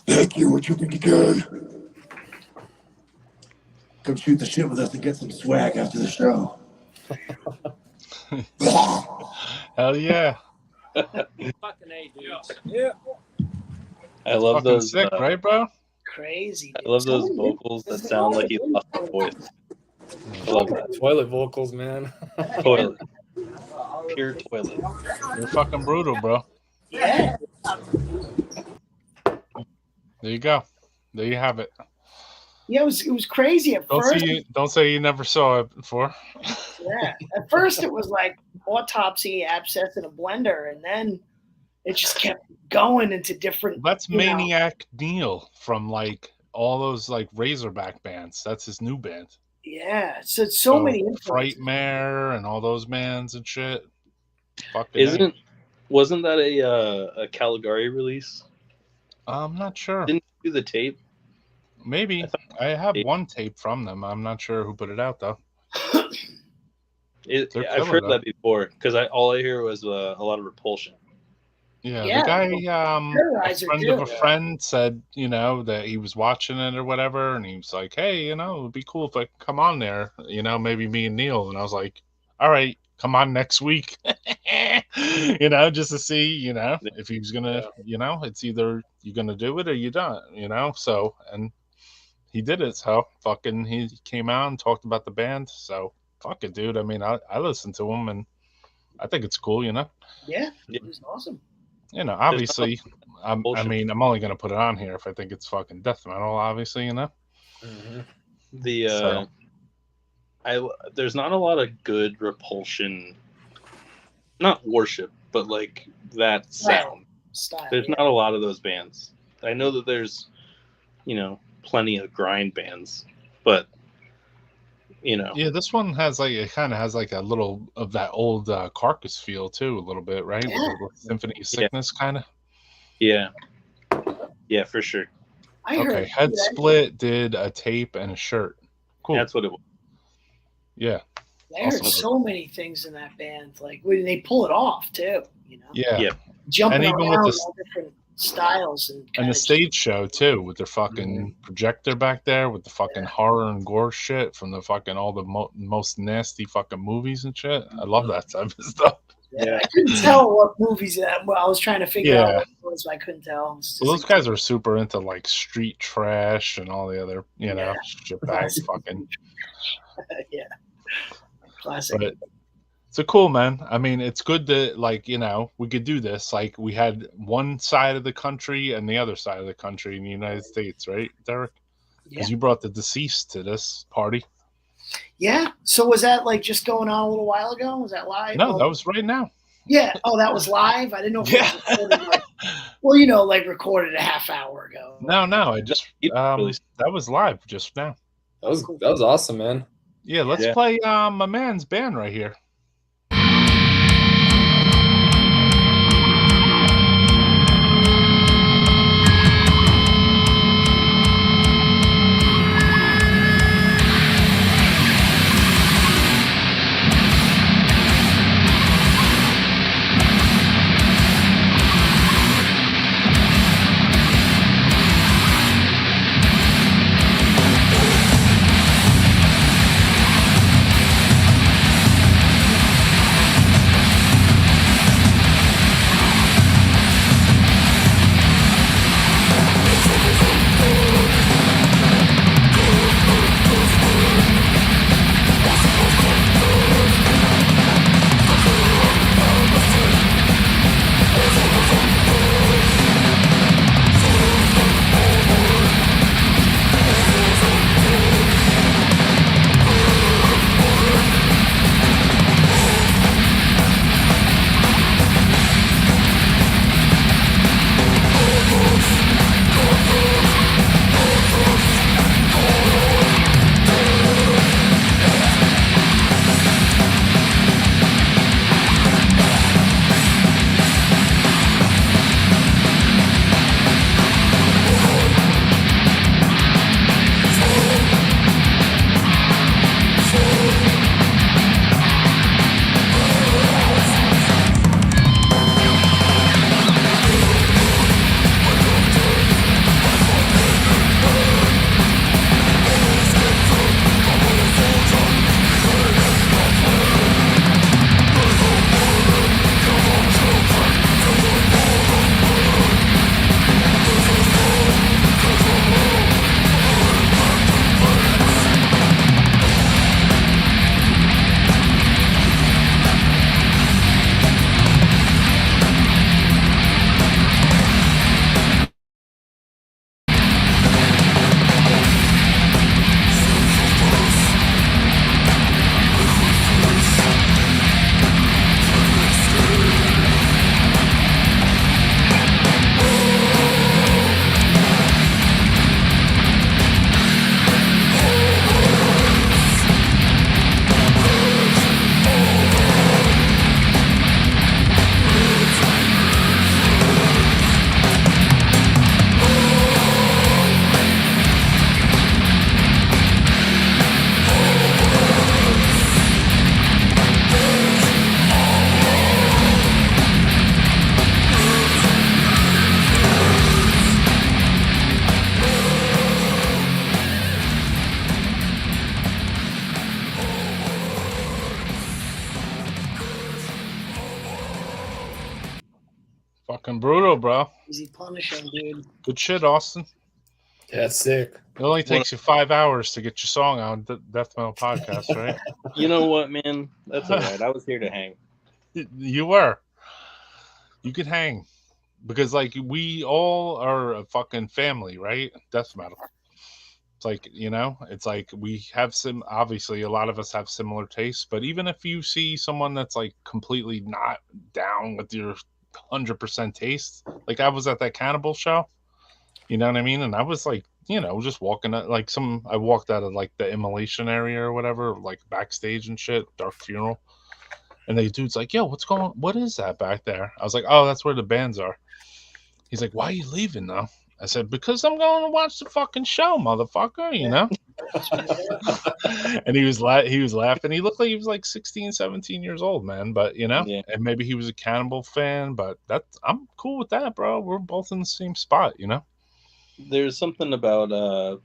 Thank you, we're tripping Decay. Come shoot the shit with us and get some swag after the show. Hell yeah. Fucking A, dudes. Yeah. I love Fucking those. sick, right, bro? Crazy. I love those vocals that sound like he lost his voice. I love that. Toilet vocals, man. Toilet. Pure toilet. You're fucking brutal, bro. Yeah. There you go. There you have it. Yeah, it was crazy at first. Don't say you never saw it before. Yeah. At first it was like autopsy, abscess in a blender, and then it just kept going into different. That's Maniac Neil from like all those like Razorback bands. That's his new band. Yeah. So many influences. Frightmare and all those bands and shit. Fucking Wasn't that a Caligari release? I'm not sure. Didn't you do the tape? Maybe. I have one tape from them. I'm not sure who put it out though. I've heard that before because all I hear was a lot of Repulsion. Yeah, the guy, a friend of a friend said, that he was watching it or whatever, and he was like, hey, it would be cool if I could come on there, maybe me and Neil. And I was like, all right, come on next week, just to see, if he was going to, it's either you're going to do it or you don't, so, and he did it, so fucking he came out and talked about the band, so fuck it, dude. I mean, I listened to him, and I think it's cool, Yeah, it was awesome. Obviously, I'm only going to put it on here if I think it's fucking death metal, obviously, Mm-hmm. There's not a lot of good Repulsion, not worship, but like that sound. Style, There's not a lot of those bands. I know that there's, plenty of grind bands, but Yeah, this one has like it kind of has like a little of that old Carcass feel too, a little bit, right? With the Symphony of Sickness kind of. yeah, for sure. I Okay, heard Head Split did a tape and a shirt. Cool. That's what it was. Yeah. I heard so many things in that band. Like when they pull it off too, Yeah. Jumping and even around with all different styles and the stage show too, with their fucking projector back there, with the fucking horror and gore shit from the fucking all the most nasty fucking movies and shit. I love that type of stuff. Yeah, I couldn't tell what movies that. Well, I was trying to figure out what it was, but I couldn't tell. Well, those guys are super into like street trash and all the other, shitbag fucking. Yeah, classic. But so cool, man. I mean, it's good that we could do this. Like we had one side of the country and the other side of the country in the United States, right, Derek? Because you brought the deceased to this party. Yeah. So was that like just going on a little while ago? Was that live? No, that was right now. Yeah. Oh, that was live. I didn't know if it was recorded recorded a half hour ago. No. I just that was live just now. That was awesome, man. Yeah, let's play my man's band right here. Fucking brutal, bro. Easy punishing, dude. Good shit, Austin. Yeah, that's sick. It only takes you 5 hours to get your song on Death Metal Podcast, right? You know what, man? That's all right. I was here to hang. You were. You could hang. Because, we all are a fucking family, right? Death metal. It's it's like we have obviously a lot of us have similar tastes, but even if you see someone that's completely not down with your 100% taste, I was at that Cannibal show. You know what I mean? And I was like, just walking out, like I walked out of like the Immolation area or whatever, like Backstage and shit, Dark Funeral. And the dude's like, yo, what is that back there? I was like, oh, that's where the bands are. He's like, why are you leaving though? I said, because I'm going to watch the fucking show, motherfucker, you know? And he was laughing. He looked like he was like 16, 17 years old, man. But, and maybe he was a Cannibal fan, but I'm cool with that, bro. We're both in the same spot, There's something about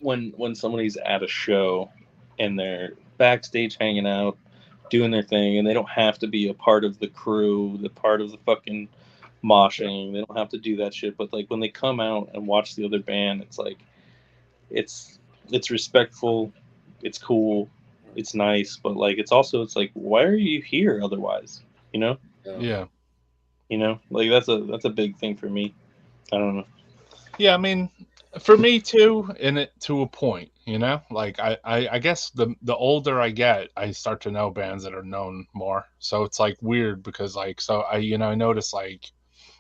when somebody's at a show and they're backstage hanging out, doing their thing, and they don't have to be a part of the crew, the part of the fucking moshing. They don't have to do that shit. But like when they come out and watch the other band, it's like it's respectful, it's cool, it's nice, but like it's like, why are you here otherwise? Yeah. Like that's a big thing for me. I don't know. Yeah, I mean, for me too, in it to a point, like I guess the older I get, I start to know bands that are known more. So it's like weird because like, so I notice like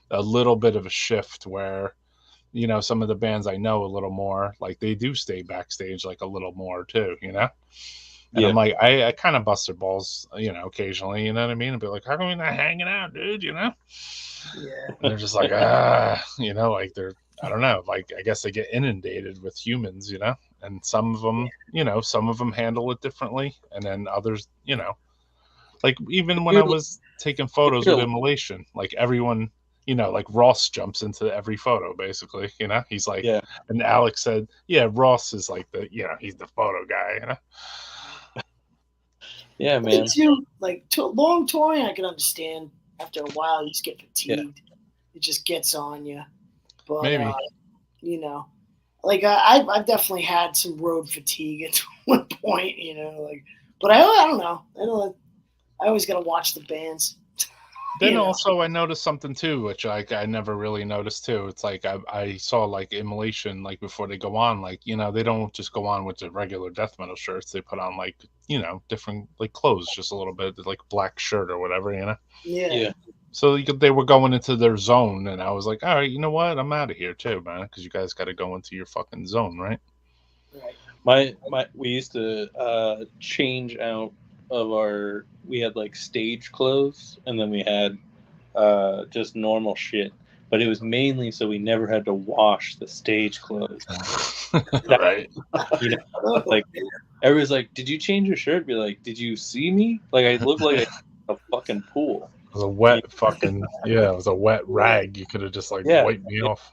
a little bit of a shift where, some of the bands I know a little more, like they do stay backstage like a little more too, And I'm like, I kind of bust their balls, occasionally, you know what I mean? And be like, how come you're not hanging out, dude? Yeah. And they're just like, like they're, I don't know, like I guess they get inundated with humans, and some of them, some of them handle it differently, and then others, like even when I was taking photos with Immolation, like everyone, like Ross jumps into every photo basically, he's like, and Alex said, yeah, Ross is like the, he's the photo guy, Yeah, man. Too, like long touring, I can understand. After a while, you just get fatigued. It just gets on you. But maybe, like I've definitely had some road fatigue at one point, like. But I don't know. I always gotta watch the bands. Then also I noticed something too, which I never really noticed too. It's like I saw like Immolation, like before they go on, like they don't just go on with the regular death metal shirts. They put on like different like clothes, just a little bit, like black shirt or whatever, Yeah. So they were going into their zone, and I was like, all right, you know what? I'm out of here too, man, because you guys got to go into your fucking zone, right? Right. We used to change out of we had like stage clothes, and then we had just normal shit, but it was mainly so we never had to wash the stage clothes. Right. Like everybody's like, did you change your shirt? Be like, did you see me? Like I look like a fucking pool. It was a wet fucking it was a wet rag. You could have just like wiped me off.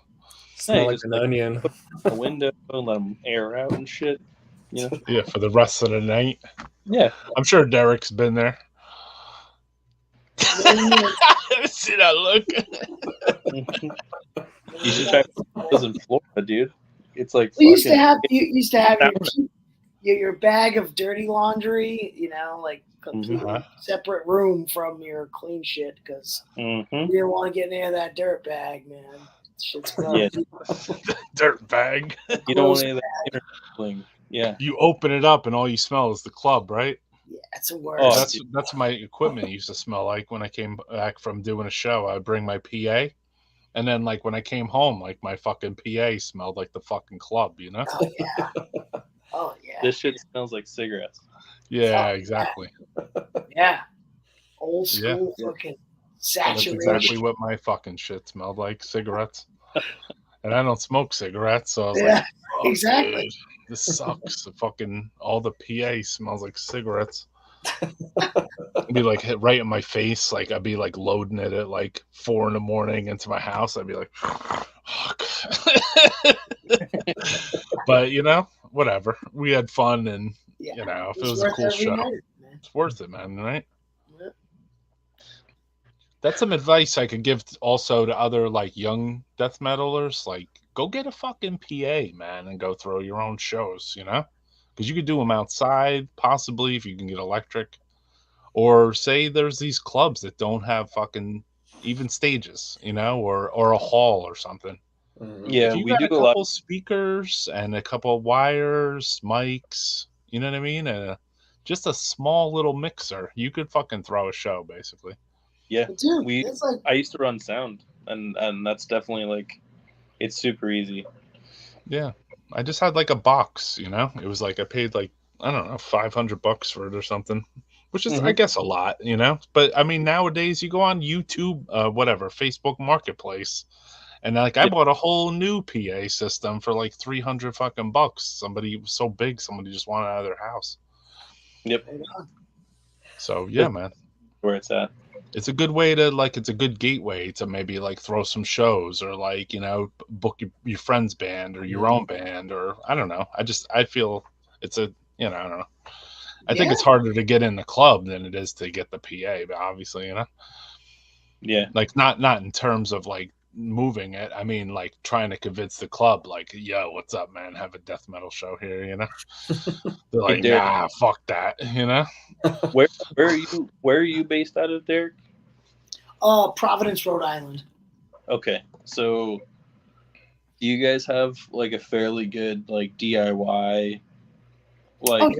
Smell like an onion. Put the window and let them air out and shit. Yeah, for the rest of the night. Yeah, I'm sure Derek's been there. See that look? You should check those in Florida, dude. It's like you used to have your bag of dirty laundry, like completely separate room from your clean shit because you didn't want to get near that dirt bag, man. Shit's gross. Yeah. Dirt bag. You don't want any of that intermingling. Yeah. You open it up and all you smell is the club, right? Yeah, it's a worst. Oh, that's my equipment used to smell like when I came back from doing a show. I would bring my PA, and then like when I came home, like my fucking PA smelled like the fucking club, Oh yeah. Oh yeah. This shit smells like cigarettes. Yeah, exactly. Yeah. Old school fucking saturation. That's exactly what my fucking shit smelled like, cigarettes. And I don't smoke cigarettes, so I was like, oh, exactly. Dude, this sucks. Fucking all the PA smells like cigarettes. It'd be like hit right in my face. Like I'd be like loading it at like 4 a.m. into my house. I'd be like, fuck. But whatever. We had fun, and if it was a cool show, it's worth it, man. Right? Yep. That's some advice I could give also to other like young death metalers. Like, go get a fucking PA, man, and go throw your own shows. Because you could do them outside, possibly if you can get electric. Or say there's these clubs that don't have fucking even stages, or a hall or something. Yeah, we got a couple speakers and a couple wires, mics, you know what I mean? And just a small little mixer. You could fucking throw a show, basically. Yeah, dude, I used to run sound, and that's definitely like It's super easy. Yeah, I just had like a box, you know. It was like I paid like I don't know $500 for it or something, which is I guess a lot, you know. But I mean nowadays you go on YouTube, whatever, Facebook Marketplace, and like I Yep. bought a whole new PA system for like 300 fucking bucks. Somebody was so big, somebody just wanted it out of their house. Yep. So yeah, man. Where it's at. It's a good way to like it's a good gateway to maybe like throw some shows or like, you know, book your friend's band or your own band or I don't know. I feel it's a, you know, I don't know. I think it's harder to get in the club than it is to get the PA, but obviously, you know. Yeah. Like not in terms of like moving it. I mean like trying to convince the club like, yo, what's up, man? Have a death metal show here, you know? They're like, Derek. nah, fuck that, you know? Where are you based out of, Derek? Providence, Rhode Island. Okay. So do you guys have like a fairly good like DIY like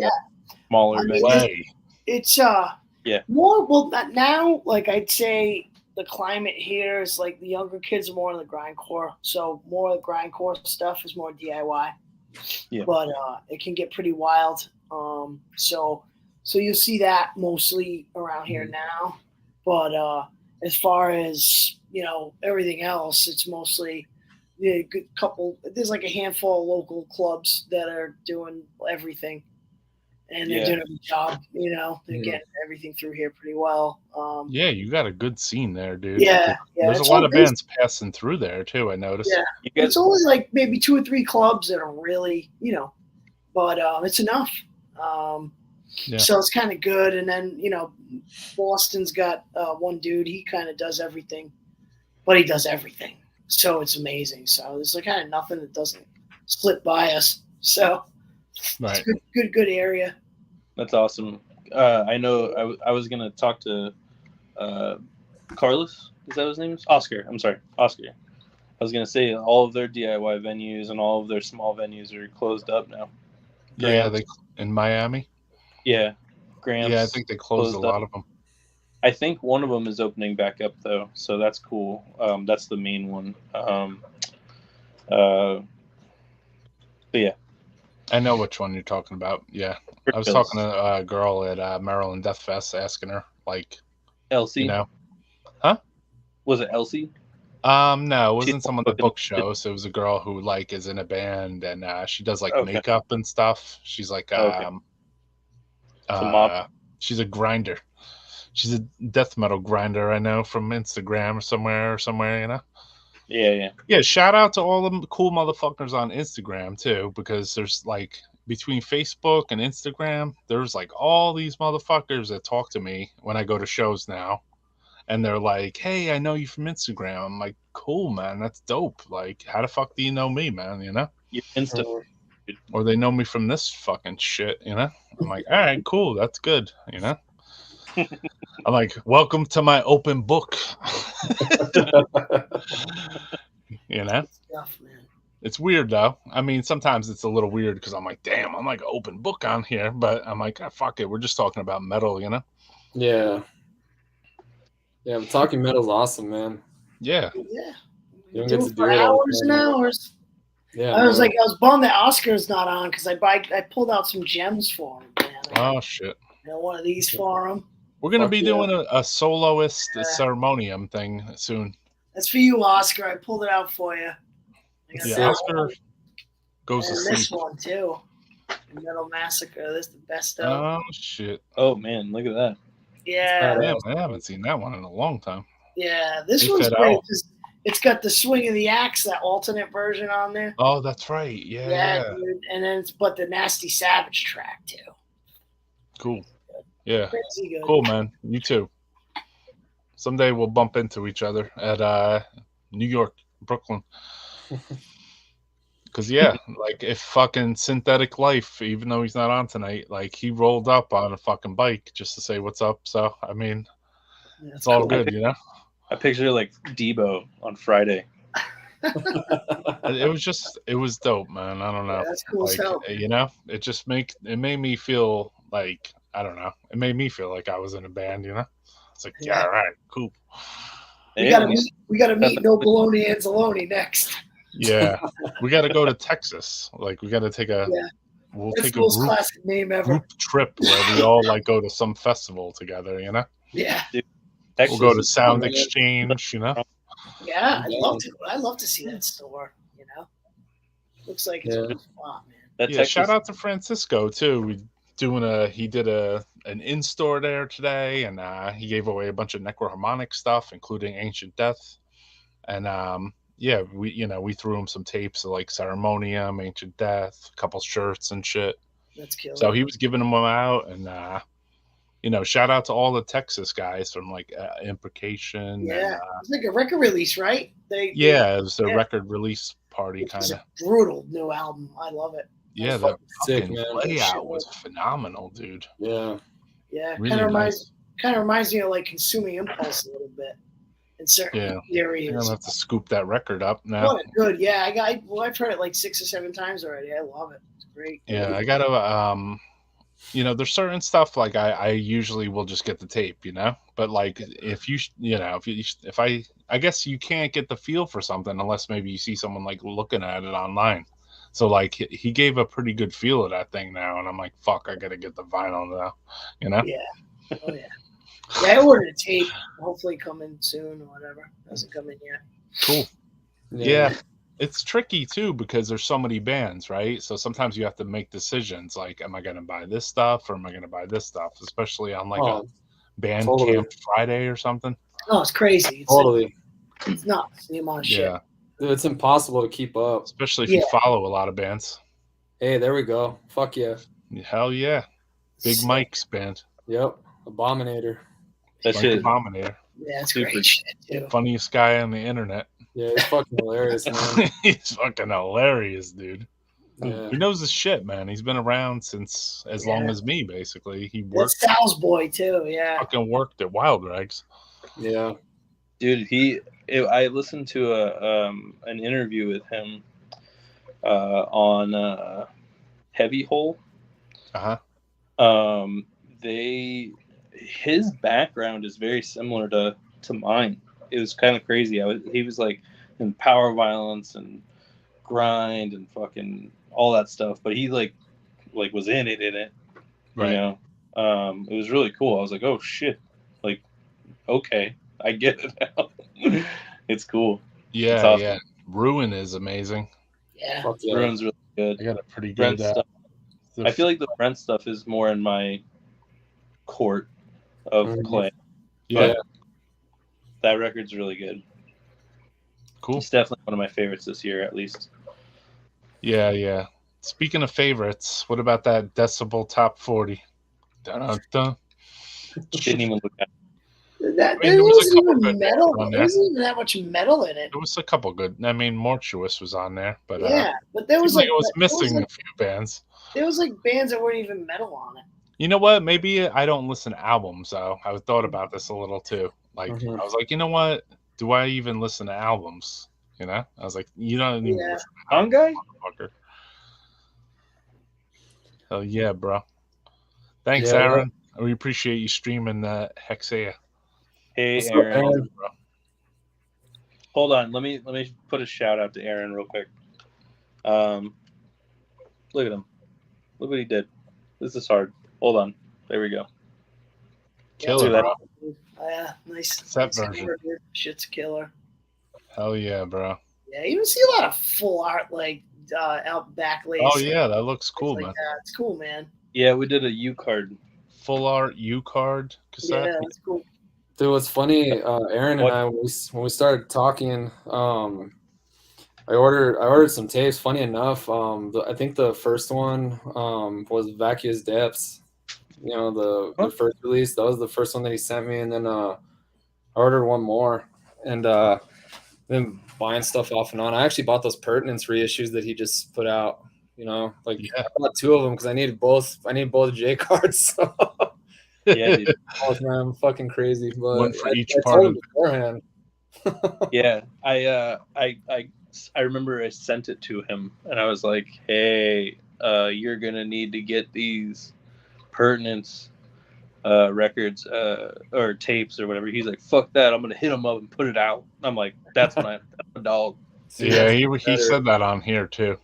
smaller venue? It's Yeah. more well not now. Like I'd say the climate here is like the younger kids are more in the grindcore, so more of the grindcore stuff is more DIY. Yeah. But it can get pretty wild. So you'll see that mostly around here now. But as far as you know, everything else, it's mostly a good couple. There's like a handful of local clubs that are doing everything. And they're doing a good job, you know. They're getting everything through here pretty well. Yeah, you got a good scene there, dude. Yeah. There's a lot of bands passing through there too. I noticed. Yeah, it's only like maybe 2 or 3 clubs that are really, you know, but it's enough. So it's kind of good. And then you know, Boston's got one dude. He kind of does everything, but he does everything. So it's amazing. So there's like kind of nothing that doesn't slip by us. So right, it's good area. That's awesome. I know I was gonna talk to Carlos. Is that his name? Oscar. I'm sorry, Oscar. I was gonna say all of their DIY venues and all of their small venues are closed up now. Yeah, they in Miami. Yeah, Grams. Yeah, I think they closed a lot of them. I think one of them is opening back up though, so that's cool. That's the main one. But yeah. I know which one you're talking about. Yeah, I was talking to a girl at Maryland Death Fest, asking her like, Elsie. You know, huh? Was it Elsie? No, it wasn't someone that booked shows. It was a girl who like is in a band and she does like makeup and stuff. She's like, she's a grinder. She's a death metal grinder. I know from Instagram or somewhere, you know. Yeah. Shout out to all the cool motherfuckers on Instagram too, because there's like between Facebook and Instagram, there's like all these motherfuckers that talk to me when I go to shows now, and they're like, "Hey, I know you from Instagram." I'm like, "Cool, man, that's dope. Like, how the fuck do you know me, man? You know?" Insta. Or they know me from this fucking shit, you know? I'm like, all right, cool, that's good, you know? I'm like, welcome to my open book. You know? Stuff, man. It's weird though. I mean, sometimes it's a little weird because I'm like, damn, I'm like an open book on here, but I'm like, fuck it, we're just talking about metal, you know? Yeah, but talking metal's awesome, man. Yeah. Yeah. You don't get to do for it all hours the and time. hours. Yeah, I was bummed that Oscar's not on because I pulled out some gems for him. Man. Oh shit. You know, one of these for him. We're gonna be doing a soloist Ceremonium thing soon. That's for you, Oscar. I pulled it out for you. Yeah, Oscar goes to sleep. This one too. Metal Massacre. This is the best of. Oh shit. Oh man, look at that. Yeah. Damn, I haven't seen that one in a long time. Yeah, this one's great. It's got the Swing of the Axe, that alternate version on there. Oh, that's right. Yeah. Dude. And then but the Nasty Savage track too. Cool. Yeah. Crazy good. Cool, man. You too. Someday we'll bump into each other at New York, Brooklyn. Because like if fucking Synthetic Life, even though he's not on tonight, like he rolled up on a fucking bike just to say what's up. So I mean, it's all good, you know. I picture like Debo on Friday. It was dope, man. I don't know. Yeah, that's cool. Like, you know, it made me feel like, I don't know. It made me feel like I was in a band, you know. It's like, yeah, all right, cool. We gotta meet No Baloney Anzalone next. Yeah, we got to go to Texas. Like, we got to take a. Yeah. We'll That's take the a most group classic name ever. trip where we all like go to some festival together. You know, Yeah. we'll go to Texas is Sound cool. Exchange. You know, Yeah, I'd love to see that store, you know. Looks like it's a Yeah. good spot, man. That yeah. Texas, Shout out to Francisco too. He did an in store there today, and he gave away a bunch of necroharmonic stuff, including Ancient Death, and yeah, we threw him some tapes of like Ceremonium, Ancient Death, a couple shirts and shit. That's killer. So he was giving them out, and shout out to all the Texas guys from like Imprecation. Yeah, And, it's like a record release, right? yeah, it was a yeah. record release party, It's kind of. a brutal new album. I love it. Yeah, the sick, fucking man. layout was phenomenal, dude. Yeah. Yeah, Really kind of nice. reminds me of like Consuming Impulse a little bit in certain I'm areas. gonna have to scoop that record up now. Oh, good. Yeah, I've heard it like 6 or 7 times already. I love it. It's great. Yeah, I gotta there's certain stuff like I usually will just get the tape, but like I guess you can't get the feel for something unless maybe you see someone like looking at it online. So like he gave a pretty good feel of that thing now, and I'm like, fuck, I gotta get the vinyl now, Yeah. Oh yeah. Yeah, I ordered a tape. Hopefully coming soon or whatever. Hasn't come in yet. Cool. Yeah. It's tricky too because there's so many bands, right? So sometimes you have to make decisions like, am I going to buy this stuff or am I going to buy this stuff? Especially on like a band camp Friday or something. Oh, it's crazy. It's nuts. The amount of shit. Yeah. Dude, it's impossible to keep up. Especially if you follow a lot of bands. Hey, there we go. Fuck yeah. Hell yeah. Big Mike's band. Yep. Abominator. That shit. Abominator. Yeah, it's great shit too. Funniest guy on the internet. Yeah, he's fucking hilarious, man. He's fucking hilarious, dude. Yeah. He knows his shit, man. He's been around since as long as me, basically. He worked. That's Sal's boy too. Yeah. Fucking worked at Wild Rags. Yeah. Dude, I listened to an interview with him on Heavy Hole. His background is very similar to mine. It was kind of crazy. He was like in power violence and grind and fucking all that stuff, but he like was in it, right. It was really cool. I was like, oh shit, like, okay, I get it now. It's cool. Yeah, it's awesome. Yeah. Ruin is amazing. Yeah, Ruin's really good. I got a pretty good stuff. I feel like the Brent stuff is more in my court of play. Yeah. But that record's really good. Cool. It's definitely one of my favorites this year, at least. Yeah. Speaking of favorites, what about that Decibel Top 40? Dun-dun-dun. Didn't even look at it. There wasn't even metal. There wasn't even that much metal in it. There was a couple good. I mean, Mortuous was on there, but but there was like it was missing a few bands. There was like bands that weren't even metal on it. You know what? Maybe I don't listen to albums, though. I thought about this a little too. Like I was like, you know what? Do I even listen to albums? I was like, you don't even listen to albums, guy? motherfucker. Oh yeah, bro. Thanks, Aaron. We appreciate you streaming Hexea. Hey, Aaron. Hold on. Let me put a shout out to Aaron real quick. Look at him. Look what he did. This is hard. Hold on. There we go. Killer, bro. Yeah, nice. Set version. Shit's killer. Hell yeah, bro. Yeah, you don't see a lot of full art like out backlays. Oh yeah, that looks cool, man. It's cool, man. Yeah, we did a U card. Full art U card cassette. Yeah, that's cool. Dude, what's funny, Aaron and I, when we started talking, I ordered some tapes. Funny enough, I think the first one was Vacuous Depths. The first release. That was the first one that he sent me, and then I ordered one more, and then buying stuff off and on. I actually bought those Pertinence reissues that he just put out. I bought 2 of them because I needed both. I need both J cards. So. Yeah, dude. Oh, man, I'm fucking crazy. But one for each part of beforehand. Yeah, I remember I sent it to him, and I was like, "Hey, you're gonna need to get these Pertinence records or tapes or whatever." He's like, "Fuck that! I'm gonna hit him up and put it out." I'm like, "That's my dog." Yeah, he said that on here too.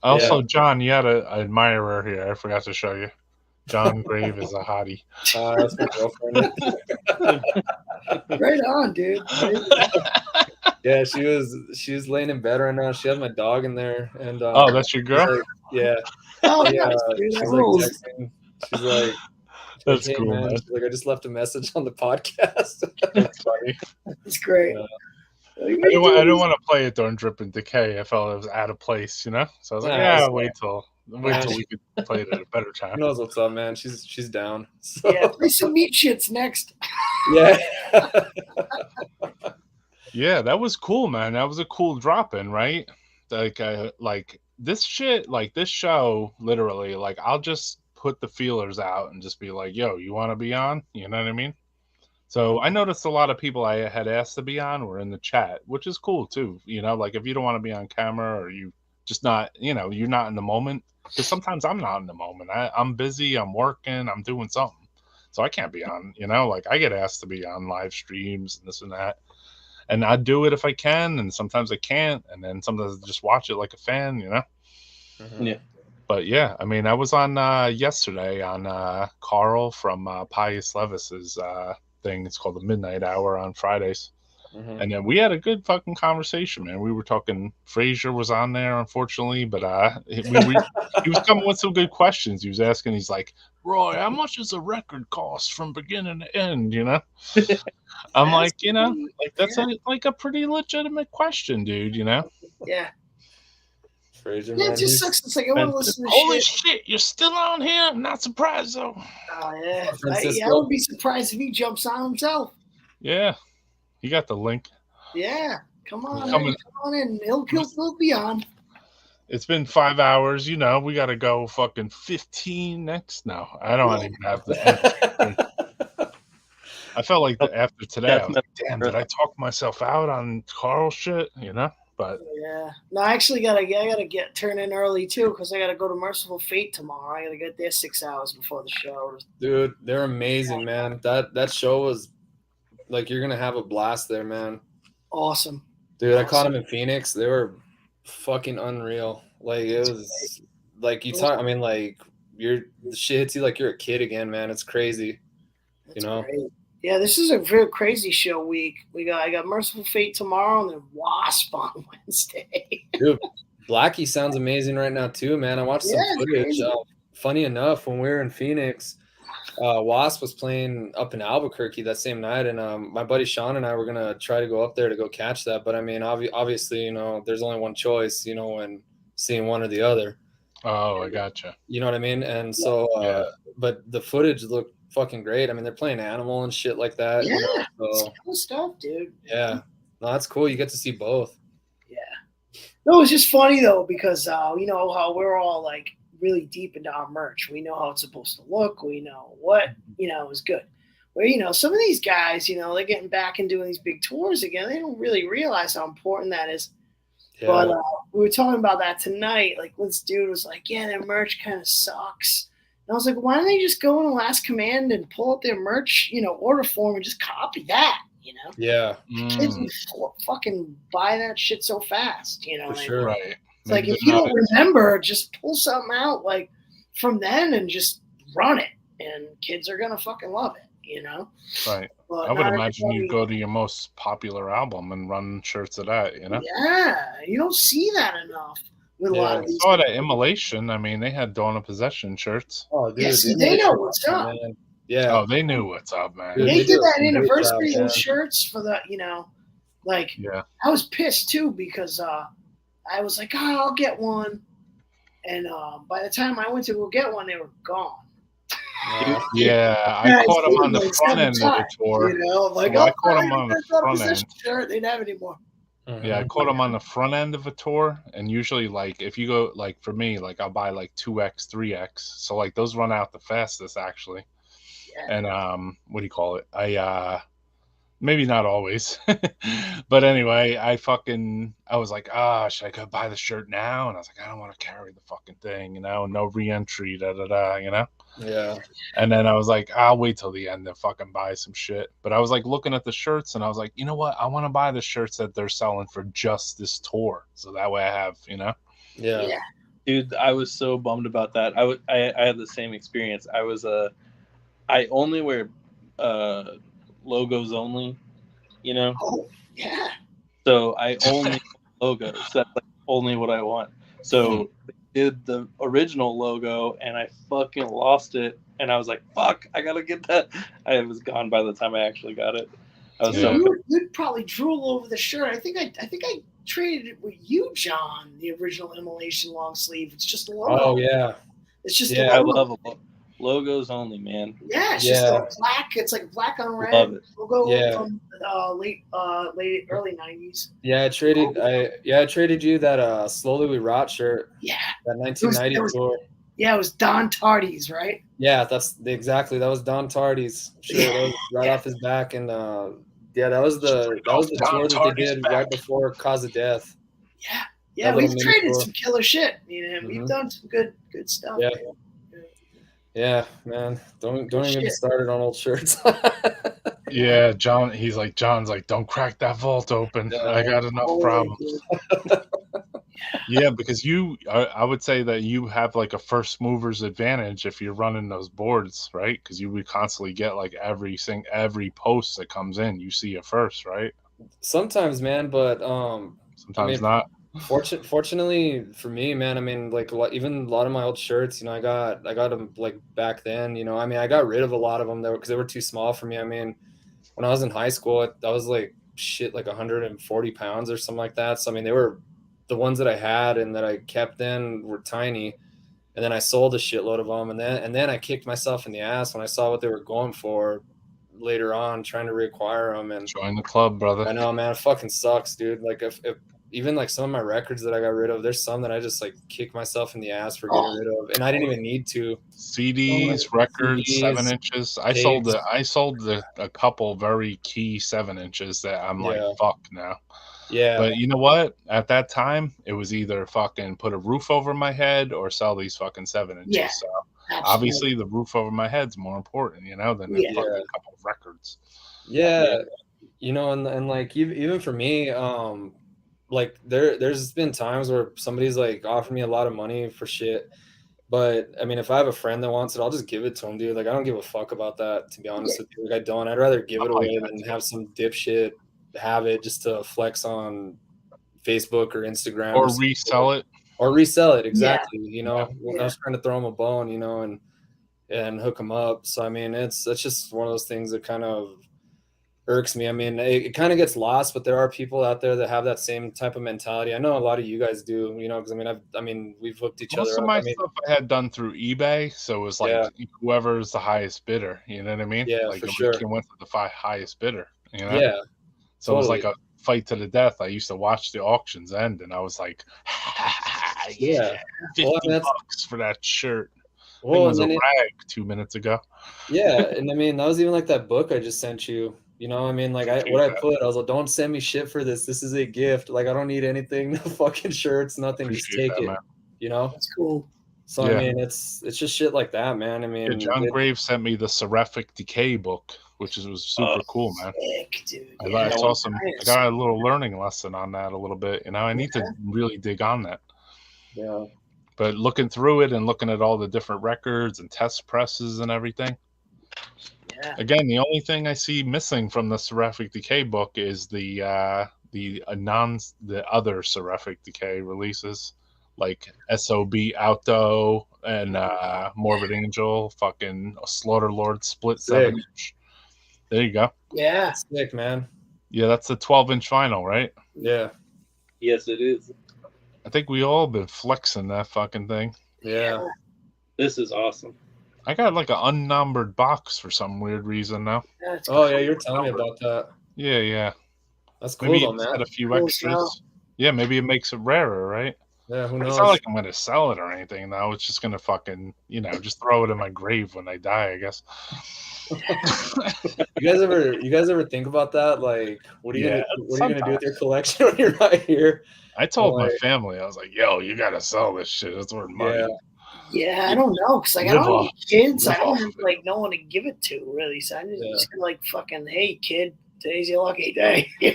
Also, John, you had an admirer here. I forgot to show you. John Grave is a hottie. That's my girlfriend. Right on, dude. Yeah, she was laying in bed right now. She has my dog in there, and oh, that's your girl. like, yeah. Oh, Yeah, nice, dude. she's That like rules. texting. She's like, That's hey, cool, man. She's like, I just left a message on the podcast. That's funny. It's great. I didn't want to play it during Drip and Decay. I felt it was out of place, you know. So I was like, wait till we could play it at a better time. Who knows what's up, man? She's down. So. Yeah, play some meat shits next. Yeah. Yeah, that was cool, man. That was a cool drop in, right? Like this shit, like this show, literally, like I'll just put the feelers out and just be like, yo, you want to be on? You know what I mean? So I noticed a lot of people I had asked to be on were in the chat, which is cool too. You know, like if you don't want to be on camera or you just not, you know, you're not in the moment, because sometimes I'm not in the moment. I'm busy, I'm working, I'm doing something. So I can't be on, you know, like I get asked to be on live streams and this and that. And I do it if I can, and sometimes I can't, and then sometimes I just watch it like a fan, you know? Yeah. But yeah, I mean, I was on yesterday on Carl from Pius Levis's thing. It's called the Midnight Hour on Fridays. And then we had a good fucking conversation, man. We were talking. Frazier was on there, unfortunately, but he was coming with some good questions. He was asking, he's like, Roy, how much does a record cost from beginning to end? You know, I'm like, you know, like that's a pretty legitimate question, dude. You know, yeah. Frazier, Yeah, man, it just sucks. It's like I want to listen to holy shit. You're still on here? I'm not surprised though. Oh yeah, I would be surprised if he jumps on himself. Yeah. You got the link. Yeah, come on, come on in. He'll be on. It's been 5 hours. You know, we got to go fucking 15 next. No, I don't even have the. I felt like after today, I was like, damn, did I talk myself out on Carl shit? You know, but yeah. No, I actually I gotta turn in early too because I gotta go to Merciful Fate tomorrow. I gotta get there 6 hours before the show. Dude, they're amazing, man. That show was. Like, you're gonna have a blast there, man. Awesome, dude. I caught them in Phoenix. They were fucking unreal. Like, it was like you talk. I mean, like the shit hits you like you're a kid again, man. It's crazy. That's great. Yeah, this is a very crazy show week. I got Merciful Fate tomorrow and then Wasp on Wednesday. Dude, Blackie sounds amazing right now too, man. I watched some footage. Funny enough, when we were in Phoenix. Wasp was playing up in Albuquerque that same night, and my buddy Sean and I were gonna try to go up there to go catch that. But I mean, obviously, you know, there's only one choice, you know, when seeing one or the other. Oh, I gotcha. You know what I mean? And so, but the footage looked fucking great. I mean, they're playing Animal and shit like that. Yeah, you know, so, cool stuff, dude. Yeah, no, that's cool. You get to see both. Yeah. No, it's just funny though because you know how we're all like. Really deep into our merch. We know how it's supposed to look. We know what, you know, is good. Where, you know, some of these guys, you know, they're getting back and doing these big tours again. They don't really realize how important that is. Yeah. But we were talking about that tonight. Like, this dude was like, yeah, their merch kind of sucks. And I was like, why don't they just go in the Last Command and pull up their merch, you know, order form and just copy that, you know? Yeah. Kids fucking buy that shit so fast, you know? For sure. Right. It's like if you don't remember, just pull something out like from then and just run it, and kids are gonna fucking love it, you know. Right. But I would imagine you go to your most popular album and run shirts of that, you know. Yeah, you don't see that enough with a lot of these. I saw that Immolation. I mean, they had Dawn of Possession shirts. Oh, dude, yeah, see, they know what's up. Man. Yeah. Oh, they knew what's up, man. Dude, they did that anniversary of shirts for the, you know, like. Yeah. I was pissed too because. I was like, oh, I'll get one. And by the time I went to go get one, they were gone. Yeah, I caught them on the front end of the tour. You know, like, I caught them on the front end. Shirt. They didn't have any more. Yeah, I caught them on the front end of a tour. And usually, like, if you go, like, for me, like, I'll buy, like, 2X, 3X. So, like, those run out the fastest, actually. Yeah. And, what do you call it? Maybe not always. But anyway, I was like, should I go buy the shirt now? And I was like, I don't want to carry the fucking thing, no re-entry, Yeah. And then I was like, I'll wait till the end to fucking buy some shit. But I was like looking at the shirts and I was like, you know what? I want to buy the shirts that they're selling for just this tour. So that way I have, Yeah. Dude, I was so bummed about that. I had the same experience. I only wear logos only, Oh, yeah. So I only logos. That's like only what I want. So they did the original logo, and I fucking lost it. And I was like, "Fuck! I gotta get that." I was gone by the time I actually got it. I was You'd probably drool over the shirt. I think I traded it with you, John. The original Immolation long sleeve. It's just a logo. Oh yeah. It's just Yeah, a I logo. love logos only, man. Yeah, it's just a black. It's like black on red Love it. logo from late early 90s. Yeah, I traded you that Slowly We Rot shirt. Yeah. That 1990 tour. Yeah, it was Don Tardy's, right? Yeah, that was Don Tardy's shirt. That was right off his back, and that was the tour that they did right before Cause of Death. Yeah, we've traded some killer shit. We've done some good stuff. Yeah. Yeah, man. Don't even get started on old shirts. Yeah, John's like, don't crack that vault open. I got enough problems. Yeah, because I would say that you have like a first mover's advantage if you're running those boards, right? Because you would constantly get like every post that comes in, you see it first, right? Sometimes, man, but sometimes not. Fortunately for me, man, I mean, like even a lot of my old shirts, I got them like back then. I mean, I got rid of a lot of them because they were too small for me. I mean, when I was in high school, I was like like 140 pounds or something like that. So I mean, they were the ones that I had and that I kept then were tiny, and then I sold a shitload of them, and then I kicked myself in the ass when I saw what they were going for later on, trying to reacquire them. And join the club, brother. I know, man, it fucking sucks, dude. Like if even like some of my records that I got rid of, there's some that I just like kick myself in the ass for getting rid of, and I didn't even need to. CDs, records, 7 inches. I sold a couple very key 7 inches that I'm like, fuck now. Yeah. But you know what? At that time, it was either fucking put a roof over my head or sell these fucking 7 inches. Yeah, so absolutely. Obviously the roof over my head's more important, than a fucking couple of records. Yeah. And like even for me, like there's been times where somebody's like offered me a lot of money for shit. But I mean, if I have a friend that wants it, I'll just give it to him, dude. Like I don't give a fuck about that, to be honest with you. Like I don't. I'd rather give it away than have some dipshit have it just to flex on Facebook or Instagram or resell it. Or resell it, exactly. I was trying to throw him a bone, and hook him up. So I mean, that's just one of those things that kind of irks me. I mean, it kind of gets lost, but there are people out there that have that same type of mentality. I know a lot of you guys do, because I mean, we've hooked each other up. Most of my stuff I had done through eBay, so it was like whoever's the highest bidder. You know what I mean? Yeah, like for sure. Went to the highest bidder. Yeah. So totally. It was like a fight to the death. I used to watch the auctions end, and I was like, $50 for that shirt. Well, it was a rag 2 minutes ago. Yeah, and I mean, that was even like that book I just sent you. I mean, like I was like, don't send me shit for this. This is a gift. Like I don't need anything, no fucking shirts, nothing. Just take it. Man. That's cool. So I mean, it's just shit like that, man. I mean, John Graves sent me the Seraphic Decay book, which was super cool, man. Sick, dude. I got a little learning lesson on that a little bit. I need to really dig on that. Yeah. But looking through it and looking at all the different records and test presses and everything. Yeah. Again, the only thing I see missing from the Seraphic Decay book is the other Seraphic Decay releases, like SOB Auto and Morbid Angel, fucking Slaughter Lord split 7 inch. There you go. Yeah. Sick, man. Yeah, that's the 12-inch vinyl, right? Yeah. Yes, it is. I think we all been flexing that fucking thing. Yeah. This is awesome. I got like an unnumbered box for some weird reason now. Yeah, you're telling me about that. Yeah. That's cool, maybe though, man. Had a few extras. Yeah, maybe it makes it rarer, right? Yeah, who But knows? it's not like I'm gonna sell it or anything though. It's just gonna fucking, just throw it in my grave when I die, I guess. You guys ever think about that? Like, what are you gonna do sometimes. with your collection when you're not here? I told my Like, family, I was like, "Yo, you gotta sell this shit. It's worth money." yeah. Yeah, I don't know, because like, I Live don't have off- any kids. live I don't off have of it. like no one to give it to, really. So I'm Yeah. just like fucking, hey kid, today's your lucky day. Yeah.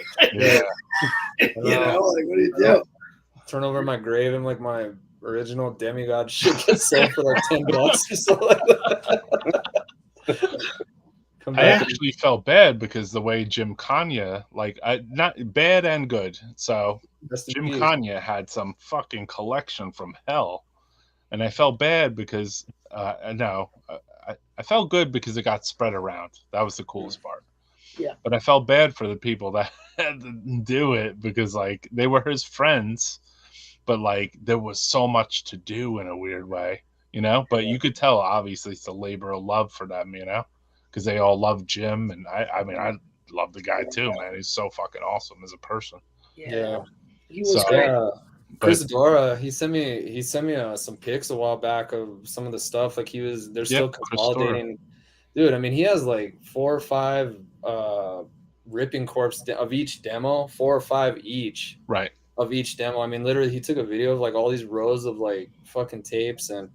Like, what do you do? Turn over my grave and like my original demigod shit gets sold for like $10 or something like that. Come I back. actually felt bad because the way Jim Kanye, not bad and good. So Jim Kanye had some fucking collection from hell, and I felt bad because I felt good because it got spread around. That was the coolest part. Yeah. But I felt bad for the people that had to do it because like they were his friends, but like there was so much to do in a weird way, But you could tell obviously it's a labor of love for them, because they all love Jim, and I mean I love the guy too, man. He's so fucking awesome as a person. Yeah. He was great. Yeah. Chris Dora, he sent me some pics a while back of some of the stuff. Like they're still consolidating. Dude, I mean, he has like 4 or 5 ripping corps of each demo, 4 or 5 each. Right. Of each demo. I mean, literally, he took a video of like all these rows of like fucking tapes and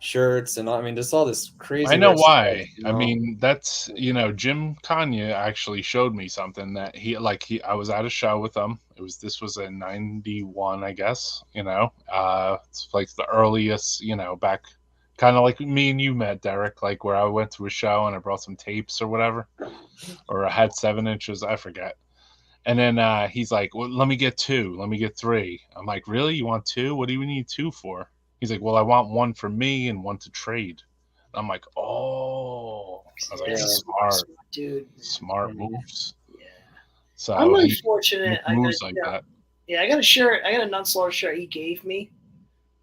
shirts, and I mean, just all this crazy. I know why. Stuff, I mean, that's Jim Kanye actually showed me something that I was at a show with him. This was in '91, I guess. It's like the earliest, back, kind of like me and you met, Derek, like where I went to a show and I brought some tapes or whatever, or I had 7 inches, I forget. And then he's like, well, let me get 2. Let me get 3. I'm like, really? You want 2? What do you need 2 for? He's like, well, I want 1 for me and 1 to trade. I'm like, oh. I was like, smart. Dude. Smart moves. Yeah. So I'm really fortunate. Moves like that. Yeah, I got a shirt. I got a Nunslaughter shirt he gave me.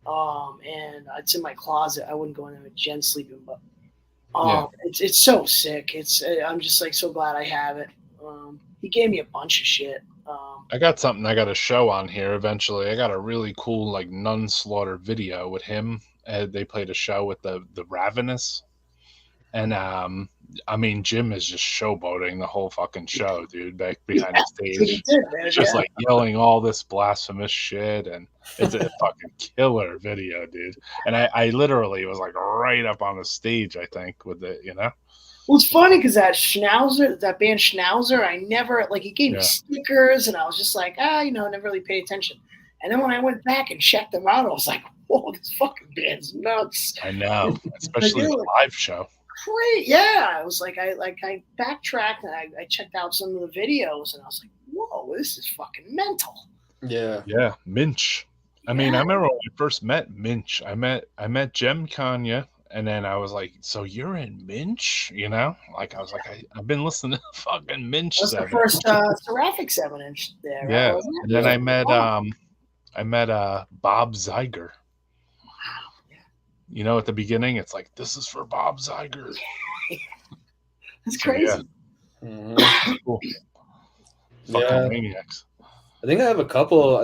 And it's in my closet. I wouldn't go in there with Jen sleeping, but it's so sick. I'm just like so glad I have it. He gave me a bunch of shit. I got something I got to show on here eventually. I got a really cool like nun slaughter video with him. They played a show with the Ravenous, and I mean Jim is just showboating the whole fucking show, dude. Back behind the stage, just like yelling all this blasphemous shit, and it's a fucking killer video, dude. And I literally was like right up on the stage, I think, with it, Well, it's funny because that band Schnauzer, I never, he gave me stickers, and I was just like, never really paid attention. And then when I went back and checked them out, I was like, whoa, this fucking band's nuts. I know, especially the live show. Great, yeah. I was like, I backtracked and I checked out some of the videos, and I was like, whoa, this is fucking mental. Yeah. Yeah, Minch. I mean, I remember when I first met Minch. I met Jim Kanye. And then I was like, so you're in Minch, Like, I was like, I've been listening to fucking Minch. That's the first Seraphic 7-inch there. Yeah. Right? And then I met Bob Zeiger. Wow. Yeah. At the beginning, it's like, this is for Bob Zeiger. That's crazy. Yeah. Mm-hmm. Cool. Fucking maniacs. I think I have a couple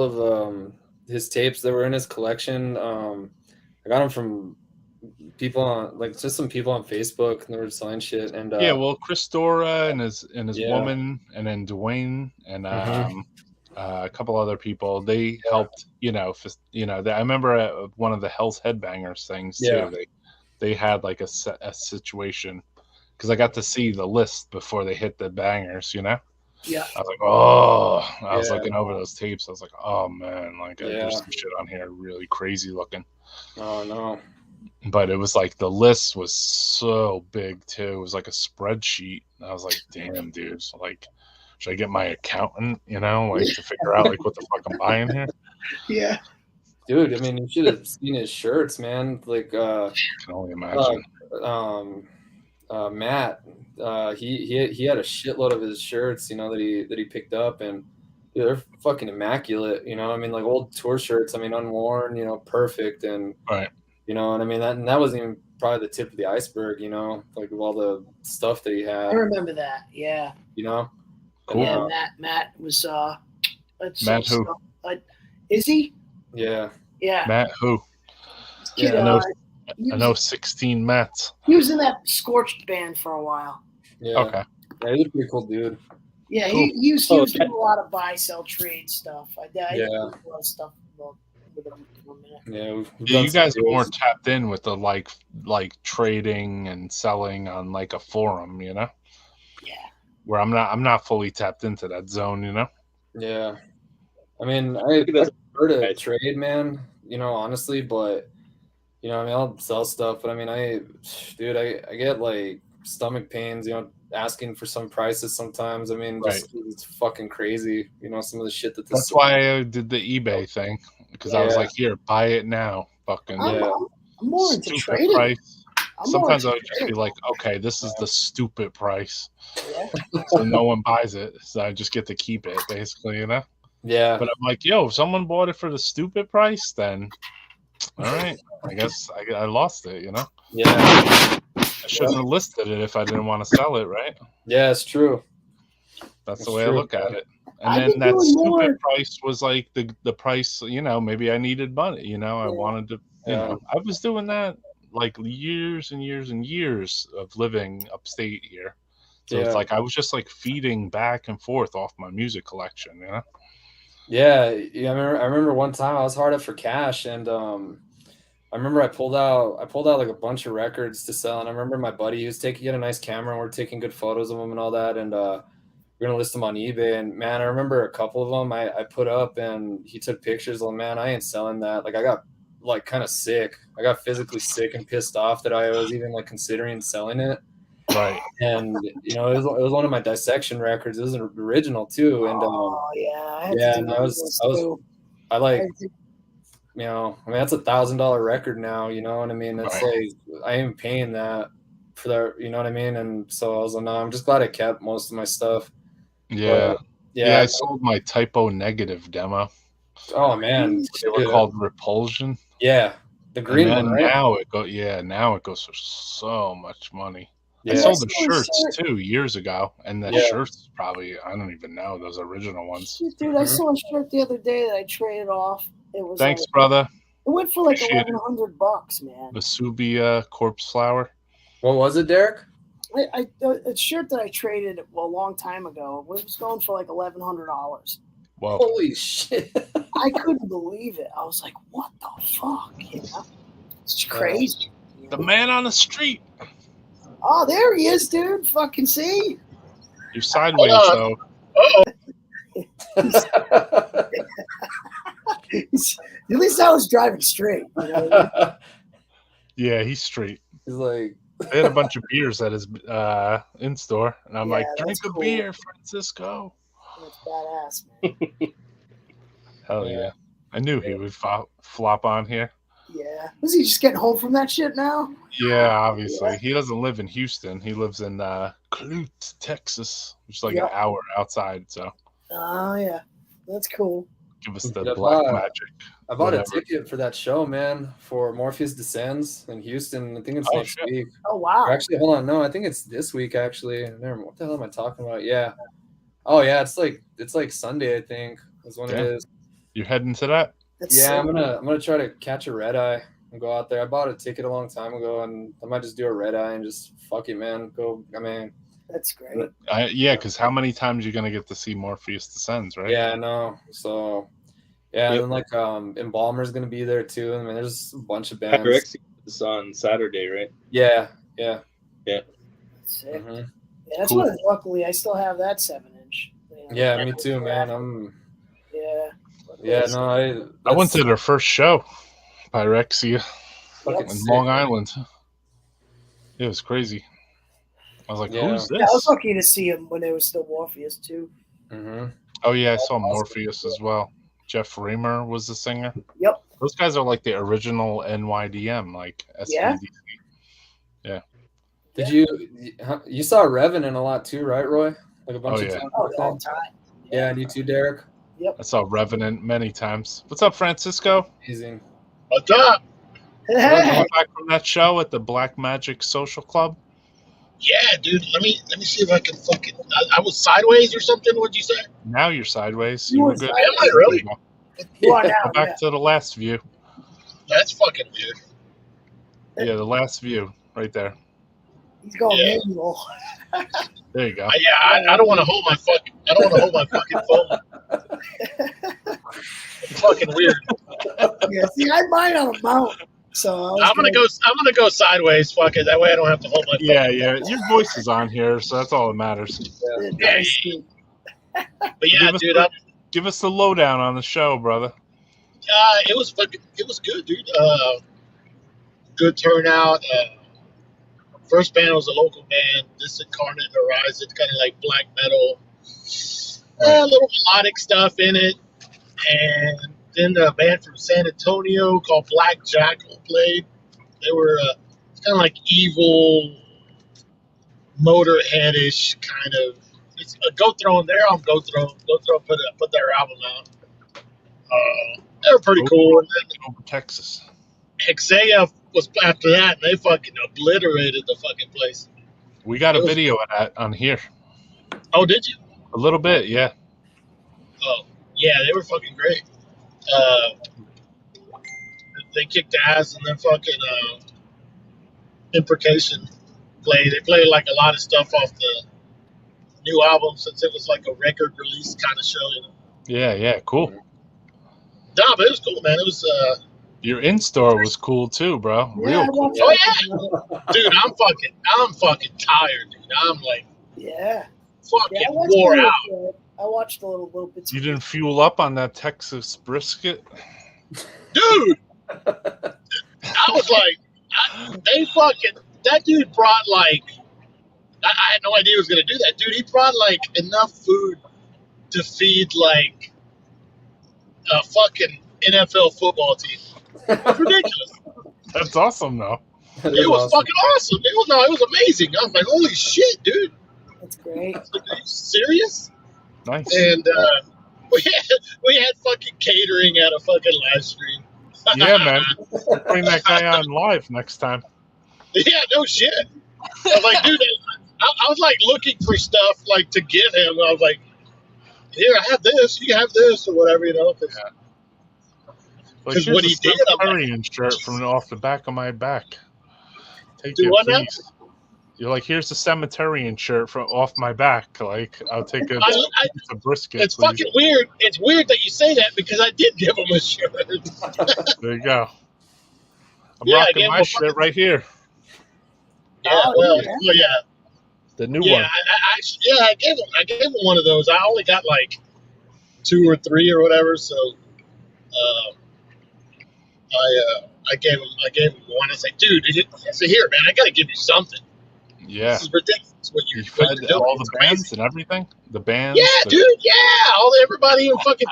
of his tapes that were in his collection. I got them from people on just some people on Facebook, and they were selling shit. And well, Chris Dora and his woman, and then Dwayne and a couple other people, they helped. I remember one of the Hell's Headbangers things too. They had like a situation because I got to see the list before they hit the bangers. Yeah. I was like, I was looking over those tapes. I was like, oh man, there's some shit on here really crazy looking. Oh no. But it was like the list was so big too. It was like a spreadsheet. I was like, damn, dude. So, should I get my accountant, to figure out what the fuck I'm buying here? Yeah. Dude, I mean, you should have seen his shirts, man. I can only imagine. Matt, he had a shitload of his shirts, that he picked up, and dude, they're fucking immaculate. I mean, like old tour shirts. I mean, unworn, perfect, and right. And I mean that wasn't even probably the tip of the iceberg. Like of all the stuff that he had. I remember that. Yeah. Cool. Yeah, Matt was. Matt who? Is he? Yeah. Yeah. Matt who? Kid, Yeah. he I was- know 16 Mets. He was in that Scorched band for a while. Yeah. Okay. Yeah, he's a pretty cool dude. Yeah, Cool. he was doing a lot of buy, sell, trade stuff. I did Yeah. a lot of stuff with him for a minute. Yeah, we've Yeah, done you some guys are more deals. tapped in with the like trading and selling on like a forum, you know? Yeah. Where I'm not fully tapped into that zone, you know? Yeah. I mean, I prefer to trade, man, you know, honestly, but, you know, I mean, I'll sell stuff, but I mean, I get like stomach pains, you know, asking for some prices sometimes. I mean, just it's fucking crazy, you know, some of the shit that That's why I did the eBay thing, because I was Yeah. like, here, buy it now. Fucking I'm more into stupid trading. price. I'm more Sometimes into I would just be like, okay, this is the stupid price. Yeah. So no one buys it. So I just get to keep it, basically, you know? Yeah. But I'm like, yo, if someone bought it for the stupid price, then all right. I guess I lost it, you know? Yeah. I shouldn't have listed it if I didn't want to sell it, right? Yeah, it's true. That's the It's way true, I look at man. it. And I've then been that doing stupid more- price was like the price, you know, maybe I needed money, you know, I wanted to, you know, I was doing that like years and years and years of living upstate here. So Yeah. it's like I was just like feeding back and forth off my music collection, you know? Yeah, I remember one time I was hard up for cash, and I remember I pulled out like a bunch of records to sell, and I remember my buddy, he had a nice camera, and we're taking good photos of them and all that, and we're gonna list them on eBay. And man, I remember a couple of them I put up, and he took pictures. Well, man, I ain't selling that. Like I got like kind of sick. I got physically sick and pissed off that I was even like considering selling it. Right. And you know, it was one of my dissection records. It was an original too. And and I like, you know, I mean, that's $1,000 record now, you know what I mean? It's like, I ain't paying that for that, you know what I mean? And so I was like, no, I'm just glad I kept most of my stuff. Yeah. But, Yeah, I sold my typo negative demo. Oh man. They were called Repulsion. Yeah. The green and then one, right? Now it goes for so much money. I Yeah. sold the shirts too years ago, and the shirts probably, I don't even know, those original ones. Dude, I saw a shirt the other day that I traded off. It was Thanks, like, brother. It went for like Appreciate it. $1,100, man. Vesubia corpse flower. What was it, Derek? A shirt that I traded a long time ago. It was going for like $1,100. Whoa. Holy shit. I couldn't believe it. I was like, what the fuck? You know? It's crazy. The man on the street. Oh, there he is, dude. Fucking see? You're sideways, though. At least I was driving straight. You know what I mean? Yeah, he's straight. He's like, they had a bunch of beers at his in store, and I'm like, drink a cool. beer, Francisco. That's badass, man. Hell yeah. I knew he would flop on here. Yeah. Was he just getting home from that shit now? Yeah, obviously. He doesn't live in Houston. He lives in Clute, Texas, which is like an hour outside. So. Oh, yeah. That's cool. Give us the black magic. I bought a ticket for that show, man, for Morpheus Descends in Houston. I think it's next week. Oh, wow. Or actually, hold on. No, I think it's this week, actually. What the hell am I talking about? Yeah. Oh, yeah. It's like Sunday, I think, is when it is. You're heading to that? I'm gonna try to catch a red eye and go out there. I bought a ticket a long time ago, and I might just do a red eye and just fuck it, man. Go. I mean, that's great. Yeah, because how many times are you gonna get to see Morpheus Descends, right? Yeah, I know. So, yeah, and then like Embalmer's gonna be there too. I mean, there's a bunch of bands. Rex is on Saturday, right? Yeah. Sick. Mm-hmm. Yeah, that's cool. Luckily, I still have that 7-inch. Yeah, me too, man. Yeah, no, I went to their first show, Pyrexia, in Long Island. It was crazy. I was like, who's this? Yeah, I was lucky to see him when it was still Morpheus, too. Mm-hmm. Oh, yeah, I saw Morpheus as well. Jeff Reamer was the singer. Yep. Those guys are like the original NYDM, like SVDC. Yeah. Did you saw Revenant a lot too, right, Roy? Like a bunch of times. Oh, all the time. Yeah, and you too, Derek? Yep. I saw Revenant many times. What's up, Francisco? Amazing. What's up? Back from that show at the Black Magic Social Club? Yeah, dude. Let me see if I can fucking. I was sideways or something. What'd you say? Now you're sideways. You were good. Am I really? You are now. Go back to the last view. That's fucking weird. Yeah, the last view right there. He's going Yeah. manual. There you go. I don't want to hold my fucking. I don't want to hold my fucking phone. It's fucking weird. Yeah, see, I had mine on a mount, so I'm gonna go sideways. Fuck it. That way I don't have to hold my phone. Yeah. Your voice is on here, so that's all that matters. Yeah. But yeah, dude. Give us the lowdown on the show, brother. It was good, dude. Good turnout. First band was a local band, Disincarnate Horizon, kind of like black metal. A little melodic stuff in it. And then a band from San Antonio called Black Jackal played. They were kind of like evil, Motorhead-ish kind of. It's Go Throw, they're on Go Throw. Go Throw put their album out. They were pretty cool. And then Over Texas. Hexea was after that, and they fucking obliterated the fucking place. We got a video of that on here. Oh, did you? A little bit, yeah. Oh, yeah, they were fucking great. They kicked ass, and then fucking Imprecation played. They played like a lot of stuff off the new album since it was like a record release kind of show, you know. Yeah, cool. Nah, but it was cool, man. It was Your in-store was cool too, bro. Real cool. Oh yeah, dude. I'm fucking tired, dude. I'm like, fucking wore out. I watched a little bit. You didn't fuel up on that Texas brisket, dude. I was like, that dude brought like, I had no idea he was gonna do that, dude. He brought like enough food to feed like a fucking NFL football team. It's ridiculous. That's awesome, though. It was fucking awesome. It was amazing. I was like, holy shit, dude. That's great. Are you serious? Nice. And we had fucking catering at a fucking live stream. Yeah, man. Bring that guy on live next time. Yeah, no shit. I was like, dude, I was like looking for stuff like to give him. I was like, here, I have this. You have this, or whatever, you know. Because what he did, Cemeterian shirt from off the back of my back. Take Do it, what now? please. You're like, here's the Cemeterian shirt from off my back. Like, I'll take a brisket. It's please. fucking weird. It's weird that you say that because I did give him a shirt. There you go. I'm rocking my shit right here. Yeah, well, yeah. The new one. I gave him one of those. I only got like 2 or 3 or whatever, so I gave him one. I said, dude, I said, here, man, I gotta give you something. Yeah. This is ridiculous. What You you're fed doing. all the It's bands crazy. and everything? The bands? Yeah, dude, yeah. Everybody, even fucking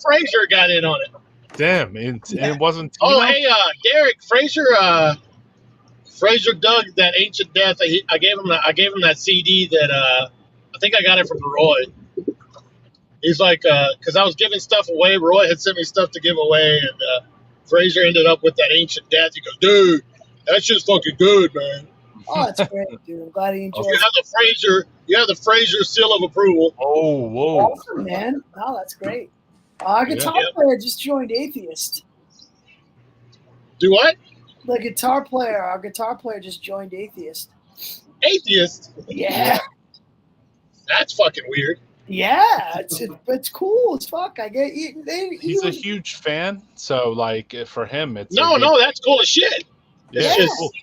Fraser got in on it. Damn, it wasn't. Oh, hey, Derek, Fraser dug that Ancient Death. I gave him that CD that I think I got it from Roy. He's like, because I was giving stuff away. Roy had sent me stuff to give away, and Fraser ended up with that Ancient Death. He goes, dude, that shit's fucking good, man. Oh, that's great, dude. I'm glad he enjoyed You it. have the Fraser seal of approval. Oh, whoa. Awesome, man. Oh, that's great. Our guitar player just joined Atheist. Do what? Our guitar player just joined Atheist. Atheist? Yeah. That's fucking weird. Yeah, it's cool as fuck. He's a huge fan, so like for him, it's no, that's cool as shit. Yeah, It's just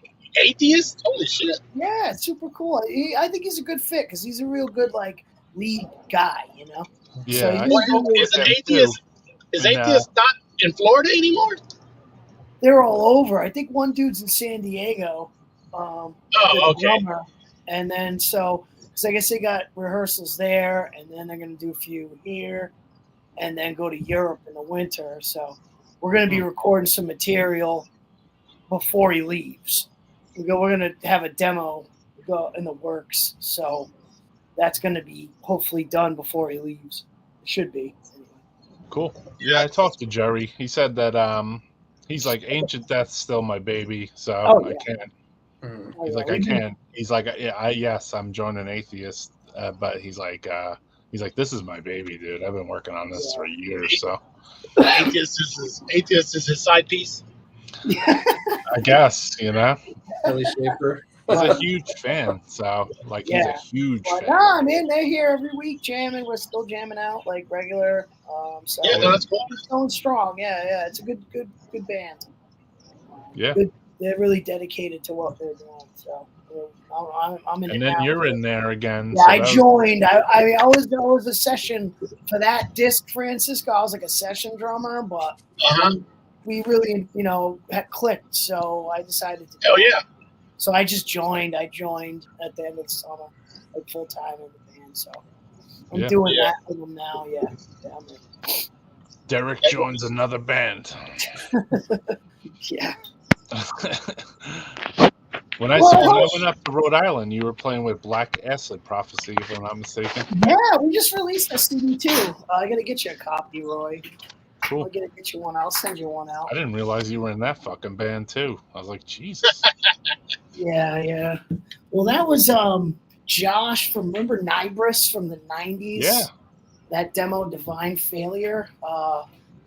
Atheist. Holy shit. Yeah, it's super cool. I think he's a good fit because he's a real good like lead guy, you know. Yeah. Is Atheist not in Florida anymore? They're all over. I think one dude's in San Diego. Okay. Drummer. And then because I guess they got rehearsals there, and then they're going to do a few here, and then go to Europe in the winter. So we're going to be recording some material before he leaves. We're going to have a demo go in the works. So that's going to be hopefully done before he leaves. It should be. Cool. Yeah, I talked to Jerry. He said that he's like, Ancient Death's still my baby, so I can't. He's like, I can't. He's like, yes, I'm joining Atheist, but he's like, He's like, this is my baby, dude. I've been working on this for a year or so. Atheist is his side piece. I guess, you know. Kelly Schaefer. He's a huge fan, so like he's a huge But fan. nah, man, they're here every week jamming. We're still jamming out like regular. So Yeah, no, that's cool. it's going strong. Yeah. It's a good band. Yeah. They're really dedicated to what they're doing. So I'm in it And then now. you're in there again. Yeah, so I that was- joined. I was a session for that disc, Francisco. I was like a session drummer, but we really, had clicked. So I decided to. Hell yeah. So I just joined. I joined at the end of the summer, like full time in the band. So I'm doing that with them now. Yeah. Derek joins another band. Yeah. When I went up to Rhode Island, you were playing with Black Acid Prophecy, if I'm not mistaken. Yeah, we just released a CD too. I gotta get you a copy, Roy. Cool. I'll get you one. I'll send you one out. I didn't realize you were in that fucking band too. I was like, Jesus. Yeah. Well, that was Josh from Nybris from the 90s. Yeah. That demo, Divine Failure.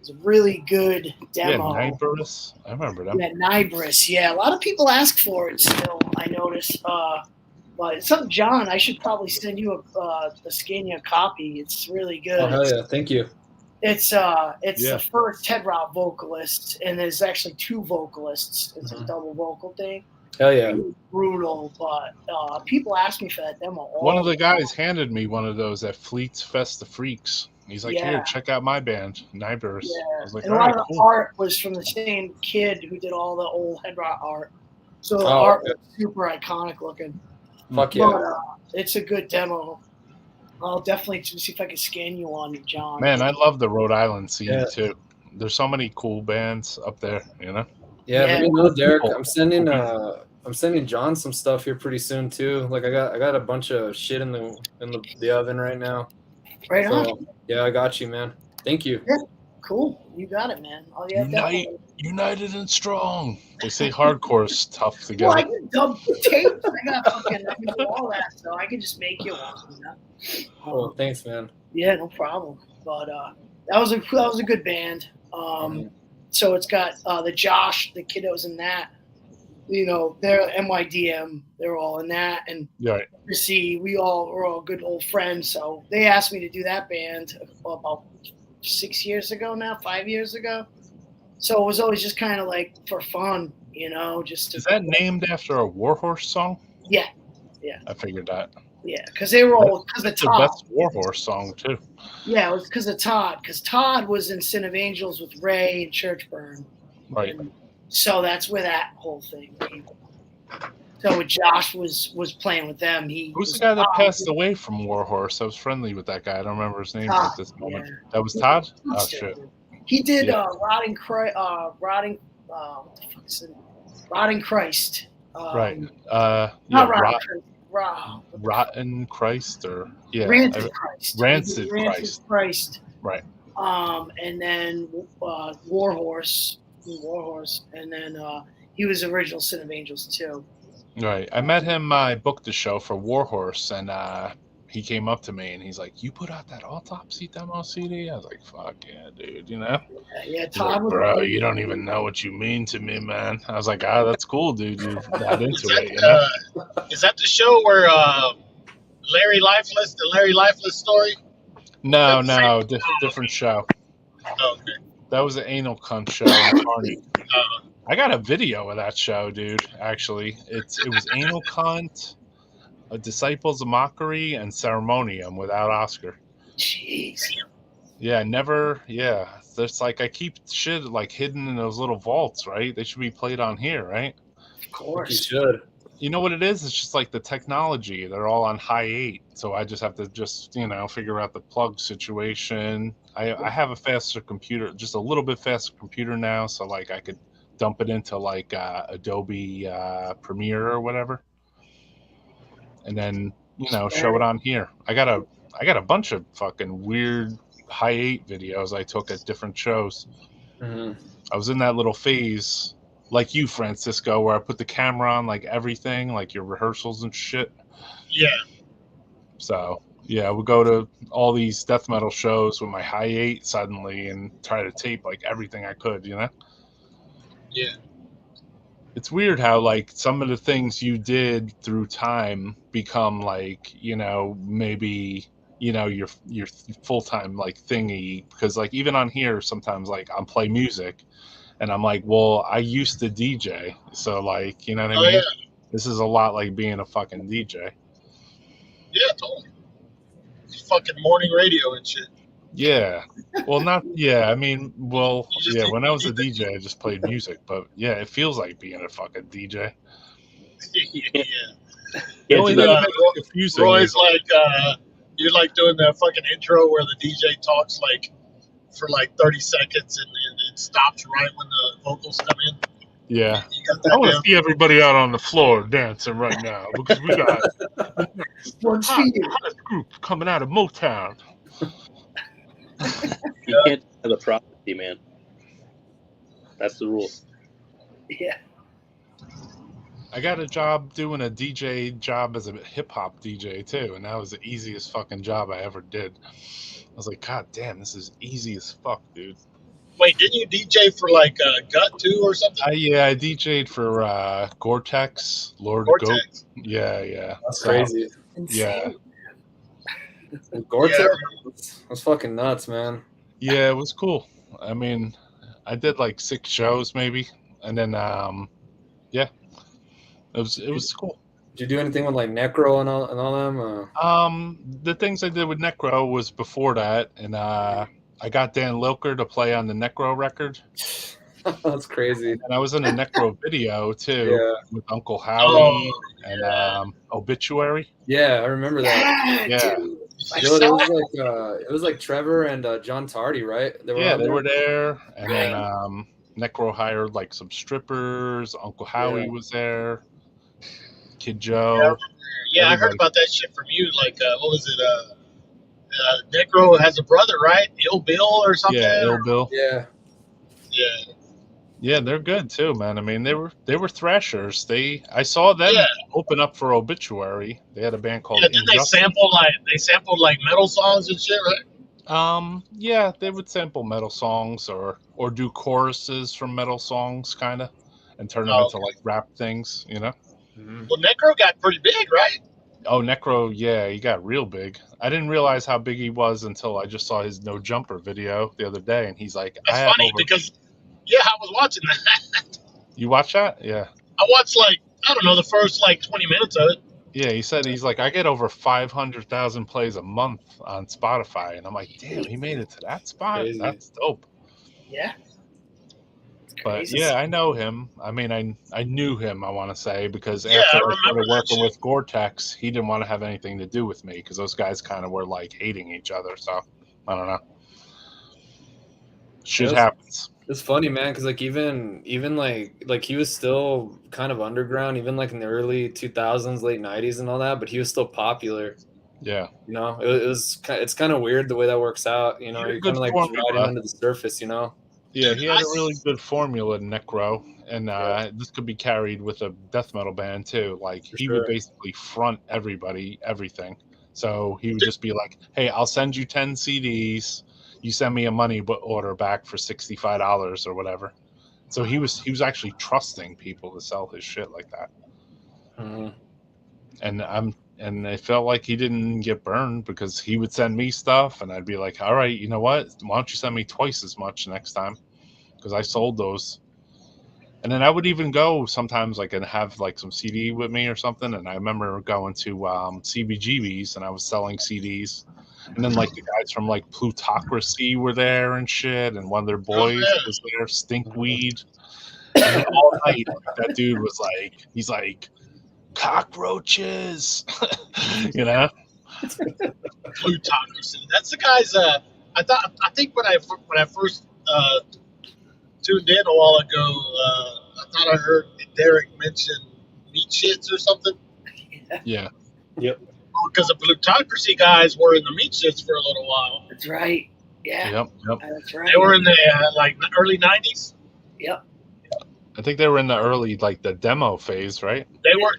It's a really good demo. Yeah, Nybris. I remember them. Yeah, Nybris. Yeah, a lot of people ask for it still, I notice. But it's up, John. I should probably send you a scan you a copy. It's really good. Oh, hell yeah. Thank you. It's the first Ted Rock vocalist, and there's actually two vocalists. It's a double vocal thing. Hell yeah. It was brutal, but people ask me for that demo. One of the guys handed me one of those at Fleet's Fest of Freaks. He's like, here, check out my band, Nybris. Yeah. I was like, and a lot of the art was from the same kid who did all the old Ted Rock art. So the art was super iconic looking. Fuck yeah. But, it's a good demo. I'll definitely see if I can scan you on, John. Man, I love the Rhode Island scene too. There's so many cool bands up there, Yeah, let me know, Derek. I'm sending John some stuff here pretty soon too. Like I got a bunch of shit in the oven right now. Right on. Yeah, I got you, man. Thank you. Yeah, cool. You got it, man. United and strong. They say hardcore is tough to get. Well, I can dub tapes. I can do all that, so I can just make you one. Oh, thanks, man. Yeah, no problem. But that was a good band. So it's got the Josh, the kid that was in that. They're NYDM. They're all in that, and we're all good old friends. So they asked me to do that band about 6 years ago now, 5 years ago. So it was always just kind of like for fun, just. Is that named after a Warhorse song? Yeah. I figured that. Yeah, because they were all because of Todd. The best Warhorse song too. Yeah, it was because of Todd. Because Todd was in Sin of Angels with Ray and Churchburn. Right. And so that's where that whole thing came. So Josh was playing with them. Who's the guy that passed away from Warhorse? I was friendly with that guy. I don't remember his name Todd, at this moment. Yeah. That was Todd? Oh shit. He did Rotting Christ. What the fuck is it? Rotting Christ. Right. Not Rotting Christ. Rotten Christ or Rancid Christ. Rancid Christ. Right. And then Warhorse, and then he was original Sin of Angels too. Right. I met him. I booked the show for Warhorse, and he came up to me and he's like, "You put out that Autopsy demo CD?" I was like, "Fuck yeah, dude!" Yeah, Todd. Like, bro, you don't even know what you mean to me, man. I was like, that's cool, dude. You got into it. Is that the show where Larry Lifeless, the Larry Lifeless story? No, different show. Oh, okay. That was an anal cunt show in Carney. I got a video of that show, dude. Actually, it was Anal Cunt, Disciples of Mockery, and Ceremonium without Oscar. Jeez. Yeah, never. Yeah, there's like I keep shit like hidden in those little vaults, right? They should be played on here, right? Of course. You should. You know what it is? It's just like the technology. They're all on high 8, so I just have to figure out the plug situation. I have a faster computer, just a little bit faster computer now, so like I could dump it into like Adobe Premiere or whatever, and then show it on here. I got a bunch of fucking weird high 8 videos I took at different shows. Mm-hmm. I was in that little phase like you, Francisco, where I put the camera on like everything, like your rehearsals and shit. Yeah. So Yeah, I would go to all these death metal shows with my hi 8 suddenly and try to tape like everything I could, you know? Yeah. It's weird how like some of the things you did through time become like, you know, maybe, you know, your full-time like thingy, because like even on here sometimes like I'll play music and I'm like, well, I used to DJ, so like, you know what I Oh mean? yeah. This is a lot like being a fucking DJ. Yeah, totally. Fucking morning radio and shit. Yeah. Well, not yeah. I mean, well, You just yeah. When I was a DJ, I just played music, but yeah, it feels like being a fucking DJ. yeah. The only thing that Uh, makes it confusing Roy's is like, you're like doing that fucking intro where the DJ talks like for like 30 seconds and it stops right when the vocals come in. yeah. You got I that want to down? see everybody out on the floor dancing right now because we got the next hottest group coming out of Motown. You can't have the prophecy, man. That's the rule. Yeah. I got a job doing a DJ job as a hip hop DJ too, and that was the easiest fucking job I ever did. I was like, God damn, this is easy as fuck, dude. Wait, didn't you DJ for like Gut 2 or something? I DJ'd for Gore-Tex, Lord Vortex. Goat. Yeah. That's So, crazy. yeah. Gore-Tex Yeah. was fucking nuts, man. Yeah, it was cool. I mean, I did like 6 shows maybe, and then yeah, it was cool. Did you do anything with like Necro and all them? The things I did with Necro was before that, and I got Dan Lilker to play on the Necro record. That's crazy. And I was in a Necro video too with Uncle Howie and Obituary. Yeah, I remember that. Yeah. Dude, it was like Trevor and John Tardy, right? They were there, and then Necro hired like some strippers. Uncle Howie was there. Kid Joe. Yeah, I heard about that shit from you. Like, what was it? Necro has a brother, right? Ill Bill or something. Yeah, Ill Bill. Yeah. Yeah, they're good too, man. I mean, they were thrashers. I saw them open up for Obituary. They had a band called didn't they sampled like metal songs and shit, right? Yeah, they would sample metal songs or do choruses from metal songs, kind of, and turn them into like rap things, you know. Mm-hmm. Well, Necro got pretty big, right? Oh, Necro, yeah, he got real big. I didn't realize how big he was until I just saw his No Jumper video the other day, and he's like, "That's funny because." Yeah, I was watching that. You watch that? Yeah. I watched the first 20 minutes of it. Yeah, he said he's like, I get over 500,000 plays a month on Spotify, and I'm like, damn, he made it to that spot. Crazy. That's dope. Yeah. But yeah, I know him. I mean, I knew him, I want to say, because after I started working with Gore-Tex, he didn't want to have anything to do with me because those guys kind of were like hating each other. So I don't know. Shit happens. It's funny, man, because like even like he was still kind of underground, even like in the early 2000s, late 90s, and all that. But he was still popular. Yeah, you know, it's kind of weird the way that works out. You know, you're kind of like riding under the surface. You know. Yeah, he had a really good formula in Necro, and this could be carried with a death metal band too. Like he would basically front everybody everything. So he would just be like, "Hey, I'll send you 10 CDs. You send me a money order back for $65 or whatever." So he was actually trusting people to sell his shit like that. Mm-hmm. And I felt like he didn't get burned because he would send me stuff, and I'd be like, "All right, you know what? Why don't you send me twice as much next time?" Because I sold those. And then I would even go sometimes and have like some CD with me or something. And I remember going to CBGB's and I was selling CDs. And then like the guys from like Plutocracy were there and shit, and one of their boys was there, Stinkweed. And all night that dude was like, he's like, cockroaches, you know. Plutocracy. That's the guys. I think when I first tuned in a while ago, I thought I heard Derek mention meat shits or something. Yeah. Yep. Because the Plutocracy guys were in the meat shits for a little while. That's right. Yeah. Yep. That's right. They were in the early 90s. Yep. I think they were in the early, like the demo phase, right? They were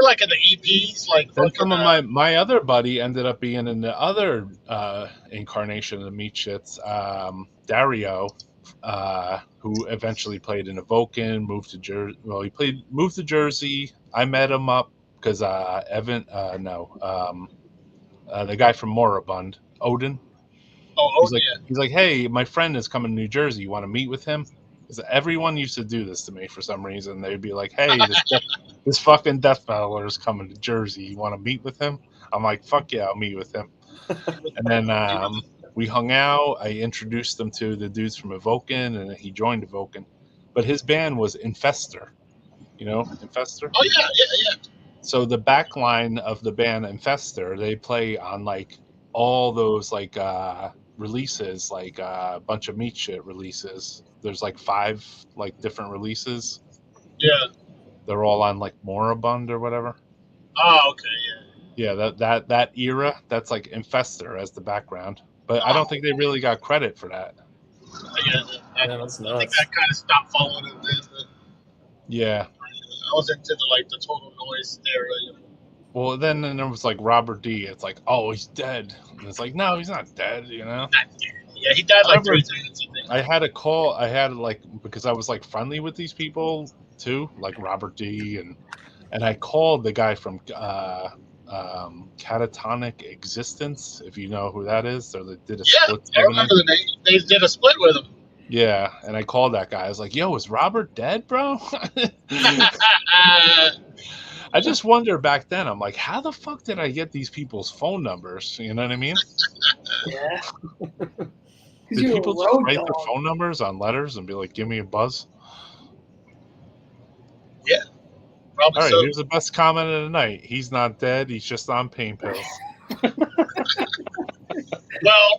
like in the EPs, like Then fucking. some of my other buddy ended up being in the other incarnation of the Meat Shits, Dario, who eventually played in Evoken, moved to Jersey. Well, moved to Jersey. I met him up because Evan, the guy from Moribund, Odin. He's like, hey, my friend is coming to New Jersey. You want to meet with him? Because everyone used to do this to me for some reason. They'd be like, hey, this fucking death battler is coming to Jersey. You want to meet with him? I'm like, fuck yeah, I'll meet with him. And then we hung out. I introduced him to the dudes from Evoken, and he joined Evoken. But his band was Infester. You know, Infester? Oh, yeah. So the back line of the band Infester, they play on like all those like releases, like a bunch of Meat Shit releases. There's like 5 like different releases. Yeah. They're all on like Moribund or whatever. Oh, okay, yeah. Yeah, that era, that's like Infester as the background. But I don't think they really got credit for that. Yeah, that's nuts. I think I kind of stopped following it then. Yeah. I was into the total noise era. You know? Well, then there was like Robert D. It's like, oh, he's dead. And it's like, no, he's not dead, you know? Yeah, he died like 3 times, I think. I had a call. I had like, because I was like friendly with these people too, like Robert D. And I called the guy from Catatonic Existence, if you know who that is. So they did a split. Yeah, I remember the name. They did a split with him. Yeah, and I called that guy. I was like, yo, is Robert dead, bro? I just wonder back then, I'm like, how the fuck did I get these people's phone numbers? You know what I mean? Yeah. Did people just write their phone numbers on letters and be like, give me a buzz? Yeah. Probably all right, so. here's the best comment of the night. He's not dead. He's just on pain pills. Well,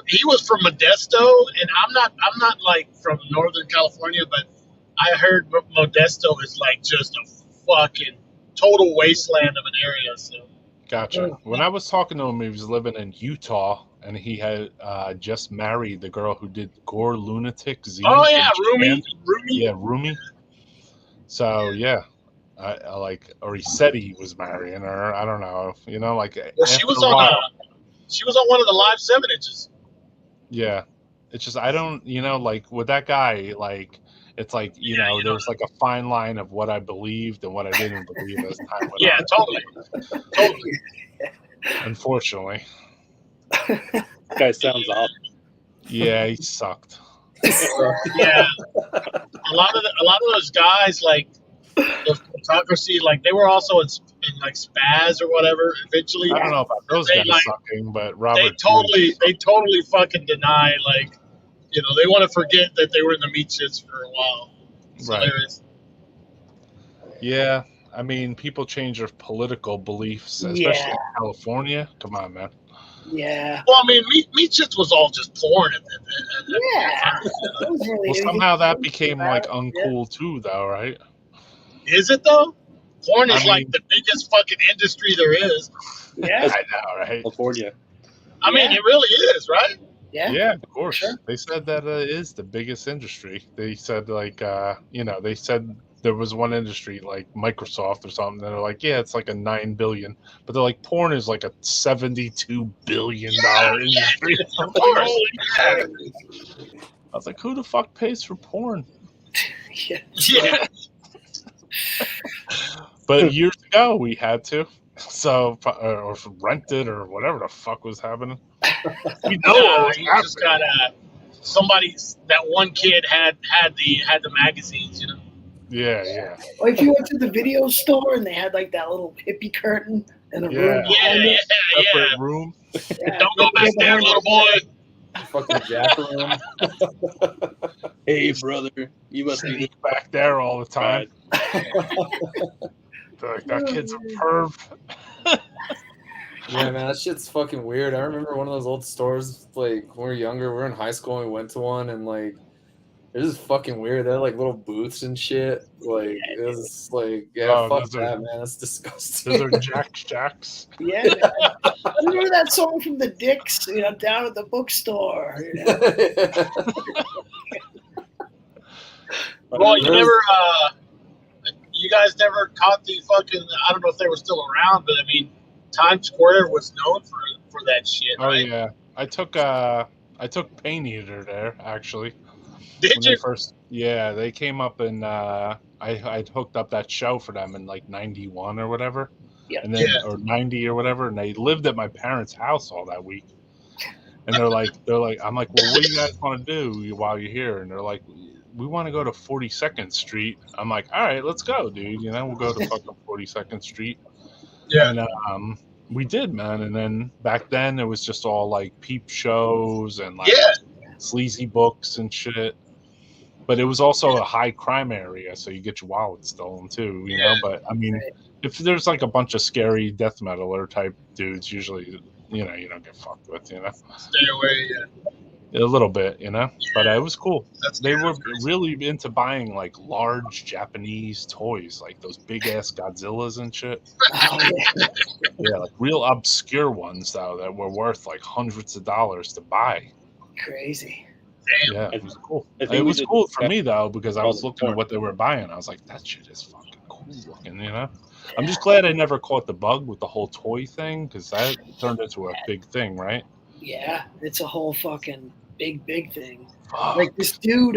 he was from Modesto, and I'm not like from Northern California, but I heard Modesto is like just a fucking total wasteland of an area. So Gotcha. When I was talking to him, he was living in Utah, and he had just married the girl who did Gore Lunatic zines. Oh yeah, Rumi. Yeah, Rumi. So yeah, I like, or he said he was marrying her. I don't know. You know, like well, she was on one of the live 7-inches. Yeah, it's just I don't, you know, like with that guy, like it's like you know, there's like a fine line of what I believed and what I didn't believe as time went on. Totally. Unfortunately, guy sounds awful. Yeah, he sucked. Yeah, a lot of those guys, like those photography, like they were also in like spaz or whatever. Eventually, I don't know about those guys sucking, but Robert, they totally fucking deny, like, you know, they want to forget that they were in the Meat Shits for a while. Right. Yeah, I mean, people change their political beliefs, especially in California. Come on, man. Yeah. Well, I mean, Meat Shits was all just porn. Really well, somehow that became like uncool too, though, right? Is it though? Porn is like the biggest fucking industry there is. Yeah, I know, right? California. I mean, it really is, right? Yeah, of course. Sure. They said that it is the biggest industry. They said like, you know, they said there was one industry like Microsoft or something that are like, yeah, it's like a $9 billion, but they're like, porn is like a $72 billion industry. Of course. I was like, who the fuck pays for porn? Yeah. But years ago, we had to. So, or rented or whatever the fuck was happening. You know, you just got somebody. That one kid had the magazines, you know. Yeah. Or if you went to the video store and they had like that little hippie curtain in a room. Yeah. Room. Yeah. Don't go back there, little boy. Fucking jack room. Hey, brother, you must be back there all the time. Like, that kid's a perv. Yeah, man, that shit's fucking weird. I remember one of those old stores, like, when we were younger, we were in high school and we went to one, and, like, it was fucking weird. They had, like, little booths and shit. Like, it was, like, fuck that, man. That's disgusting. Those are Jacks. Yeah, man. I remember that song from the Dicks, you know, down at the bookstore. You know? Well, you guys never caught the fucking. I don't know if they were still around, but I mean, Times Square was known for that shit, right? Oh yeah, I took Pain Eater there actually. Did When you? they first, yeah, they came up and I'd hooked up that show for them in like '91 or whatever, Yep. and then Yeah. or '90 or whatever, and they lived at my parents' house all that week. And they're like, I'm like, well, what do you guys want to do while you're here? And they're like, we want to go to 42nd Street. I'm like, all right, let's go, dude. You know, we'll go to fucking 42nd Street. Yeah. And we did, man. And then back then it was just all like peep shows and like Yeah. sleazy books and shit. But it was also a high crime area, so you get your wallet stolen too, you know. But I mean, if there's like a bunch of scary death metaler type dudes, usually, you know, you don't get fucked with, you know. Stay away. Yeah. A little bit, you know. But it was cool. They were crazy. really into buying like large Japanese toys, like those big ass Godzillas and shit. Oh, yeah. Yeah, like real obscure ones though that were worth like hundreds of dollars to buy. Crazy. Damn. Yeah, it was cool. I think It we was did cool that for me though because I all was the looking at time. what they were buying. I was like, that shit is fucking cool looking, you know. I'm just glad I never caught the bug with the whole toy thing because that turned into a big thing, right? Yeah, it's a whole fucking big thing. Fuck. Like this dude,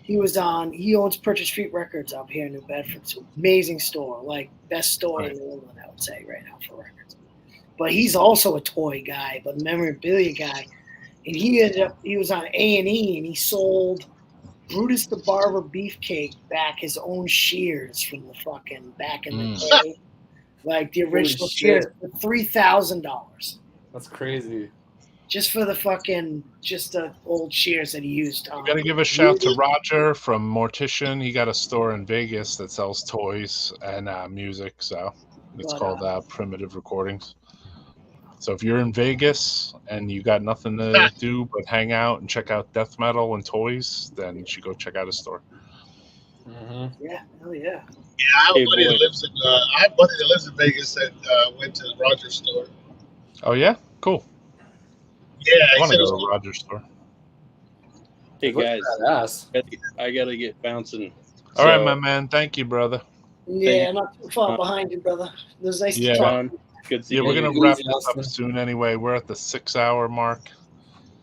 he owns Purchase Street Records up here in New Bedford. It's an amazing store, like best store in New England, I would say, right now for records. But he's also a toy guy, but a memorabilia guy. And he was on A&E and he sold Brutus the Barber Beefcake back his own shears from the fucking back in the day. Like the original shears for $3,000. That's crazy. Just for the fucking, just the old shears that he used. You gotta give a shout to Roger from Mortician. He got a store in Vegas that sells toys and music, so it's called Primitive Recordings. So if you're in Vegas and you got nothing to do but hang out and check out death metal and toys, then you should go check out his store. Mm-hmm. Yeah, hell yeah. Yeah, I have a buddy that lives in Vegas that went to Roger's store. Oh yeah, cool. Yeah, I want to go to Roger's store. Hey guys, I gotta get bouncing. All right, my man. Thank you, brother. Yeah, not too far behind you, brother. It was nice to talk. Good to see yeah, you. we're gonna wrap this up soon anyway. We're at the 6-hour mark.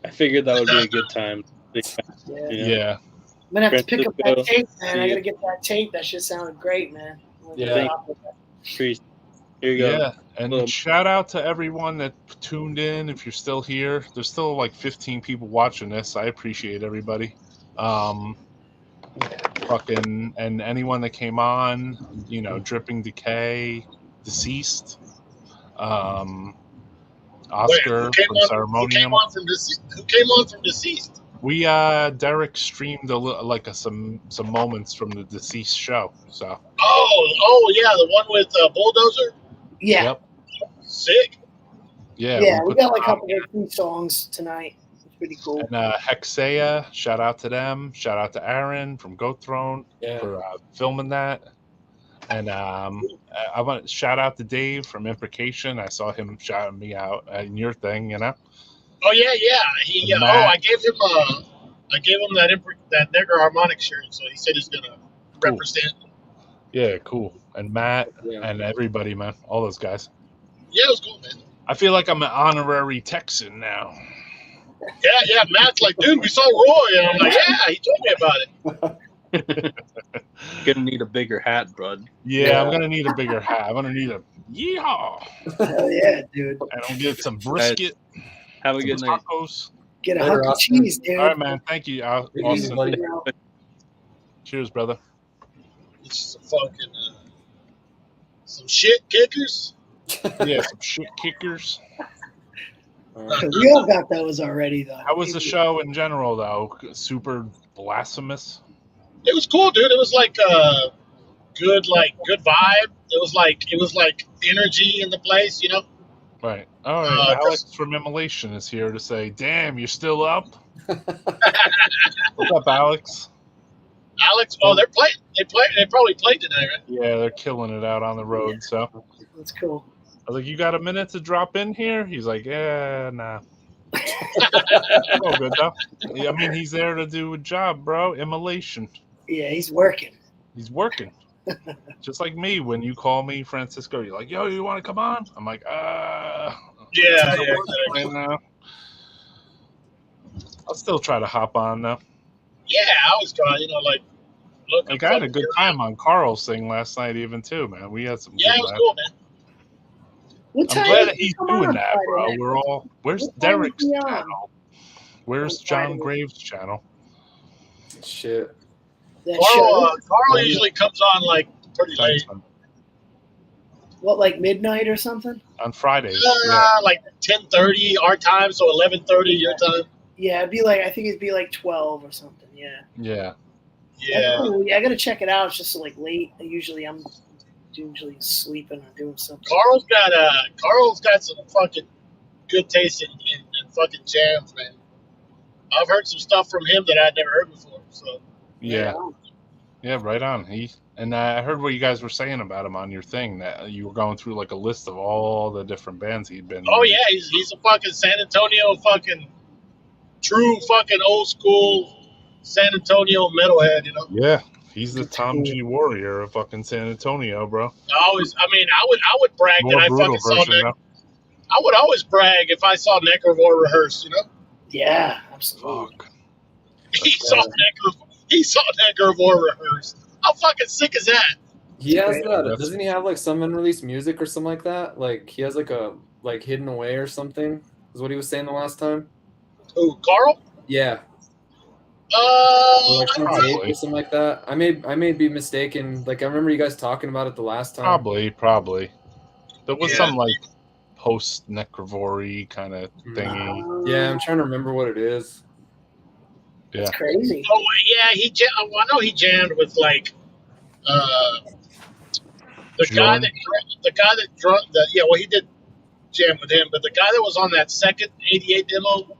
I figured that would be a good time. Yeah. I'm gonna have to pick up that tape, man. I gotta get that tape. That shit sounded great, man. Yeah. Here you go. Yeah, and shout out to everyone that tuned in. If you're still here, there's still like 15 people watching this. I appreciate everybody. Fucking and anyone that came on, you know, Dripping Decay, Deceased, Oscar from Ceremonium. Who came on from Deceased? We Derek streamed some moments from the Deceased show. So. Oh yeah, the one with Bulldozer. Yeah. Yep. Sick. Yeah. Yeah, we got like a couple of 3 songs tonight. It's pretty cool. And Hexea, shout out to them. Shout out to Aaron from Goat Throne for filming that. And I want to shout out to Dave from Imprecation. I saw him shouting me out in your thing, you know. Oh yeah. He I gave him that Negro Harmonic shirt, so he said he's gonna represent. Yeah, cool. And Matt and everybody, man, all those guys. Yeah, it was cool, man. I feel like I'm an honorary Texan now. Yeah. Matt's like, dude, we saw Roy, and I'm like, yeah, he told me about it. Gonna need a bigger hat, bud. Yeah, I'm gonna need a bigger hat. I'm gonna need a yeehaw. Hell yeah, dude. And I'll get some brisket. Have a good night. Tacos. Get a hunk of cheese, dude. All right, man. Thank you, Austin. Cheers, brother. It's fucking some shit kickers. Yeah, some shit kickers. We all got those already, though. How was the show in general, though? Super blasphemous. It was cool, dude. It was like good vibe. It was like energy in the place, you know. Right. All right. Alex from Immolation is here to say, "Damn, you're still up." What's up, Alex? Alex, they're playing. They probably played tonight, right? Yeah, they're killing it out on the road. So that's cool. I was like, "You got a minute to drop in here?" He's like, "Yeah, nah." Oh, good though. Yeah, I mean, he's there to do a job, bro. Immolation. Yeah, he's working. He's working. Just like me, when you call me, Francisco, you're like, yo, you want to come on? I'm like, Yeah. right now. I'll still try to hop on though. Yeah, I was trying, look. Like, I had a good time on Carl's thing last night, even too, man. We had some. Yeah, good it was laughs. cool, man. What I'm time glad did that he he's come doing on that, Friday bro. night? We're all. Where's What time was Derek's he on? channel? Where's On John Friday? Graves' channel? Shit. That Carl, show? Carl usually comes on like pretty late. Thanks, man. What, like midnight or something? On Fridays. Yeah. Like 10:30 our time, so 11:30 your time. Yeah, it'd be like, I think it'd be like 12 or something. Yeah. Yeah. Yeah. Cool. Yeah, I gotta check it out. It's just like late. I'm usually sleeping or doing something. Carl's got some fucking good taste in fucking jams, man. I've heard some stuff from him that I'd never heard before. So Yeah. Yeah, right on. I heard what you guys were saying about him on your thing, that you were going through like a list of all the different bands he'd been. oh yeah, he's a fucking San Antonio fucking true fucking old school San Antonio metalhead, Yeah, he's the Tom G. Warrior of fucking San Antonio, bro. I would brag More that I brutal fucking saw version, though. I would always brag if I saw Necrovore rehearse, Yeah, absolutely. Fuck. He saw Necrovore rehearse. How fucking sick is that? He has that. Doesn't he have like some unreleased music or something like that? Like he has like a hidden away or something. Is what he was saying the last time. Who, Carl? Yeah. Or like some tape or something like that. I may be mistaken. Like I remember you guys talking about it the last time. Probably. There was some like post Necrovore kind of thingy. Yeah, I'm trying to remember what it is. Yeah. It's crazy. Oh yeah, I know he jammed with like the guy that he did jam with him, but the guy that was on that second 88 demo,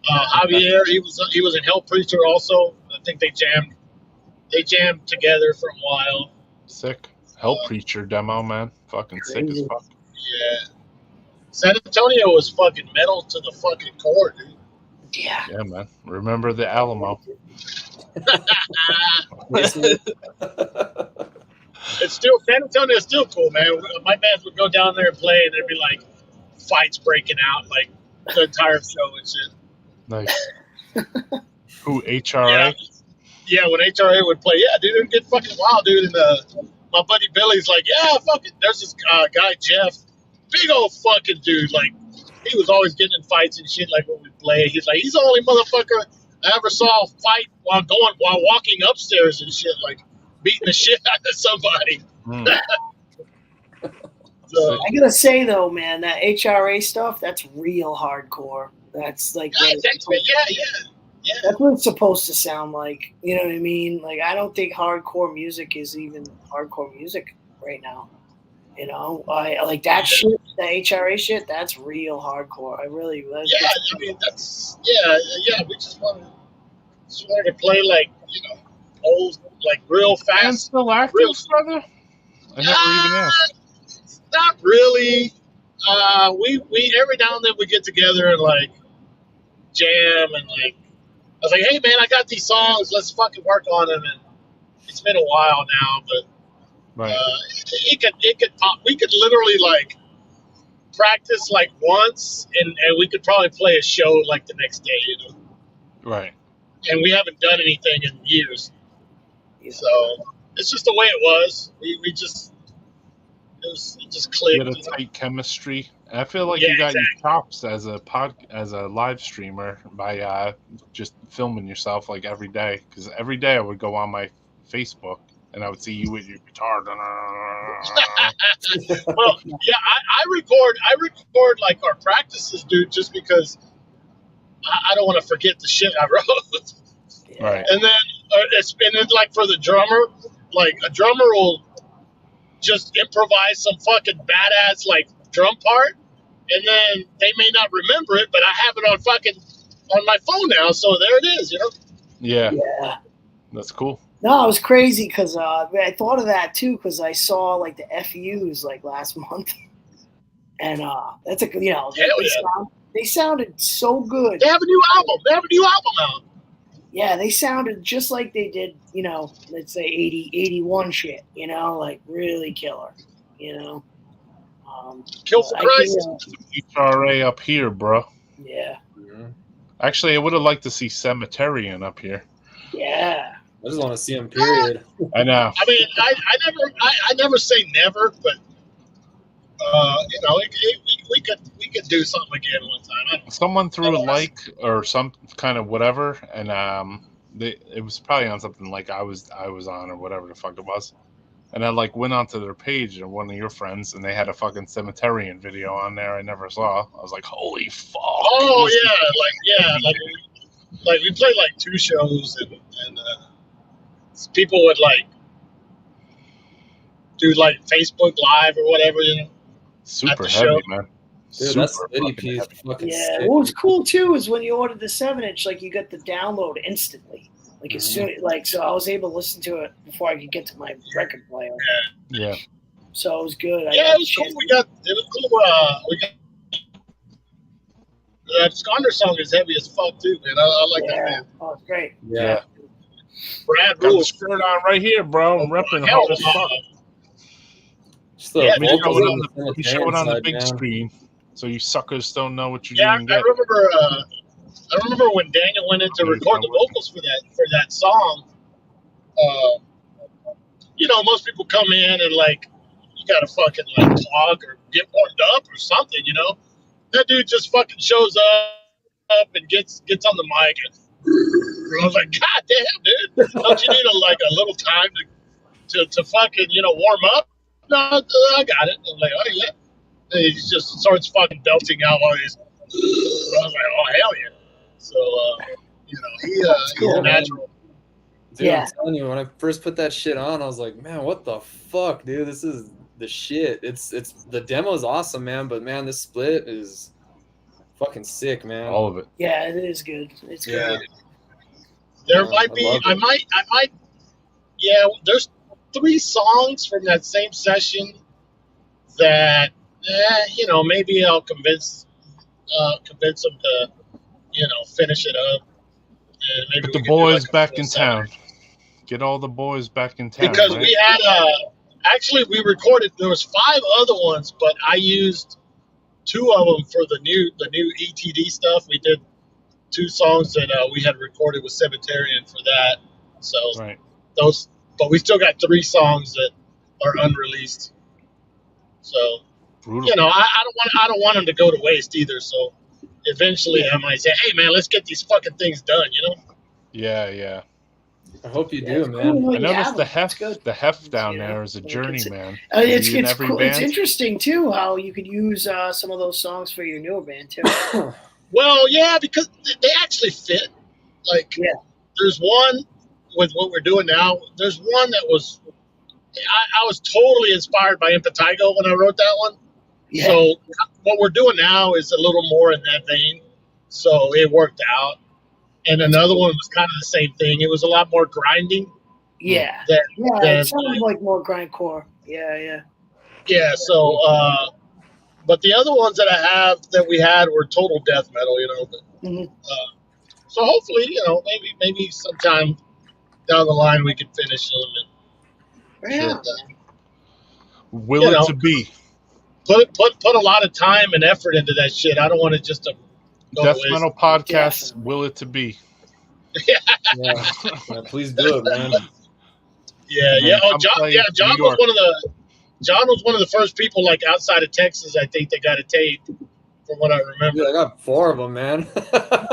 Javier, he was in Hell Preacher also. I think they jammed together for a while. Sick. Hell Preacher demo, man. Fucking sick as fuck. Yeah. San Antonio was fucking metal to the fucking core, dude. Yeah. Yeah, man. Remember the Alamo. It's still, San Antonio is still cool, man. My bands would go down there and play, and there'd be like fights breaking out, like the entire show and shit. Nice. Who, HRA? Yeah, when HRA would play, yeah, dude, it'd get fucking wild, dude. And my buddy Billy's like, yeah, fucking, there's this guy, Jeff, big old fucking dude, like, he was always getting in fights and shit, like when we played. He's like, he's the only motherfucker I ever saw fight while walking upstairs and shit, like beating the shit out of somebody. So, I gotta say though, man, that HRA stuff, that's real hardcore. That's like that's what it's supposed to sound like. You know what I mean? Like I don't think hardcore music is even hardcore music right now. You know, I like that shit, the HRA shit. That's real hardcore. I mean, that's we just wanted to play like old, like real fast. And still active, brother? I never even asked. Not really. We every now and then we get together and like jam and like I was like, hey man, I got these songs. Let's fucking work on them. And it's been a while now, but. Right. It could pop. We could literally like practice like once, and we could probably play a show like the next day, Right. And we haven't done anything in years, so it's just the way it was. It just clicked. You had a tight chemistry. I feel like you got your chops as a live streamer by just filming yourself like every day. Because every day I would go on my Facebook. And I would see you with your guitar. Well, yeah, I record like our practices, dude, just because I don't want to forget the shit I wrote. Right. And then it's like for the drummer, like a drummer will just improvise some fucking badass like drum part, and then they may not remember it, but I have it on my phone now, so there it is, Yeah. Yeah. That's cool. No, it was crazy because I thought of that too because I saw like the FUs like last month, and that's they sounded so good. They have a new album. out. Yeah, they sounded just like they did, you know, let's say 80, 81 shit, you know, like really killer, you know. Kill for Christ. HRA up here, bro. Yeah. Mhm. Actually, I would have liked to see Cemeterian up here. Yeah. I just want to see him. Period. I know. I mean, I never say never, but you know, we could do something again one time. Someone threw a like or some kind of whatever, and it was probably on something like I was on or whatever the fuck it was, and I like went onto their page and one of your friends, and they had a fucking Cemeterian video on there I never saw. I was like, holy fuck! Oh like we played like 2 shows, and people would like do like Facebook Live or whatever, you know. Super heavy, show. man. Dude, Super that's City fucking piece. heavy. Fucking Yeah. sick. What was cool too is when you ordered the 7-inch, like you got the download instantly. Like as soon, like so, I was able to listen to it before I could get to my record player. Yeah. So it was good. Yeah, it was cool. It was cool. We got that Sconner song is heavy as fuck too, man. I like that, man. Oh, it's great. Yeah. Brad Got the rules. shirt on right here, bro. I'm repping Hell, hard as fuck. Just the Yeah, We show vocals it on on the the, we Cemeterian show it on the side, big man. screen, so you suckers don't know what you're Yeah, gonna I get. remember. I remember when Daniel went in to record the vocals for that song. You know, most people come in and like you gotta fucking like talk or get warmed up or something. You know, that dude just fucking shows up and gets on the mic. And I was like, God damn, dude! Don't you need a little time to fucking warm up? No, I got it. I'm like, oh yeah. And he just starts fucking belting out all these. I was like, oh hell yeah! So he's a natural. Dude, I'm telling you, when I first put that shit on, I was like, man, what the fuck, dude? This is the shit. It's the demo's awesome, man, but man, this split is fucking sick, man. All of it. Yeah, it is good. It's good. There might be. I might. Yeah, there's 3 songs from that same session that maybe I'll convince them to finish it up. And maybe Get the boys back in town. Get all the boys back in town. Because right? we had actually we recorded. There was 5 other ones, but I used 2 of them for the new ETD stuff. We did 2 songs that we had recorded with Cemeterian for that. So those, but we still got 3 songs that are unreleased. So brutal. I don't want them to go to waste either. So eventually I might say, hey man, let's get these fucking things done. Yeah. I hope you do, man. Cool. I noticed the heft down there is a journeyman. It's cool. It's interesting too how you could use some of those songs for your newer band too. Well, yeah, because they actually fit. Like, there's one with what we're doing now. There's one that was, I was totally inspired by Impetigo when I wrote that one. Yeah. So what we're doing now is a little more in that vein. So it worked out. And another one was kind of the same thing. It was a lot more grinding. Yeah. It sounded like more grindcore. Yeah. Yeah. So, but the other ones that we had were total death metal, But, so hopefully, maybe sometime down the line we can finish them. Yeah. Will it to be? Put a lot of time and effort into that shit. I don't want it just to. Death Metal Podcast, will it to be? Yeah, please do it, man. Yeah. Oh, John was one of the first people, like outside of Texas, I think, that got a tape, from what I remember. Dude, I got 4 of them, man.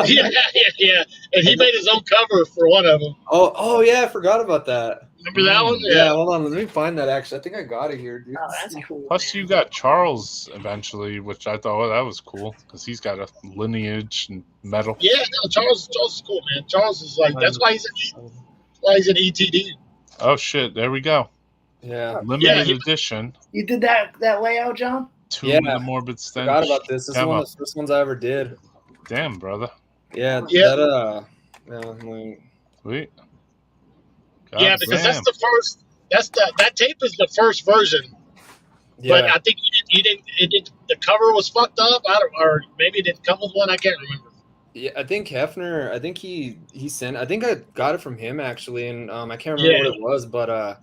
yeah. And he made his own cover for one of them. Oh yeah, I forgot about that. Remember that one? Yeah, hold on. Let me find that, actually. I think I got it here, dude. Oh, that's cool. Plus, you got Charles eventually, which I thought, that was cool, because he's got a lineage and metal. Yeah, no, Charles is cool, man. Charles is like, that's why he's an ETD. Oh, shit. There we go. Yeah. Limited edition. You did that layout, John? Tomb of the Morbid Stench. Forgot about this. This is one of the first ones I ever did. Damn, brother. Yeah. Sweet. God because damn. That's the first. That tape is the first version. Yeah. But I think it didn't. The cover was fucked up, or maybe it didn't come with one. I can't remember. Yeah, I think Hefner. I think he sent. I think I got it from him actually, and I can't remember what it was, but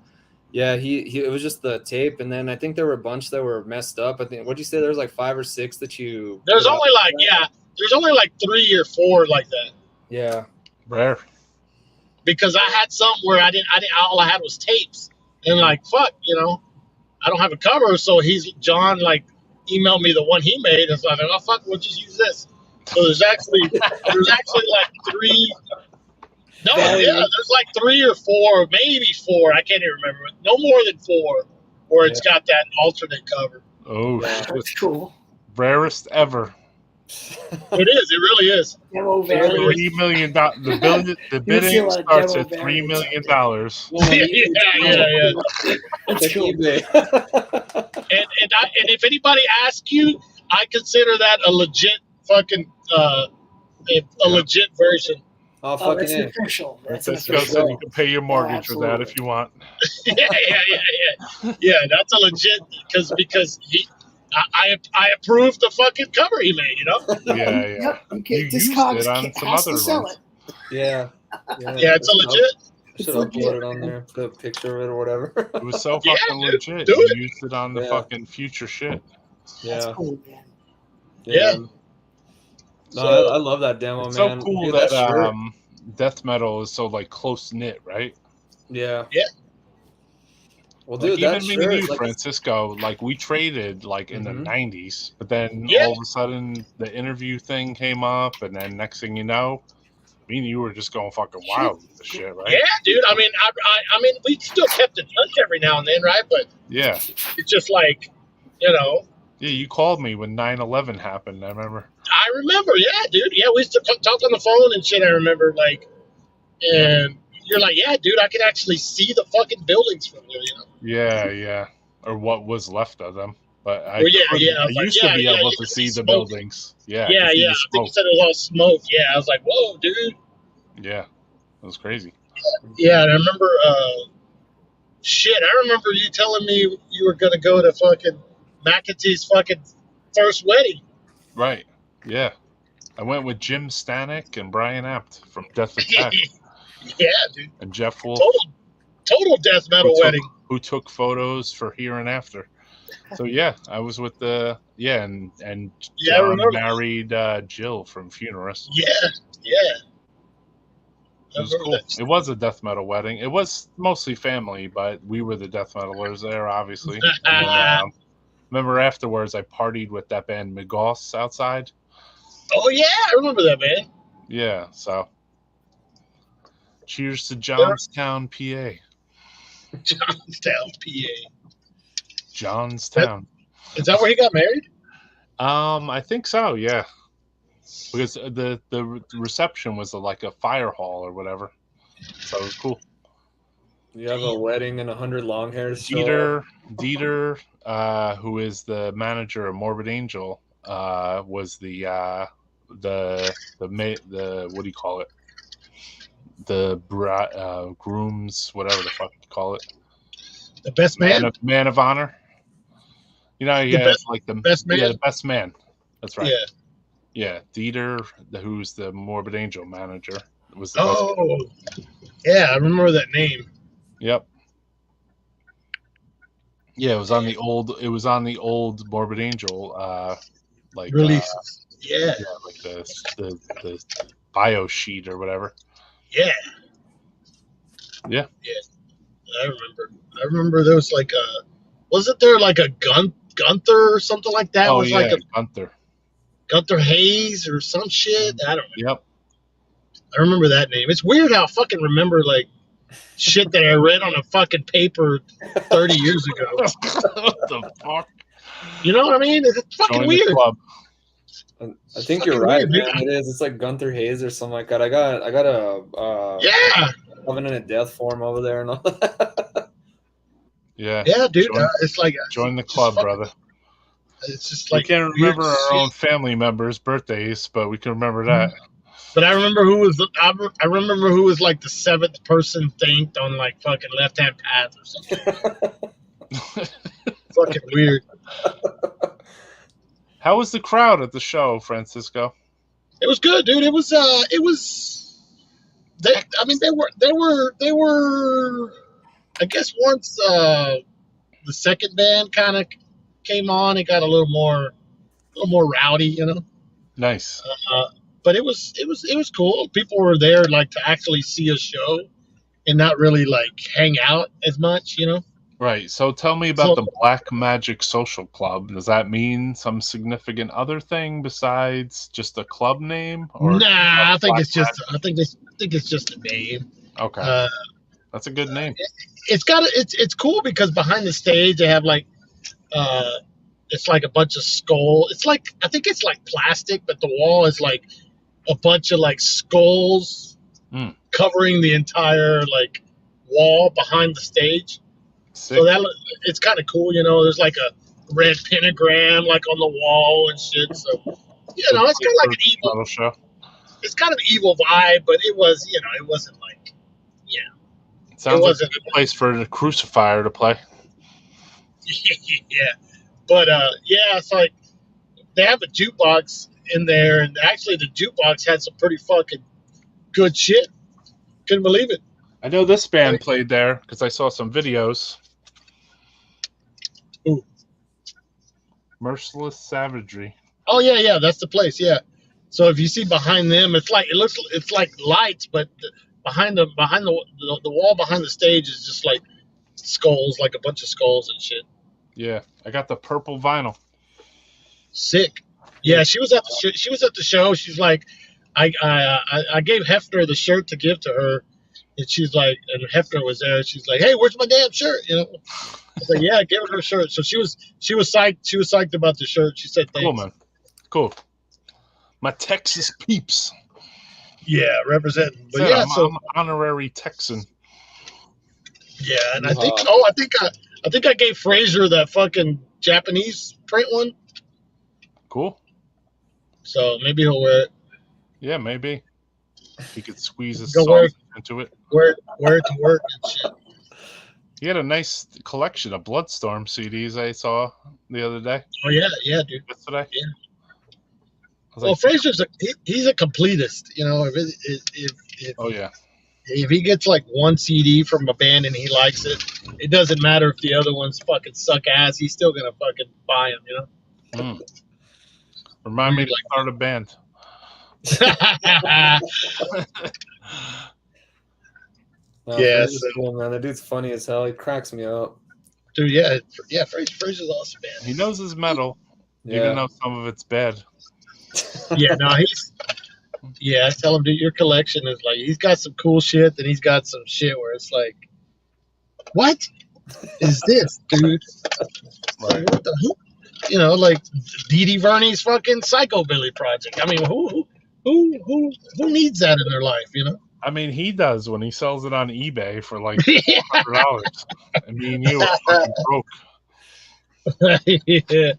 yeah, he it was just the tape, and then I think there were a bunch that were messed up. I think what'd you say? There was like 5 or 6 that you. There's put only out? like there's only like 3 or 4 like that. Yeah. Rare. Because I had some where I didn't all I had was tapes, and like fuck, I don't have a cover, so John like emailed me the one he made, and so I was like, oh fuck, we'll just use this. So there's actually like 3. No, there's like 3 or 4, maybe 4. I can't even remember. No more than 4, where it's got that alternate cover. Oh, That's cool. Rarest ever. It is. It really is. Demo variant. $3 million. The bidding starts at $3 million. Yeah. That's cool. And if anybody asks you, I consider that a legit fucking a legit version. Oh, Oh, that's an official. That's an Francisco official. said you can pay your mortgage with that if you want. Yeah, that's a legit because I approved the fucking cover he made, Yeah. Yep. You This used Cogs it on has some to other sell ones. it. Yeah. Yeah, it's a legit. Should upload it on there, put a picture of it or whatever. It was so fucking legit. do You it. used it on the fucking future shit. That's Yeah. cool, man. Yeah. No, I love that demo, It's man. so cool Dude, that shirt. death metal is so like close knit, right? Yeah. Well, Like, dude, that even me shirt, and you, like, Francisco, like we traded like in the '90s, but then all of a sudden the interview thing came up, and then next thing you know, me and you were just going fucking wild with the shit, right? Yeah, dude. I mean, I mean, we still kept in touch every now and then, right? But Yeah. it's just like, Yeah, you called me when 9/11 happened. I remember. I remember, yeah, dude. Yeah, we used to talk on the phone and shit. I remember, like, and you're like, yeah, dude, I can actually see the fucking buildings from here, Yeah, or what was left of them. But I Well, yeah, couldn't- I I was like, used to be able you to could see the smoke. buildings. Yeah, I Yeah. could see the I think you smoke. said it was all smoke. Yeah, I was like, whoa, dude. Yeah, it was crazy. Yeah, and I remember, I remember you telling me you were gonna go to fucking McAtee's fucking first wedding. Right. Yeah. I went with Jim Stanek and Brian Apt from Death Attack Yeah, dude. and Jeff Wolf, Total death metal wedding. who took photos for Here and After. So yeah, I was with and I John remember. married Jill from Funerus. Yeah. It was cool. It was a death metal wedding. It was mostly family, but we were the death metalers there, obviously. And then, remember afterwards, I partied with that band Migos outside. Oh yeah, I remember that, man. Yeah, so cheers to Johnstown, PA. Johnstown, PA. Johnstown. Is that where he got married? I think so. Yeah, because the reception was like a fire hall or whatever, so it was cool. You have a wedding and 100 long hairs. show Dieter, who is the manager of Morbid Angel, was the what do you call it? The grooms, whatever the fuck you call it. The best man? Man of honor. You know, yeah, like the best man. Yeah, the best man. That's right. Yeah. Dieter, who's the Morbid Angel manager, was the best man. Yeah, I remember that name. Yep. Yeah, it was on the old Morbid Angel like releases. Like the bio sheet or whatever. Yeah. I remember there was like wasn't there like a Gunther or something like that? Oh, was yeah, like Gunther Hayes or some shit. I don't know. Yep. I remember that name. It's weird how I fucking remember like shit that I read on a fucking paper 30 years ago. What the fuck? You know what I mean? It's fucking weird. I think you're right, man. It is. It's like Gunther Hayes or something like that. I got a Covenant of Death form over there and all that. Yeah, dude. It's like join the club, brother. It's just like we can't remember our own family members' birthdays, but we can remember that. But I remember who was like the 7th person thanked on like fucking Left Hand Path or something. Fucking weird. How was the crowd at the show, Francisco? It was good, dude. It was. They were. I guess once the second band kind of came on, it got a little more rowdy, you know. Nice. But it was cool. People were there like to actually see a show and not really like hang out as much, you know. Right. So tell me about the Black Magic Social Club. Does that mean some significant other thing besides just a club name? Or nah, I think it's just a name. Okay. That's a good name. It's cool because behind the stage they have like it's like a bunch of skull. It's like I think it's like plastic, but the wall is like a bunch of like skulls covering the entire like wall behind the stage. Sick. So that it's kind of cool, you know. There's like a red pentagram like on the wall and shit. So you know, it's kind of like an evil show. It's kind of an evil vibe, but it was, you know, it wasn't like, yeah. Sounds like a good place for the Crucifier to play. Yeah, but yeah, it's like they have a jukebox in there, and actually the jukebox had some pretty fucking good shit. Couldn't believe it. I know this band played there because I saw some videos. Ooh. Merciless Savagery. Oh yeah, that's the place. Yeah. So if you see behind them, it's like lights, but behind the wall behind the stage is just like skulls, like a bunch of skulls and shit. Yeah, I got the purple vinyl. Sick. Yeah, she was at the show. She's like, I gave Hefner the shirt to give to her, and she's like, and Hefner was there. She's like, hey, where's my damn shirt? You know. I was like, yeah, give her shirt. So she was psyched. She was psyched about the shirt. She said, thanks. Cool, man. Cool. My Texas peeps. Yeah, representing. But yeah, I'm an honorary Texan. Yeah, and I think I gave Fraser that fucking Japanese print one. Cool. So maybe he'll wear it. Yeah, maybe. He could squeeze his sauce into it. Wear it to work and shit. He had a nice collection of Bloodstorm CDs I saw the other day. Oh yeah, dude. Yesterday. Yeah. Well, Fraser's he's a completist, you know. If he gets like one CD from a band and he likes it, it doesn't matter if the other ones fucking suck ass. He's still gonna fucking buy them, you know. Remind me to start a band. Yes, cool, man. That dude's funny as hell. He cracks me up. Dude, yeah. Fraser's awesome, man. He knows his metal, even though some of it's bad. Yeah, no, I tell him, dude, your collection is like, he's got some cool shit, then he's got some shit where it's like, what is this, dude? Like, what the you know, like Dee Dee Verney's fucking Psychobilly project. I mean, who needs that in their life, you know? I mean, he does when he sells it on eBay for like $100. I mean, you are fucking broke. Yeah.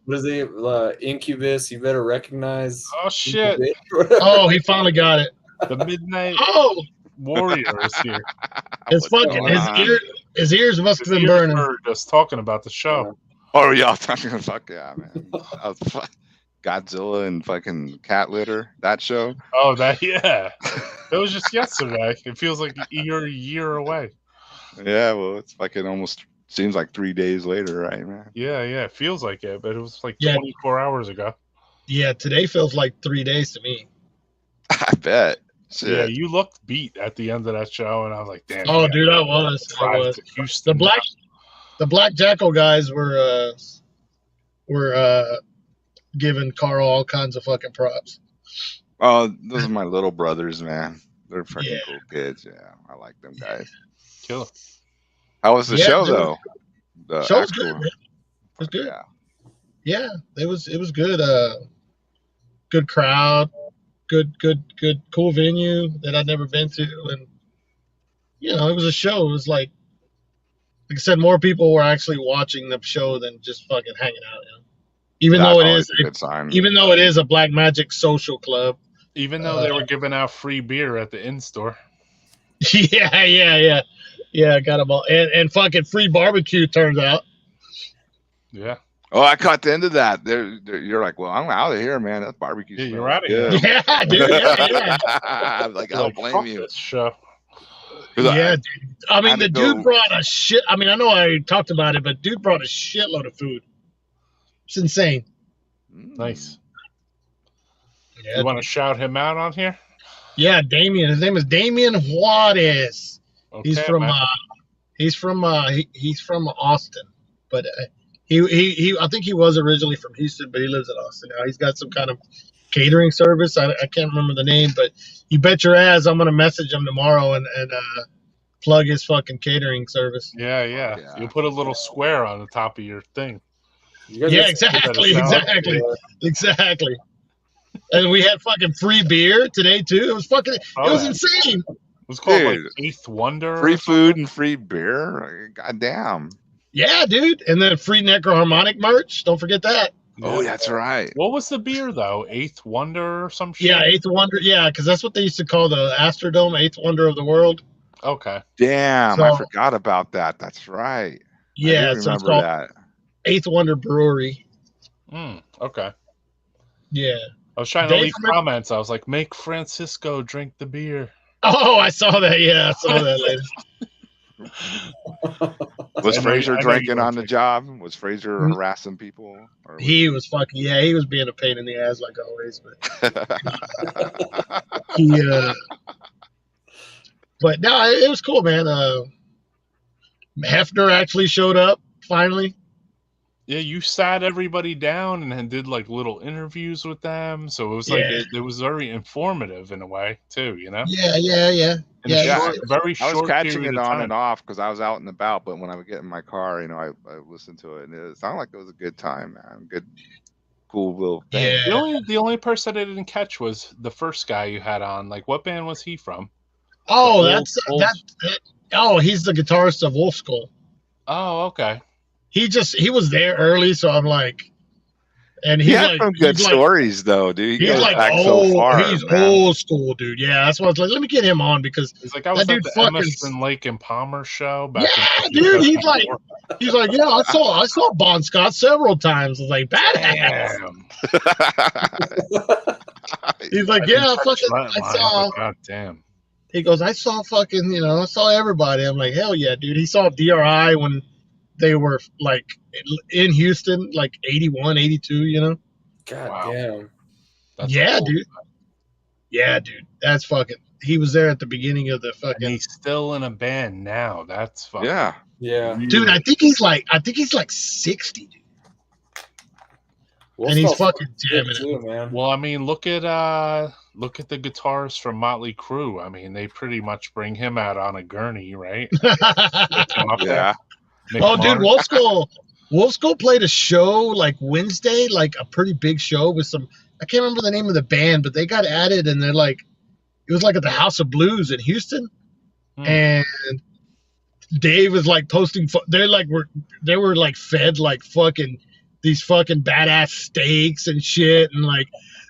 What is it? Incubus, you better recognize. Oh, shit. Oh, he finally got it. The Midnight Warrior is here. It's fucking, his ears must have been burning. Just talking about the show. Oh, y'all talking fuck yeah, man. Godzilla and fucking cat litter, that show. Oh, that was just yesterday. It feels like you're a year away. Yeah, well, it's fucking almost seems like 3 days later, right, man? Yeah, it feels like it, but it was like 24 hours ago. Yeah, today feels like 3 days to me. I bet. Shit. Yeah, you looked beat at the end of that show, and I was like, damn. Oh, dude, I was. The Black Jackal guys were giving Carl all kinds of fucking props. Oh, those are my little brothers, man. They're fucking cool kids. Yeah, I like them guys. Killer. How was the show, though? The show was good, man. It was good. Yeah, it was good. Good crowd. Good, cool venue that I'd never been to, and you know, it was a show. It was like I said, more people were actually watching the show than just fucking hanging out. You know? Even though it is a Black Magic social club. Even though they were giving out free beer at the in-store. Yeah, got them all, and fucking free barbecue turns out. Yeah. Oh, I caught the end of that. You're like, well, I'm out of here, man. That barbecue. Yeah, smells you're outta good. here. Yeah, dude. Yeah. I'm like, I don't blame fuck you. this show. 'Cause Yeah, dude. I mean, had the to dude go- brought a shit. I mean, I know I talked about it, but dude brought a shitload of food. It's insane. Nice. Yeah, You want to dude. shout him out on here? Yeah, Damien. His name is Damien Juarez. Okay, He's from man. he's from Austin, but he I think he was originally from Houston, but he lives in Austin now. He's got some kind of catering service. I can't remember the name, but you bet your ass I'm gonna message him tomorrow and plug his fucking catering service. Yeah. Yeah. You put a little square on the top of your thing. Yeah, exactly. And we had fucking free beer today too. It was fucking. It was insane. It was called like Dude. Eighth Wonder. Free food and free beer. God damn. Yeah, dude. And then free Necroharmonic merch. Don't forget that. Oh, that's right. What was the beer though? Eighth Wonder or some shit? Yeah, Eighth Wonder. Yeah, because that's what they used to call the Astrodome, Eighth Wonder of the World. Okay. Damn, So- I forgot about that. That's right. Yeah, I so it's remember called that. Eighth Wonder Brewery. Okay. Yeah. I was trying to Dave, leave comments. I was like, make Francisco drink the beer. Oh, I saw that. Yeah, I saw that later. Was I know Fraser you drinking were on the job? Was Fraser harassing people? Or He was fucking. Yeah, he was being a pain in the ass like always. But he. But no, it was cool, man. Hefner actually showed up finally. Yeah, you sat everybody down and then did like little interviews with them. So it was like Yeah. it was very informative in a way too, you know? Yeah. In a very I short was catching period it of on time. and off because I was out and about. But when I would get in my car, you know, I listened to it, and it sounded like it was a good time, man. Good, cool little thing. Yeah. The only person I didn't catch was the first guy you had on. Like, what band was he from? Oh, The that's old- that. Oh, he's the guitarist of Wolf Skull. Oh, okay. He was there early, so I'm like, and He he's had like, some good he's like, stories, though, dude. He he's goes like back old. so far. He's man. old school, dude. Yeah, that's why I was like, let me get him on because He's like, I was that at dude the fucking. Emerson, Lake and Palmer show back Yeah, in dude. He's 2004. like, yeah, I saw Bon Scott several times. I was like, badass. Damn. He's like, yeah, I saw. God damn. He goes, I saw fucking, I saw everybody. I'm like, hell yeah, dude. He saw DRI when they were like in Houston, like 81, 82, God damn. That's yeah, cool. dude. Yeah, dude. That's fucking. He was there at the beginning of the And fucking. he's still in a band now. That's fucking. Yeah. Dude, I think he's like 60, dude. And he's fucking jamming it. too, man. Well, I mean, look at the guitarists from Motley Crue. I mean, they pretty much bring him out on a gurney, right? Lift him up there. Mick Oh, dude, Mars. Wolf Skull played a show like Wednesday, like a pretty big show with some. I can't remember the name of the band, but they got added, and they're like, it was like at the House of Blues in Houston, and Dave was like posting. They were like fed like fucking these fucking badass steaks and shit, and like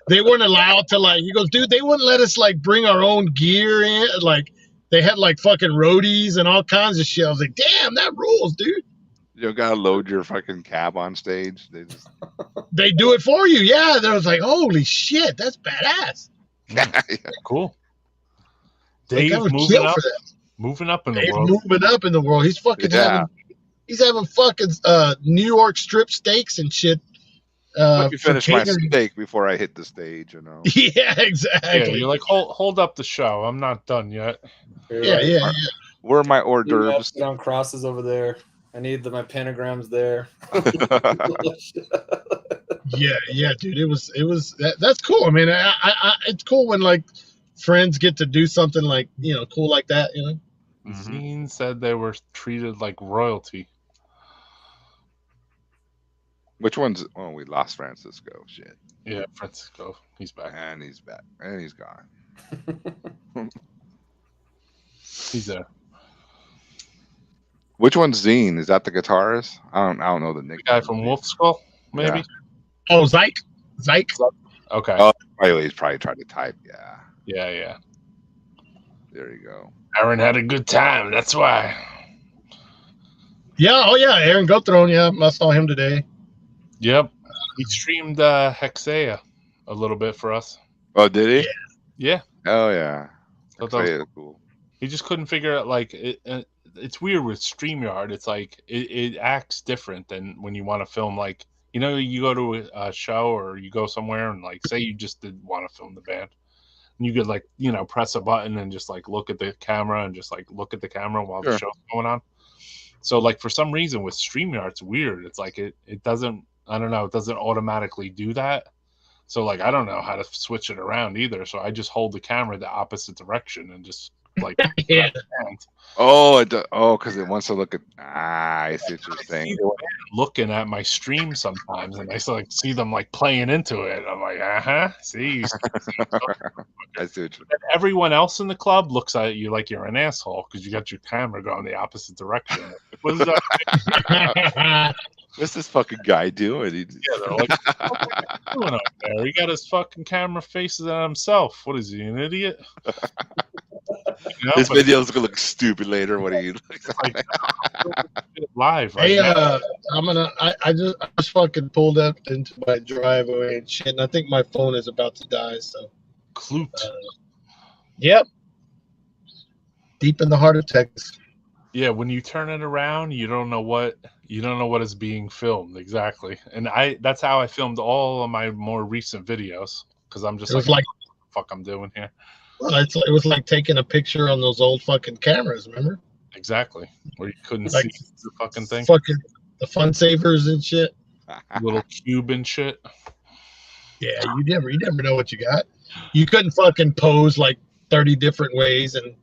they weren't allowed to like. He goes, dude, they wouldn't let us like bring our own gear in, like. They had like fucking roadies and all kinds of shit. I was like, damn, that rules, dude. You gotta load your fucking cab on stage. They do it for you. Yeah. They was like, holy shit, that's badass. Cool. Like, Dave I would moving kill up, for that. moving up in the Dave world. moving up in the world. He's fucking having fucking New York strip steaks and shit. Let me for finish my catering. steak before I hit the stage, Yeah, exactly. Yeah, you're like, hold up the show. I'm not done yet. Yeah. Where are my hors d'oeuvres? Sit on crosses over there. I need my pentagrams there. Yeah, dude. It was that's cool. I mean, I it's cool when like friends get to do something like cool like that. Zine said they were treated like royalty. Which one's? Oh, we lost Francisco. Shit. Yeah, Francisco. He's back. And he's back. And he's gone. He's there. Which one's Zine? Is that the guitarist? I don't know the nickname. The guy from Wolf Skull, maybe. Yeah. Oh, Zyke. Okay. Oh, he's probably trying to type. Yeah. Yeah. There you go. Aaron had a good time. That's why. Yeah. Oh, yeah. Aaron Gothrone. Yeah, I saw him today. Yep. He streamed Hexea a little bit for us. Oh, did he? Yeah. Oh yeah. Thought that was That's cool. He just couldn't figure out, like, it's weird with StreamYard. It's like it acts different than when you want to film, like, you know, you go to a show or you go somewhere and, like, say you just did want to film the band. And you could, like, you know, press a button and just, like, look at the camera and just, like, look at the camera while the show's going on. So, like, for some reason with StreamYard, it's weird. It's like it doesn't, I don't know, it doesn't automatically do that. So, like, I don't know how to switch it around either. So I just hold the camera the opposite direction and just, like, Yeah. Oh, because it wants to look at. I see what you're saying. Looking at my stream sometimes, and I like see them like playing into it. I'm like, see. I see what you're. Everyone else in the club looks at you like you're an asshole because you got your camera going the opposite direction. What is that? What's this fucking guy doing? Yeah, they're like, what are you doing up there? He got his fucking camera faces at himself. What is he, an idiot? You know, this video's gonna look stupid later. What are you like live? Right Hey, now. I just fucking pulled up into my driveway and shit, and I think my phone is about to die. So, Kloot. Yep. Deep in the heart of Texas. Yeah, when you turn it around, you don't know what is being filmed exactly. And that's how I filmed all of my more recent videos because I'm just like, what the fuck I'm doing here. Well, it was like taking a picture on those old fucking cameras, remember? Exactly. Where you couldn't like, see the fucking thing. Fucking the fun savers and shit. Little cube and shit. Yeah, you never know what you got. You couldn't fucking pose like 30 different ways and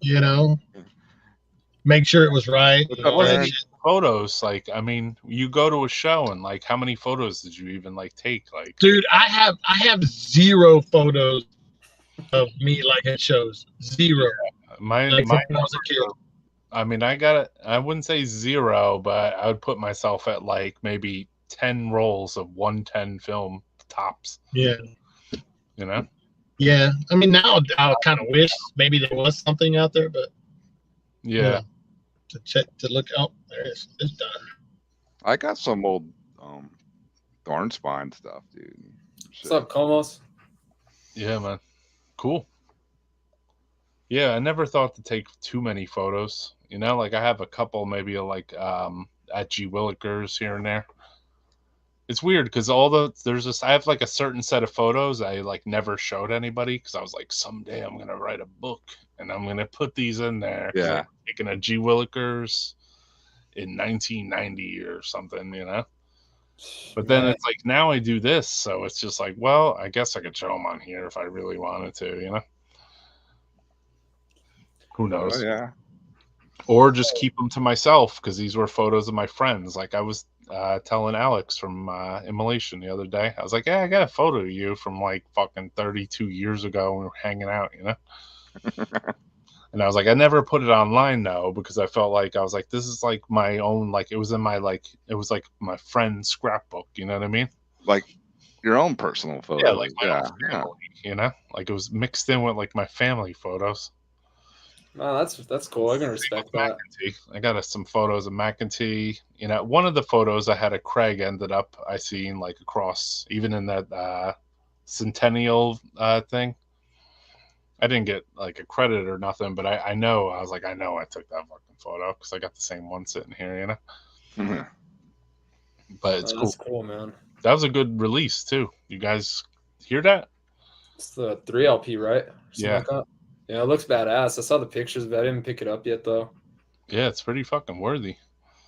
you know, make sure it was right. Photos, like, I mean, you go to a show and like, how many photos did you even like take? Like, dude, I have 0 photos of me like at shows. 0. Mine like when I was a kid. I mean, I wouldn't say 0, but I would put myself at like maybe 10 rolls of 110 film tops. Yeah. You know? Yeah. I mean, now I kind of wish maybe there was something out there, but yeah. To check, to look out, it's done. I got some old thorn spine stuff, dude. What's up, Comos? Yeah, man. Cool. Yeah, I never thought to take too many photos. You know, like I have a couple maybe like at G Willikers here and there. It's weird because I have like a certain set of photos I like never showed anybody because I was like, someday I'm gonna write a book and I'm gonna put these in there. Yeah, taking a G Willikers in 1990 or something, you know. But then it's like now I do this, so it's just like, well, I guess I could show them on here if I really wanted to, you know. Who knows? Oh, yeah. Or just keep them to myself because these were photos of my friends. Like I was telling Alex from Immolation the other day. I was like, yeah, I got a photo of you from like fucking 32 years ago when we were hanging out, you know? And I was like, I never put it online though because I felt like I was like, this is like my own, like it was in my it was like my friend's scrapbook, you know what I mean? Like your own personal photo. Yeah, like my own family, you know? Like it was mixed in with like my family photos. No, that's cool. I can respect that. I got some photos of McEntee. You know, one of the photos I had of Craig ended up I seen like across, even in that Centennial thing. I didn't get like a credit or nothing, but I know I was like, I know I took that fucking photo because I got the same one sitting here, you know. Mm-hmm. But it's That's cool, man. That was a good release too. You guys hear that? It's the 3LP, right? Yeah. Like that? Yeah, it looks badass. I saw the pictures, but I didn't pick it up yet, though. Yeah, it's pretty fucking worthy.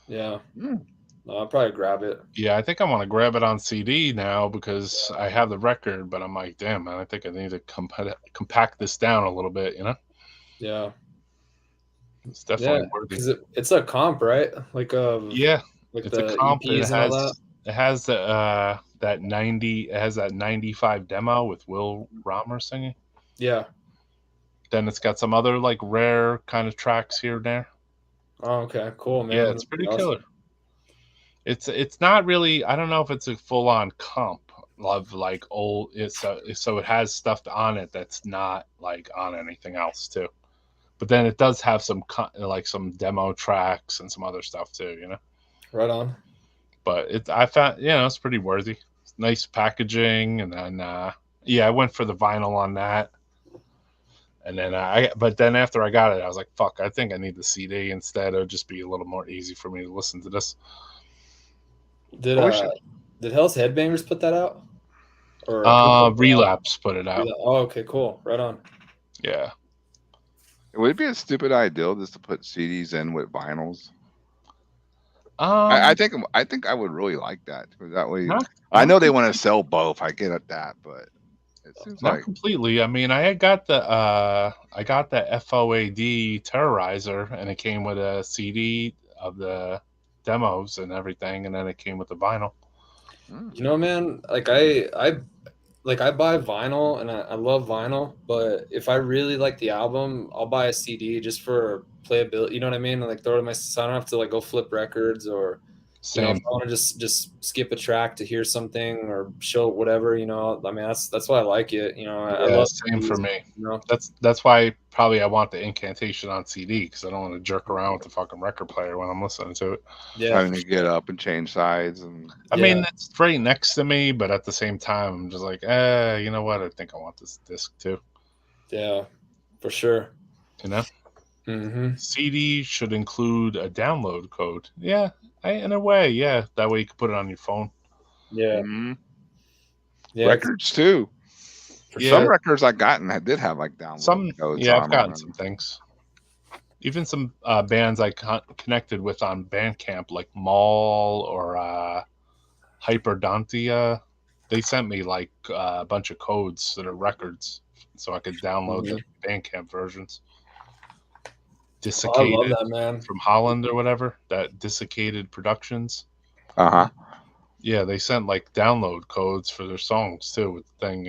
Yeah. No, I'll probably grab it. Yeah, I think I want to grab it on CD now because I have the record, but I'm like, damn, man, I think I need to compact this down a little bit, you know? Yeah. It's definitely worthy. Because it's a comp, right? Like yeah, like it's the a comp. EPs and all that. It has that 90. It has that 95 demo with Will Romer singing. Yeah. Then it's got some other like rare kind of tracks here and there. Oh, okay, cool, man. Yeah, it's pretty killer. It's not really. I don't know if it's a full on comp of like old. So it has stuff on it that's not like on anything else too. But then it does have some like some demo tracks and some other stuff too. You know. Right on. But I found, it's pretty worthy. Nice packaging, and then I went for the vinyl on that. And then but then after I got it, I was like, fuck, I think I need the CD instead. It'll just be a little more easy for me to listen to this. Did Hell's Headbangers put that out? Or Relapse put it out. Oh, okay, cool. Right on. Yeah. Would it be a stupid idea just to put CDs in with vinyls? I think I would really like that, because that way I know they want to sell both. I get at that, but it seems not completely. I mean, I got the FOAD Terrorizer, and it came with a CD of the demos and everything, and then it came with the vinyl. You know, man, like I buy vinyl, and I love vinyl, but if I really like the album, I'll buy a CD just for playability. You know what I mean? Like throw it in my, so I don't have to like go flip records, or if I want to just skip a track to hear something or show whatever. I mean, that's why I like it. I love same CDs, for me. That's why I want the incantation on CD, because I don't want to jerk around with the fucking record player when I'm listening to it. Yeah, having to get up and change sides, and I mean, it's right next to me, but at the same time, I'm just like, you know what? I think I want this disc too. Yeah, for sure. Mm-hmm. CD should include a download code. Yeah, in a way, yeah. That way you can put it on your phone. Yeah. Mm-hmm. Yeah. Records too. Some records I gotten, I did have like download codes. Yeah, I've gotten some things. Even some bands I connected with on Bandcamp, like Maul or Hyperdontia, they sent me like a bunch of codes that are records, so I could download the Bandcamp versions. Desiccated, I love that, man. From Holland or whatever, that Desiccated Productions. Yeah, they sent like download codes for their songs too with the thing,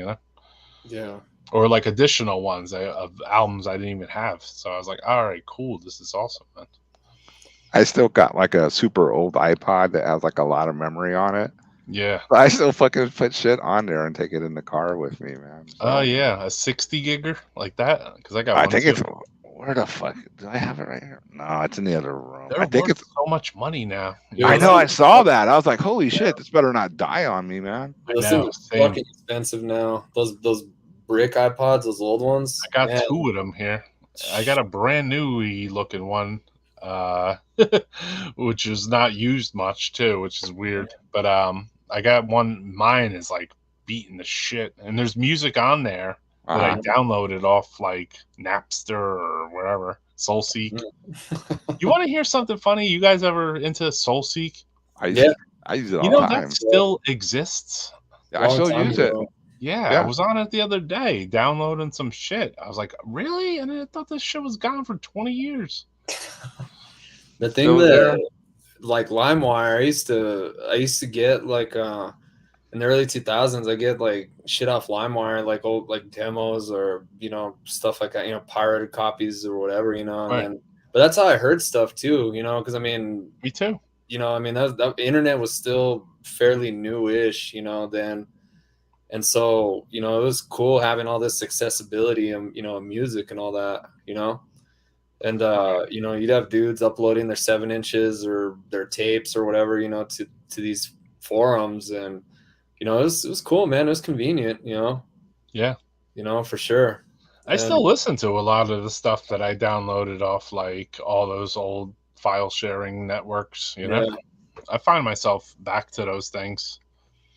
Yeah. Or like additional ones of albums I didn't even have. So I was like, all right, cool, this is awesome, man. I still got like a super old iPod that has like a lot of memory on it. Yeah. But I still fucking put shit on there and take it in the car with me, man. Oh, yeah, a 60 gigger like that? Because I got I one think too. it's, where the fuck, do I have it right here? No, it's in the other room. They're I think worth it's so much money now. I know, I saw that. I was like, holy shit, this better not die on me, man. Those things are fucking expensive now. Those brick iPods, those old ones. I got two of them here. I got a brand new looking one, which is not used much too, which is weird. But I got one. Mine is like beating the shit, and there's music on there that I downloaded off like Napster or wherever. Soulseek. You want to hear something funny? You guys ever into Soulseek? I use it all the time. That still exists. I still use it. Yeah, I was on it the other day downloading some shit. I was like, really? And I thought this shit was gone for 20 years. The thing that, like LimeWire, I used to get like in the early 2000s, I get like shit off LimeWire, like old like demos or stuff like that, pirated copies or whatever, and then, but that's how I heard stuff too, because I mean, me too. I mean that internet was still fairly newish, then. And so, it was cool having all this accessibility and, music and all that, and, you'd have dudes uploading their 7 inches or their tapes or whatever, to these forums. And, it was cool, man. It was convenient, Yeah. For sure. I still listen to a lot of the stuff that I downloaded off like all those old file sharing networks, I find myself back to those things.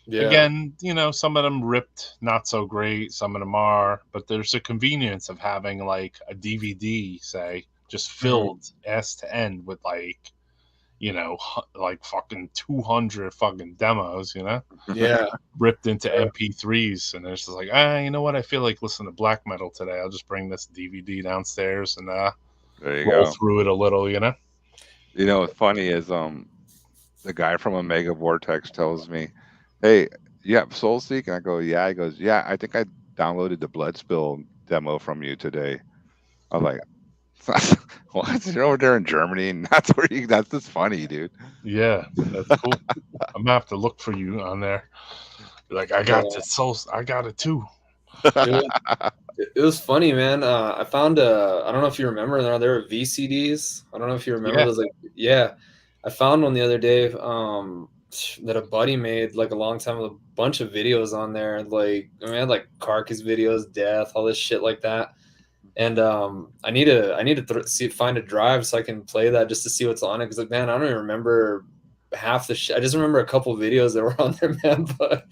Yeah. Again, some of them ripped, not so great. Some of them are, but there's a convenience of having like a DVD, say, just filled ass to end with like, like fucking 200 fucking demos, Yeah. Ripped into MP3s. And it's just like, you know what? I feel like listening to black metal today. I'll just bring this DVD downstairs and there you roll go. through it a little, What's funny is the guy from Omega Vortex tells me, hey, you have Soulseek? And I go, yeah. He goes, yeah, I think I downloaded the Bloodspill demo from you today. I'm like, what? You're over there in Germany, and that's just funny, dude. Yeah, that's cool. I'm gonna have to look for you on there. Like, I got I got it too. It was funny, man. I found I don't know if you remember, there were VCDs. I don't know if you remember those. Like, I found one the other day. that a buddy made like a long time with a bunch of videos on there. Like I mean, I had like carcass videos, death, all this shit like that. And I need to find a drive so I can play that just to see what's on it. Because like, man, I don't even remember half the shit. I just remember a couple of videos that were on there, man. But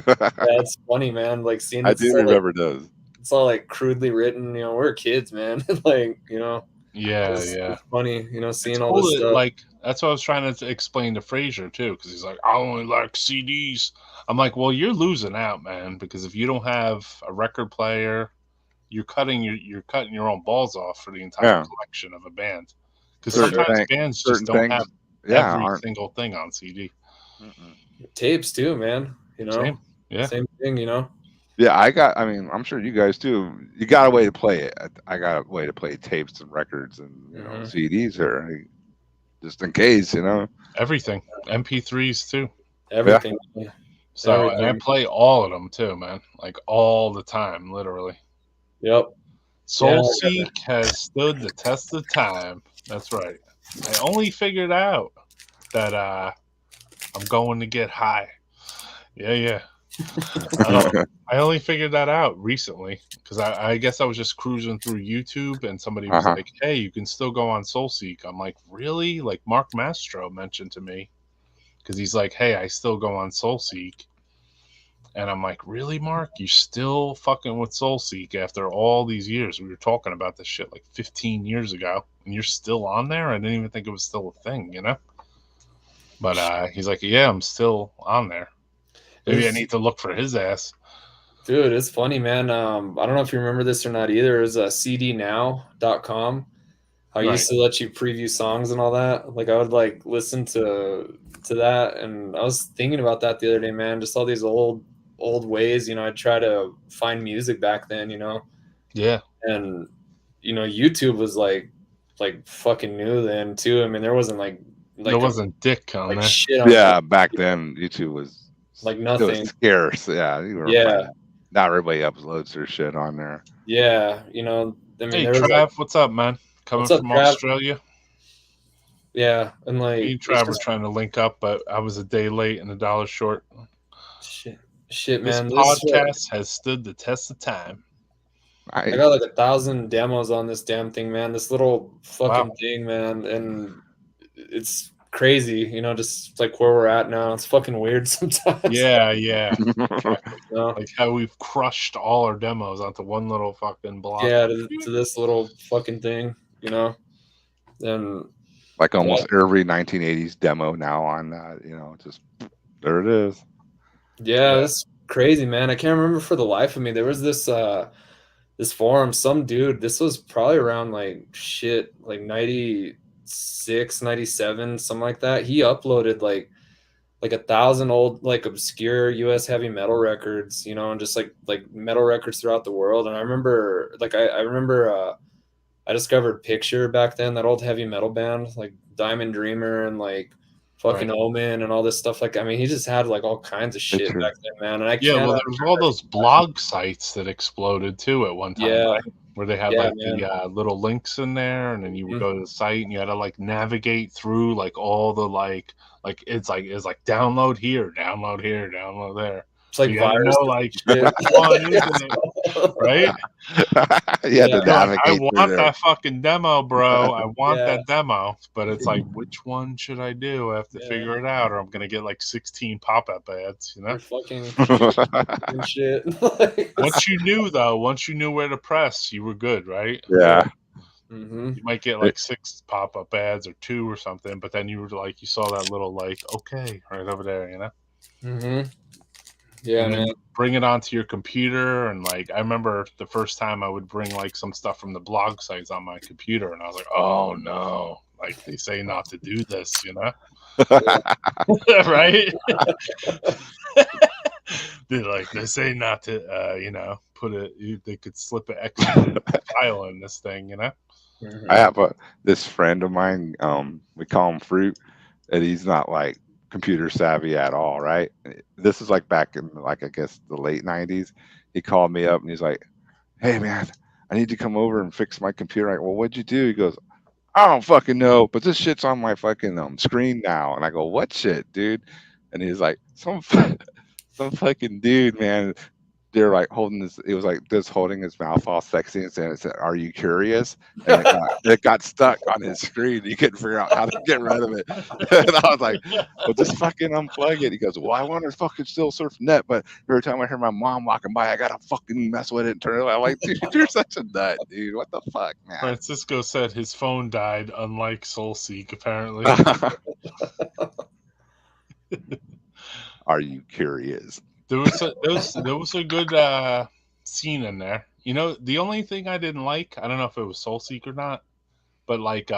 yeah, it's funny, man. Like seeing I do remember those. It's all like crudely written. You know, we're kids, man. Like you know. Yeah, It's funny, you know, seeing it's all cool this that, stuff. like that's what I was trying to explain to Frazier too, because he's like, I only like CDs. I'm like, well, you're losing out, man, because if you don't have a record player, you're cutting your own balls off for the entire collection of a band. Because sometimes bands just don't have every single thing on CD. Tapes too, man. You know, same thing. You know. Yeah, I mean, I'm sure you guys too. You got a way to play it. I got a way to play tapes and records and CDs here, just in case, you know. Everything, MP3s too. Everything. Yeah. So and I play all of them too, man. Like all the time, literally. Yep. Soulseek has stood the test of time. That's right. I only figured out that I'm going to get high. Yeah. I only figured that out recently because I guess I was just cruising through YouTube and somebody was like, hey, you can still go on Soulseek. I'm like, really? Like Mark Mastro mentioned to me because he's like, hey, I still go on Soulseek. And I'm like, really, Mark? You still fucking with Soulseek after all these years? We were talking about this shit like 15 years ago, and you're still on there? I didn't even think it was still a thing, you know? But he's like, yeah, I'm still on there. Maybe I need to look for his ass. Dude, it's funny, man. I don't know if you remember this or not either. It was cdnow.com. I used to let you preview songs and all that. Like I would like listen to that, and I was thinking about that the other day, man. Just all these old ways, you know. I'd try to find music back then, you know. Yeah. And you know, YouTube was like fucking new then too. I mean, there wasn't like there wasn't dick on there. Shit on yeah, back then YouTube was like nothing. It was scarce. Yeah, not everybody uploads their shit on there. Yeah, you know. I mean, hey, Trav, what's up, man? Coming from Trav? Australia. Yeah, and like me and Trav were trying to link up, but I was a day late and $1 short. Shit, man. This podcast has stood the test of time. I got like 1,000 demos on this damn thing, man. This little fucking thing, man, and it's crazy, you know, just like where we're at now. It's fucking weird sometimes. Yeah. Like how we've crushed all our demos onto one little fucking block. Yeah, to this little fucking thing, you know. And like almost every 1980s demo now on you know, just there it is. Yeah, it's crazy, man. I can't remember for the life of me. There was this this forum, some dude, this was probably around like 96, 97, something like that. He uploaded like 1,000 old like obscure US heavy metal records, you know, and just like metal records throughout the world. And I remember like I remember I discovered Picture back then, that old heavy metal band, like Diamond Dreamer and like fucking Omen and all this stuff. Like, I mean, he just had like all kinds of shit back then, man. And there was all those blog sites that exploded too at one time, right? Where they had the little links in there, and then you would go to the site and you had to like navigate through like all the like it's like download here, download there. It's like virus, know, like which one is it, right? I want that fucking demo, bro. I want that demo, but it's like, which one should I do? I have to figure it out, or I'm gonna get like 16 pop-up ads, you know? Fucking shit. Once you knew where to press, you were good, right? Yeah. Mm-hmm. You might get like 6 pop-up ads or 2 or something, but then you were like, you saw that little like, okay, right over there, you know? Mm-hmm. Yeah, man. Bring it onto your computer, and like I remember the first time I would bring like some stuff from the blog sites on my computer, and I was like, oh no, like they say not to do this, you know? Right? They say not to, you know, put it. They could slip an extra file in this thing, you know. I have this friend of mine. We call him Fruit, and he's not like computer savvy at all, right? This is like back in like I guess the late 90s. He called me up and he's like, hey man, I need to come over and fix my computer. Like, well, what'd you do? He goes, I don't fucking know, but this shit's on my fucking screen now. And I go, what shit, dude? and he's like, some fucking dude, man. They're like holding this. It was like this holding his mouth all sexy and saying, it said, "Are you curious?" And it got stuck on his screen. He couldn't figure out how to get rid of it. And I was like, "Well, just fucking unplug it." He goes, "Well, I want to fucking still surf net, but every time I hear my mom walking by, I gotta fucking mess with it and turn it." I'm like, "Dude, you're such a nut, dude. What the fuck, man?" Francisco said his phone died, unlike Soulseek, apparently. Are you curious? There was a good scene in there. You know, the only thing I didn't like, I don't know if it was Soulseek or not, but like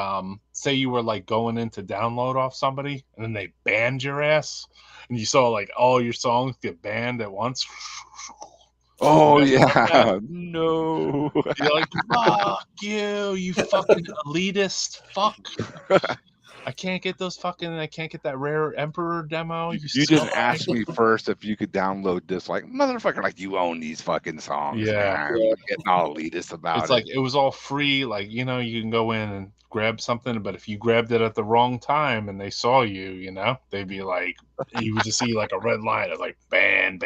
say you were like going in to download off somebody and then they banned your ass and you saw like all your songs get banned at once. Oh yeah. No. You're like, fuck you fucking elitist fuck. I can't get that rare Emperor demo. You didn't ask me first if you could download this. Like, motherfucker, like you own these fucking songs, man. Yeah. Getting all elitist about It's like it was all free. Like, you know, you can go in and grab something, but if you grabbed it at the wrong time and they saw you, you know, they'd be like, you would just see like a red line of like ban.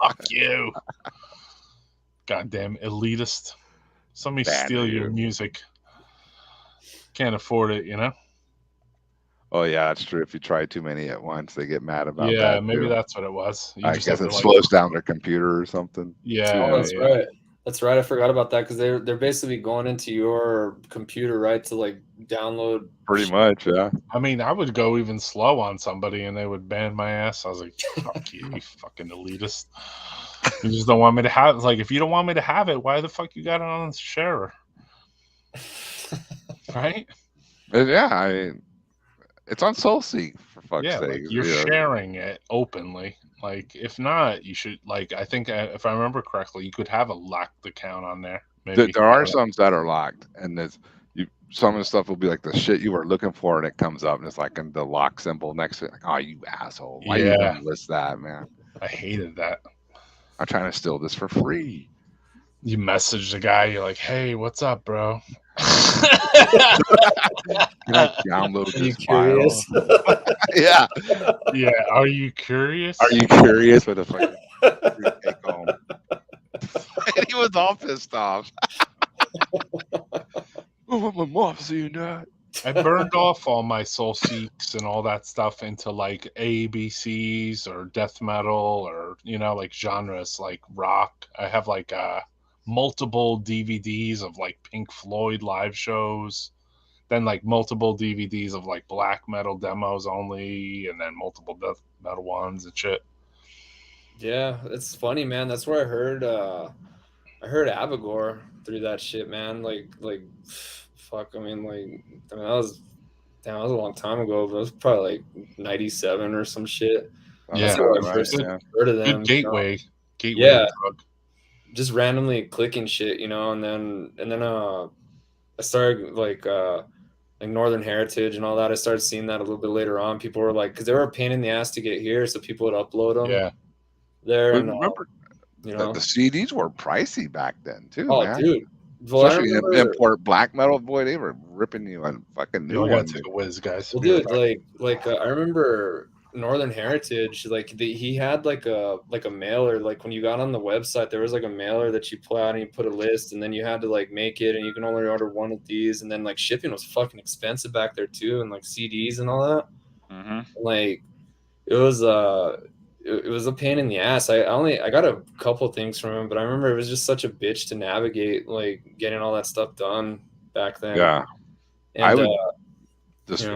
Fuck you. Goddamn elitist. Somebody Ban steal you. your music. Can't afford it, you know? Oh yeah, that's true. If you try too many at once, they get mad about that. Yeah, maybe too. that's what it was. You I just guess have it to, like, slows down their computer or something. Yeah, Oh, that's right. That's right. I forgot about that because they're basically going into your computer, right, to like download. Pretty much, yeah. I mean, I would go even slow on somebody and they would ban my ass. I was like, fuck you, you fucking elitist. You just don't want me to have it. Like, if you don't want me to have it, why the fuck you got it on share? Right? Yeah, I mean, it's on Soulseek, for fuck's sake. Like, you're sharing it openly. Like, if not, you should, like, I think if I remember correctly, you could have a locked account on there. Maybe. There are some that are locked, and some of the stuff will be like the shit you were looking for, and it comes up, and it's like in the lock symbol next to it. Like, oh, you asshole! Why you even list that, man? I hated that. I'm trying to steal this for free. You message the guy, you're like, hey, what's up, bro? Can I download this file? Yeah. Yeah. Are you curious? Are you curious with a fucking take home? And he was all pissed off. Oh, my mom seeing that. I burned off all my Soulseeks and all that stuff into like ABCs or death metal or, you know, like genres like rock. I have like multiple DVDs of like Pink Floyd live shows, then like multiple DVDs of like black metal demos only, and then multiple death metal ones and shit. Yeah, it's funny, man. That's where I heard Avigor through that shit, man. Like fuck, I mean that was a long time ago, but it was probably like 97 or some shit. Yeah, that's where I first heard of them. Good gateway. Yeah. Drug. Just randomly clicking shit, you know, and then I started like Northern Heritage and all that. I started seeing that a little bit later on. People were like, because they were a pain in the ass to get here, so people would upload them. Yeah. There, But and remember, you know, the CDs were pricey back then too. Oh, man. dude. Well, especially import black metal, boy, they were ripping you on fucking new ones. Take a whiz, guys. Well, dude, I remember Northern Heritage, like he had like a mailer. Like when you got on the website, there was like a mailer that you pull out and you put a list, and then you had to like make it, and you can only order one of these, and then like shipping was fucking expensive back there too, and like CDs and all that. Mm-hmm. Like it was a pain in the ass. I got a couple things from him, but I remember it was just such a bitch to navigate, like getting all that stuff done back then. Yeah, and, I would just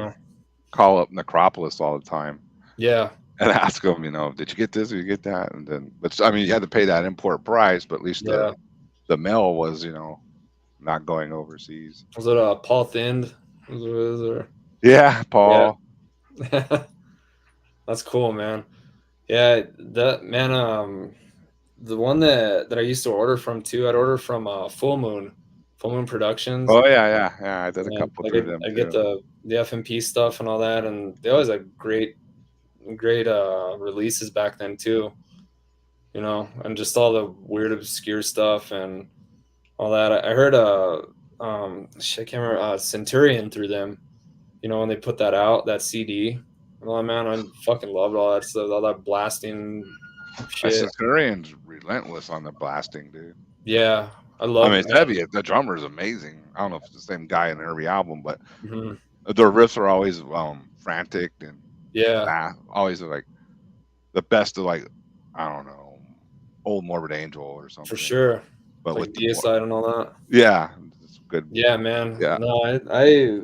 call up Necropolis all the time. Yeah, and ask them, you know, did you get this or you get that? And then, but I mean, you had to pay that import price, but at least the mail was, you know, not going overseas. Was it Paul Thind? Yeah, Paul. Yeah. That's cool, man. Yeah, that man. The one that I used to order from too, I'd order from Full Moon Productions. Oh yeah. I did a couple through them. I get the FMP stuff and all that, and they always had great releases back then too. You know, and just all the weird obscure stuff and all that. I heard I can't remember Centurion through them. You know, when they put that out, that CD. Oh man, I fucking loved all that stuff, all that blasting shit. Centurion's relentless on the blasting, dude. Yeah, I I love mean, it, it's man. heavy. The drummer is amazing. I don't know if it's the same guy in every album, but hmm the riffs are always frantic and Yeah, always like the best of like I don't know, old Morbid Angel or something. for sure. But Like with the deicide and all that. yeah, it's good. Yeah, man. Yeah. No, I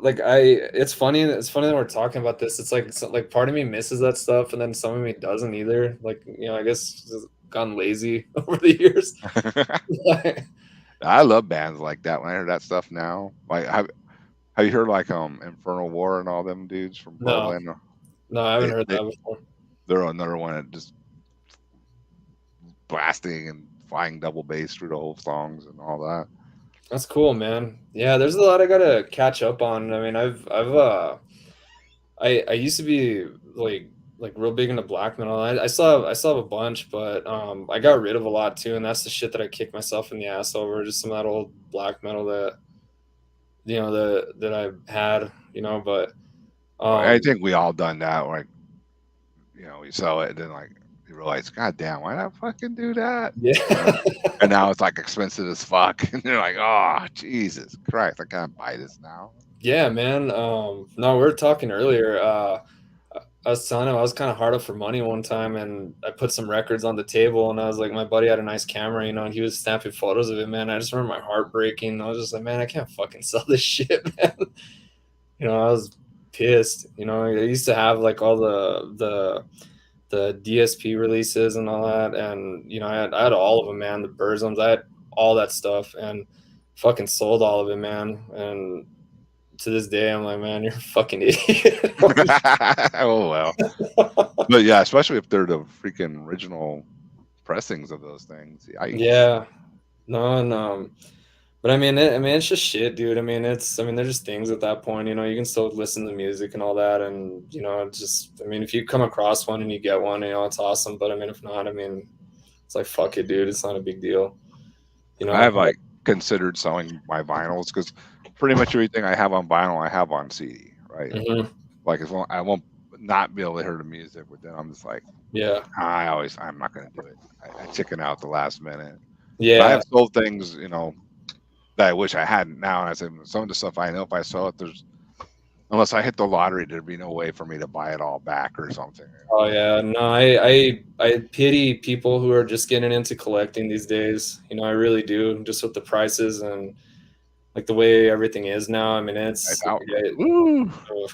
like it's funny that we're talking about this. It's like part of me misses that stuff and then some of me doesn't either. Like, I guess just gotten lazy over the years. I love bands like that. When I hear that stuff now, like have you heard like Infernal War and all them dudes from No. Portland? No, I haven't heard that before. They're another one that just blasting and flying double bass through the whole songs and all that. That's cool, man. Yeah, there's a lot I gotta catch up on. I mean, I used to be like real big into black metal. I still have a bunch, but I got rid of a lot too, and that's the shit that I kicked myself in the ass over. Just some of that old black metal that that I had, But I think we all done that. Like, we sell it and then like you realize, God damn, why did I fucking do that? Yeah. And now it's like expensive as fuck, and you're like, oh Jesus Christ, I can't buy this now. Yeah, man. No, we were talking earlier. I was telling him I was kind of hard up for money one time, and I put some records on the table, and I was like, my buddy had a nice camera, and he was snapping photos of it, man. I just remember my heart breaking. I was just like, man, I can't fucking sell this shit, man. I was pissed. I used to have like all the DSP releases and all that, and I had all of them, man. The Burzums, I had all that stuff, and fucking sold all of it, man. And to this day, I'm like, man, you're a fucking idiot. Oh well. But yeah, especially if they're the freaking original pressings of those things. Yikes. Yeah. No. But I mean, it's just shit, dude. There's just things at that point. You can still listen to music and all that, and if you come across one and you get one, it's awesome. But if not, it's like fuck it, dude. It's not a big deal. I have like considered selling my vinyls because pretty much everything I have on vinyl, I have on CD, right? Mm-hmm. Like as long I won't not be able to hear the music, but then I'm just like, yeah, I'm not going to do it. I chicken out the last minute. Yeah, but I have sold things, that I wish I hadn't now. And I said, some of the stuff I know if I sell it, unless I hit the lottery, there'd be no way for me to buy it all back or something. Oh yeah, no, I pity people who are just getting into collecting these days. I really do, just with the prices and like the way everything is now. It's oh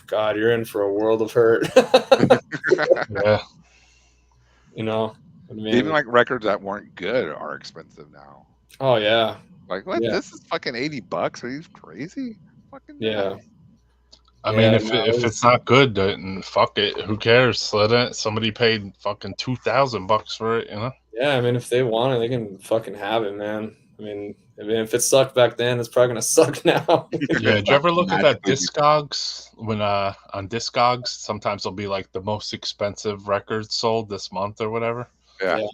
God, you're in for a world of hurt. Yeah. Even like records that weren't good are expensive now. Oh yeah. Like what? Yeah. This is fucking $80. Are you crazy? Fucking yeah. I mean, if it's not good, then fuck it. Who cares? Let it. Somebody paid fucking $2,000 for it, Yeah, if they want it, they can fucking have it, man. If it sucked back then, it's probably gonna suck now. Yeah, did you ever look at that Discogs? When on Discogs, sometimes they'll be like the most expensive records sold this month or whatever. Yeah.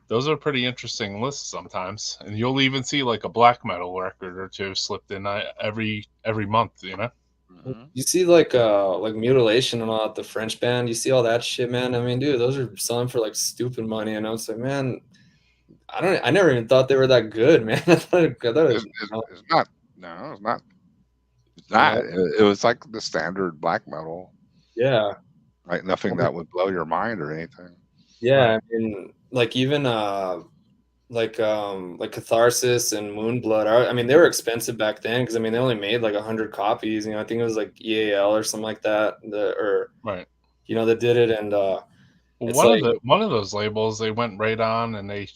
Those are pretty interesting lists sometimes, and you'll even see like a black metal record or two slipped in every month. Mm-hmm. You see like Mutilation and all that, the French band. You see all that shit, man. Dude, those are selling for like stupid money, and I was like, man, I never even thought they were that good, man. I thought it was, it's not. No, it's not. It's not. It was like the standard black metal. Yeah. Like nothing that would blow your mind or anything. Yeah, like even like Catharsis and Moonblood. They were expensive back then because they only made like 100 copies. I think it was like EAL or something like that. Right. That did it, and one of those labels, they went right on and they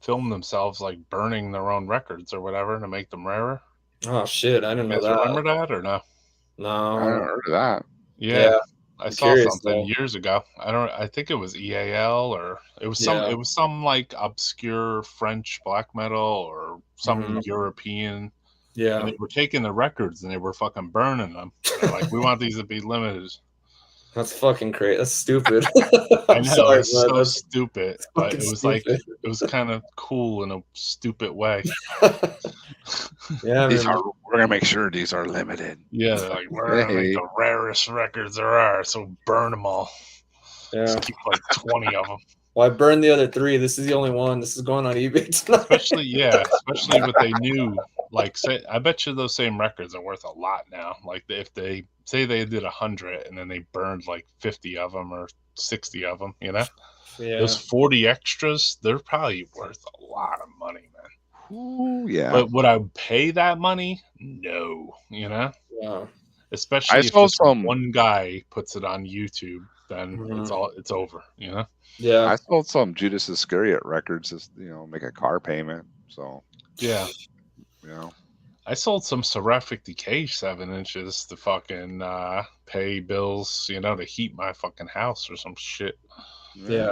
filmed themselves like burning their own records or whatever to make them rarer. Oh shit, I didn't know that. Remember that or no? No, I never heard of that. Yeah. I saw something years ago. I think it was EAL or it was some like obscure French black metal or some European. Yeah. And they were taking the records and they were fucking burning them. They're like, we want these to be limited. That's fucking crazy. That's stupid. I know, it's so stupid. But it was stupid. Like it was kind of cool in a stupid way. Yeah, these are we're gonna make sure these are limited. Yeah, like we're gonna make the rarest records there are, so burn them all. Yeah. Just keep like 20 of them. Well, I burned the other 3. This is the only one. This is going on eBay tonight. Especially what they knew. Like, say, I bet you those same records are worth a lot now. Like, if they say they did 100 and then they burned like 50 of them or 60 of them, you know, those 40 extras, they're probably worth a lot of money, man. Ooh, yeah. But would I pay that money? No, you know. Yeah. Especially if just one guy puts it on YouTube, then it's over, you know. Yeah, I sold some Judas Iscariot records, just make a car payment. So yeah, you I sold some Seraphic Decay 7 inches to fucking pay bills, to heat my fucking house or some shit. Yeah.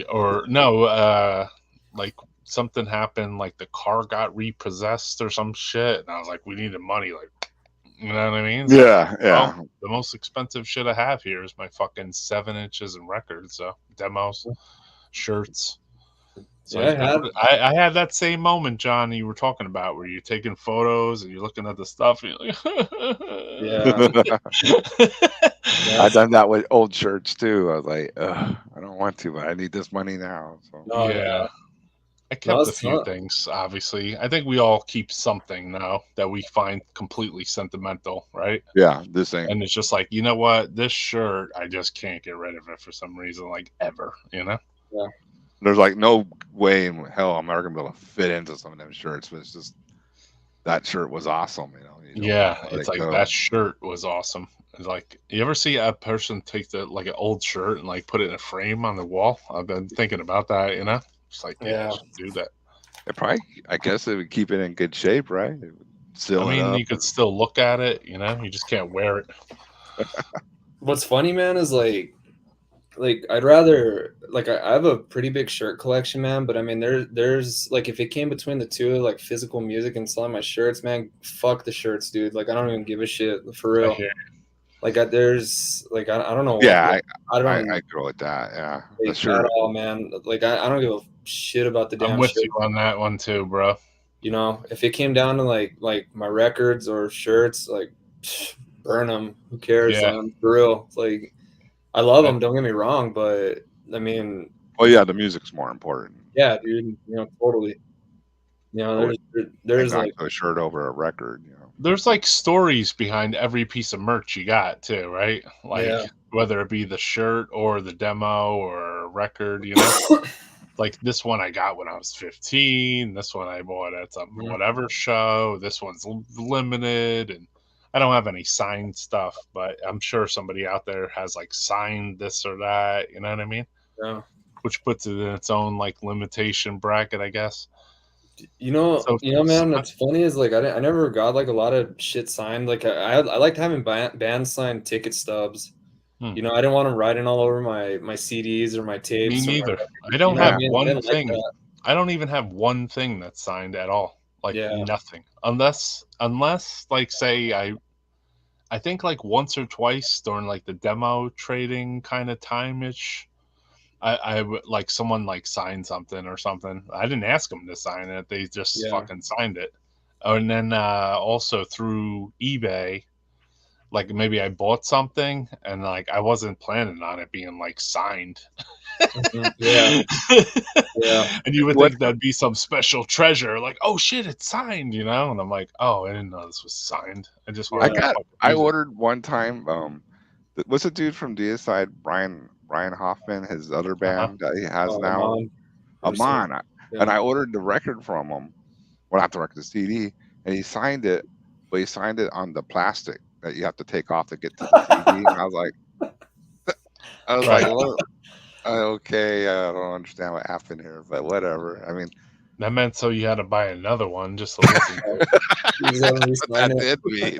Or no, like something happened, like the car got repossessed or some shit, and I was like, we needed money, like. You know what I mean? Yeah. Well, the most expensive shit I have here is my fucking 7 inches and records, so demos, shirts. So yeah, I had that same moment, John, you were talking about, where you're taking photos and you're looking at the stuff. And you're like, yeah. I've done that with old shirts too. I was like, I don't want to, but I need this money now. So yeah. I kept a few things, obviously. I think we all keep something now that we find completely sentimental, right? Yeah, this thing. And it's just like, you know what? This shirt, I just can't get rid of it for some reason, like ever, you know? Yeah. There's like no way in hell I'm ever going to be able to fit into some of them shirts, but it's just that shirt was awesome, Yeah, it's like that shirt was awesome. It's like, you ever see a person take an old shirt and like put it in a frame on the wall? I've been thinking about that, you know? It's like, I should do that. I guess it would keep it in good shape, right? You could still look at it, you just can't wear it. What's funny, man, is like I'd rather, like, I have a pretty big shirt collection, man, but I mean, there's like, if it came between the two, like physical music and selling my shirts, man, fuck the shirts, dude. Like, I don't even give a shit, for real. Like, there's like, I don't know. Yeah, I I go with that. Yeah, like, at all, man. Like, I don't give a shit about the damn. I'm with you on that one too, bro. If it came down to like my records or shirts, like, burn them. Who cares? Yeah. For real. It's like, I love them. Don't get me wrong, but I mean. Well, yeah, the music's more important. Yeah, dude. Totally. There's like a shirt over a record. There's like stories behind every piece of merch you got too, right? Like whether it be the shirt or the demo or a record, like this one I got when I was 15. This one I bought at some whatever show. This one's limited, and I don't have any signed stuff, but I'm sure somebody out there has like signed this or that. You know what I mean? Yeah. Which puts it in its own like limitation bracket, I guess. Man, that's funny is like I never got like a lot of shit signed. Like I liked having band signed ticket stubs. I didn't want them writing all over my CDs or my tapes. Me neither. I don't have one thing. I don't even have one thing that's signed at all. Like nothing. Unless like say I think like once or twice during like the demo trading kind of time-ish, I would like someone like signed something or something. I didn't ask them to sign it. They just fucking signed it. And then also through eBay, like maybe I bought something and like I wasn't planning on it being like signed. Yeah. And you would think that'd be some special treasure, like, oh shit, it's signed, And I'm like, oh, I didn't know this was signed. I just I ordered one time. What's the dude from Deicide, Brian Hoffman, his other band that he has now, Amon. And I ordered the record from him. Well, not the record, the CD, and he signed it, but he signed it on the plastic that you have to take off to get to the CD. And I was like, well, okay, I don't understand what happened here, but whatever. I mean, that meant so you had to buy another one just to listen to it. That did mean.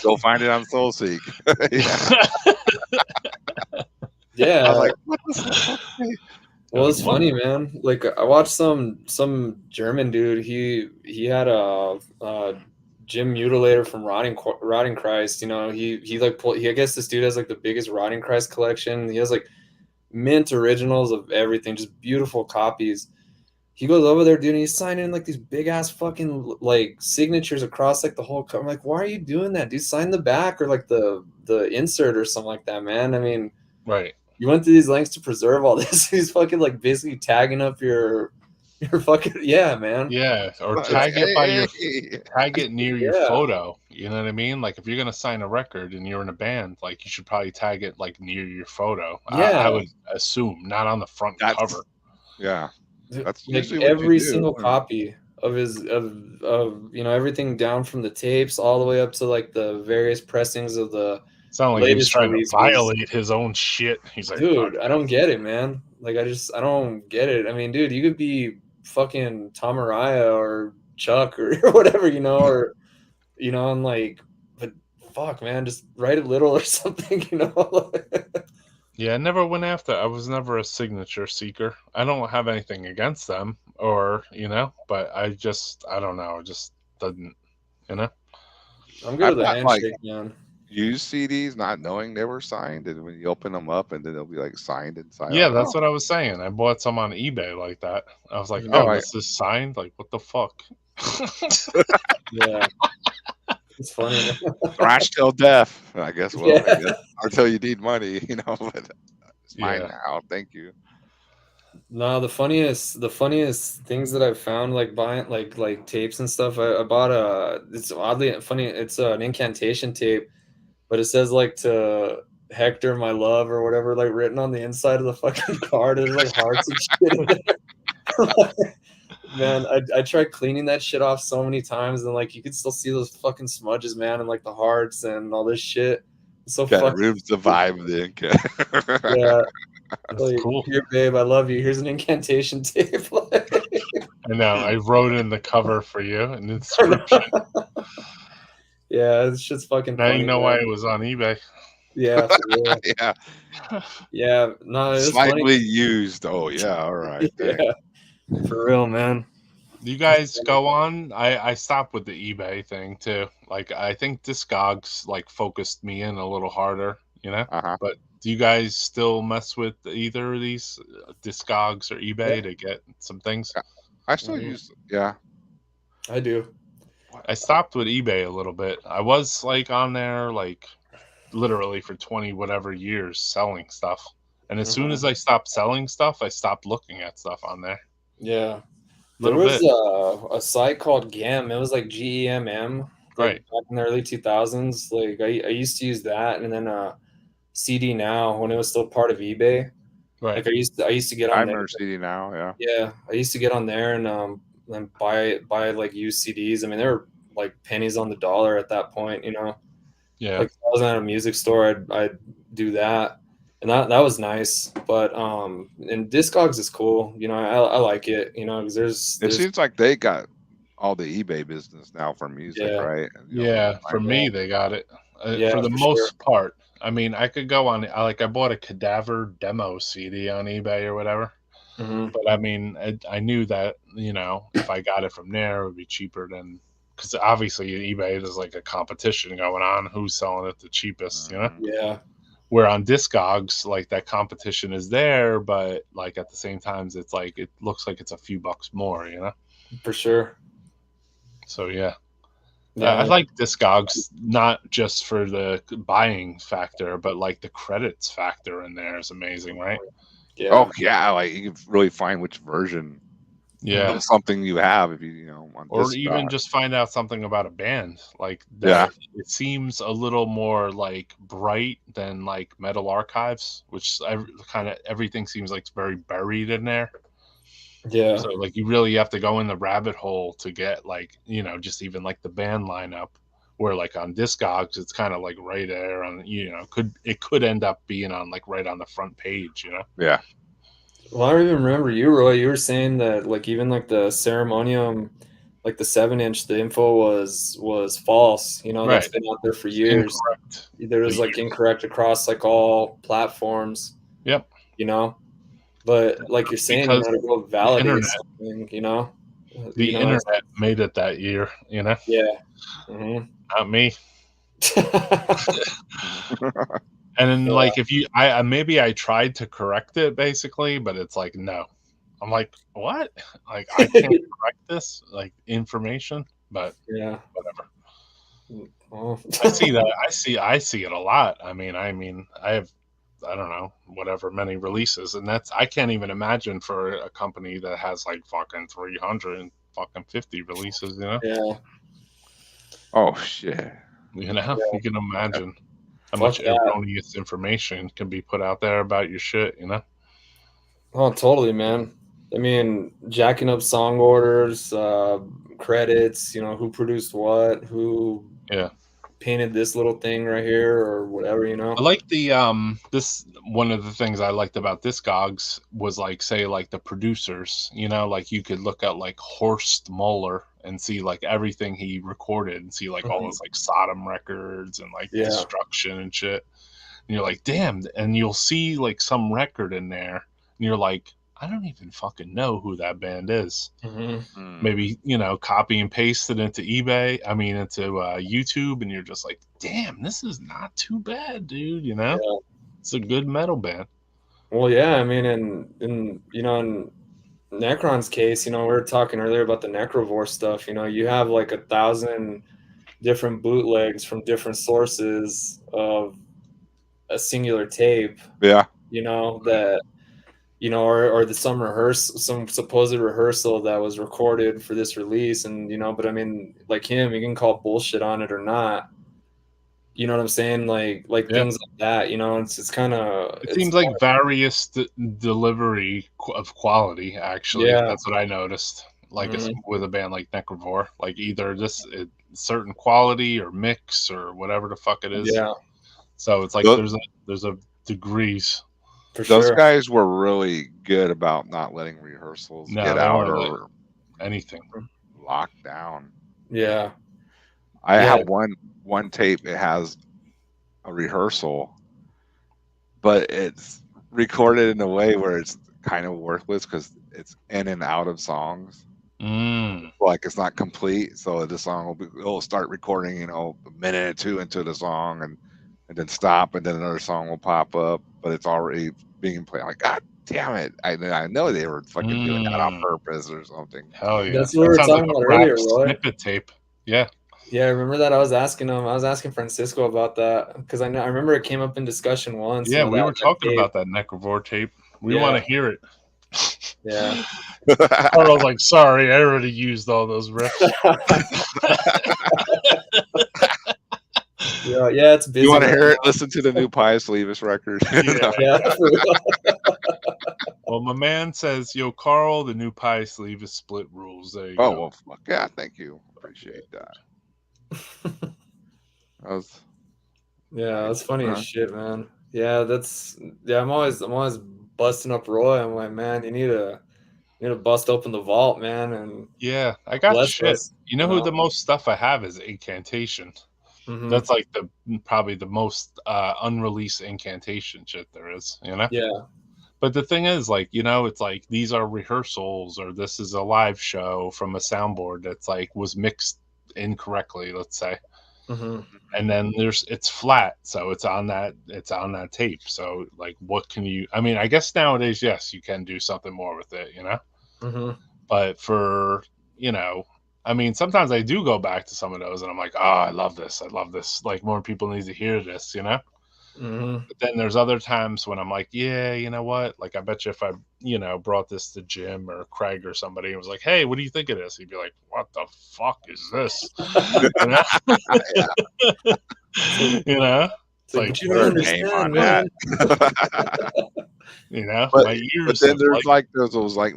Go find it on SoulSeek. Yeah. I was like, what the fuck? Well, it's funny, man. Like I watched some German dude. He had a Jim Mutilator from Rotting Christ. He like I guess this dude has like the biggest Rotting Christ collection. He has like mint originals of everything, just beautiful copies. he goes over there, dude, and he's signing like these big ass fucking like signatures across like the whole cover. I'm like, why are you doing that, dude? Sign the back or like the insert or something like that, man. I mean, right. You went to these lengths to preserve all this. He's fucking like basically tagging up your fucking man. Yeah, or But, tag it by your hey, tag it near your Yeah. photo. You know what I mean? Like if you're gonna sign a record and you're in a band, like you should probably tag it like near your photo. I Yeah. would assume, not on the front That's cover. yeah. That's Like usually what you every do. single copy of his of everything down from the tapes all the way up to like the various pressings of the Sound like he was latest trying to release violate his own shit. He's like, dude, I don't get it, man. Like I don't get it. I mean, dude, you could be fucking Tom Araya or Chuck or whatever, or and like, but fuck, man, just write a little or something, yeah, I never went after. I was never a signature seeker. I don't have anything against them, or but I don't know. It just doesn't, I'm good I with the bought like handshake, man. used CDs, not knowing they were signed, and when you open them up, and then they'll be like signed inside. Yeah, like, that's what I was saying. I bought some on eBay like that. I was like, Yeah, oh, like- this is signed? Like, what the fuck? Yeah. It's funny. thrash till death. I guess. Well, Yeah. I guess, until you need money, but it's fine Yeah. now. Thank you. No, the funniest things that I've found, like buying like tapes and stuff. I bought it's oddly funny. It's an incantation tape, but it says like to Hector, my love, or whatever, like written on the inside of the fucking card. There's like hearts and shit in there. Man, I tried cleaning that shit off so many times, and like you could still see those fucking smudges, man, and like the hearts and all this shit. It's so Kind of fucking ruins the vibe of the ink. yeah. That's Like, cool. here, babe, I love you. Here's an incantation tape. I know. I wrote in the cover for you, an inscription. Yeah, it's just fucking Now funny. you know man. why it was on eBay. Yeah, for real. Yeah, Yeah, no, it was slightly funny. used. Oh yeah, all right. Thanks. Yeah, for real, man. You guys go on. I stopped with the eBay thing too. Like I think Discogs like focused me in a little harder, Uh-huh. But do you guys still mess with either of these Discogs or eBay to get some things? I still use. Yeah, I do. I stopped with eBay a little bit. I was like on there like literally for 20 whatever years selling stuff. And as soon as I stopped selling stuff, I stopped looking at stuff on there. Yeah. Little There was bit. a site called GEM. It was like GEMM, like Right. back in the early 2000s. Like I used to use that, and then CD Now when it was still part of eBay. Right. Like I used to get on I'm there. a CD now. Yeah. Yeah, I used to get on there and buy like used CDs. I mean, they were like pennies on the dollar at that point, Yeah. Like if I was at a music store, I'd do that, and that was nice. But and Discogs is cool, I like it, because It seems like they got all the eBay business now for music, Yeah. right? Yeah, for me, they got it. Yeah, for the for most part. I mean, I could go on, I bought a Cadaver demo CD on eBay or whatever. Mhm. But I mean, I knew that, if I got it from there, it would be cheaper than, because obviously eBay, there's like a competition going on. Who's selling it the cheapest, Yeah. Where on Discogs, like that competition is there, but like at the same time, it's like, it looks like it's a few bucks more, For sure. So, yeah. Yeah. I like Discogs not just for the buying factor, but like the credits factor in there is amazing, right? Yeah. Oh yeah, like you can really find which version. Yeah. of something you have if you on Or Discog. even just find out something about a band like that. It seems a little more like bright than like Metal Archives, which kind of everything seems like it's very buried in there. Yeah. So like you really have to go in the rabbit hole to get like, just even like the band lineup, where like on Discogs it's kind of like right there on, it could end up being on like right on the front page, Yeah. Well, I even remember you, Roy. You were saying that like even like the Ceremonium, like the 7-inch, the info was false. That's Right. been out there for years. Incorrect. There was like incorrect across like all platforms. Yep. But like you're saying, Because you got to go validate internet. something. The internet made it that year, Yeah. Mm-hmm. not me. And then like if you maybe I tried to correct it basically, but it's like no, I'm like, what? Like, I can't correct this like information, but Yeah. whatever. Oh. I see that. I see it a lot. I mean, I have, I don't know, whatever many releases, and that's I can't even imagine for a company that has like fucking 300 and fucking 50 releases. Yeah. Oh shit. You know, you can imagine how Fuck much that. erroneous information can be put out there about your shit. You know. Oh, totally, man. I mean, jacking up song orders, credits, who produced what, who Yeah. painted this little thing right here or whatever, I like the this one of the things I liked about Discogs was like say like the producers, like you could look at like Horst Muller and see like everything he recorded and see like all his like Sodom records and like Yeah. Destruction and shit. And you're like, damn, and you'll see like some record in there and you're like, I don't even fucking know who that band is. Maybe, copy and paste it into eBay, into YouTube, and you're just like, damn, this is not too bad, dude, Yeah. It's a good metal band. Well, yeah, I mean, in Necron's case, we were talking earlier about the Necrovore stuff, you have like 1,000 different bootlegs from different sources of a singular tape. Yeah. That or some supposed rehearsal that was recorded for this release, and but I mean, like him, you can call bullshit on it or not. You know what I'm saying? Like things like that. It's kind of. It seems like various delivery of quality. Actually, Yeah. that's what I noticed. Like with a band like Necrovore, like either just a certain quality or mix or whatever the fuck it is. Yeah. So it's like there's a degrees. For Those sure. guys were really good about not letting rehearsals get out or anything locked down. Yeah. I have one tape. It has a rehearsal, but it's recorded in a way where it's kind of worthless because it's in and out of songs. Like it's not complete, so the song will start recording, a minute or two into the song, and then stop, and then another song will pop up, but it's already being played. Like, God damn it! I know they were fucking doing that on purpose or something. Hell yeah! That's what we were talking about earlier, Roy. Snippet tape. Yeah. Yeah, I remember that. I was asking Francisco about that because I remember it came up in discussion once. Yeah, we were talking about that Necrovore tape. We want to hear it. Yeah. Carl's like, sorry, I already used all those riffs. Yeah, it's busy. You want to hear it? Listen to the new Pius Levis record. Yeah. Well, my man says, yo, Carl, the new Pius Levis split rules. There you go. Well, fuck yeah, thank you. Appreciate that. That's funny as shit, man. Yeah, I'm always busting up Roy. I'm like, man, you need to bust open the vault, man. And yeah, I got shit. Us, who the most stuff I have is Incantation. That's like probably the most unreleased Incantation shit there is, Yeah. But the thing is, like, it's like these are rehearsals or this is a live show from a soundboard that's like was mixed incorrectly, let's say. And then it's flat, so it's on that tape. So like, what can you? I mean, I guess nowadays, yes, you can do something more with it, But for I mean, sometimes I do go back to some of those, and I'm like, oh, I love this. Like, more people need to hear this, But then there's other times when I'm like, yeah, you know what? Like, I bet you if I, brought this to Jim or Craig or somebody and was like, hey, what do you think of this? He'd be like, what the fuck is this? It's like, you don't understand, man. My ears. But then there's like those like,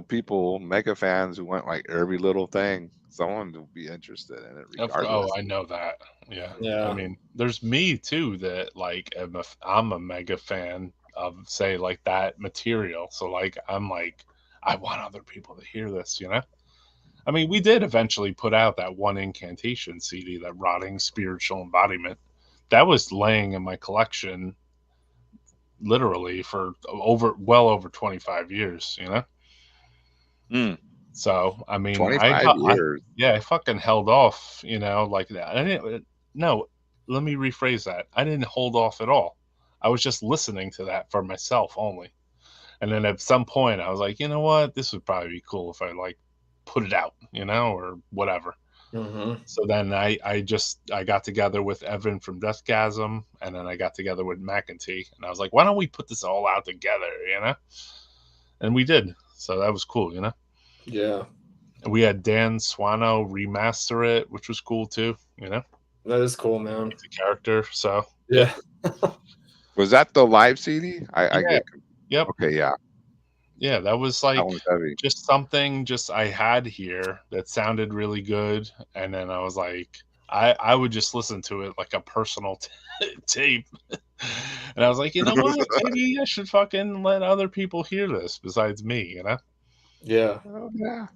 people, mega fans who want like every little thing. Someone will be interested in it regardless. Oh, I know that. Yeah. Yeah. I mean, there's me too that like I'm a mega fan of, say, like that material. So like I'm like, I want other people to hear this, I mean, we did eventually put out that one Incantation CD, that Rotting Spiritual Embodiment. That was laying in my collection literally for well over 25 years, So, I mean, 25 years. I fucking held off, like that. Let me rephrase that. I didn't hold off at all. I was just listening to that for myself only. And then at some point, I was like, you know what? This would probably be cool if I like put it out, or whatever. Mm-hmm. So then I got together with Evan from Deathgasm, and then I got together with McEntee, and I was like, why don't we put this all out together, And we did. So that was cool, Yeah. And we had Dan Swano remaster it, which was cool too, That is cool, man. It's a character, so Yeah. Was that the live CD? I Yeah. get. Yep. Okay, yeah. Yeah, that was like That one's heavy. just something I had here that sounded really good, and then I was like, I would just listen to it like a personal tape, and I was like, you know what? Maybe I should fucking let other people hear this besides me, Yeah. Oh, yeah.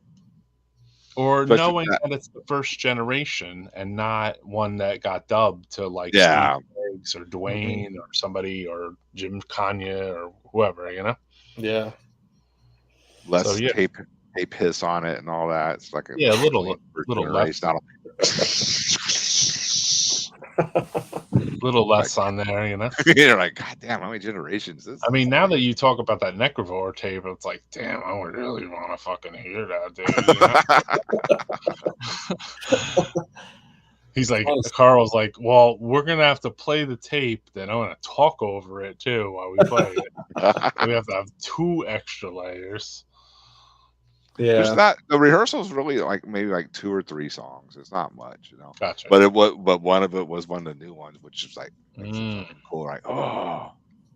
Or Especially knowing that- that it's the first generation and not one that got dubbed to like Yeah. Steve Diggs or Dwayne or somebody or Jim Kanye or whoever, Yeah. Less So, yeah. tape hiss on it and all that. It's like a Yeah, a little less. less. Little less on there, You're like, God damn, how many generations is this? I mean, now that you talk about that Necrovore tape, it's like, damn, I would really want to fucking hear that, dude. He's like, Carl's like, well, we're gonna have to play the tape, then I'm gonna talk over it too while we play it. We have to have 2 extra layers. Yeah. There's not the rehearsal's really like maybe like 2 or 3 songs. It's not much, Gotcha. But one of it was one of the new ones, which is like makes it fucking cool. Like,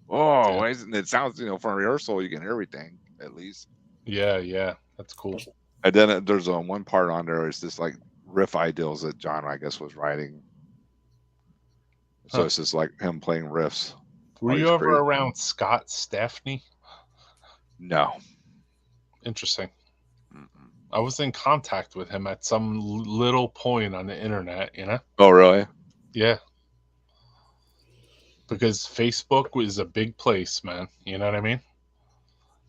why isn't it sounds from rehearsal you can hear everything at least. Yeah, that's cool. And then there's one part on there is this like riff ideals that John I guess was writing. So it's just like him playing riffs. Were you ever around Scott Staffney? No. Interesting. I was in contact with him at some little point on the internet, Oh, really? Yeah. Because Facebook was a big place, man. You know what I mean?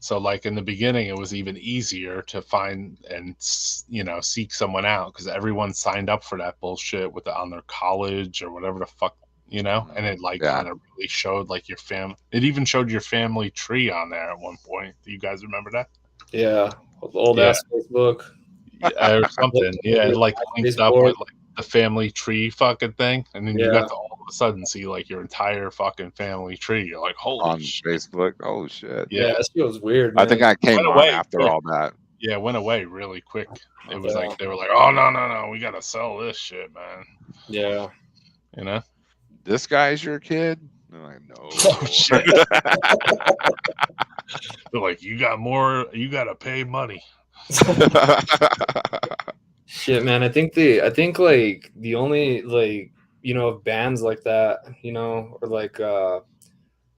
So, like, in the beginning, it was even easier to find and, seek someone out because everyone signed up for that bullshit on their college or whatever the fuck, and it, kind of really showed, like, your family. It even showed your family tree on there at one point. Do you guys remember that? Yeah. Old ass Facebook. Yeah, or something. Yeah, it like linked up with like the family tree fucking thing. And then you got to all of a sudden see like your entire fucking family tree. You're like, holy on shit. Facebook. Oh shit. Yeah, that shit was weird, man. I think I came on after all that. Yeah, it went away really quick. It was like they were like, oh no, we gotta sell this shit, man. Yeah. This guy's your kid? I'm like, no. Oh shit. They're like, you got more, you gotta pay money. Shit, man. I think like the only like bands like that, or like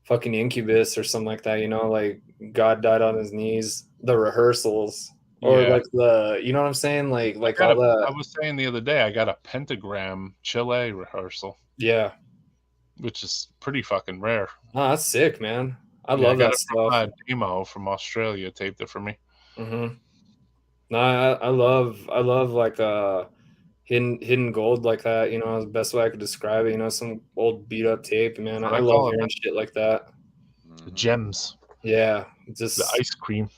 fucking Incubus or something like that, like God Died on His Knees, the rehearsals, or like the, you know what I'm saying, like all that. I was saying the other day, I got a Pentagram Chile rehearsal. Yeah, which is pretty fucking rare. Oh, that's sick, man. I love that stuff. A demo from Australia taped it for me. Mm-hmm. No, I love like hidden gold like that. The best way I could describe it. Some old beat up tape, man. I love hearing shit like that. The gems. Yeah, just the ice cream.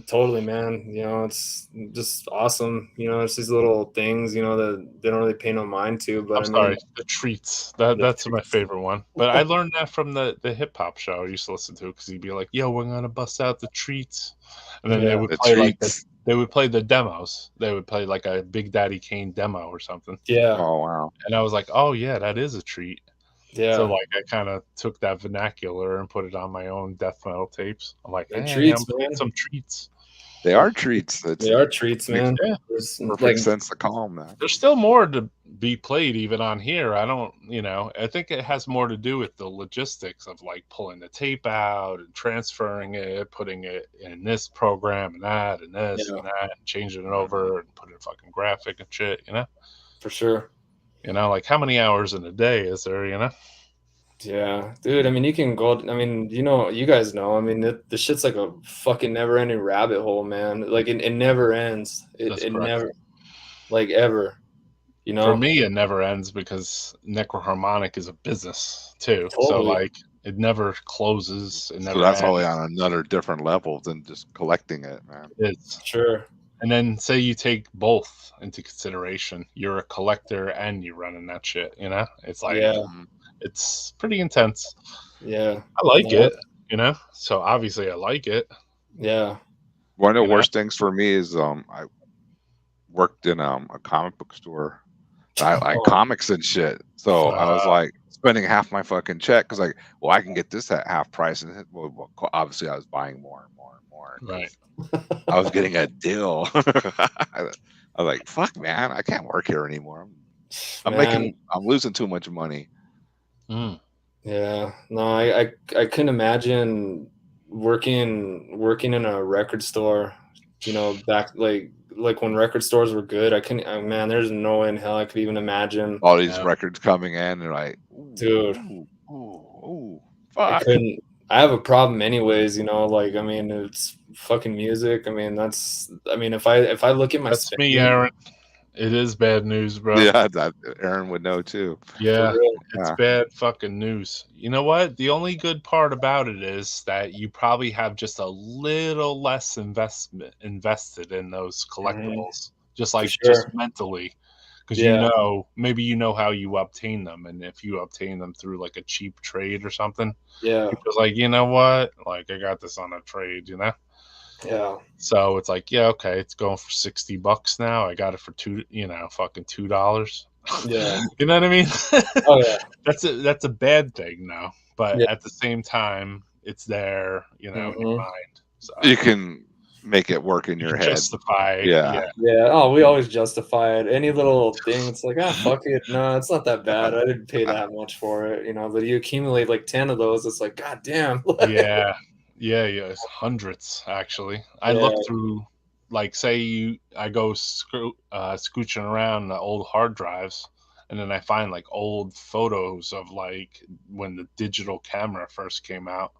Totally, man. It's just awesome. It's these little things, that they don't really pay no mind to. But sorry, the treats. That's my favorite one. But I learned that from the hip hop show I used to listen to because he'd be like, "Yo, we're gonna bust out the treats," and then they would play they would play the demos. They would play like a Big Daddy Kane demo or something. Yeah. Oh wow. And I was like, "Oh yeah, that is a treat." Yeah. So like I kind of took that vernacular and put it on my own death metal tapes. I'm like, hey, treats, I'm man. Some treats. They are treats. They are treats, man. Yeah. Perfect sense to call them that. There's still more to be played even on here. I don't, I think it has more to do with the logistics of like pulling the tape out and transferring it, putting it in this program and that and this and that, and changing it over and putting a fucking graphic and shit, For sure. Like how many hours in a day is there, Yeah, dude. I mean, you can go. I mean, you guys know. I mean, the shit's like a fucking never-ending rabbit hole, man. Like it never ends. It never, like ever. For me, it never ends because Necroharmonic is a business too. Totally. So like It never closes. It So never that's ends. probably on another different level than just collecting it, man. It's Sure. And then say you take both into consideration. You're a collector and you're running that shit, you know? It's like, Yeah. it's pretty intense. Yeah. I like No. it, you know? So obviously I like it. Yeah. One of the You know? worst things for me is I worked in a comic book store. I like Oh. comics and shit. So I was like spending half my fucking check because like, well, I can get this at half price. And well, obviously I was buying more and more and more. Right. I was getting a deal. I was like, fuck, man, I can't work here anymore. I'm losing too much money. Mm. Yeah. No, I couldn't imagine working in a record store, you know, back like when record stores were good. I couldn't, man, there's no way in hell I could even imagine All these records coming in and like, dude, fuck. I couldn't. I have a problem anyways, you know, like, I mean, it's fucking music. I mean, if I look at my That's spending, me, Aaron. It is bad news, bro. Yeah, that Aaron would know too. Yeah, it's bad fucking news. You know what? The only good part about it is that you probably have just a little less invested in those collectibles, just like just mentally, because you know maybe you know how you obtain them, and if you obtain them through like a cheap trade or something, yeah, people's like, you know what? Like I got this on a trade, you know. Yeah. So it's like, yeah, okay, it's going for $60 now. I got it for fucking $2. Yeah. You know what I mean? Oh yeah. That's a bad thing now. But Yeah. at the same time, it's there, in your mind. So you can make it work in your head. Justify. Yeah. Yeah. Oh, we always justify it. Any little thing, it's like, fuck it. No, it's not that bad. I didn't pay that much for it, you know. But you accumulate like 10 of those, it's like, god damn. Yeah. It's hundreds actually. I look through, like, say I go scooching around the old hard drives, and then I find like old photos of like when the digital camera first came out,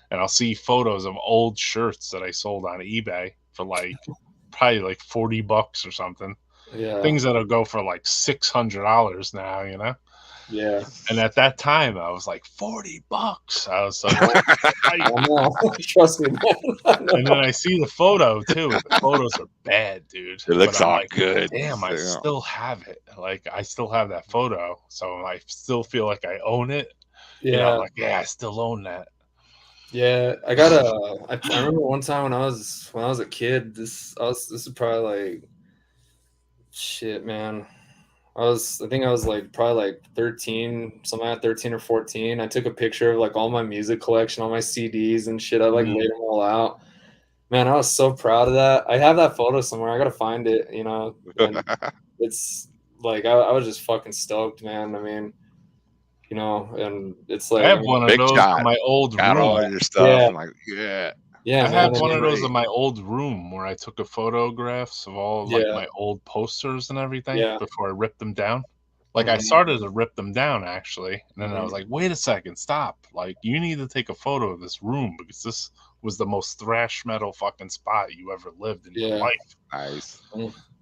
and I'll see photos of old shirts that I sold on eBay for like probably like $40 or something. Yeah. Things that'll go for like $600 now, you know. Yeah. And at that time, I was like, $40. I was like, trust me, man. And then I see the photo too. The photos are bad, dude. It looks I'm all like, good. Damn, I still have it. Like, I still have that photo, so I still feel like I own it. Yeah. I'm like, yeah, I still own that. Yeah, I remember one time when I was a kid. This is probably like, shit, man. I think I was like probably like 13, something like 13 or 14. I took a picture of like all my music collection, all my CDs and shit. I like laid them all out. Man, I was so proud of that. I have that photo somewhere. I gotta find it, you know. And it's like I was just fucking stoked, man. I mean, you know, and it's like I have one of those in my old Got room. all your stuff. Yeah. I'm like, yeah. Yeah, I man. have one of those in my old room where I took a photographs of all like Yeah. my old posters and everything Yeah. before I ripped them down. Like I started to rip them down actually, and then I was like, wait a second, stop. Like you need to take a photo of this room because this was the most thrash metal fucking spot you ever lived in your life. Nice.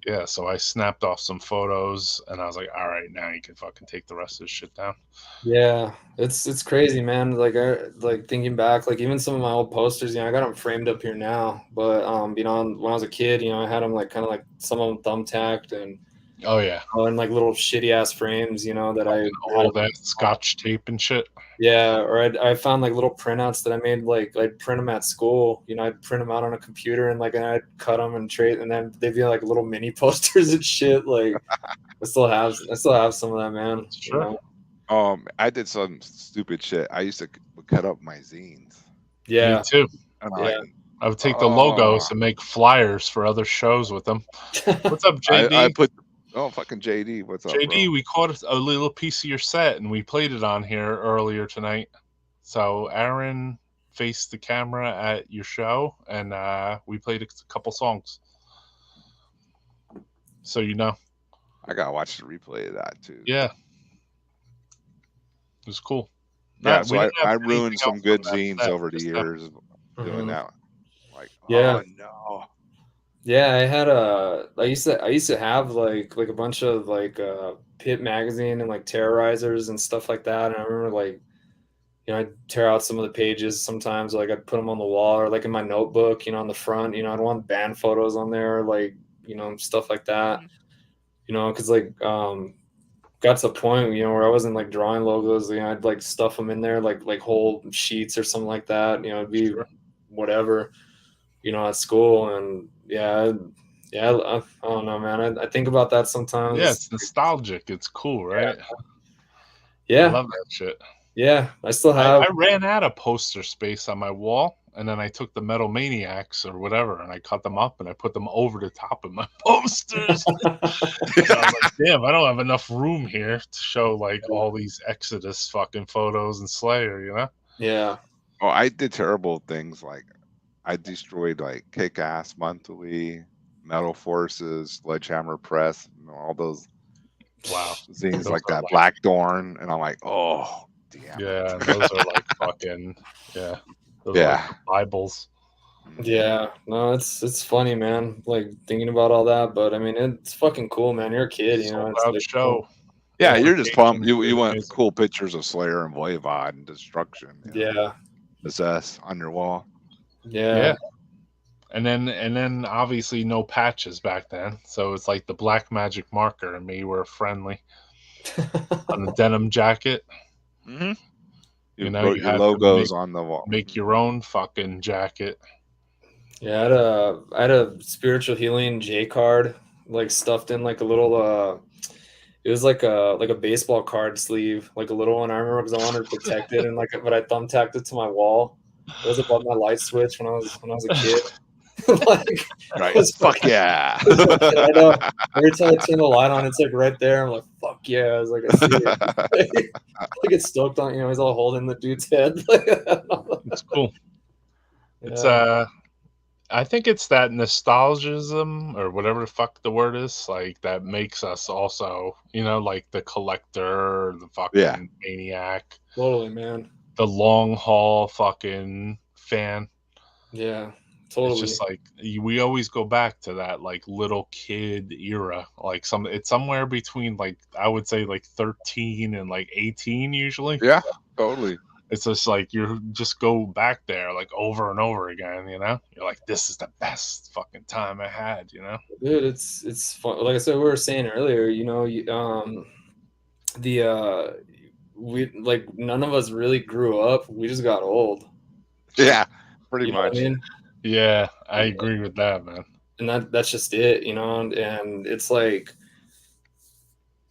Yeah, so I snapped off some photos and I was like, all right, now you can fucking take the rest of this shit down. Yeah, it's crazy, man. Like like thinking back, like even some of my old posters, you know, I got them framed up here now. But you know, when I was a kid, you know, I had them like kind of like some of them thumbtacked and oh yeah, and like little shitty ass frames, you know, that I old ass Scotch tape and shit. Yeah, or I found like little printouts that I made. Like I'd print them at school. You know, I'd print them out on a computer and like I'd cut them and trade, and then they'd be like little mini posters and shit. Like I still have some of that, man. Sure. You know? I did some stupid shit. I used to cut up my zines. Yeah. Me too. Yeah. I would take the logos and make flyers for other shows with them. What's up, JD? I put fucking JD. What's up, JD, bro? we caught a little piece of your set and we played it on here earlier tonight. So Aaron faced the camera at your show and we played a couple songs. So you know. I gotta watch the replay of that too. Yeah. It was cool. Yeah, so I ruined some good zines over the years doing that. Like, yeah. Oh no. Yeah, I used to have like a bunch of like Pit magazine and like terrorizers and stuff like that. And I remember like You know, I'd tear out some of the pages sometimes, like I'd put them on the wall or like in my notebook, you know, on the front, you know, I'd want band photos on there, like, you know, stuff like that, you know, because like got to the point, you know, where I wasn't like drawing logos, you know, I'd like stuff them in there like whole sheets or something like that, you know, it'd be whatever, you know, at school. And yeah, I don't know, man. I think about that sometimes. Yeah, it's nostalgic. It's cool, right? Yeah. I love that shit. Yeah, I still have. I ran out of poster space on my wall, and then I took the Metal Maniacs or whatever, and I cut them up and I put them over the top of my posters. So I was like, damn, I don't have enough room here to show like all these Exodus fucking photos and Slayer, you know? Yeah. Oh, I did terrible things. Like I destroyed like Kick-Ass Monthly, Metal Forces, Sledgehammer Press, you know, all those zines like that, Black Dorn, and I'm like, oh, damn. Yeah, those are like fucking, yeah. Those Yeah. are like Bibles. Yeah, no, it's funny, man. Like thinking about all that, but I mean, it's fucking cool, man. You're a kid, you know. It's Sold out like, show. cool. Yeah, you're just pumped. You want cool pictures of Slayer and Voivod and Destruction. You know, Yeah. Possess on your wall. Yeah. And then obviously no patches back then, so it's like the Black Magic Marker and me were friendly on the denim jacket. Mm-hmm. You know, wrote you your had logos to on the wall. make your own fucking jacket. Yeah, I had a spiritual healing J card, like stuffed in like a little it was like a baseball card sleeve, like a little one. I remember because I wanted to protect it, and like but I thumbtacked it to my wall. It was above my light switch when I was a kid. Like, right, fuck yeah. I know. Every time I turn the light on, it's like right there. I'm like, fuck yeah. I was like, I see it. I get stoked on, you know, he's all holding the dude's head. It's cool. Yeah. It's I think it's that nostalgism or whatever the fuck the word is, like that makes us also, you know, like the collector, the fucking maniac. Totally, man. The long haul fucking fan. Yeah. Totally. It's just like we always go back to that like little kid era. Like it's somewhere between like I would say like 13 and like 18 usually. Yeah, totally. It's just like you just go back there like over and over again, you know? You're like, this is the best fucking time I had, you know? Dude, it's fun. Like I said, we were saying earlier, you know, we like none of us really grew up. We just got old. Yeah, pretty you know much. What I mean? Yeah, I agree with that, man. And that's just it, you know. And it's like,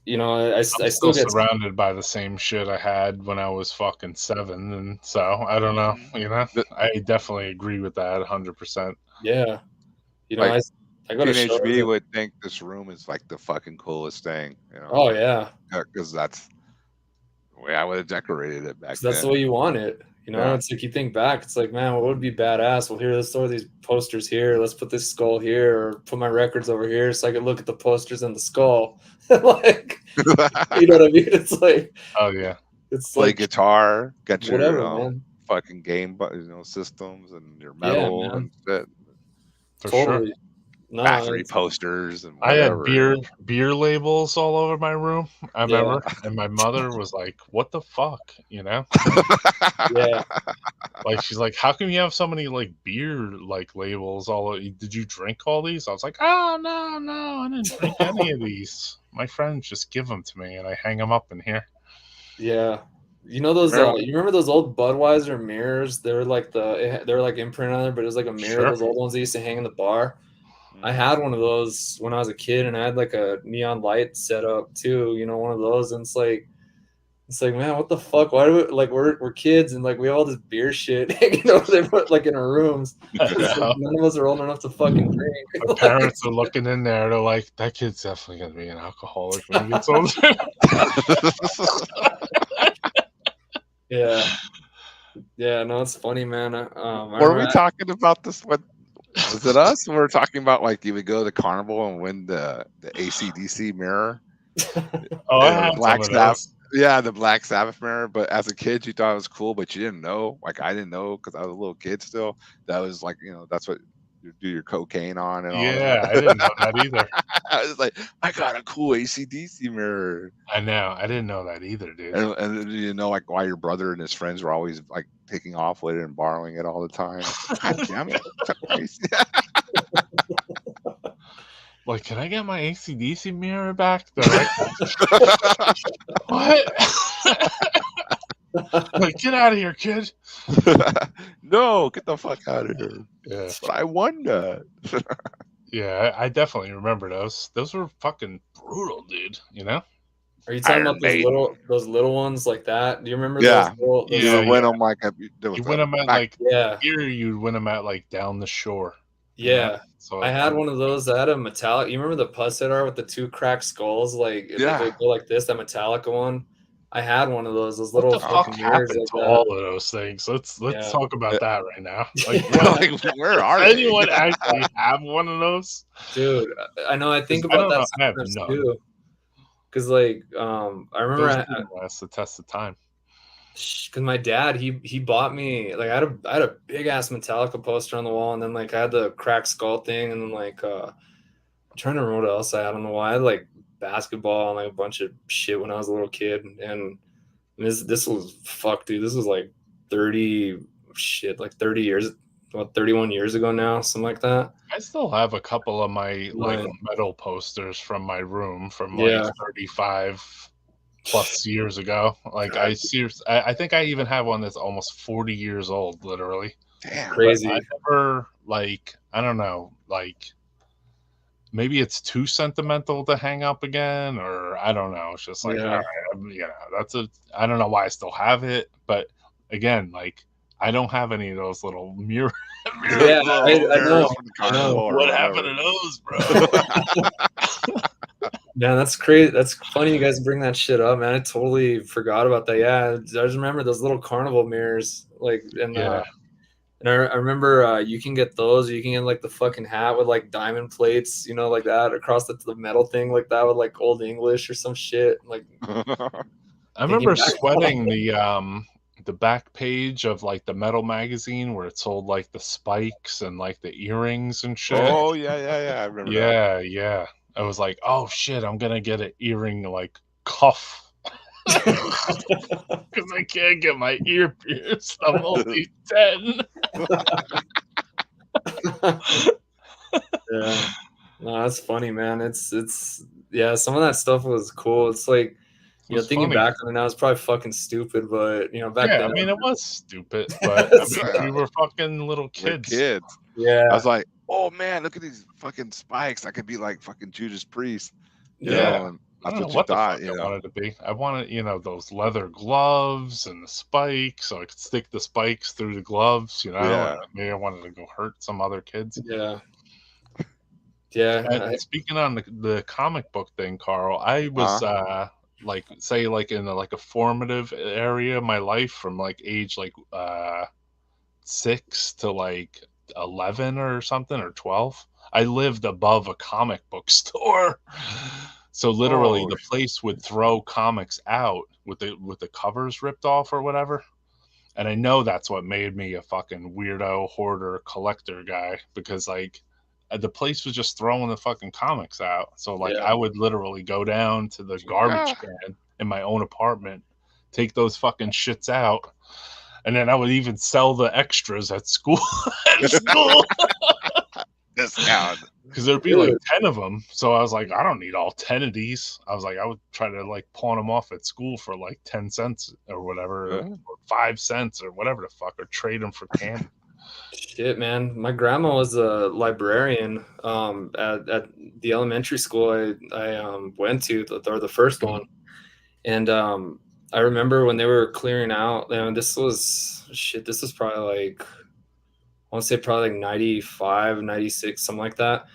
you know, I still get surrounded by the same shit I had when I was fucking 7, and so I don't know, you know. I definitely agree with that 100%. Yeah, you know, like, I go to teenage me would think this room is like the fucking coolest thing, you know. Oh yeah, because that's the way I would have decorated it back then. That's the way you want it. You know, yeah. It's like you think back, it's like, man, what would be badass? Well, here, let's throw these posters here. Let's put this skull here, or put my records over here so I can look at the posters and the skull. Like, you know what I mean? It's like, oh yeah, it's play like guitar, get your whatever, fucking game, systems and your metal and shit. For totally. Sure. No, factory posters and whatever. I had beer labels all over my room. I remember, and my mother was like, "What the fuck?" You know? Yeah. Like she's like, "How come you have so many like beer like labels all over? Did you drink all these?" I was like, "Oh no, I didn't drink any of these. My friends just give them to me, and I hang them up in here." Yeah. You know those? You remember those old Budweiser mirrors? They were like they were like imprinted on there, but it was like a mirror. Sure. Those old ones they used to hang in the bar. I had one of those when I was a kid, and I had like a neon light set up too. You know, one of those, and it's like, man, what the fuck? Why do we, like we're kids and like we have all this beer shit hanging over there, like in our rooms. Like, none of us are old enough to fucking drink. My parents are looking in there. They're like, that kid's definitely gonna be an alcoholic when he gets older. Yeah. No, it's funny, man. Were we talking about this? What? Was it us? We were talking about like you would go to the carnival and win the AC/DC mirror. Oh, Black Sabbath. Yeah, the Black Sabbath mirror. But as a kid, you thought it was cool, but you didn't know. Like I didn't know because I was a little kid still. That was like, you know, that's what do your cocaine on and all Yeah, that. I didn't know that either. I was like, I got a cool AC/DC mirror. I know. I didn't know that either, dude. And you know, like why your brother and his friends were always like taking off with it and borrowing it all the time. God damn it! Like, can I get my AC/DC mirror back? What? Like, get out of here, kid. No, get the fuck out of here. Yeah. But I won that. Yeah, I definitely remember those. Those were fucking brutal, dude. You know? Are you talking Iron about Maiden. those little ones like that? Do you remember Yeah. those little? Those Yeah, You win them like you win them at like here. You'd win them at like down the shore. Yeah. You know? So I had one of those that had a metallic. You remember the pus hit art with the two cracked skulls? Like they go like this, that Metallica one. I had one of those. Those what little the fuck fucking mirrors happened like to that. all of those things? Let's Yeah. talk about that right now. Like, like, where are does they? anyone actually have one of those? Dude, I know. I think 'Cause I about don't that know, I have sometimes none. too. Because like I remember Those didn't last the test of time. because my dad he bought me like I had a big ass Metallica poster on the wall, and then like I had the cracked skull thing, and then like I'm trying to remember what else I had on the wall. I had like basketball and like a bunch of shit when I was a little kid, and this was fuck, dude. This was like 30 years, about 31 years ago now, something like that. I still have a couple of my like metal posters from my room from Yeah. like 35 plus years ago. Like I think I even have one that's almost 40 years old, literally. Damn. Crazy. But I never like, I don't know, like maybe it's too sentimental to hang up again, or I don't know. It's just like, all right, you know, I don't know why I still have it, but again, like I don't have any of those little mirrors. Yeah, I know. What happened to those, bro? Man, that's crazy. That's funny you guys bring that shit up, man. I totally forgot about that. Yeah, I just remember those little carnival mirrors, like, and I remember you can get those. You can get like the fucking hat with like diamond plates, you know, like that across the metal thing, like that with like Old English or some shit. Like, I remember sweating the back page of like the metal magazine where it sold like the spikes and like the earrings and shit. Oh yeah, I remember that. Yeah. I was like, oh shit, I'm gonna get an earring like cuff because I can't get my ear pierced. I'm only 10. Yeah, no, that's funny, man. It's yeah, some of that stuff was cool. It's like, you know, thinking back on it now, it's probably fucking stupid, but you know, back then, I mean, it was stupid, but I mean, we were fucking little kids. Yeah, I was like, oh man, look at these fucking spikes. I could be like fucking Judas Priest. You Yeah. know, and I that's don't know what what you the thought. fuck You I know, wanted to be. I wanted, you know, those leather gloves and the spikes, so I could stick the spikes through the gloves. You know, Yeah. and maybe I wanted to go hurt some other kids. Yeah. Yeah. And speaking on the comic book thing, Carl, I was like, say, like in like a formative area of my life from like age like 6 to like 11 or something, or 12. I lived above a comic book store. So literally the place would throw comics out with the covers ripped off or whatever. And I know that's what made me a fucking weirdo hoarder collector guy, because like the place was just throwing the fucking comics out. So like I would literally go down to the garbage can in my own apartment, take those fucking shits out, and then I would even sell the extras at school. Discount. Because there'd be like 10 of them. So I was like, I don't need all 10 of these. I was like, I would try to like pawn them off at school for like 10 cents or whatever, or 5 cents or whatever the fuck, or trade them for candy. Shit, man. My grandma was a librarian at the elementary school I went to, or the first one. And I remember when they were clearing out, you know, this was probably like, I want to say probably like 95, 96, something like that.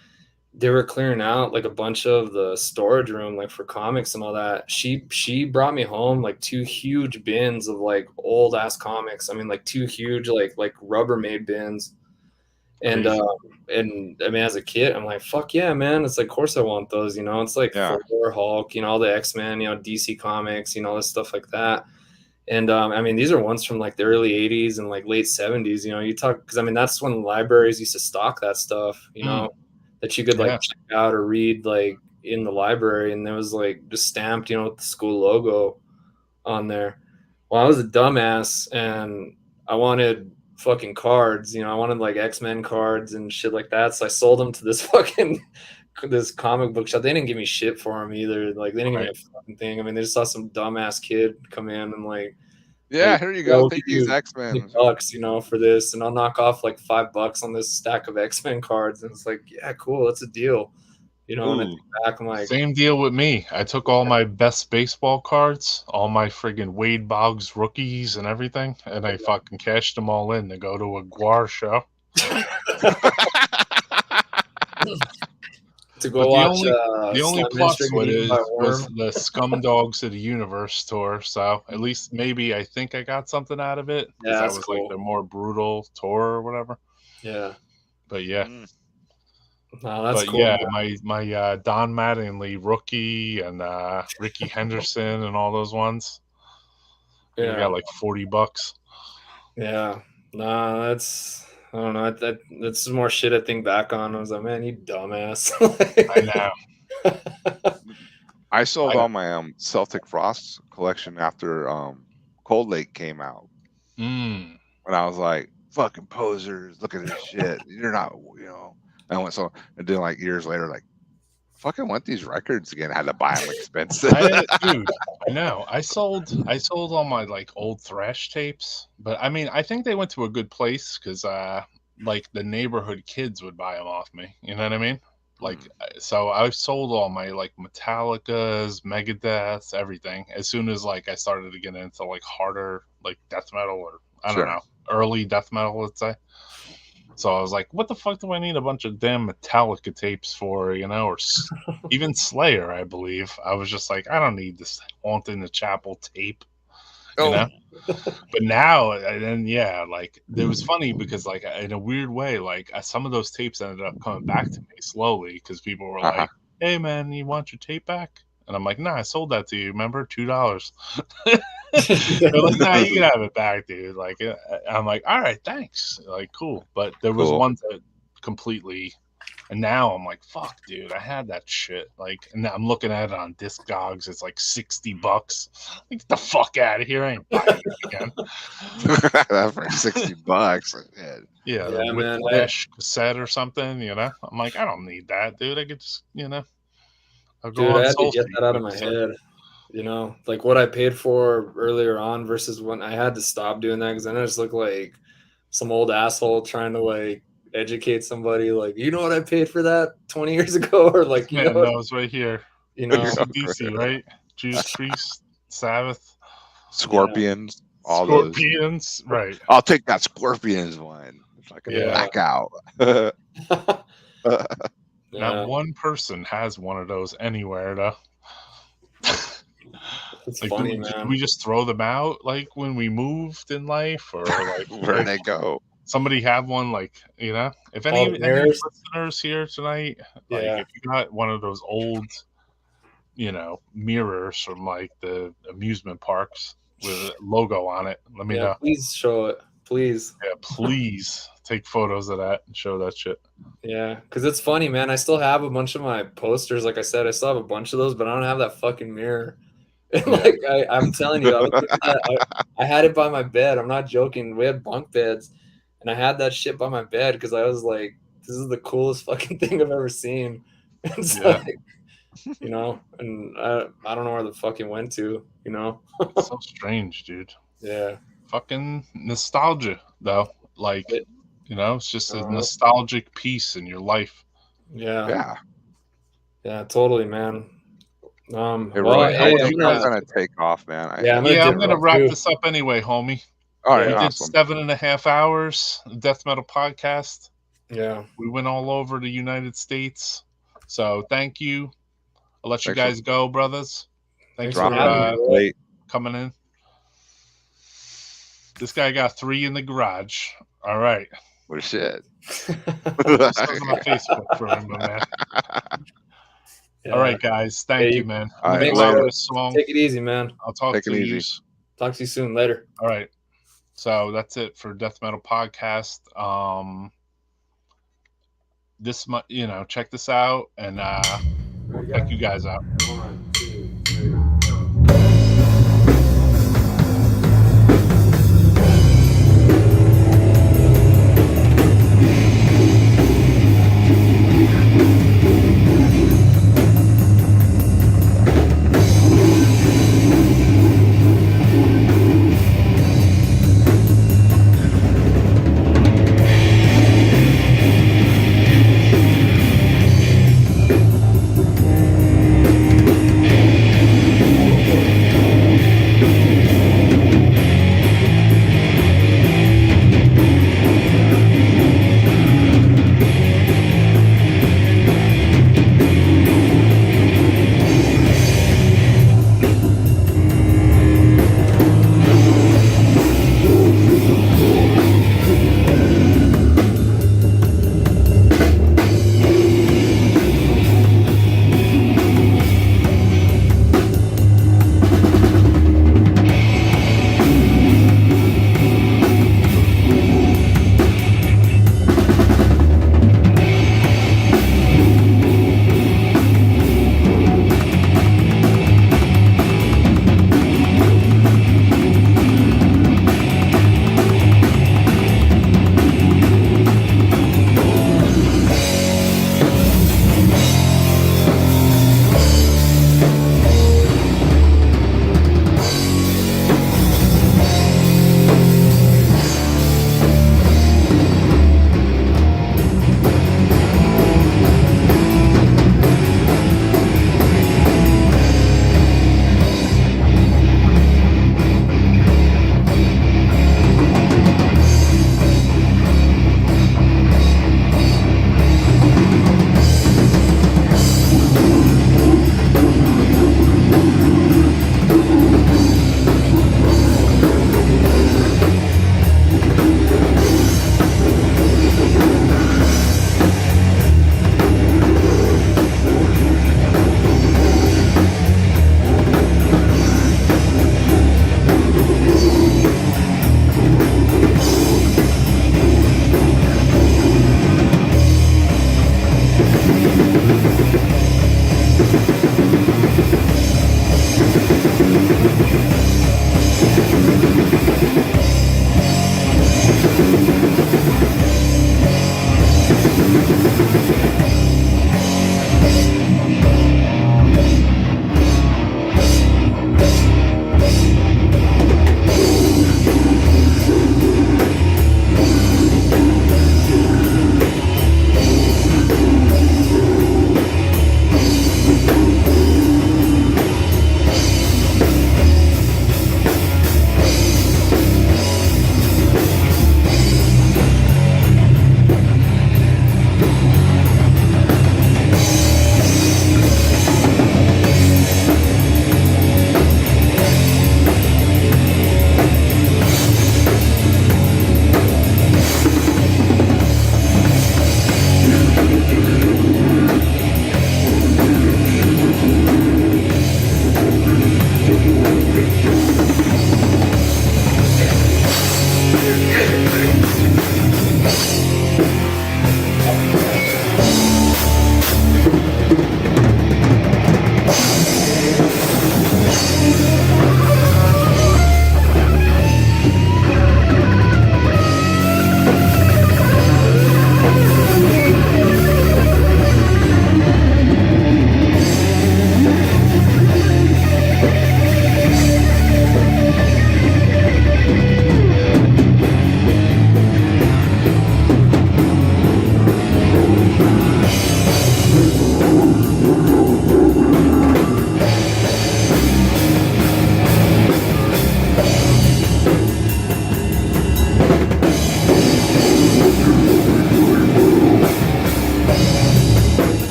They were clearing out like a bunch of the storage room, like for comics and all that. She brought me home like 2 huge bins of like old ass comics. I mean, like 2 huge like Rubbermaid bins. And I mean, as a kid, I'm like, fuck yeah, man. It's like, of course I want those, you know. It's like Thor, Hulk, you know, all the X-Men, you know, DC comics, you know, all this stuff like that. And I mean, these are ones from like the early 80s and like late 70s. You know, you talk, because I mean, that's when libraries used to stock that stuff, you know, that you could like check out or read like in the library. And there was like just stamped, you know, with the school logo on there. Well, I was a dumbass and I wanted fucking cards, you know, I wanted like X-Men cards and shit like that. So I sold them to this this comic book shop. They didn't give me shit for them either. Like they didn't give me a fucking thing. I mean, they just saw some dumbass kid come in and like, yeah, here you go. Take these X-Men, $20, you know, for this, and I'll knock off like $5 on this stack of X-Men cards. And it's like, yeah, cool, that's a deal. You know, and I think back, I'm like, same deal with me. I took all my best baseball cards, all my friggin' Wade Boggs rookies and everything, and I fucking cashed them all in to go to a Guar show. To go watch the only plus with it was the Scum Dogs of the Universe tour. So at least maybe I think I got something out of it, because that was cool. Like the more brutal tour or whatever. Yeah. But yeah. No, that's cool. Yeah, my Don Mattingly rookie and Ricky Henderson and all those ones. Yeah, I got like $40. Yeah, no, that's, I don't know. That's more shit I think back on. I was like, man, you dumbass. I know. I sold all my Celtic Frost collection after Cold Lake came out. When I was like, fucking posers, look at this shit. You're not, you know. And then like years later, like, fucking want these records again. I had to buy them expensive. Dude, I know. I sold all my like old thrash tapes, but I mean, I think they went to a good place because like the neighborhood kids would buy them off me. You know what I mean? Like, so I sold all my like Metallicas, Megadeths, everything as soon as like I started to get into like harder like death metal, or I don't know, early death metal, let's say. So I was like, what the fuck do I need a bunch of damn Metallica tapes for, you know, or even Slayer, I believe. I was just like, I don't need this Haunting the Chapel tape, you know? But now, and yeah, like, it was funny because, like, in a weird way, like, some of those tapes ended up coming back to me slowly because people were like, hey, man, you want your tape back? And I'm like, nah, I sold that to you, remember? $2. They're like, nah, you can have it back, dude. Like, I'm like, all right, thanks. Like, cool. But there was ones that completely, and now I'm like, fuck, dude, I had that shit. Like, and now I'm looking at it on Discogs. It's like $60. Like, get the fuck out of here. I ain't buying it again. That for $60. Yeah, like with Flash cassette or something, you know? I'm like, I don't need that, dude. I could just, you know, I'll go on I had Soul to get Seek that out of my head. You know, like what I paid for earlier on versus when I had to stop doing that because then I just look like some old asshole trying to like educate somebody. Like, you know what I paid for that 20 years ago, or like, you know, knows right here. You know, DC, right? Judas Priest, Sabbath, Scorpions, all Scorpions, those. Right? I'll take that Scorpions one. It's like a blackout. Not one person has one of those anywhere, though. It's like, funny, do man. we just throw them out like when we moved in life, or like where they go? Somebody have one, like, you know? If any listeners here tonight, like if you got one of those old, you know, mirrors from like the amusement parks with a logo on it, let me know. Please show it, please. Yeah, please take photos of that and show that shit. Yeah, because it's funny, man. I still have a bunch of my posters. Like I said, I still have a bunch of those, but I don't have that fucking mirror. Like I'm telling you, I had it by my bed. I'm not joking. We had bunk beds, and I had that shit by my bed because I was like, "This is the coolest fucking thing I've ever seen." It's like, you know, and I don't know where the fuck it went to. You know, so strange, dude. Yeah, fucking nostalgia, though. Like, you know, it's just a nostalgic piece in your life. Yeah, totally, man. Hey, Roy, I'm gonna take off, man. I'm gonna wrap this up anyway, homie. All right, we awesome. did 7.5 hours Death Metal Podcast. Yeah, we went all over the United States. So thank you. I'll let you guys go, brothers. Thanks for coming in. This guy got 3 in the garage. All right. What shit? On my Facebook for him, man. All right, guys. Thank you, man. Take it easy, man. I'll talk to you. Talk to you soon. Later. All right. So that's it for Death Metal Podcast. Check this out, and we'll check you guys out. 1, 2, 3, 4.